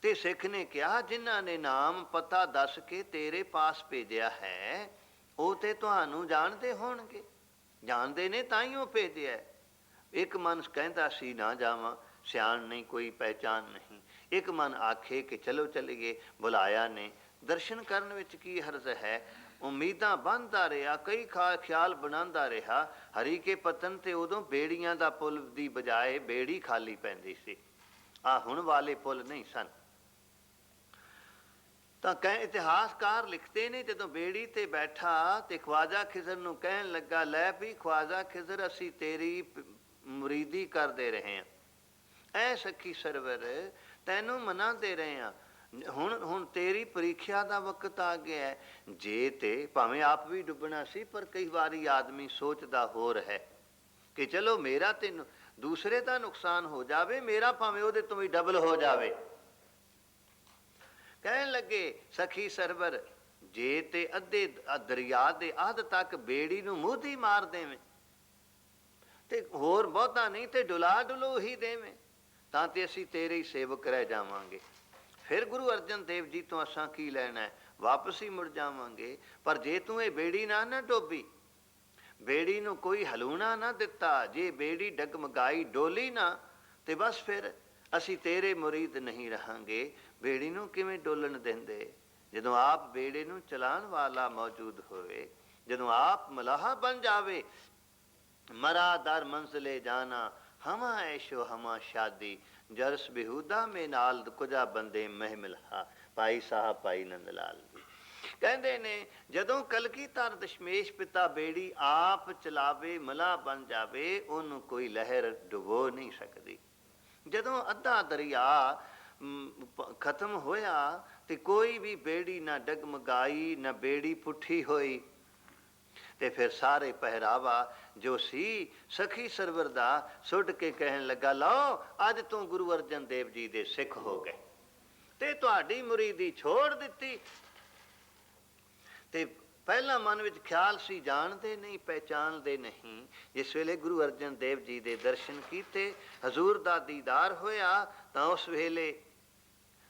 ਤੇ ਸਿੱਖ ਨੇ ਕਿਹਾ, ਜਿਨ੍ਹਾਂ ਨੇ ਨਾਮ ਪਤਾ ਦੱਸ ਕੇ ਤੇਰੇ ਪਾਸ ਭੇਜਿਆ ਹੈ, ਉਹ ਤੇ ਤੁਹਾਨੂੰ ਜਾਣਦੇ ਹੋਣਗੇ, ਜਾਣਦੇ ਨੇ ਤਾਂ ਹੀ ਉਹ ਭੇਜਿਆ। ਇੱਕ ਮਨ ਕਹਿੰਦਾ ਸੀ ਨਾ ਜਾਵਾਂ, ਸਿਆਣ ਨਹੀਂ, ਕੋਈ ਪਹਿਚਾਨ ਨਹੀਂ। ਇੱਕ ਮਨ ਆਖੇ ਕਿ ਚਲੋ ਚਲੀਏ, ਬੁਲਾਇਆ ਨੇ, ਦਰਸ਼ਨ ਕਰਨ ਵਿੱਚ ਕੀ ਹਰਜ਼ ਹੈ। ਉਮੀਦਾਂ ਬੰਨ੍ਹਦਾ ਰਿਹਾ, ਕਈ ਖਿਆਲ ਬਣਾਉਂਦਾ ਰਿਹਾ। ਹਰੀ ਕੇ ਪਤਨ ਤੇ ਉਦੋਂ ਬੇੜੀਆਂ ਦਾ ਪੁੱਲ ਦੀ ਬਜਾਏ ਬੇੜੀ ਖਾਲੀ ਪੈਂਦੀ ਸੀ। ਆਹ ਹੁਣ ਵਾਲੇ ਪੁੱਲ ਨਹੀਂ ਸਨ। ਤਾਂ ਇਤਿਹਾਸਕਾਰ ਲਿਖਦੇ ਨੇ, ਜਦੋਂ ਬੇੜੀ ਤੇ ਬੈਠਾ ਤੇ ਖਵਾਜਾ ਖਿਜ਼ਰ ਨੂੰ ਕਹਿਣ ਲੱਗਾ, ਲੈ ਵੀ ਖਵਾਜਾ ਖਿਜ਼ਰ, ਅਸੀਂ ਤੇਰੀ ਮੁਰੀਦੀ ਕਰਦੇ ਰਹੇ ਹਾਂ, ਐ ਸਖੀ ਸਰਵਰ ਤੈਨੂੰ ਮਨਾਉਂਦੇ ਰਹੇ ਹਾਂ। ਹੁਣ ਤੇਰੀ ਪ੍ਰੀਖਿਆ ਦਾ ਵਕਤ ਆ ਗਿਆ ਹੈ। ਜੇ ਤੇ ਭਾਵੇਂ ਆਪ ਵੀ ਡੁੱਬਣਾ ਸੀ, ਪਰ ਕਈ ਵਾਰੀ ਆਦਮੀ ਸੋਚਦਾ ਹੋਰ ਹੈ ਕਿ ਚਲੋ ਮੇਰਾ ਤੇ ਦੂਸਰੇ ਦਾ ਨੁਕਸਾਨ ਹੋ ਜਾਵੇ, ਮੇਰਾ ਭਾਵੇਂ ਉਹਦੇ ਤੋਂ ਵੀ ਡਬਲ ਹੋ ਜਾਵੇ। ਕਹਿਣ ਲੱਗੇ, ਸਖੀ ਸਰਵਰ, ਜੇ ਤੇ ਅੱਧੇ ਦਰਿਆ ਦੇ ਅੱਧ ਤੱਕ ਬੇੜੀ ਨੂੰ ਮੂਧੀ ਮਾਰ ਦੇਵੇਂ ਤੇ ਹੋਰ ਬਹੁਤਾ ਨਹੀਂ ਤੇ ਡੁਲਾ ਡੁਲੋ ਹੀ ਦੇਵੇਂ, ਤਾਂ ਤੇ ਅਸੀਂ ਤੇਰੇ ਹੀ ਸੇਵਕ ਰਹਿ ਜਾਵਾਂਗੇ। ਫਿਰ ਗੁਰੂ ਅਰਜਨ ਦੇਵ ਜੀ ਤੋਂ ਅਸਾਂ ਕੀ ਲੈਣਾ ਹੈ, ਵਾਪਸ ਹੀ ਮੁੜ ਜਾਵਾਂਗੇ। ਪਰ ਜੇ ਤੂੰ ਇਹ ਬੇੜੀ ਨਾ ਡੋਬੀ, ਬੇੜੀ ਨੂੰ ਕੋਈ ਹਲੂਣਾ ਨਾ ਦਿੱਤਾ, ਜੇ ਬੇੜੀ ਡਗਮਗਾਈ ਡੋਲੀ ਨਾ, ਤੇ ਬਸ ਫਿਰ ਅਸੀਂ ਤੇਰੇ ਮੁਰੀਦ ਨਹੀਂ ਰਹਾਂਗੇ। ਬੇੜੀ ਨੂੰ ਕਿਵੇਂ ਡੋਲਣ ਦਿੰਦੇ? ਜਦੋਂ ਆਪ ਬੇੜੇ ਨੂੰ ਚਲਾਉਣ ਵਾਲਾ ਮੌਜੂਦ ਹੋਵੇ, ਜਦੋਂ ਆਪ ਮਲਾਹਾ ਬਣ ਜਾਵੇ। ਮਰਾ ਦਰ ਮੰਜ਼ਲੇ ਜਾਣਾ, ਹਮਾ ਐਸ਼ੋ ਹਮਾ ਸ਼ਾਦੀ, ਜਰਸ ਬਿਹੂਦਾ ਮੇ ਨਾਲ ਕੁਝਾ ਬੰਦੇ ਮਹਿਮਿਲਹਾ। ਭਾਈ ਸਾਹਿਬ ਭਾਈ ਨੰਦ ਲਾਲ ਜੀ ਕਹਿੰਦੇ ਨੇ, ਜਦੋਂ ਕਲਗੀਧਰ ਦਸ਼ਮੇਸ਼ ਪਿਤਾ ਬੇੜੀ ਆਪ ਚਲਾਵੇ, ਮਲਾਹ ਬਣ ਜਾਵੇ, ਉਹਨੂੰ ਕੋਈ ਲਹਿਰ ਡੁਬੋ ਨਹੀਂ ਸਕਦੀ। ਜਦੋਂ ਅੱਧਾ ਦਰਿਆ ਖਤਮ ਹੋਇਆ ਤੇ ਕੋਈ ਵੀ ਬੇੜੀ ਨਾ ਡਗਮਗਾਈ, ਨਾ ਬੇੜੀ ਪੁੱਠੀ ਹੋਈ, ਤੇ ਫਿਰ ਸਾਰੇ ਪਹਿਰਾਵਾ ਜੋ ਸੀ ਸਖੀ ਸਰਵਰ ਦਾ ਸੁੱਟ ਕੇ ਕਹਿਣ ਲੱਗਾ, ਲਓ ਅੱਜ ਤੋਂ ਗੁਰੂ ਅਰਜਨ ਦੇਵ ਜੀ ਦੇ ਸਿੱਖ ਹੋ ਗਏ। ਤੇ ਤੁਹਾਡੀ ਮੁਰੀਦੀ ਛੋੜ ਦਿੱਤੀ। ਤੇ ਪਹਿਲਾਂ ਮਨ ਵਿੱਚ ਖਿਆਲ ਸੀ ਜਾਣਦੇ ਨਹੀਂ, ਪਹਿਚਾਨਦੇ ਨਹੀਂ। ਜਿਸ ਵੇਲੇ ਗੁਰੂ ਅਰਜਨ ਦੇਵ ਜੀ ਦੇ ਦਰਸ਼ਨ ਕੀਤੇ, ਹਜ਼ੂਰ ਦਾ ਦੀਦਾਰ ਹੋਇਆ, ਤਾਂ ਉਸ ਵੇਲੇ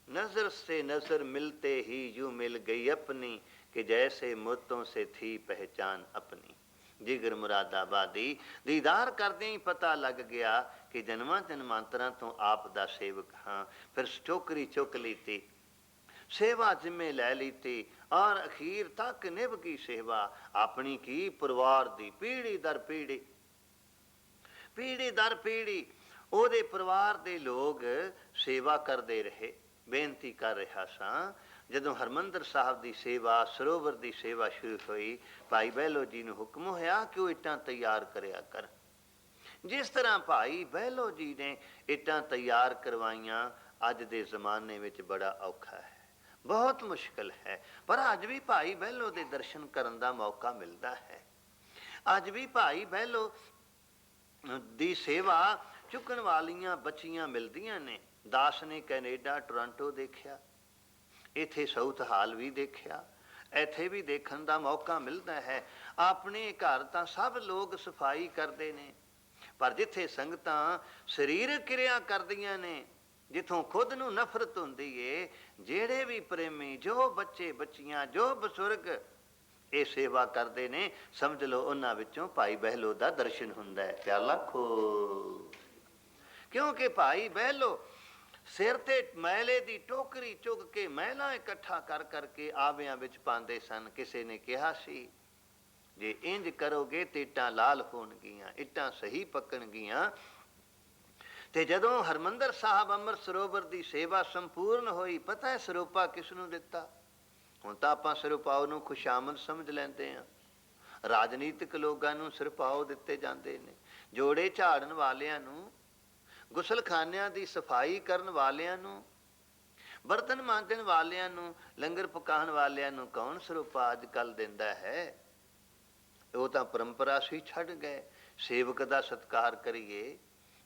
ਨਜ਼ਰ ਸੇ ਨਜ਼ਰ ਮਿਲਤੇ ਹੀ ਯੂ ਮਿਲ ਗਈ ਆਪਣੀ, ਕਿ ਜੈਸੇ ਮੁੱਤੋਂ ਸੇ ਥੀ ਪਹਿਚਾਨ ਆਪਣੀ। ਜਿਗਰ ਮੁਰਾਦਾਬਾਦੀ ਦੀਦਾਰ ਕਰਦਿਆਂ ਹੀ ਪਤਾ ਲੱਗ ਗਿਆ ਕਿ ਜਨਮਾਂ ਜਨਮਾਂਤਰਾਂ ਤੋਂ ਆਪ ਦਾ ਸੇਵਕ ਹਾਂ। ਫਿਰ ਟੋਕਰੀ ਚੁੱਕ ਲੀਤੀ, ਸੇਵਾ ਜਿੰਮੇ ਲੈ ਲੀਤੀ, ਔਰ ਅਖੀਰ ਤੱਕ ਨਿਭ ਗਈ ਸੇਵਾ ਆਪਣੀ ਕੀ, ਪਰਿਵਾਰ ਦੀ ਪੀੜ੍ਹੀ ਦਰ ਪੀੜ੍ਹੀ, ਪੀੜ੍ਹੀ ਦਰ ਪੀੜ੍ਹੀ ਉਹਦੇ ਪਰਿਵਾਰ ਦੇ ਲੋਕ ਸੇਵਾ ਕਰਦੇ ਰਹੇ। ਬੇਨਤੀ ਕਰ ਰਿਹਾ ਸਾਂ, ਜਦੋਂ ਹਰਿਮੰਦਰ ਸਾਹਿਬ ਦੀ ਸੇਵਾ, ਸਰੋਵਰ ਦੀ ਸੇਵਾ ਸ਼ੁਰੂ ਹੋਈ, ਭਾਈ ਬਹਿਲੋ ਜੀ ਨੂੰ ਹੁਕਮ ਹੋਇਆ ਕਿ ਉਹ ਇੱਟਾਂ ਤਿਆਰ ਕਰਿਆ ਕਰ। ਜਿਸ ਤਰ੍ਹਾਂ ਭਾਈ ਬਹਿਲੋ ਜੀ ਨੇ ਇੱਟਾਂ ਤਿਆਰ ਕਰਵਾਈਆਂ, ਅੱਜ ਦੇ ਜ਼ਮਾਨੇ ਵਿੱਚ ਬੜਾ ਔਖਾ ਹੈ, ਬਹੁਤ ਮੁਸ਼ਕਲ ਹੈ। ਪਰ ਅੱਜ ਵੀ ਭਾਈ ਬਹਿਲੋ ਦੇ ਦਰਸ਼ਨ ਕਰਨ ਦਾ ਮੌਕਾ ਮਿਲਦਾ ਹੈ। ਅੱਜ ਵੀ ਭਾਈ ਬਹਿਲੋ ਦੀ ਸੇਵਾ ਚੁੱਕਣ ਵਾਲੀਆਂ ਬੱਚੀਆਂ ਮਿਲਦੀਆਂ ਨੇ। ਦਾਸ ਨੇ ਕੈਨੇਡਾ ਟੋਰਾਂਟੋ ਦੇਖਿਆ, ਇੱਥੇ ਸਾਊਥ ਹਾਲ ਵੀ ਦੇਖਿਆ, ਇੱਥੇ ਵੀ ਦੇਖਣ ਦਾ ਮੌਕਾ ਮਿਲਦਾ ਹੈ। ਆਪਣੇ ਘਰ ਤਾਂ ਸਭ ਲੋਕ ਸਫਾਈ ਕਰਦੇ ਨੇ, ਪਰ ਜਿੱਥੇ ਸੰਗਤਾਂ ਸਰੀਰਕ ਕਿਰਿਆ ਕਰਦੀਆਂ ਨੇ, ਜਿੱਥੋਂ ਖੁਦ ਨੂੰ ਨਫ਼ਰਤ ਹੁੰਦੀ ਏ, ਜਿਹੜੇ ਵੀ ਪ੍ਰੇਮੀ, ਜੋ ਬੱਚੇ ਬੱਚੀਆਂ, ਜੋ ਬਜ਼ੁਰਗ ਇਹ ਸੇਵਾ ਕਰਦੇ ਨੇ, ਸਮਝ ਲਓ ਉਹਨਾਂ ਵਿੱਚੋਂ ਭਾਈ ਬਹਿਲੋ ਦਾ ਦਰਸ਼ਨ ਹੁੰਦਾ ਹੈ। ਪਿਆਲਾ ਖੋ, ਕਿਉਂਕਿ ਭਾਈ ਬਹਿਲੋ ਸਿਰ ਤੇ ਮੈਲੇ ਦੀ ਟੋਕਰੀ ਚੁੱਕ ਕੇ ਮੈਲਾ ਇਕੱਠਾ ਕਰ ਕਰਕੇ ਆਵਿਆਂ ਵਿੱਚ ਪਾਉਂਦੇ ਸਨ। ਕਿਸੇ ਨੇ ਕਿਹਾ ਸੀ, ਜੇ ਇੰਜ ਕਰੋਗੇ ਤੇ ਇੱਟਾਂ ਲਾਲ ਹੋਣਗੀਆਂ, ਇੱਟਾਂ ਸਹੀ ਪੱਕਣਗੀਆਂ। ਤੇ ਜਦੋਂ ਹਰਿਮੰਦਰ ਸਾਹਿਬ ਅੰਮ੍ਰਿਤ ਸਰੋਵਰ ਦੀ ਸੇਵਾ ਸੰਪੂਰਨ ਹੋਈ, ਪਤਾ ਹੈ ਸਰੋਪਾ ਕਿਸ ਨੂੰ ਦਿੱਤਾ? ਹੁਣ ਤਾਂ ਆਪਾਂ ਸਰੋਪਾਓ ਨੂੰ ਖੁਸ਼ਾਮਦ ਸਮਝ ਲੈਂਦੇ ਹਾਂ। ਰਾਜਨੀਤਿਕ ਲੋਕਾਂ ਨੂੰ ਸਰਪਾਓ ਦਿੱਤੇ ਜਾਂਦੇ ਨੇ, ਜੋੜੇ ਝਾੜਨ ਵਾਲਿਆਂ ਨੂੰ, ਗੁਸਲਖਾਨਿਆਂ ਦੀ ਸਫਾਈ ਕਰਨ ਵਾਲਿਆਂ ਨੂੰ, ਬਰਤਨ ਮਾਂਜਣ ਵਾਲਿਆਂ ਨੂੰ, ਲੰਗਰ ਪਕਾਉਣ ਵਾਲਿਆਂ ਨੂੰ ਕੌਣ ਸਰੋਪਾ ਅੱਜ ਕੱਲ੍ਹ ਦਿੰਦਾ ਹੈ? ਉਹ ਤਾਂ ਪਰੰਪਰਾ ਸੀ ਛੱਡ ਗਏ। ਸੇਵਕ ਦਾ ਸਤਿਕਾਰ ਕਰੀਏ,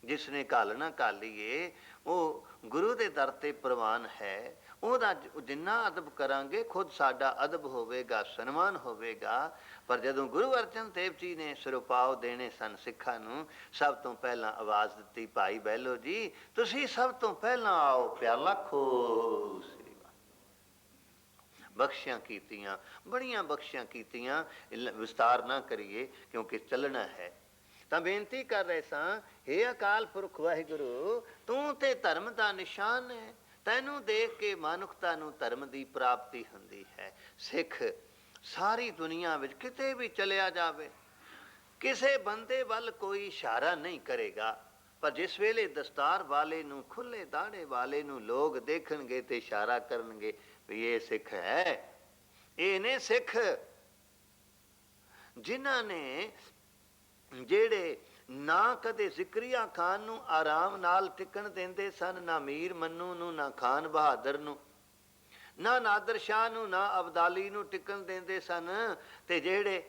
ਜਿਸ ਨੇ ਘਾਲਣਾ ਘਾਲੀਏ, ਉਹ ਗੁਰੂ ਦੇ ਦਰ ਤੇ ਪ੍ਰਵਾਨ ਹੈ। ਉਹਦਾ ਜਿੰਨਾ ਅਦਬ ਕਰਾਂਗੇ, ਖੁਦ ਸਾਡਾ ਅਦਬ ਹੋਵੇਗਾ, ਸਨਮਾਨ ਹੋਵੇਗਾ। ਪਰ ਜਦੋਂ ਗੁਰੂ ਅਰਜਨ ਦੇਵ ਜੀ ਨੇ ਸਰੋਪਾਓ ਦੇਣੇ ਸਨ ਸਿੱਖਾਂ ਨੂੰ, ਸਭ ਤੋਂ ਪਹਿਲਾਂ ਆਵਾਜ਼ ਦਿੱਤੀ, ਭਾਈ ਬਹਿਲੋ ਜੀ ਤੁਸੀਂ ਸਭ ਤੋਂ ਪਹਿਲਾਂ ਆਓ, ਪਿਆਲਾ ਖੋ। ਬਖਸ਼ਿਆਂ ਕੀਤੀਆਂ, ਬੜੀਆਂ ਬਖਸ਼ਿਆਂ ਕੀਤੀਆਂ, ਵਿਸਤਾਰ ਨਾ ਕਰੀਏ ਕਿਉਂਕਿ ਚੱਲਣਾ ਹੈ। ਤਾਂ ਬੇਨਤੀ ਕਰ ਰਹੇ ਸਾਂ, ਹੇ ਅਕਾਲ ਪੁਰਖ ਵਾਹਿਗੁਰੂ, ਤੂੰ ਤੇ ਧਰਮ ਦਾ ਨਿਸ਼ਾਨ ਹੈ। ਤੈਨੂੰ ਦੇਖ ਕੇ ਮਨੁੱਖਤਾ ਨੂੰ ਧਰਮ ਦੀ ਪ੍ਰਾਪਤੀ ਹੁੰਦੀ ਹੈ। ਸਿੱਖ ਸਾਰੀ ਦੁਨੀਆ ਵਿੱਚ ਕਿਤੇ ਵੀ ਚਲਿਆ ਜਾਵੇ, ਕਿਸੇ ਬੰਦੇ ਵੱਲ ਕੋਈ ਇਸ਼ਾਰਾ ਨਹੀਂ ਕਰੇਗਾ, ਪਰ ਜਿਸ ਵੇਲੇ ਦਸਤਾਰ ਵਾਲੇ ਨੂੰ, ਖੁੱਲੇ ਦਾੜੇ ਵਾਲੇ ਨੂੰ ਲੋਕ ਦੇਖਣਗੇ ਤੇ ਇਸ਼ਾਰਾ ਕਰਨਗੇ ਵੀ ਇਹ ਸਿੱਖ ਹੈ। ਇਹ ਨੇ ਸਿੱਖ ਜਿਨ੍ਹਾਂ ਨੇ, ਜਿਹੜੇ ਨਾ ਕਦੇ ਜ਼ਿਕਰੀਆ ਖਾਨ ਨੂੰ ਆਰਾਮ ਨਾਲ ਟਿਕਣ ਦਿੰਦੇ ਸਨ, ਨਾ ਮੀਰ ਮੰਨੂ ਨੂੰ, ਨਾ ਖਾਨ ਬਹਾਦਰ ਨੂੰ, ਨਾ ਨਾਦਰ ਸ਼ਾਹ ਨੂੰ, ਨਾ ਅਬਦਾਲੀ ਨੂੰ ਟਿਕਣ ਦਿੰਦੇ ਸਨ, ਤੇ ਜਿਹੜੇ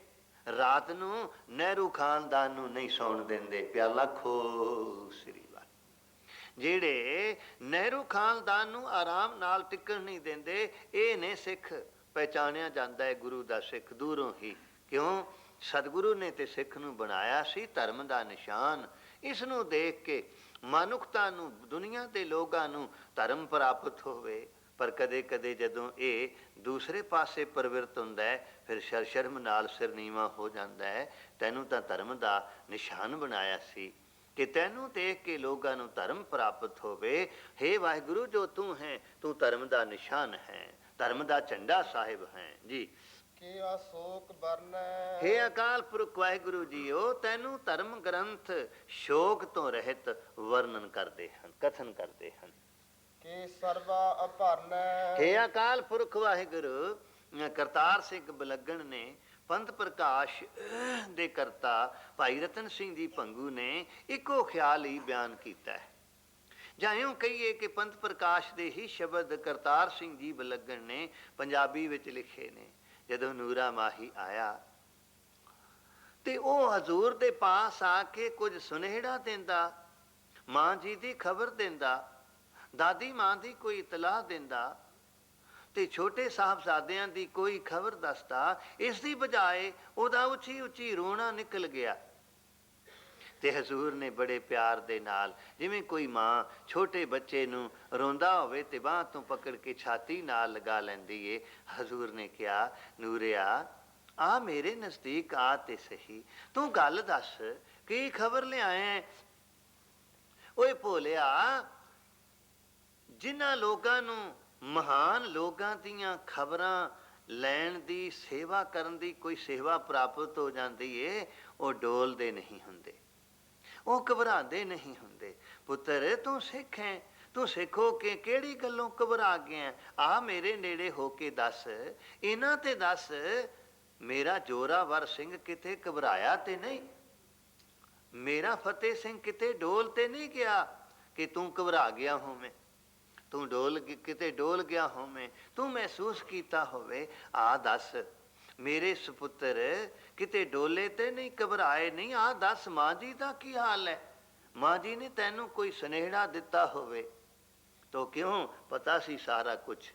ਰਾਤ ਨੂੰ ਨਹਿਰੂ ਖਾਨਦਾਨ ਨੂੰ ਨਹੀਂ ਸੌਣ ਦਿੰਦੇ। ਪਿਆਲਾ ਖੋ ਸ੍ਰੀ ਵਾਹਿਗੁਰੂ। ਜਿਹੜੇ ਨਹਿਰੂ ਖਾਨਦਾਨ ਨੂੰ ਆਰਾਮ ਨਾਲ ਟਿਕਣ ਨਹੀਂ ਦਿੰਦੇ, ਇਹ ਨੇ ਸਿੱਖ। ਪਹਿਚਾਣਿਆ ਜਾਂਦਾ ਹੈ ਗੁਰੂ ਦਾ ਸਿੱਖ ਦੂਰੋਂ ਹੀ। ਕਿਉਂ? ਸਤਿਗੁਰੂ ਨੇ ਤੇ ਸਿੱਖ ਨੂੰ ਬਣਾਇਆ ਸੀ ਧਰਮ ਦਾ ਨਿਸ਼ਾਨ। ਇਸ ਨੂੰ ਦੇਖ ਕੇ ਮਨੁੱਖਤਾ ਨੂੰ, ਦੁਨੀਆ ਦੇ ਲੋਕਾਂ ਨੂੰ ਧਰਮ ਪ੍ਰਾਪਤ ਹੋਵੇ। ਪਰ ਕਦੇ ਕਦੇ ਜਦੋਂ ਇਹ ਦੂਸਰੇ ਪਾਸੇ ਪ੍ਰਵਿਰਤ ਹੁੰਦਾ ਹੈ, ਫਿਰ ਸ਼ਰਮ ਨਾਲ ਸਿਰ ਨੀਵਾਂ ਹੋ ਜਾਂਦਾ ਹੈ। ਤੈਨੂੰ ਤਾਂ ਧਰਮ ਦਾ ਨਿਸ਼ਾਨ ਬਣਾਇਆ ਸੀ ਕਿ ਤੈਨੂੰ ਦੇਖ ਕੇ ਲੋਕਾਂ ਨੂੰ ਧਰਮ ਪ੍ਰਾਪਤ ਹੋਵੇ। ਹੇ ਵਾਹਿਗੁਰੂ, ਜੋ ਤੂੰ ਹੈ, ਤੂੰ ਧਰਮ ਦਾ ਨਿਸ਼ਾਨ ਹੈ, ਧਰਮ ਦਾ ਝੰਡਾ ਸਾਹਿਬ ਹੈ ਜੀ। ਕਿ ਅਸ਼ੋਕ ਬਰਨੈ, ਹੇ ਅਕਾਲ ਪੁਰਖ ਵਾਹਿਗੁਰੂ ਜੀਓ, ਤੈਨੂੰ ਧਰਮ ਗ੍ਰੰਥ ਸ਼ੋਕ ਤੋਂ ਰਹਿਤ ਵਰਣਨ ਕਰਦੇ ਹਨ, ਕਥਨ ਕਰਦੇ ਹਨ। ਕਿ ਸਰਬਾ ਅਭਰਨੈ, ਹੇ ਅਕਾਲ ਪੁਰਖ ਵਾਹਿਗੁਰੂ, ਕਰਤਾਰ ਸਿੰਘ ਬਲੱਗਣ ਨੇ, ਪੰਥ ਪ੍ਰਕਾਸ਼ ਦੇ ਕਰਤਾ ਭਾਈ ਰਤਨ ਸਿੰਘ ਜੀ ਭੰਗੂ ਨੇ ਇੱਕੋ ਖਿਆਲ ਹੀ ਬਿਆਨ ਕੀਤਾ ਹੈ। ਜਾਂ ਇਉਂ ਕਹੀਏ ਕਿ ਪੰਥ ਪ੍ਰਕਾਸ਼ ਦੇ ਹੀ ਸ਼ਬਦ ਕਰਤਾਰ ਸਿੰਘ ਜੀ ਬਲੱਗਣ ਨੇ ਪੰਜਾਬੀ ਵਿੱਚ ਲਿਖੇ ਨੇ। ਜਦੋਂ ਨੂਰਾ ਮਾਹੀ ਆਇਆ ਤੇ ਉਹ ਹਜ਼ੂਰ ਦੇ ਪਾਸ ਆ ਕੇ ਕੁਝ ਸੁਨੇੜਾ ਦਿੰਦਾ, ਮਾਂ ਜੀ ਦੀ ਖਬਰ ਦਿੰਦਾ, ਦਾਦੀ ਮਾਂ ਦੀ ਕੋਈ ਇਤਲਾਹ ਦਿੰਦਾ ਤੇ ਛੋਟੇ ਸਾਹਿਬਜ਼ਾਦਿਆਂ ਦੀ ਕੋਈ ਖਬਰ ਦੱਸਦਾ। ਇਸ ਦੀ ਬਜਾਏ ਉਹਦਾ ਉੱਚੀ ਉੱਚੀ ਰੋਣਾ ਨਿਕਲ ਗਿਆ। ਤੇ ਹਜ਼ੂਰ ਨੇ ਬੜੇ ਪਿਆਰ ਦੇ ਨਾਲ, ਜਿਵੇਂ ਕੋਈ ਮਾਂ ਛੋਟੇ ਬੱਚੇ ਨੂੰ ਰੋਂਦਾ ਹੋਵੇ ਤੇ ਬਾਂਹ ਤੋਂ ਪਕੜ ਕੇ ਛਾਤੀ ਨਾਲ ਲਗਾ ਲੈਂਦੀ ਏ, ਹਜ਼ੂਰ ਨੇ ਕਿਹਾ, ਨੂਰਿਆ ਆ ਮੇਰੇ ਨਜ਼ਦੀਕ ਆ ਤੇ ਸਹੀ, ਤੂੰ ਗੱਲ ਦੱਸ ਕੀ ਖਬਰ ਲਿਆਇਆ? ਓਏ ਭੋਲਿਆ, ਜਿਨ੍ਹਾਂ ਲੋਕਾਂ ਨੂੰ ਮਹਾਨ ਲੋਕਾਂ ਦੀਆਂ ਖਬਰਾਂ ਲੈਣ ਦੀ, ਸੇਵਾ ਕਰਨ ਦੀ ਕੋਈ ਸੇਵਾ ਪ੍ਰਾਪਤ ਹੋ ਜਾਂਦੀ ਏ, ਉਹ ਡੋਲਦੇ ਨਹੀਂ ਹੁੰਦੇ, ਉਹ ਘਬਰਾਉਂਦੇ ਨਹੀਂ ਹੁੰਦੇ। ਪੁੱਤਰ ਤੂੰ ਸਿੱਖ ਹੈ, ਤੂੰ ਸਿੱਖ ਹੋ ਕੇ ਕਿਹੜੀ ਗੱਲੋਂ ਘਬਰਾ ਗਿਆ? ਆ ਮੇਰੇ ਨੇੜੇ ਹੋ ਕੇ ਦੱਸ, ਇਹਨਾਂ ਤੇ ਦੱਸ, ਮੇਰਾ ਜੋਰਾਵਰ ਸਿੰਘ ਕਿਤੇ ਘਬਰਾਇਆ ਤੇ ਨਹੀਂ? ਮੇਰਾ ਫਤਿਹ ਸਿੰਘ ਕਿਤੇ ਡੋਲ ਤੇ ਨਹੀਂ ਗਿਆ ਕਿ ਤੂੰ ਘਬਰਾ ਗਿਆ ਹੋਵੇਂ? ਤੂੰ ਕਿਤੇ ਡੋਲ ਗਿਆ ਹੋਵੇਂ, ਤੂੰ ਮਹਿਸੂਸ ਕੀਤਾ ਹੋਵੇ? ਆ ਦੱਸ, ਮੇਰੇ ਸੁਪੁੱਤਰ ਕਿਤੇ ਡੋਲੇ ਤੇ ਨਹੀਂ, ਘਬਰਾਏ ਨਹੀਂ? ਆ ਦੱਸ, ਮਾਂ ਜੀ ਦਾ ਕੀ ਹਾਲ ਹੈ? ਮਾਂ ਜੀ ਨੇ ਤੈਨੂੰ ਕੋਈ ਸੁਨੇਹਾ ਦਿੱਤਾ ਹੋਵੇ ਤੋ ਕਿਉਂ? ਪਤਾ ਸੀ ਸਾਰਾ ਕੁਛ,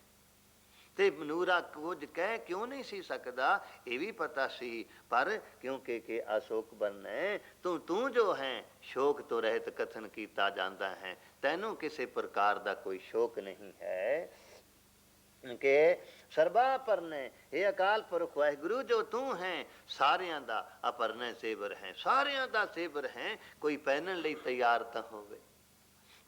ਤੇ ਨੂਰਾ ਕੁਝ ਕਹਿ ਕਿਉਂ ਨਹੀਂ ਸੀ ਸਕਦਾ? ਇਹ ਵੀ ਪਤਾ ਸੀ, ਪਰ ਕਿਉਂਕਿ ਕਿ ਅਸ਼ੋਕ ਬਣਨਾ ਤੂੰ ਜੋ ਹੈ, ਸ਼ੋਕ ਤੋਂ ਰਹਿਤ ਕਥਨ ਕੀਤਾ ਜਾਂਦਾ ਹੈ, ਤੈਨੂੰ ਕਿਸੇ ਪ੍ਰਕਾਰ ਦਾ ਕੋਈ ਸ਼ੋਕ ਨਹੀਂ ਹੈ ਕਿ ਸਰਬਾ ਪਰਨੇ, ਇਹ ਅਕਾਲ ਪੁਰਖ ਵਾਹਿਗੁਰੂ ਜੋ ਤੂੰ ਹੈ, ਸਾਰਿਆਂ ਦਾ ਅਪਰਨੇ ਜ਼ੇਵਰ ਹੈ, ਸਾਰਿਆਂ ਦਾ ਜ਼ੇਵਰ ਹੈ। ਕੋਈ ਪਹਿਨਣ ਲਈ ਤਿਆਰ ਤਾਂ ਹੋਵੇ,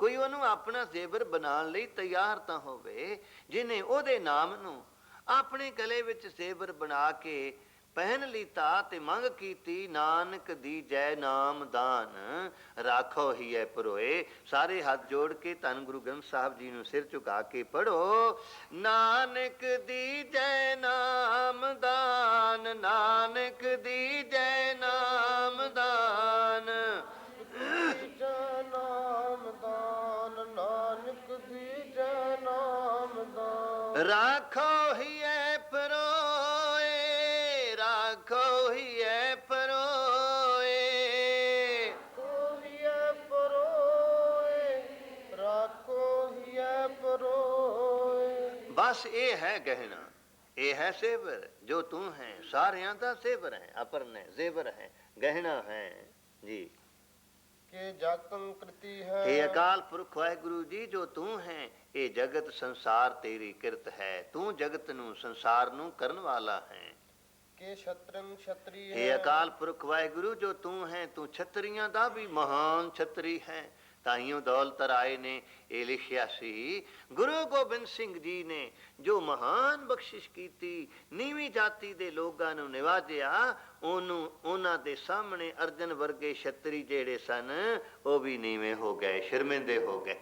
ਕੋਈ ਉਹਨੂੰ ਆਪਣਾ ਜ਼ੇਵਰ ਬਣਾਉਣ ਲਈ ਤਿਆਰ ਤਾਂ ਹੋਵੇ, ਜਿਹਨੇ ਉਹਦੇ ਨਾਮ ਨੂੰ ਆਪਣੇ ਗਲੇ ਵਿੱਚ ਜ਼ੇਵਰ ਬਣਾ ਕੇ ਪਹਿਨ ਲੀਤਾ ਤੇ ਮੰਗ ਕੀਤੀ, ਨਾਨਕ ਦੀ ਜੈ ਨਾਮ ਦਾਨ ਰਾਖੋ ਹੀ ਹੈ ਪਰੋਏ। ਸਾਰੇ ਹੱਥ ਜੋੜ ਕੇ ਧੰਨ ਗੁਰੂ ਗ੍ਰੰਥ ਸਾਹਿਬ ਜੀ ਨੂੰ ਸਿਰ ਝੁਕਾ ਕੇ ਪੜੋ, ਨਾਨਕ ਦੀ ਜੈ ਨਾਮ ਦਾਨ, ਨਾਨਕ ਦੀ ਜੈ ਨਾਮ ਦਾਨ, ਨਾਨਕ ਦੀ ਜੈ ਨਾਮ ਦਾਨ, ਰਾਖੋ ਹੀ ਹੈ ਪਰੋਏ, ਰਾਖੋ ਹੀ ਹੈ ਪਰੋਏ, ਰਾਖੋ ਹੀ ਹੈ ਪਰੋਏ। ਬਸ ਇਹ ਹੈ ਗਹਿਣਾ, ਇਹ ਹੈ ਸੇਵਰ ਜੋ ਤੂੰ ਹੈ, ਸਾਰਿਆਂ ਦਾ ਸੇਵਰ ਹੈ, ਅਪਰਨੇ ਜ਼ੇਵਰ ਹੈ, ਗਹਿਣਾ ਹੈ ਜੀ। ਕਿ ਜਗਤੰ ਕ੍ਰਿਤੀ ਹੈ, ਇਹ ਅਕਾਲ ਪੁਰਖ ਵਾਹਿਗੁਰੂ ਜੀ ਜੋ ਤੂੰ ਹੈ, ਇਹ ਜਗਤ ਸੰਸਾਰ ਤੇਰੀ ਕਿਰਤ ਹੈ, ਤੂੰ ਜਗਤ ਨੂੰ ਸੰਸਾਰ ਨੂੰ ਕਰਨ ਵਾਲਾ ਹੈ। ਕਿ ਛਤਰੰ ਛਤਰੀ ਹੈ, ਇਹ ਅਕਾਲ ਪੁਰਖ ਵਾਹਿਗੁਰੂ ਜੋ ਤੂੰ ਹੈ, ਤੂੰ ਛਤਰੀਆਂ ਦਾ ਵੀ ਮਹਾਨ ਛਤਰੀ ਹੈ। ਤਾਈਓ ਦੌਲਤ ਰਾਏ ਨੇ ਇਹ ਲਿਖਿਆ ਸੀ, ਗੁਰੂ ਗੋਬਿੰਦ ਸਿੰਘ ਜੀ ਨੇ ਜੋ ਮਹਾਨ ਬਖਸ਼ਿਸ਼ ਕੀਤੀ, ਨੀਵੀਂ ਜਾਤੀ ਦੇ ਲੋਕਾਂ ਨੂੰ ਨਿਵਾਜਿਆ, ਉਹਨਾਂ ਦੇ ਸਾਹਮਣੇ ਅਰਜਨ ਵਰਗੇ ਛਤਰੀ ਜਿਹੜੇ ਸਨ, ਉਹ ਵੀ ਨੀਵੇਂ ਹੋ ਗਏ, ਸ਼ਰਮਿੰਦੇ ਹੋ ਗਏ।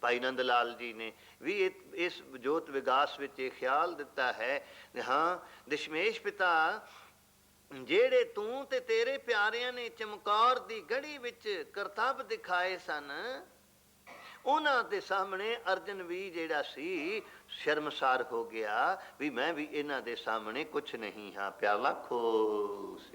ਭਾਈ ਨੰਦ ਲਾਲ ਜੀ ਨੇ ਵੀ ਇਸ ਜੋਤ ਵਿਗਾਸ ਵਿੱਚ ਇਹ ਖਿਆਲ ਦਿੱਤਾ ਹੈ, ਹਾਂ ਦਸ਼ਮੇਸ਼ ਪਿਤਾ, ਜਿਹੜੇ ਤੂੰ ਤੇ ਤੇਰੇ ਪਿਆਰਿਆਂ ਨੇ ਚਮਕੌਰ ਦੀ ਗੜੀ ਵਿੱਚ ਕਰਤੱਵ ਦਿਖਾਏ ਸਨ, ਉਹਨਾਂ ਦੇ ਸਾਹਮਣੇ ਅਰਜਨ ਵੀ ਜਿਹੜਾ ਸੀ ਸ਼ਰਮਸਾਰ ਹੋ ਗਿਆ ਵੀ ਮੈਂ ਵੀ ਇਹਨਾਂ ਦੇ ਸਾਹਮਣੇ ਕੁਛ ਨਹੀਂ ਹਾਂ, ਪਿਆਲਾ ਖੋਸ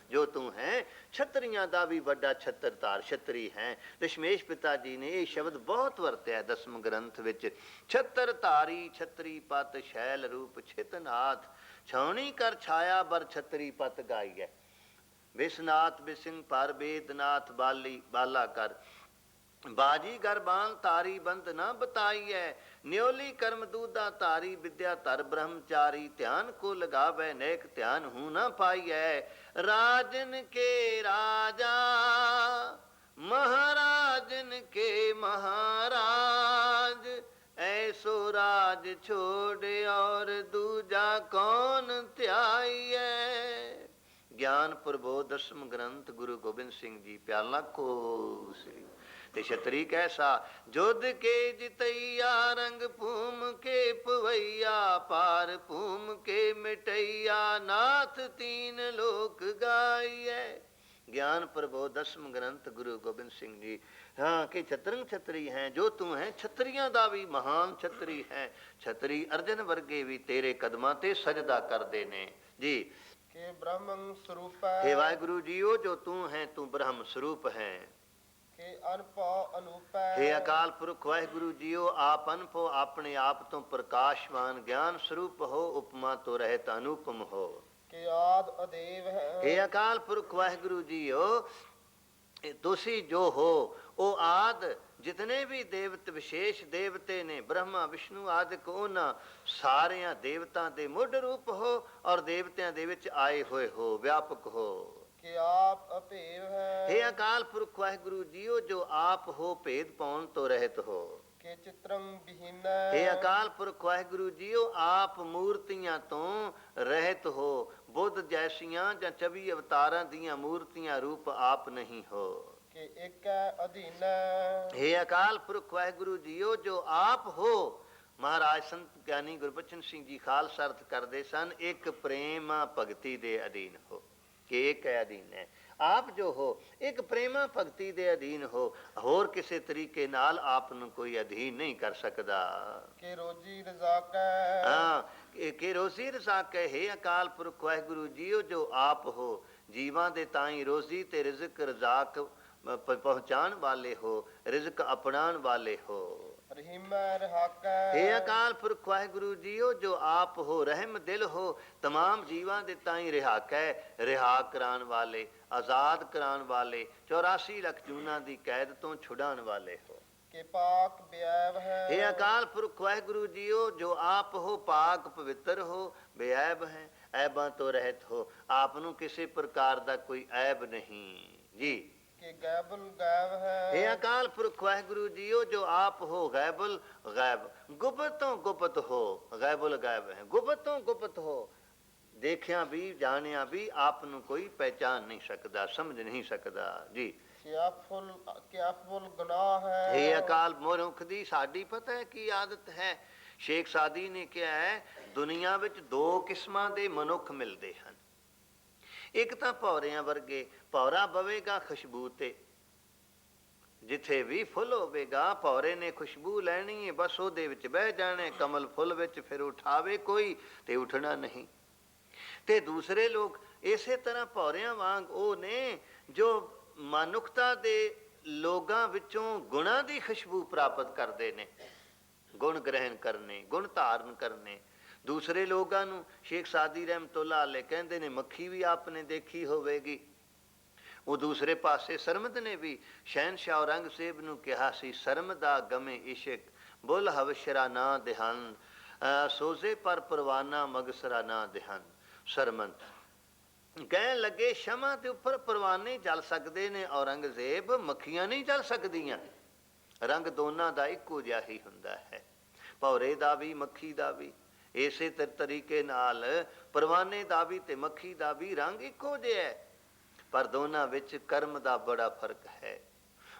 ਜੋ ਤੂੰ ਹੈ, ਛਤਰੀਆਂ ਦਾ ਵੀ ਵੱਡਾ ਛਤਰਤਾਰ ਛਤਰੀ ਹੈ। ਦਸ਼ਮੇਸ਼ ਪਿਤਾ ਜੀ ਨੇ ਇਹ ਸ਼ਬਦ ਬਹੁਤ ਵਰਤਿਆ ਦਸਮ ਗ੍ਰੰਥ ਵਿੱਚ, ਛਤਰਤਾਰੀ ਛਤਰੀ ਪਤ ਸ਼ੈਲ ਰੂਪ ਛਿਤਨਾਥ, ਛਾਉਣੀ ਕਰ ਛਾਇਆ ਬਰ ਛਤਰੀ ਪਤ ਗਾਈ ਹੈ, ਵਿਸਨਾਥ ਬਿਸਿੰਗ ਪਰ ਬੇਦਨਾਥ ਬਾਲੀ ਬਾਲਾ ਕਰ, ਬਾਜੀ ਗਰਬਾਨ ਤਾਰੀ ਬੰਦ ਨਾ ਬਤਾਈ ਹੈ, ਨਿਓਲੀ ਕਰਮ ਦੂਦਾ ਤਾਰੀ ਵਿਦਿਆ ਧਰ ਬ੍ਰਹਮਚਾਰੀ, ਧਿਆਨ ਕੋ ਲਗਾਵੇ ਨੇਕ ਧਿਆਨ ਹੂੰ ਨਾ ਪਾਈ ਹੈ, ਰਾਜਨ ਕੇ ਰਾਜਾ महाराजन के महाराज, ऐसो राज छोड़ और दूजा कौन त्याई है। ਗਿਆਨ ਪ੍ਰਬੋਧ ਦਸਮ ਗ੍ਰੰਥ ਗੁਰੂ ਗੋਬਿੰਦ ਸਿੰਘ ਜੀ ਪਿਆਲਾ ਕੋਸਰੀ ਤੇ ਛਤਰੀ ਕੈਸਾ ਜੁਧ ਕੇ ਜਿਤਈਆ ਰੰਗ ਭੂਮ ਕੇ ਪਵਈਆ ਪਾਰ ਭੂਮ ਕੇ ਮਿਟਈਆ ਨਾਥ ਤੀਨ ਲੋਕ ਗਾਈਐ। ज्ञान प्रबोध दसम ग्रंथ गुरु गोबिंद सिंह जी हाँ कि छतरंग छतरी हैं जो तू है, छतरियां दा भी महान छतरी है, छतरी अर्जन वर्गे भी तेरे कदमां ते सजदा करदे ने जी। कि ब्रह्म स्वरूप है हे वाहिगुरु जीओ जो तू है तू ब्रह्म स्वरूप है। ਕਿ ਅਨਭਉ ਅਨੂਪੈ हे ਅਕਾਲ ਪੁਰਖ ਵਾਹਿਗੁਰੂ ਜੀਓ, ਆਪ ਅਨਭਉ, ਆਪਣੇ ਆਪ ਤੋਂ ਪ੍ਰਕਾਸ਼ਮਾਨ ਗਿਆਨ ਸਰੂਪ ਹੋ, ਉਪਮਾ ਤੋਂ ਰਹਿਤ ਅਨੂਪਮ ਹੋ। ਕਿ ਆਦ ਅਦੇਵ ਹੈ हे ਅਕਾਲ ਪੁਰਖ ਵਾਹਿਗੁਰੂ ਜੀਓ, ਤੁਸੀਂ ਜੋ ਹੋ ਉਹ ਆਦ ਜਿਤਨੇ ਵੀ ਦੇਵਤ ਵਿਸ਼ੇਸ਼ ਦੇਵਤੇ ਨੇ, ਬ੍ਰਹਮਾ ਵਿਸ਼ਨੂੰ ਆਦਿਕ, ਉਹਨਾਂ ਸਾਰਿਆਂ ਦੇਵਤਾਂ ਦੇ ਮੁੱਢ ਰੂਪ ਹੋ ਔਰ ਦੇਵਤਿਆਂ ਦੇ ਵਿੱਚ ਆਏ ਹੋਏ ਹੋ, ਵਿਆਪਕ ਹੋ। ਕਿ ਆਪ ਅਭੇਵ ਹੈ हे ਅਕਾਲ ਪੁਰਖ ਵਾਹਿਗੁਰੂ ਜੀਓ, ਜੋ ਆਪ ਹੋ ਭੇਦ ਪਾਉਣ ਤੋਂ ਰਹਿਤ ਹੋ। ਕਿ ਚਿਤਰੰ ਵਿਹੀਨੈ हे ਅਕਾਲ ਪੁਰਖ ਵਾਹਿਗੁਰੂ ਜੀਓ, ਆਪ ਮੂਰਤੀਆਂ ਤੋਂ ਰਹਿਤ ਹੋ। ਬੁੱਧ ਜੈਸੀਆਂ ਜਾਂ 24 ਅਵਤਾਰਾਂ ਦੀਆਂ ਮੂਰਤੀਆਂ ਰੂਪ ਆਪ ਨਹੀਂ ਹੋ। ਕਿ ਏਕੈ ਅਧੀਨੈ हे ਅਕਾਲ ਪੁਰਖ ਵਾਹਿਗੁਰੂ ਜੀਓ, ਜੋ ਆਪ ਹੋ। ਮਹਾਰਾਜ ਸੰਤ ਗਿਆਨੀ ਗੁਰਬਚਨ ਸਿੰਘ ਜੀ ਖਾਲਸਾ ਅਰਥ ਕਰਦੇ ਸਨ, ਇੱਕ ਪ੍ਰੇਮ ਭਗਤੀ ਦੇ ਅਧੀਨ ਹੋ। ਕਿ ਇੱਕ ਹੈ ਅਧੀਨ ਹੈ, ਆਪ ਜੋ ਹੋ ਇੱਕ ਪ੍ਰੇਮਾ ਭਗਤੀ ਦੇ ਅਧੀਨ ਹੋ, ਹੋਰ ਕਿਸੇ ਤਰੀਕੇ ਨਾਲ ਆਪ ਨੂੰ ਕੋਈ ਅਧੀਨ ਨਹੀਂ ਕਰ ਸਕਦਾ। ਕਿ ਰੋਜੀ ਰਜ਼ਾਕੈ ਹਾਂ, ਕਿ ਰੋਜ਼ੀ ਰਜ਼ਾਕੈ। ਹੈ ਅਕਾਲ ਪੁਰਖ ਵਾਹਿਗੁਰੂ ਜੀਓ, ਜੋ ਆਪ ਹੋ ਜੀਵਾਂ ਦੇ ਤਾਈਂ ਰੋਜ਼ੀ ਤੇ ਰਿਜ਼ਕ ਰਜ਼ਾਕ ਪਹੁੰਚਾਉਣ ਵਾਲੇ ਹੋ, ਰਿਜ਼ਕ ਅਪਣਾਉਣ ਵਾਲੇ ਹੋ। ਰਹੀਮੈ ਰਹਾਕੈ हे ਅਕਾਲ ਪੁਰਖ ਵਾਹਿਗੁਰੂ ਜੀਓ, ਜੋ ਆਪ ਹੋ ਰਹਿਮ ਦਿਲ ਹੋ, ਤਮਾਮ ਜੀਵਾਂ ਦੇ ਤਾਈਂ ਰਿਹਾਕੈ, ਰਿਹਾ ਕਰਾਉਣ ਵਾਲੇ, ਆਜ਼ਾਦ ਕਰਾਉਣ ਵਾਲੇ, 84 ਲੱਖ ਜੂਨਾਂ ਦੀ ਕੈਦ ਤੋਂ ਛੁਡਾਉਣ ਵਾਲੇ ਹੋ। ਕਿ ਪਾਕ ਬਿਆਵ ਹੈ हे ਅਕਾਲ ਪੁਰਖ ਵਾਹਿਗੁਰੂ ਜੀਓ, ਜੋ ਆਪ ਹੋ ਪਾਕ ਪਵਿੱਤਰ ਹੋ, ਬੇਐਬ ਹੈ, ਐਬਾਂ ਤੋਂ ਰਹਿਤ ਹੋ। ਆਪ ਨੂੰ ਕਿਸੇ ਪ੍ਰਕਾਰ ਦਾ ਕੋਈ ਐਬ ਨਹੀਂ ਜੀ। ਕਿ ਗੈਬੁਲ ਗੈਬ ਹੈ हे ਅਕਾਲ ਪੁਰਖ ਵਾਹਿਗੁਰੂ ਜੀਓ, ਜੋ ਆਪ ਹੋ ਗੈਬੁਲ ਗੈਬ, ਗੁਪਤ ਤੋਂ ਗੁਪਤ ਹੋ। ਗੈਬੁਲ ਗੈਬ ਹੈ, ਗੁਪਤ ਤੋਂ ਗੁਪਤ ਹੋ, ਦੇਖਿਆ ਵੀ ਜਾਣਿਆ ਵੀ ਆਪ ਨੂੰ ਕੋਈ ਪਹਿਚਾਨ ਨਹੀਂ ਸਕਦਾ, ਸਮਝ ਨਹੀਂ ਸਕਦਾ ਜੀ। ਕਿਆਫੁਲ ਗੁਨਾਹ ਹੈ हे ਅਕਾਲ ਮਨੁੱਖ ਦੀ ਸਾਡੀ ਪਤਾ ਹੈ ਕੀ ਆਦਤ ਹੈ। ਸ਼ੇਖ ਸਾਦੀ ਨੇ ਕਿਹਾ ਹੈ, ਦੁਨੀਆ ਵਿੱਚ ਦੋ ਕਿਸਮਾਂ ਦੇ ਮਨੁੱਖ ਮਿਲਦੇ ਹਨ। ਇੱਕ ਤਾਂ ਭੌਰਿਆਂ ਵਰਗੇ, ਭੌਰਾ ਬਵੇਗਾ ਖੁਸ਼ਬੂ ਤੇ, ਜਿੱਥੇ ਵੀ ਫੁੱਲ ਹੋਵੇਗਾ ਭੌਰੇ ਨੇ ਖੁਸ਼ਬੂ ਲੈਣੀ ਹੈ, ਬਸ ਉਹਦੇ ਵਿੱਚ ਬਹਿ ਜਾਣੇ, ਕਮਲ ਫੁੱਲ ਵਿੱਚ ਫਿਰ ਉਠਾਵੇ ਕੋਈ ਤੇ ਉੱਠਣਾ ਨਹੀਂ। ਤੇ ਦੂਸਰੇ ਲੋਕ ਇਸੇ ਤਰ੍ਹਾਂ ਭੌਰਿਆਂ ਵਾਂਗ ਉਹ ਨੇ ਜੋ ਮਨੁੱਖਤਾ ਦੇ ਲੋਕਾਂ ਵਿੱਚੋਂ ਗੁਣਾਂ ਦੀ ਖੁਸ਼ਬੂ ਪ੍ਰਾਪਤ ਕਰਦੇ ਨੇ, ਗੁਣ ਗ੍ਰਹਿਣ ਕਰਨੇ, ਗੁਣ ਧਾਰਨ ਕਰਨੇ। ਦੂਸਰੇ ਲੋਕਾਂ ਨੂੰ ਸ਼ੇਖ ਸਾਦੀ ਰਹਿਮਤੁल्लाह ਅਲੈਹ ਕਹਿੰਦੇ ਨੇ, ਮੱਖੀ ਵੀ ਆਪਨੇ ਦੇਖੀ ਹੋਵੇਗੀ। ਉਹ ਦੂਸਰੇ ਪਾਸੇ ਸਰਮਦ ਨੇ ਵੀ ਸ਼ਹਿਨਸ਼ਾਹ ਔਰੰਗਜ਼ੇਬ ਨੂੰ ਕਿਹਾ ਸੀ, ਸਰਮਦਾ ਗਮੇ ਇਸ਼ਕ ਬੁੱਲ ਹਵਸ਼ਰਾ ਨਾ ਦਿਹਨ, ਸੋਜ਼ੇ ਪਰ ਪਰਵਾਨਾ ਮਗਸਰਾ ਨਾ ਦਿਹਨ। ਸਰਮਦ ਕਹਿਣ ਲੱਗੇ, ਸ਼ਮਾ ਦੇ ਉੱਪਰ ਪਰਵਾਨੇ ਜਲ ਸਕਦੇ ਨੇ ਔਰੰਗਜ਼ੇਬ, ਮੱਖੀਆਂ ਨਹੀਂ ਜਲ ਸਕਦੀਆਂ। ਰੰਗ ਦੋਨਾਂ ਦਾ ਇੱਕੋ ਜਿਹਾ ਹੀ ਹੁੰਦਾ ਹੈ, ਭੌਰੇ ਦਾ ਵੀ ਮੱਖੀ ਦਾ ਵੀ। ਇਸੇ ਤਰੀਕੇ ਨਾਲ ਪਰਵਾਨੇ ਦਾ ਵੀ ਤੇ ਮੱਖੀ ਦਾ ਵੀ ਰੰਗ ਇੱਕੋ ਜਿਹਾ ਹੈ, ਪਰ ਦੋਨਾਂ ਵਿੱਚ ਕਰਮ ਦਾ ਬੜਾ ਫਰਕ ਹੈ।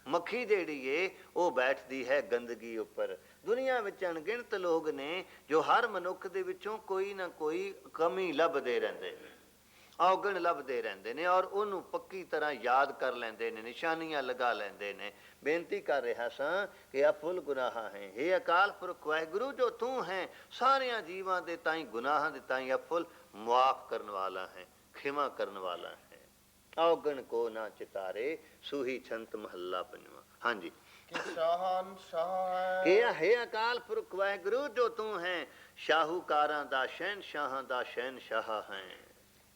ਮੱਖੀ ਜਿਹੜੀ ਏ ਉਹ ਬੈਠਦੀ ਹੈ ਗੰਦਗੀ ਉੱਪਰ। ਦੁਨੀਆ ਵਿੱਚ ਅਣਗਿਣਤ ਲੋਕ ਨੇ ਜੋ ਹਰ ਮਨੁੱਖ ਦੇ ਵਿੱਚੋਂ ਕੋਈ ਨਾ ਕੋਈ ਕਮੀ ਲੱਭਦੇ ਰਹਿੰਦੇ ਨੇ, ਔਗਣ ਲੱਭਦੇ ਰਹਿੰਦੇ ਨੇ, ਔਰ ਉਹਨੂੰ ਪੱਕੀ ਤਰ੍ਹਾਂ ਯਾਦ ਕਰ ਲੈਂਦੇ ਨੇ, ਨਿਸ਼ਾਨੀਆਂ ਲਗਾ ਲੈਂਦੇ ਨੇ। ਬੇਨਤੀ ਕਰ ਰਿਹਾ ਸਾਂ ਕਿ ਅਫੁੱਲ ਗੁਨਾਹ ਹੈ। हे ਅਕਾਲ ਪੁਰਖ ਵਾਹਿਗੁਰੂ, ਜੋ ਤੂੰ ਹੈ ਸਾਰਿਆਂ ਜੀਵਾਂ ਦੇ ਤਾਈਂ ਗੁਨਾਹਾਂ ਦੇ ਤਾਈਂ ਅਫੁੱਲ ਮੁਆਫ ਕਰਨ ਵਾਲਾ ਹੈ, ਖਿਮਾ ਕਰਨ ਵਾਲਾ ਹੈ। ਔਗਣ ਕੋ ਨਾ ਚਿਤਾਰੇ, ਸੂਹੀ ਛੰਤ ਮਹੱਲਾ ਪੰਜਵਾਂ। ਹਾਂਜੀ, ਕਿ ਸ਼ਾਹਨ ਸ਼ਾਹ ਹੈ ਕਿ ਹੈ ਅਕਾਲ ਪੁਰਖ ਵਾਹਿਗੁਰੂ, ਜੋ ਤੂੰ ਹੈ ਸ਼ਾਹੂਕਾਰਾਂ ਦਾ ਸ਼ਹਿਨਸ਼ਾਹਾਂ ਦਾ ਸ਼ਹਿਨਸ਼ਾਹ ਹੈ।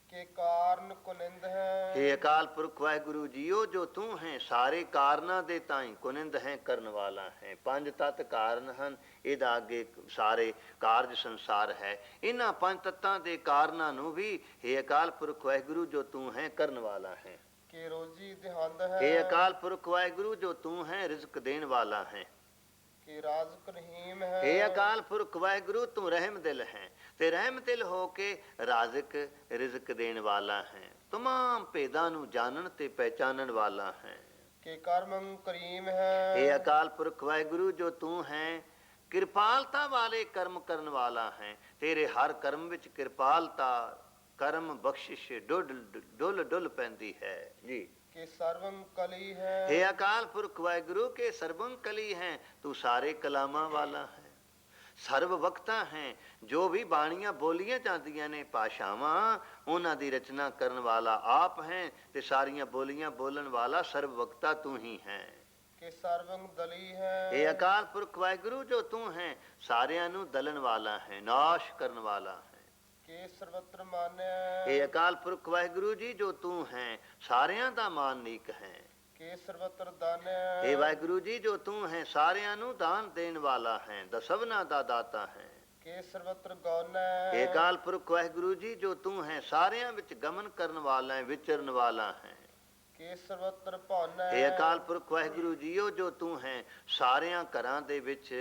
ਕਿ ਕਾਰਨ ਕੁਨਿੰਦ ਹੈ हे ਅਕਾਲ ਪੁਰਖ ਵਾਹਿਗੁਰੂ ਜੀਓ, ਜੋ ਤੂੰ ਹੈ ਸਾਰੇ ਕਾਰਨਾਂ ਦੇ ਤਾਈਂ ਕੁਨਿੰਦ ਹੈ, ਕਰਨ ਵਾਲਾ ਹੈ। ਪੰਜ ਤਤ ਕਾਰਨ ਹਨ, ਇਹਦਾ ਅੱਗੇ ਸਾਰੇ ਕਾਰਜ ਸੰਸਾਰ ਹੈ। ਇਹਨਾਂ ਪੰਜ ਤੱਤਾਂ ਦੇ ਕਾਰਨਾਂ ਨੂੰ ਵੀ हे ਅਕਾਲ ਪੁਰਖ ਵਾਹਿਗੁਰੂ, ਜੋ ਤੂੰ ਹੈ ਕਰਨ ਵਾਲਾ ਹੈ। ਕਿ ਰੋਜੀ ਦਿਹੰਦ ਹੈ हे ਅਕਾਲ ਪੁਰਖ ਵਾਹਿਗੁਰੂ, ਜੋ ਤੂੰ ਹੈ ਰਿਜ਼ਕ ਦੇਣ ਵਾਲਾ ਹੈ। ਕਿ ਰਾਜ਼ਕ ਰਹੀਮ ਹੈ हे ਅਕਾਲ ਪੁਰਖ ਵਾਹਿਗੁਰੂ, ਤੂੰ ਰਹਿਮ ਦਿਲ ਹੈ ਤੇ ਰਹਿਮ ਦਿਲ ਹੋ ਕੇ ਰਾਜ਼ਕ ਰਿਜ਼ਕ ਦੇਣ ਵਾਲਾ ਹੈ। ਤਮਾਮ ਭੇਦਾਂ ਨੂੰ ਜਾਣਨ ਤੇ ਪਹਿਚਾਨਣ ਵਾਲਾ ਹੈ। ਕਿ ਕਰਮੰ ਕਰੀਮ ਹੈ हे ਅਕਾਲ ਪੁਰਖ ਵਾਹਿਗੁਰੂ, ਜੋ ਤੂੰ ਹੈ ਕਿਰਪਾਲਤਾ ਵਾਲੇ ਕਰਮ ਕਰਨ ਵਾਲਾ ਹੈ। ਤੇਰੇ ਹਰ ਕਰਮ ਵਿੱਚ ਕਿਰਪਾਲਤਾ, ਕਰਮ ਬਖਸ਼ਿਸ਼ ਡੁੱਲ ਡੁੱਲ ਪੈਂਦੀ ਹੈ ਜੀ। ਕਿ ਸਰਵੰ ਕਲੀ ਹੈ हे ਅਕਾਲ ਪੁਰਖ ਵਾਹਿਗੁਰੂ, ਕੇ ਸਰਬੰ ਕਲੀ ਹੈ, ਤੂੰ ਸਾਰੇ ਕਲਾਮਾਂ ਵਾਲਾ ਹੈ, ਸਰਬ ਵਕਤਾ ਹੈ। ਜੋ ਵੀ ਬਾਣੀਆਂ ਬੋਲੀਆਂ ਜਾਂਦੀਆਂ ਨੇ, ਭਾਸ਼ਾਵਾਂ, ਉਹਨਾਂ ਦੀ ਰਚਨਾ ਕਰਨ ਵਾਲਾ ਆਪ ਹੈ ਤੇ ਸਾਰੀਆਂ ਬੋਲੀਆਂ ਬੋਲਣ ਵਾਲਾ ਸਰਬ ਵਕਤਾ ਤੂੰ ਹੀ ਹੈ। ਕਿ ਸਰਬੰਗ ਦਲੀ ਹੈ। ਇਹ ਅਕਾਲ ਪੁਰਖ ਵਾਹਿਗੁਰੂ ਜੋ ਤੂੰ ਹੈ ਸਾਰਿਆਂ ਨੂੰ ਦਲਣ ਵਾਲਾ ਹੈ, ਨਾਸ਼ ਕਰਨ ਵਾਲਾ ਹੈ। ਕਿ ਸਰਬਤਰ ਮਾਨਿਆ। ਇਹ ਅਕਾਲ ਪੁਰਖ ਵਾਹਿਗੁਰੂ ਜੀ ਜੋ ਤੂੰ ਹੈ ਸਾਰਿਆਂ ਦਾ ਮਾਨਨੀਕ ਹੈ। ਕਿ ਸਰਬਤਰ ਦਾਨਿਆ। ਇਹ ਵਾਹਿਗੁਰੂ ਜੀ ਜੋ ਤੂੰ ਹੈ ਸਾਰਿਆਂ ਨੂੰ ਦਾਨ ਦੇਣ ਵਾਲਾ ਹੈ, ਸਭਨਾਂ ਦਾ ਦਾਤਾ ਹੈ। ਕਿ ਸਰਬਤਰ ਗੌਨੈ। ਇਹ ਅਕਾਲ ਪੁਰਖ ਵਾਹਿਗੁਰੂ ਜੀ ਜੋ ਤੂੰ ਹੈ ਸਾਰਿਆਂ ਵਿੱਚ ਗਮਨ ਕਰਨ ਵਾਲਾ ਹੈ, ਵਿਚਰਨ ਵਾਲਾ ਹੈ। ਕਿ ਸਰਬਤਰ ਭਾਨੈ। ਇਹ ਅਕਾਲ ਪੁਰਖ ਵਾਹਿਗੁਰੂ ਜੀਓ ਜੋ ਤੂੰ ਹੈ ਸਾਰਿਆਂ ਘਰਾਂ ਦੇ ਵਿੱਚ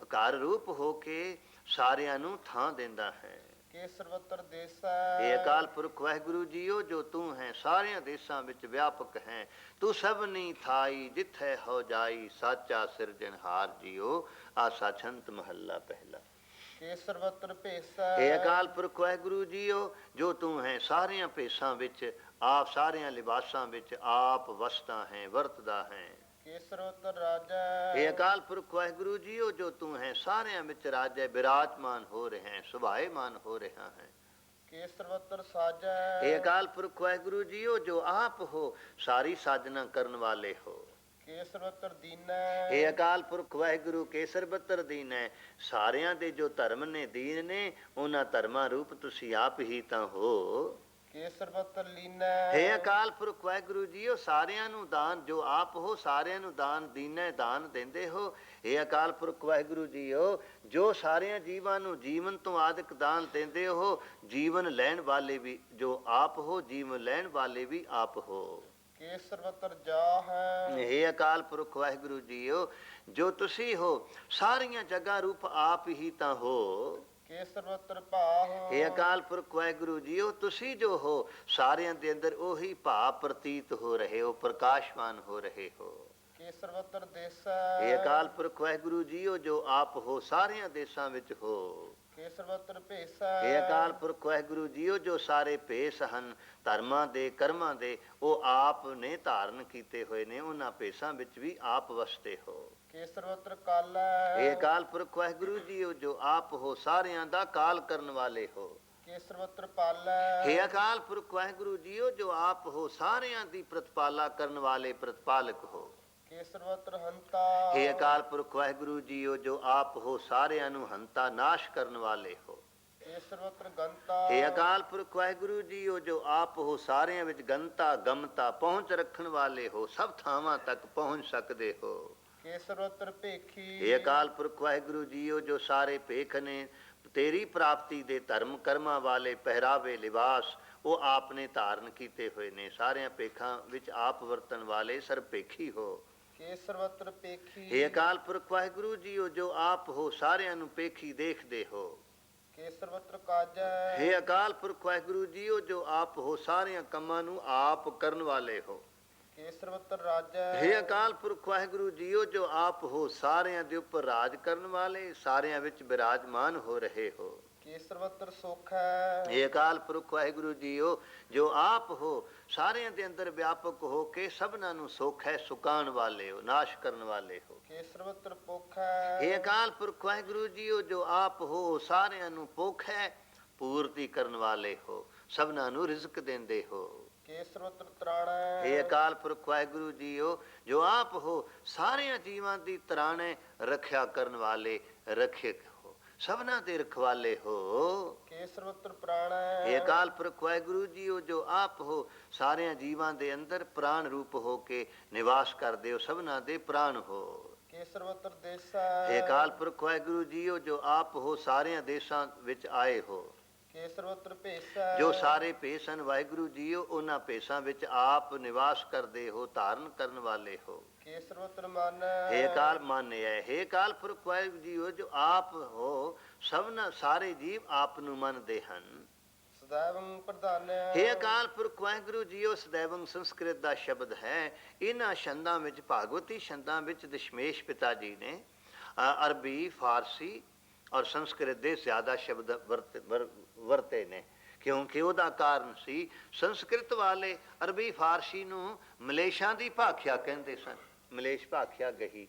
ਘਰ ਰੂਪ ਹੋ ਕੇ ਸਾਰਿਆਂ ਨੂੰ ਥਾਂ ਦਿੰਦਾ ਹੈ। ਕਿ ਸਰਬਤਰ ਦੇਸੈ। ਇਹ ਅਕਾਲ ਪੁਰਖ ਵਾਹਿਗੁਰੂ ਜੀਓ ਜੋ ਤੂੰ ਹੈ ਸਾਰਿਆਂ ਦੇਸ਼ਾਂ ਵਿੱਚ ਵਿਆਪਕ ਹੈ। ਤੂੰ ਸਭਨੀ ਥਾਈ ਜਿੱਥੈ ਹੋ ਜਾਈ, ਸਾਚਾ ਸਿਰਜਣਹਾਰ ਜੀਓ। ਆਸਾ ਛੰਤ ਮਹੱਲਾ ਪਹਿਲਾ। ਕਿ ਸਰਬਤਰ ਭੇਸੈ। ਇਹ ਅਕਾਲ ਪੁਰਖ ਵਾਹਿਗੁਰੂ ਜੀਓ ਜੋ ਤੂੰ ਹੈ ਸਾਰਿਆਂ ਭੇਸਾਂ ਵਿੱਚ, ਆਪ ਸਾਰਿਆਂ ਲਿਬਾਸਾਂ ਵਿੱਚ ਆਪ ਵਸਦਾ ਹੈ, ਵਰਤਦਾ ਹੈ। ਕਿ ਸਰਬਤਰ ਰਾਜੈ। ਇਹ ਅਕਾਲ ਪੁਰਖ ਵਾਹਿਗੁਰੂ ਜੀਓ ਜੋ ਤੂੰ ਹੈ ਸਾਰਿਆਂ ਵਿੱਚ ਰਾਜੈ ਬਿਰਾਜਮਾਨ ਹੋ ਰਿਹਾ ਹੈ, ਸੁਭਾਏਮਾਨ ਹੋ ਰਿਹਾ ਹੈ। ਕਿ ਸਰਬਤਰ ਸਾਜੈ। ਇਹ ਅਕਾਲ ਪੁਰਖ ਵਾਹਿਗੁਰੂ ਜੀਓ ਜੋ ਆਪ ਹੋ ਸਾਰੀ ਸਾਜਨਾ ਕਰਨ ਵਾਲੇ ਹੋ। ਕਿ ਸਰਬਤਰ ਦੀਨੈ। ਇਹ ਅਕਾਲ ਪੁਰਖ ਵਾਹਿਗੁਰੂ ਕੇਸਰ ਬੱਤਰ ਦੀਨ ਹੈ। ਸਾਰਿਆਂ ਦੇ ਜੋ ਧਰਮ ਨੇ ਦੀਨ ਨੇ ਉਹਨਾਂ ਧਰਮਾਂ ਰੂਪ ਤੁਸੀਂ ਆਪ ਹੀ ਤਾਂ ਹੋ। ਕਿ ਸਰਬਤਰ ਲੀਨੈ। हे ਅਕਾਲ ਪੁਰਖ ਵਾਹਿਗੁਰੂ ਜੀਓ ਸਾਰਿਆਂ ਨੂੰ ਦਾਨ ਜੋ ਆਪ ਹੋ ਸਾਰਿਆਂ ਨੂੰ ਦਾਨ ਦੀਨੈ, ਦਾਨ ਦਿੰਦੇ ਹੋ। हे ਅਕਾਲ ਪੁਰਖ ਵਾਹਿਗੁਰੂ ਜੀਓ ਜੋ ਸਾਰਿਆਂ ਜੀਵਾਂ ਨੂੰ ਜੀਵਨ ਤੋਂ ਆਦਿਕ ਦਾਨ ਦਿੰਦੇ ਹੋ, ਜੀਵਨ ਲੈਣ ਵਾਲੇ ਵੀ ਜੋ ਆਪ ਹੋ, ਜੀਵਨ ਲੈਣ ਵਾਲੇ ਵੀ ਆਪ ਹੋ। ਕਿ ਸਰਬਤਰ ਜਾ ਹੈ। हे ਅਕਾਲ ਪੁਰਖ ਵਾਹਿਗੁਰੂ ਜੀਓ ਜੋ ਤੁਸੀਂ ਹੋ ਸਾਰੀਆਂ ਜਗ੍ਹਾ ਰੂਪ ਆਪ ਹੀ ਤਾਂ ਹੋ। ਕਿ ਸਰਬਤਰ ਭਾਹ। हे ਅਕਾਲ ਪੁਰਖ ਵਾਹਿਗੁਰੂ ਜੀਓ ਤੁਸੀਂ ਜੋ ਹੋ ਸਾਰਿਆਂ ਦੇ ਅੰਦਰ ਉਹੀ ਭਾਵ ਪ੍ਰਤੀਤ ਹੋ ਰਹੇ ਹੋ, ਪ੍ਰਕਾਸ਼ਮਾਨ ਹੋ ਰਹੇ ਹੋ। ਕਿ ਸਰਬਤਰ ਦੇਸੈ। हे ਅਕਾਲ ਪੁਰਖ ਵਾਹਿਗੁਰੂ ਜੀਓ ਜੋ ਆਪ ਹੋ ਸਾਰਿਆਂ ਦੇਸ਼ਾਂ ਵਿੱਚ ਹੋ। ਕਿ ਸਰਬਤਰ ਭੇਸੈ। हे ਅਕਾਲ ਪੁਰਖ ਵਾਹਿਗੁਰੂ ਜੀਓ ਜੋ ਸਾਰੇ ਭੇਸ ਹਨ ਧਰਮਾਂ ਦੇ, ਕਰਮਾਂ ਦੇ, ਉਹ ਆਪ ਨੇ ਧਾਰਨ ਕੀਤੇ ਹੋਏ ਨੇ, ਉਹਨਾਂ ਭੇਸਾਂ ਵਿੱਚ ਵੀ ਆਪ ਵਸਦੇ ਹੋ। ਕਿ ਸਰਬਤਰ ਕਾਲੈ। हे ਅਕਾਲ ਪੁਰਖ ਵਾਹਿਗੁਰੂ ਜੀਓ ਜੋ ਆਪ ਹੋ ਸਾਰਿਆਂ ਦਾ ਕਾਲ ਕਰਨ ਵਾਲੇ ਹੋ। ਕਿ ਸਰਬਤਰ ਪਾਲੈ। हे ਅਕਾਲ ਪੁਰਖ ਵਾਹਿਗੁਰੂ ਜੀਓ ਜੋ ਆਪ ਹੋ ਸਾਰਿਆਂ ਦੀ ਪ੍ਰਤਪਾਲਾ ਕਰਨ ਵਾਲੇ ਪ੍ਰਤਪਾਲਕ ਹੋ। ਕਿ ਸਰਬਤਰ ਹੰਤਾ। हे ਅਕਾਲ ਪੁਰਖ ਵਾਹਿਗੁਰੂ ਜੀਓ ਜੋ ਆਪ ਹੋ ਸਾਰਿਆਂ ਨੂੰ ਹੰਤਾ ਨਾਸ਼ ਕਰਨ ਵਾਲੇ ਹੋ। ਕਿ ਸਰਬਤਰ ਗੰਤਾ। हे ਅਕਾਲ ਪੁਰਖ ਵਾਹਿਗੁਰੂ ਜੀਓ ਜੋ ਆਪ ਹੋ ਸਾਰਿਆਂ ਵਿੱਚ ਗੰਤਾ ਗਮਤਾ ਪਹੁੰਚ ਰੱਖਣ ਵਾਲੇ ਹੋ, ਸਭ ਥਾਵਾਂ ਤੱਕ ਪਹੁੰਚ ਸਕਦੇ ਹੋ। ਕਿ ਸਰਬਤਰ ਭੇਖੀ। हे ਅਕਾਲ ਪੁਰਖ ਵਾਹਿਗੁਰੂ ਜੀਓ ਜੋ ਸਾਰੇ ਭੇਖ ਨੇ ਤੇਰੀ ਪ੍ਰਾਪਤੀ ਦੇ ਧਰਮ ਕਰਮਾਂ ਵਾਲੇ ਪਹਿਰਾਵੇ ਲਿਬਾਸ ਉਹ ਆਪ ਨੇ ਧਾਰਨ ਕੀਤੇ ਹੋਏ ਨੇ, ਸਾਰਿਆਂ ਭੇਖਾਂ ਵਿੱਚ ਆਪ ਵਰਤਣ ਵਾਲੇ ਸਰਭੇਖੀ ਹੋ। ਕਿ ਸਰਬਤਰ ਪੇਖੀ। हे ਅਕਾਲ ਪੁਰਖ ਵਾਹਿਗੁਰੂ ਜੀਓ ਜੋ ਆਪ ਹੋ ਸਾਰਿਆਂ ਨੂੰ ਪੇਖੀ ਦੇਖਦੇ ਹੋ। ਕਿ ਸਰਬਤਰ ਕਾਜੈ। हे ਅਕਾਲ ਪੁਰਖ ਵਾਹਿਗੁਰੂ ਜੀਓ ਜੋ ਆਪ ਹੋ ਸਾਰਿਆਂ ਕੰਮਾਂ ਨੂੰ ਆਪ ਕਰਨ ਵਾਲੇ ਹੋ। ਕਿ ਸਰਬਤਰ ਰਾਜੈ। हे ਅਕਾਲ ਪੁਰਖ ਵਾਹਿਗੁਰੂ ਜੀਓ ਜੋ ਆਪ ਹੋ ਸਾਰਿਆਂ ਦੇ ਉੱਪਰ ਰਾਜ ਕਰਨ ਵਾਲੇ, ਸਾਰਿਆਂ ਵਿੱਚ ਬਿਰਾਜਮਾਨ ਹੋ ਰਹੇ ਹੋ। ਕਿ ਸਰਬਤਰ ਸੁਖ ਹੈ। हे ਅਕਾਲ ਪੁਰਖ ਵਾਹਿਗੁਰੂ ਜੀਓ ਜੋ ਆਪ ਹੋ ਸਾਰਿਆਂ ਦੇ ਅੰਦਰ ਵਿਆਪਕ ਹੋ ਕੇ ਸਭਨਾਂ ਨੂੰ ਸੁਖ ਹੈ ਸੁਕਾਉਣ ਵਾਲੇ ਹੋ, ਨਾਸ਼ ਕਰਨ ਵਾਲੇ ਹੋ। ਕਿ ਸਰਬਤਰ ਭੁਖ ਹੈ। हे ਅਕਾਲ ਪੁਰਖ ਵਾਹਿਗੁਰੂ ਜੀਓ ਜੋ ਆਪ ਹੋ ਸਾਰਿਆਂ ਨੂੰ ਭੁੱਖ ਹੈ ਪੂਰਤੀ ਕਰਨ ਵਾਲੇ ਹੋ, ਸਭਨਾਂ ਨੂੰ ਰਿਜ਼ਕ ਦਿੰਦੇ ਹੋ। ਕਿ ਸਰਬਤਰ ਤ੍ਰਾਣੈ। हे ਅਕਾਲ ਪੁਰਖ ਵਾਹਿਗੁਰੂ ਜੀਓ ਜੋ ਆਪ ਹੋ ਸਾਰਿਆਂ ਜੀਵਾਂ ਦੀ ਤਰਾਣੇ ਰੱਖਿਆ ਕਰਨ ਵਾਲੇ ਰੱਖਿਅਕ ਹੋ, ਸਭਨਾਂ ਦੇ ਰਖਵਾਲੇ ਹੋ। ਕਿ ਸਰਬਤਰ ਪ੍ਰਾਣੈ। हे ਅਕਾਲ ਪੁਰਖ ਵਾਹਿਗੁਰੂ ਜੀਓ ਜੋ ਆਪ ਹੋ ਸਾਰਿਆਂ ਜੀਵਾਂ ਦੇ ਅੰਦਰ ਪ੍ਰਾਣ ਰੂਪ ਹੋ ਕੇ ਨਿਵਾਸ ਕਰਦੇ ਹੋ, ਸਭਨਾਂ ਦੇ ਪ੍ਰਾਣ ਹੋ। ਕਿ ਸਰਬਤਰ ਦੇਸੈ। हे ਅਕਾਲ ਪੁਰਖ ਵਾਹਿਗੁਰੂ ਜੀਓ ਜੋ ਆਪ ਹੋ ਸਾਰਿਆਂ ਦੇਸ਼ਾਂ ਵਿੱਚ ਆਏ ਹੋ। ਕਿ ਸਰਬਤਰ ਭੇਸੈ। ਜੋ ਸਾਰੇ ਭੇਸ ਹਨ ਵਾਹਿਗੁਰੂ ਜੀਓ ਉਹਨਾਂ ਭੇਸਾਂ ਵਿੱਚ ਆਪ ਨਿਵਾਸ ਕਰਦੇ ਹੋ, ਧਾਰਨ ਕਰਨ ਵਾਲੇ ਹੋ। ਕਿ ਸਰਬਤਰ ਮਾਨੈ। हे ਅਕਾਲ ਮਾਨਿਆ। हे ਅਕਾਲ ਪੁਰਖ ਵਾਹਿਗੁਰੂ ਜੀਓ ਜੋ ਆਪ ਹੋ ਸਭਨਾ ਸਾਰੇ ਜੀਵ ਆਪ ਨੂੰ ਮੰਨਦੇ ਹਨ। ਸदैवੰ ਪ੍ਰਧਾਨੈ। हे ਅਕਾਲ ਪੁਰਖ ਵਾਹਿਗੁਰੂ ਜੀਓ ਸदैवੰ ਸੰਸਕ੍ਰਿਤ ਦਾ ਸ਼ਬਦ ਹੈ। ਇਹਨਾਂ ਛੰਦਾਂ ਵਿੱਚ ਭਾਗਵਤੀ ਛੰਦਾਂ ਵਿੱਚ ਦਸ਼ਮੇਸ਼ ਪਿਤਾ ਜੀ ਨੇ ਅਰਬੀ, ਫਾਰਸੀ ਔਰ ਸੰਸਕ੍ਰਿਤ ਦੇ ਜ਼ਿਆਦਾ ਸ਼ਬਦ ਵਰਤੇ ਨੇ, ਕਿਉਂਕਿ ਉਹਦਾ ਕਾਰਨ ਸੀ ਸੰਸਕ੍ਰਿਤ ਵਾਲੇ ਅਰਬੀ ਫਾਰਸੀ ਨੂੰ ਮਲੇਸ਼ਾਂ ਦੀ ਭਾਖਿਆ ਕਹਿੰਦੇ ਸਨ। ਮਲੇਸ਼ ਭਾਖਿਆ ਗਹੀ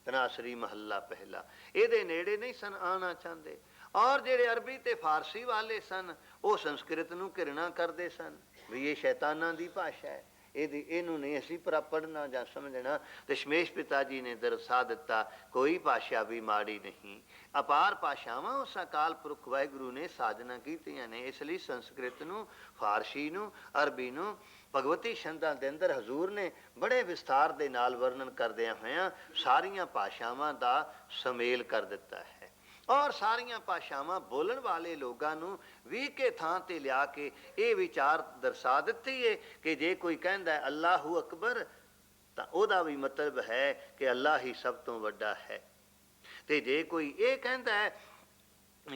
ਤਨਾਸਰੀ ਮਹੱਲਾ ਪਹਿਲਾ, ਇਹਦੇ ਨੇੜੇ ਨਹੀਂ ਸਨ ਆਉਣਾ ਚਾਹੁੰਦੇ। ਔਰ ਜਿਹੜੇ ਅਰਬੀ ਤੇ ਫਾਰਸੀ ਵਾਲੇ ਸਨ ਉਹ ਸੰਸਕ੍ਰਿਤ ਨੂੰ ਘਿਰਣਾ ਕਰਦੇ ਸਨ ਵੀ ਇਹ ਸ਼ੈਤਾਨਾਂ ਦੀ ਭਾਸ਼ਾ ਹੈ, ਇਹਨੂੰ ਨਹੀਂ ਅਸੀਂ ਪੜ੍ਹਨਾ ਜਾਂ ਸਮਝਣਾ। ਦਸ਼ਮੇਸ਼ ਪਿਤਾ ਜੀ ਨੇ ਦਰਸਾ ਦਿੱਤਾ, ਕੋਈ ਭਾਸ਼ਾ ਵੀ ਮਾੜੀ ਨਹੀਂ, ਅਪਾਰ ਭਾਸ਼ਾਵਾਂ ਉਸ ਅਕਾਲ ਪੁਰਖ ਵਾਹਿਗੁਰੂ ਨੇ ਸਾਜਨਾ ਕੀਤੀਆਂ ਨੇ। ਇਸ ਲਈ ਸੰਸਕ੍ਰਿਤ ਨੂੰ, ਫਾਰਸੀ ਨੂੰ, ਅਰਬੀ ਨੂੰ ਭਗਵਤੀ ਛੰਦਾਂ ਦੇ ਅੰਦਰ ਹਜ਼ੂਰ ਨੇ ਬੜੇ ਵਿਸਥਾਰ ਦੇ ਨਾਲ ਵਰਣਨ ਕਰਦਿਆਂ ਹੋਇਆਂ ਸਾਰੀਆਂ ਭਾਸ਼ਾਵਾਂ ਦਾ ਸੁਮੇਲ ਕਰ ਦਿੱਤਾ ਹੈ। ਔਰ ਸਾਰੀਆਂ ਭਾਸ਼ਾਵਾਂ ਬੋਲਣ ਵਾਲੇ ਲੋਕਾਂ ਨੂੰ ਵੀ ਕੇ ਥਾਂ ਤੇ ਲਿਆ ਕੇ ਇਹ ਵਿਚਾਰ ਦਰਸਾ ਦਿੱਤੀ ਹੈ ਕਿ ਜੇ ਕੋਈ ਕਹਿੰਦਾ ਅੱਲਾਹੂ ਅਕਬਰ ਤਾਂ ਉਹਦਾ ਵੀ ਮਤਲਬ ਹੈ ਕਿ ਅੱਲਾ ਹੀ ਸਭ ਤੋਂ ਵੱਡਾ ਹੈ। ਤੇ ਜੇ ਕੋਈ ਇਹ ਕਹਿੰਦਾ ਹੈ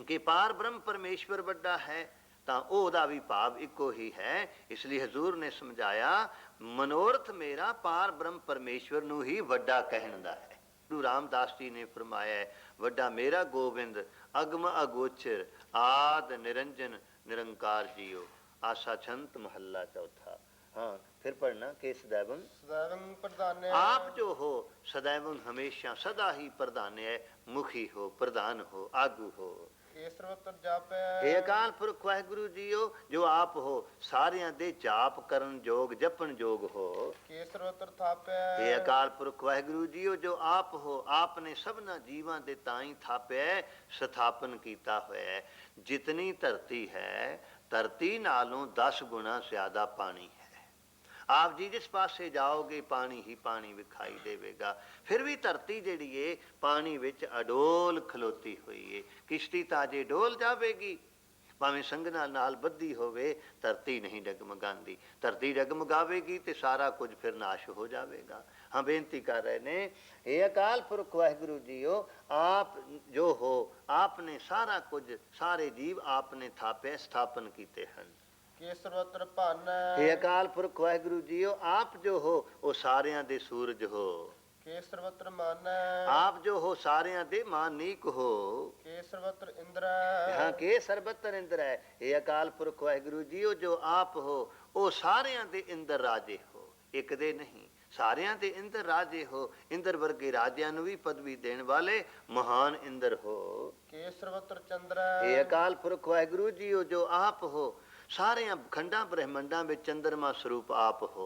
ਕਿ ਪਾਰ ਬ੍ਰਹਮ ਪਰਮੇਸ਼ਵਰ ਵੱਡਾ ਹੈ ਤਾਂ ਉਹਦਾ ਵੀ ਭਾਵ ਇੱਕੋ ਹੀ ਹੈ। ਇਸ ਲਈ ਹਜ਼ੂਰ ਨੇ ਸਮਝਾਇਆ, ਮਨੋਰਥ ਮੇਰਾ ਪਾਰ ਬ੍ਰਹਮ ਪਰਮੇਸ਼ਵਰ ਨੂੰ ਹੀ ਵੱਡਾ ਕਹਿਣ ਦਾ ਹੈ। ਗੁਰੂ ਰਾਮਦਾਸ ਜੀ ਨੇ ਫਰਮਾਇਆ, ਵੱਡਾ ਮੇਰਾ ਗੋਬਿੰਦ ਅਗਮ ਅਗੋਚਰ ਆਦ ਨਿਰੰਜਨ ਨਿਰੰਕਾਰ ਜੀਓ। ਆਸਾ ਛੰਤ ਮਹੱਲਾ ਚੌਥਾ। हाँ फिर पढ़ना के सदैवं ਸदैਵੰ ਪ੍ਰਧਾਨਯ आप जो हो सदैवं हमेशा सदा ही प्रधान है, मुखी हो, प्रधान हो, आगू हो। ਕੇ ਸਰਵਤਰ ਜਾਪੈ हे अकाल पुरख वाहिगुरु जीओ, जो आप हो सारियां दे जाप करन जोग जपन जोग हो। ਕੇ ਸਰਵਤਰ ਥਾਪੈ हे अकाल पुरख वाहिगुरु जीओ, जो आप हो आपने सबना जीवां दे ताई थापिया स्थापन कीता होया है। जितनी धरती है धरती नालों 10 गुना ज्यादा पानी है। आप जी जिस पासे जाओगे पानी ही पानी विखाई देवेगा। फिर भी धरती जिहड़ी है पानी विच अडोल खलोती हुई है। किश्ती ताजे डोल जावेगी, भावें संगना नाल बद्धी होवे, धरती नहीं डगमगांदी। धरती डगमगावेगी तो सारा कुछ फिर नाश हो जाएगा। हाँ बेनती कर रहे ने, हे अकाल पुरख वाहिगुरु जीओ, आप जो हो आपने सारा कुछ सारे जीव आपने थापे स्थापन कीते हैं। ਕੇ ਸਰਵਤਰ ਭਾਨੈ हे अकाल पुरख वाहिगुरु जीओ, आप जो हो वो सारियां दे सूरज हो। ਕੇ ਸਰਵਤਰ ਮਾਨੈ आप जो हो सारियां दे मानीक हो। ਕੇ ਸਰਵਤਰ ਇੰਦਰੈ हाँ के सरबतर इंद्र है। हे अकाल पुरख वाहिगुरु जीओ, जो आप हो वो सारियां दे इंद्र राजे हो, एक दे नहीं, सारियां दे इंद्र राजे हो। इंद्र वर्गे राजियां नूं भी पदवी देण वाले महान इंद्र हो। ਕੇ ਸਰਵਤਰ ਚੰਦਰੈ हे अकाल पुरख वाहिगुरु जीओ, जो आप हो सारियां खंडां ब्रह्मंडां विच चंद्रमा स्वरूप आप हो।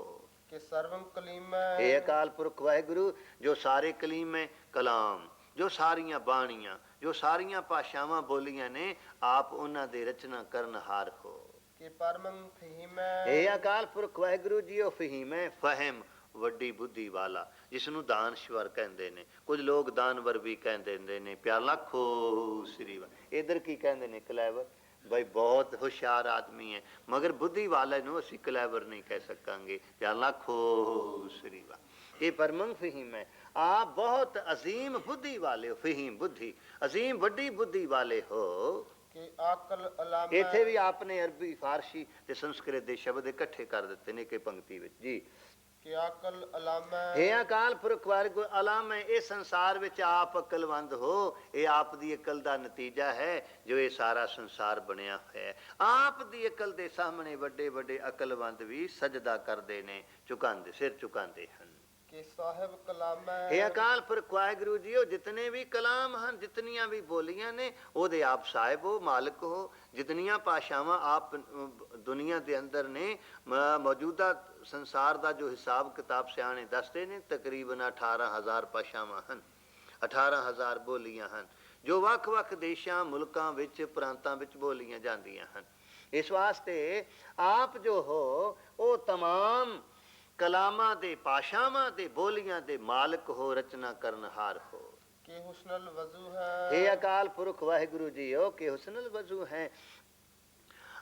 ਕੇ ਸਰਵੰ ਕਲੀਮੈ हे अकाल पुरख वाहिगुरु, जो सारे कलीम है कलाम, जो सारियां बाणियां, जो सारियां भाषावां बोलियां ने, आप उन्हां दे रचना करनहार हो। ਕੇ ਪਰਮੰ ਫਹੀਮੈ हे अकाल पुरख वाहिगुरु जीओ, फहीम है फहम ਵੱਡੀ ਬੁੱਧੀ ਵਾਲਾ, ਜਿਸ ਨੂੰ ਦਾਨਸ਼ਵਰ ਕਹਿੰਦੇ ਨੇ। ਕੁਝ ਲੋਕ ਦਾਨਵਰ ਵੀ ਕਹਿੰਦੇ ਨੇ। ਪਿਆਲਾ ਖੋ ਸ੍ਰੀ ਵਾ ਇਧਰ ਕੀ ਕਹਿੰਦੇ ਨੇ? ਕਲੈਵਰ। भाई बहुत होशियार आदमी है, मगर बुद्धि वाले ਨੂੰ ਅਸੀਂ ਕਲੈਵਰ नहीं कह सकांगे। ਪਿਆਲਾ ਖੋ ਸ੍ਰੀ ਵਾ ये परमंग फहीम है। आप बहुत अजीम बुद्धि वाले हो। फहीम बुद्धि, अजीम ਵੱਡੀ बुद्धि वाले हो। ਕਿ ਆਕਲ ਅਲਾਮੈ ਇੱਥੇ ਵੀ ਆਪਨੇ ਅਰਬੀ, ਫਾਰਸੀ ਤੇ ਸੰਸਕ੍ਰਿਤ ਦੇ ਸ਼ਬਦ ਇਕੱਠੇ ਕਰ ਦਿੱਤੇ ਨੇ ਇੱਕ ਪੰਕਤੀ ਵਿੱਚ ਜੀ। ਕਿ ਆਕਲ ਅਲਾਮੈ हे अकाल पुरख वाहिगुरू, अलाम है इस संसार विच आप अकलवंद हो। ये आप दी अकल दा नतीजा है जो ये सारा संसार बनया होया है। आप दी अकल दे सामने वड्डे वड्डे अकलवंद भी सजदा करदे ने, झुकांदे, सिर झुकांदे हन। ਕਿ ਸਾਹਿਬ ਕਲਾਮੈ हे अकाल पुरख वाहिगुरू जी, जितने भी कलाम हैं, जितनियां भी बोलियां ने, ओदे आप साहिब हो, मालिक हो। जितनियां भाषावां आप दुनिया के अंदर ने, मौजूदा संसार का जो हिसाब किताब सियाने दसते ने, तकरीबन 18,000 भाषावां हैं, 18,000 बोलियां हैं, जो ਵੱਖ-ਵੱਖ देशां मुल्कां विच प्रांतां विच बोलियां जांदियां हैं। इस वास्ते आप जो हो वो तमाम कलामां दे, भाषावां दे, बोलियां दे मालिक हो, रचना करनहार हो। ਕਿ ਹੁਸਨਲ ਵਜ਼ੂ ਹੈ हे अकाल पुरख वाहिगुरू जी हो, कि हुस्नल वजू है।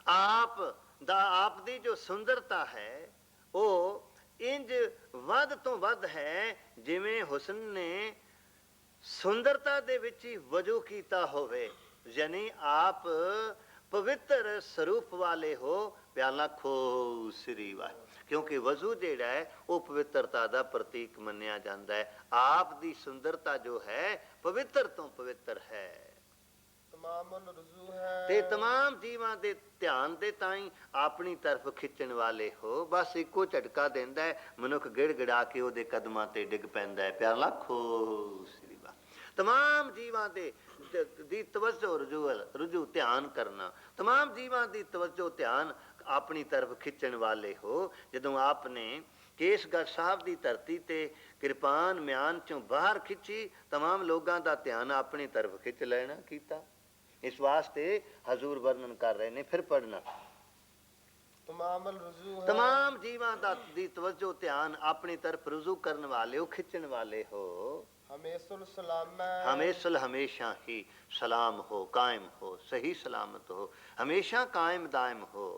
आप दी जो सुंदरता है वो इंज वध तो वध है जिवें हुस्न ने सुंदरता दे विच ही वजू कीता होवे। यानी आप पवित्र स्वरूप वाले हो। प्याला खो श्री वाह, क्योंकि वजू जेड़ा है वो पवित्रता का प्रतीक मन्या जाता है। आप दी सुंदरता जो है पवित्र तो पवित्र है। ਤਮਾਮਨ ਰਜ਼ੂ ਹੈ ते तमाम जीवां दे ध्यान दे ताई अपनी तरफ खिंचण वाले हो। बस इको झटका देंदा है, मनुख गिड़गिड़ा के ओदे कदमां ते डिग पैंदा है। प्याला खो श्री वाह। तमाम जीवां दे दी तवज्जो रुजू ध्यान करना, तमाम जीवां दी तवज्जो ध्यान अपनी तरफ खिंचण वाले हो। जदों आपने ਕੇਸਗੜ੍ਹ ਸਾਹਿਬ ਦੀ ਧਰਤੀ ਤੇ ਕਿਰਪਾਨ ਮਿਆਨ ਚੋਂ ਬਾਹਰ ਖਿੱਚੀ, तमाम ਲੋਕਾਂ ਦਾ ਧਿਆਨ ਆਪਣੀ ਤਰਫ ਖਿੱਚ ਲੈਣਾ ਕੀਤਾ। ਇਸ ਵਾਸਤੇ ਹਜ਼ੂਰ ਵਰਣਨ ਕਰ ਰਹੇ ਨੇ, ਫਿਰ ਪੜ੍ਹਨਾ। ਤਮਾਮਲ ਰੁਜੂ ਹੈ तमाम ਜੀਵਾਂ ਦਾ ਦੀ ਤਵੱਜੋ ਧਿਆਨ ਆਪਣੀ ਤਰਫ ਰੁਜੂ ਕਰਨ ਵਾਲੇ ਹੋ, ਖਿੱਚਣ ਵਾਲੇ ਹੋ। ਹਮੇਸ਼ੁਲ ਸਲਾਮੈ हमेशल हमेशा ही सलाम हो, कायम हो, सही सलामत हो, हमेशा कायम दायम हो।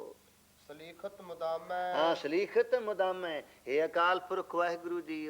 ਸਲੀਖਤ ਮੁਦਾਮੈ हाँ सलीखत मुदाम है। हे अकाल पुरख वाहिगुरु जी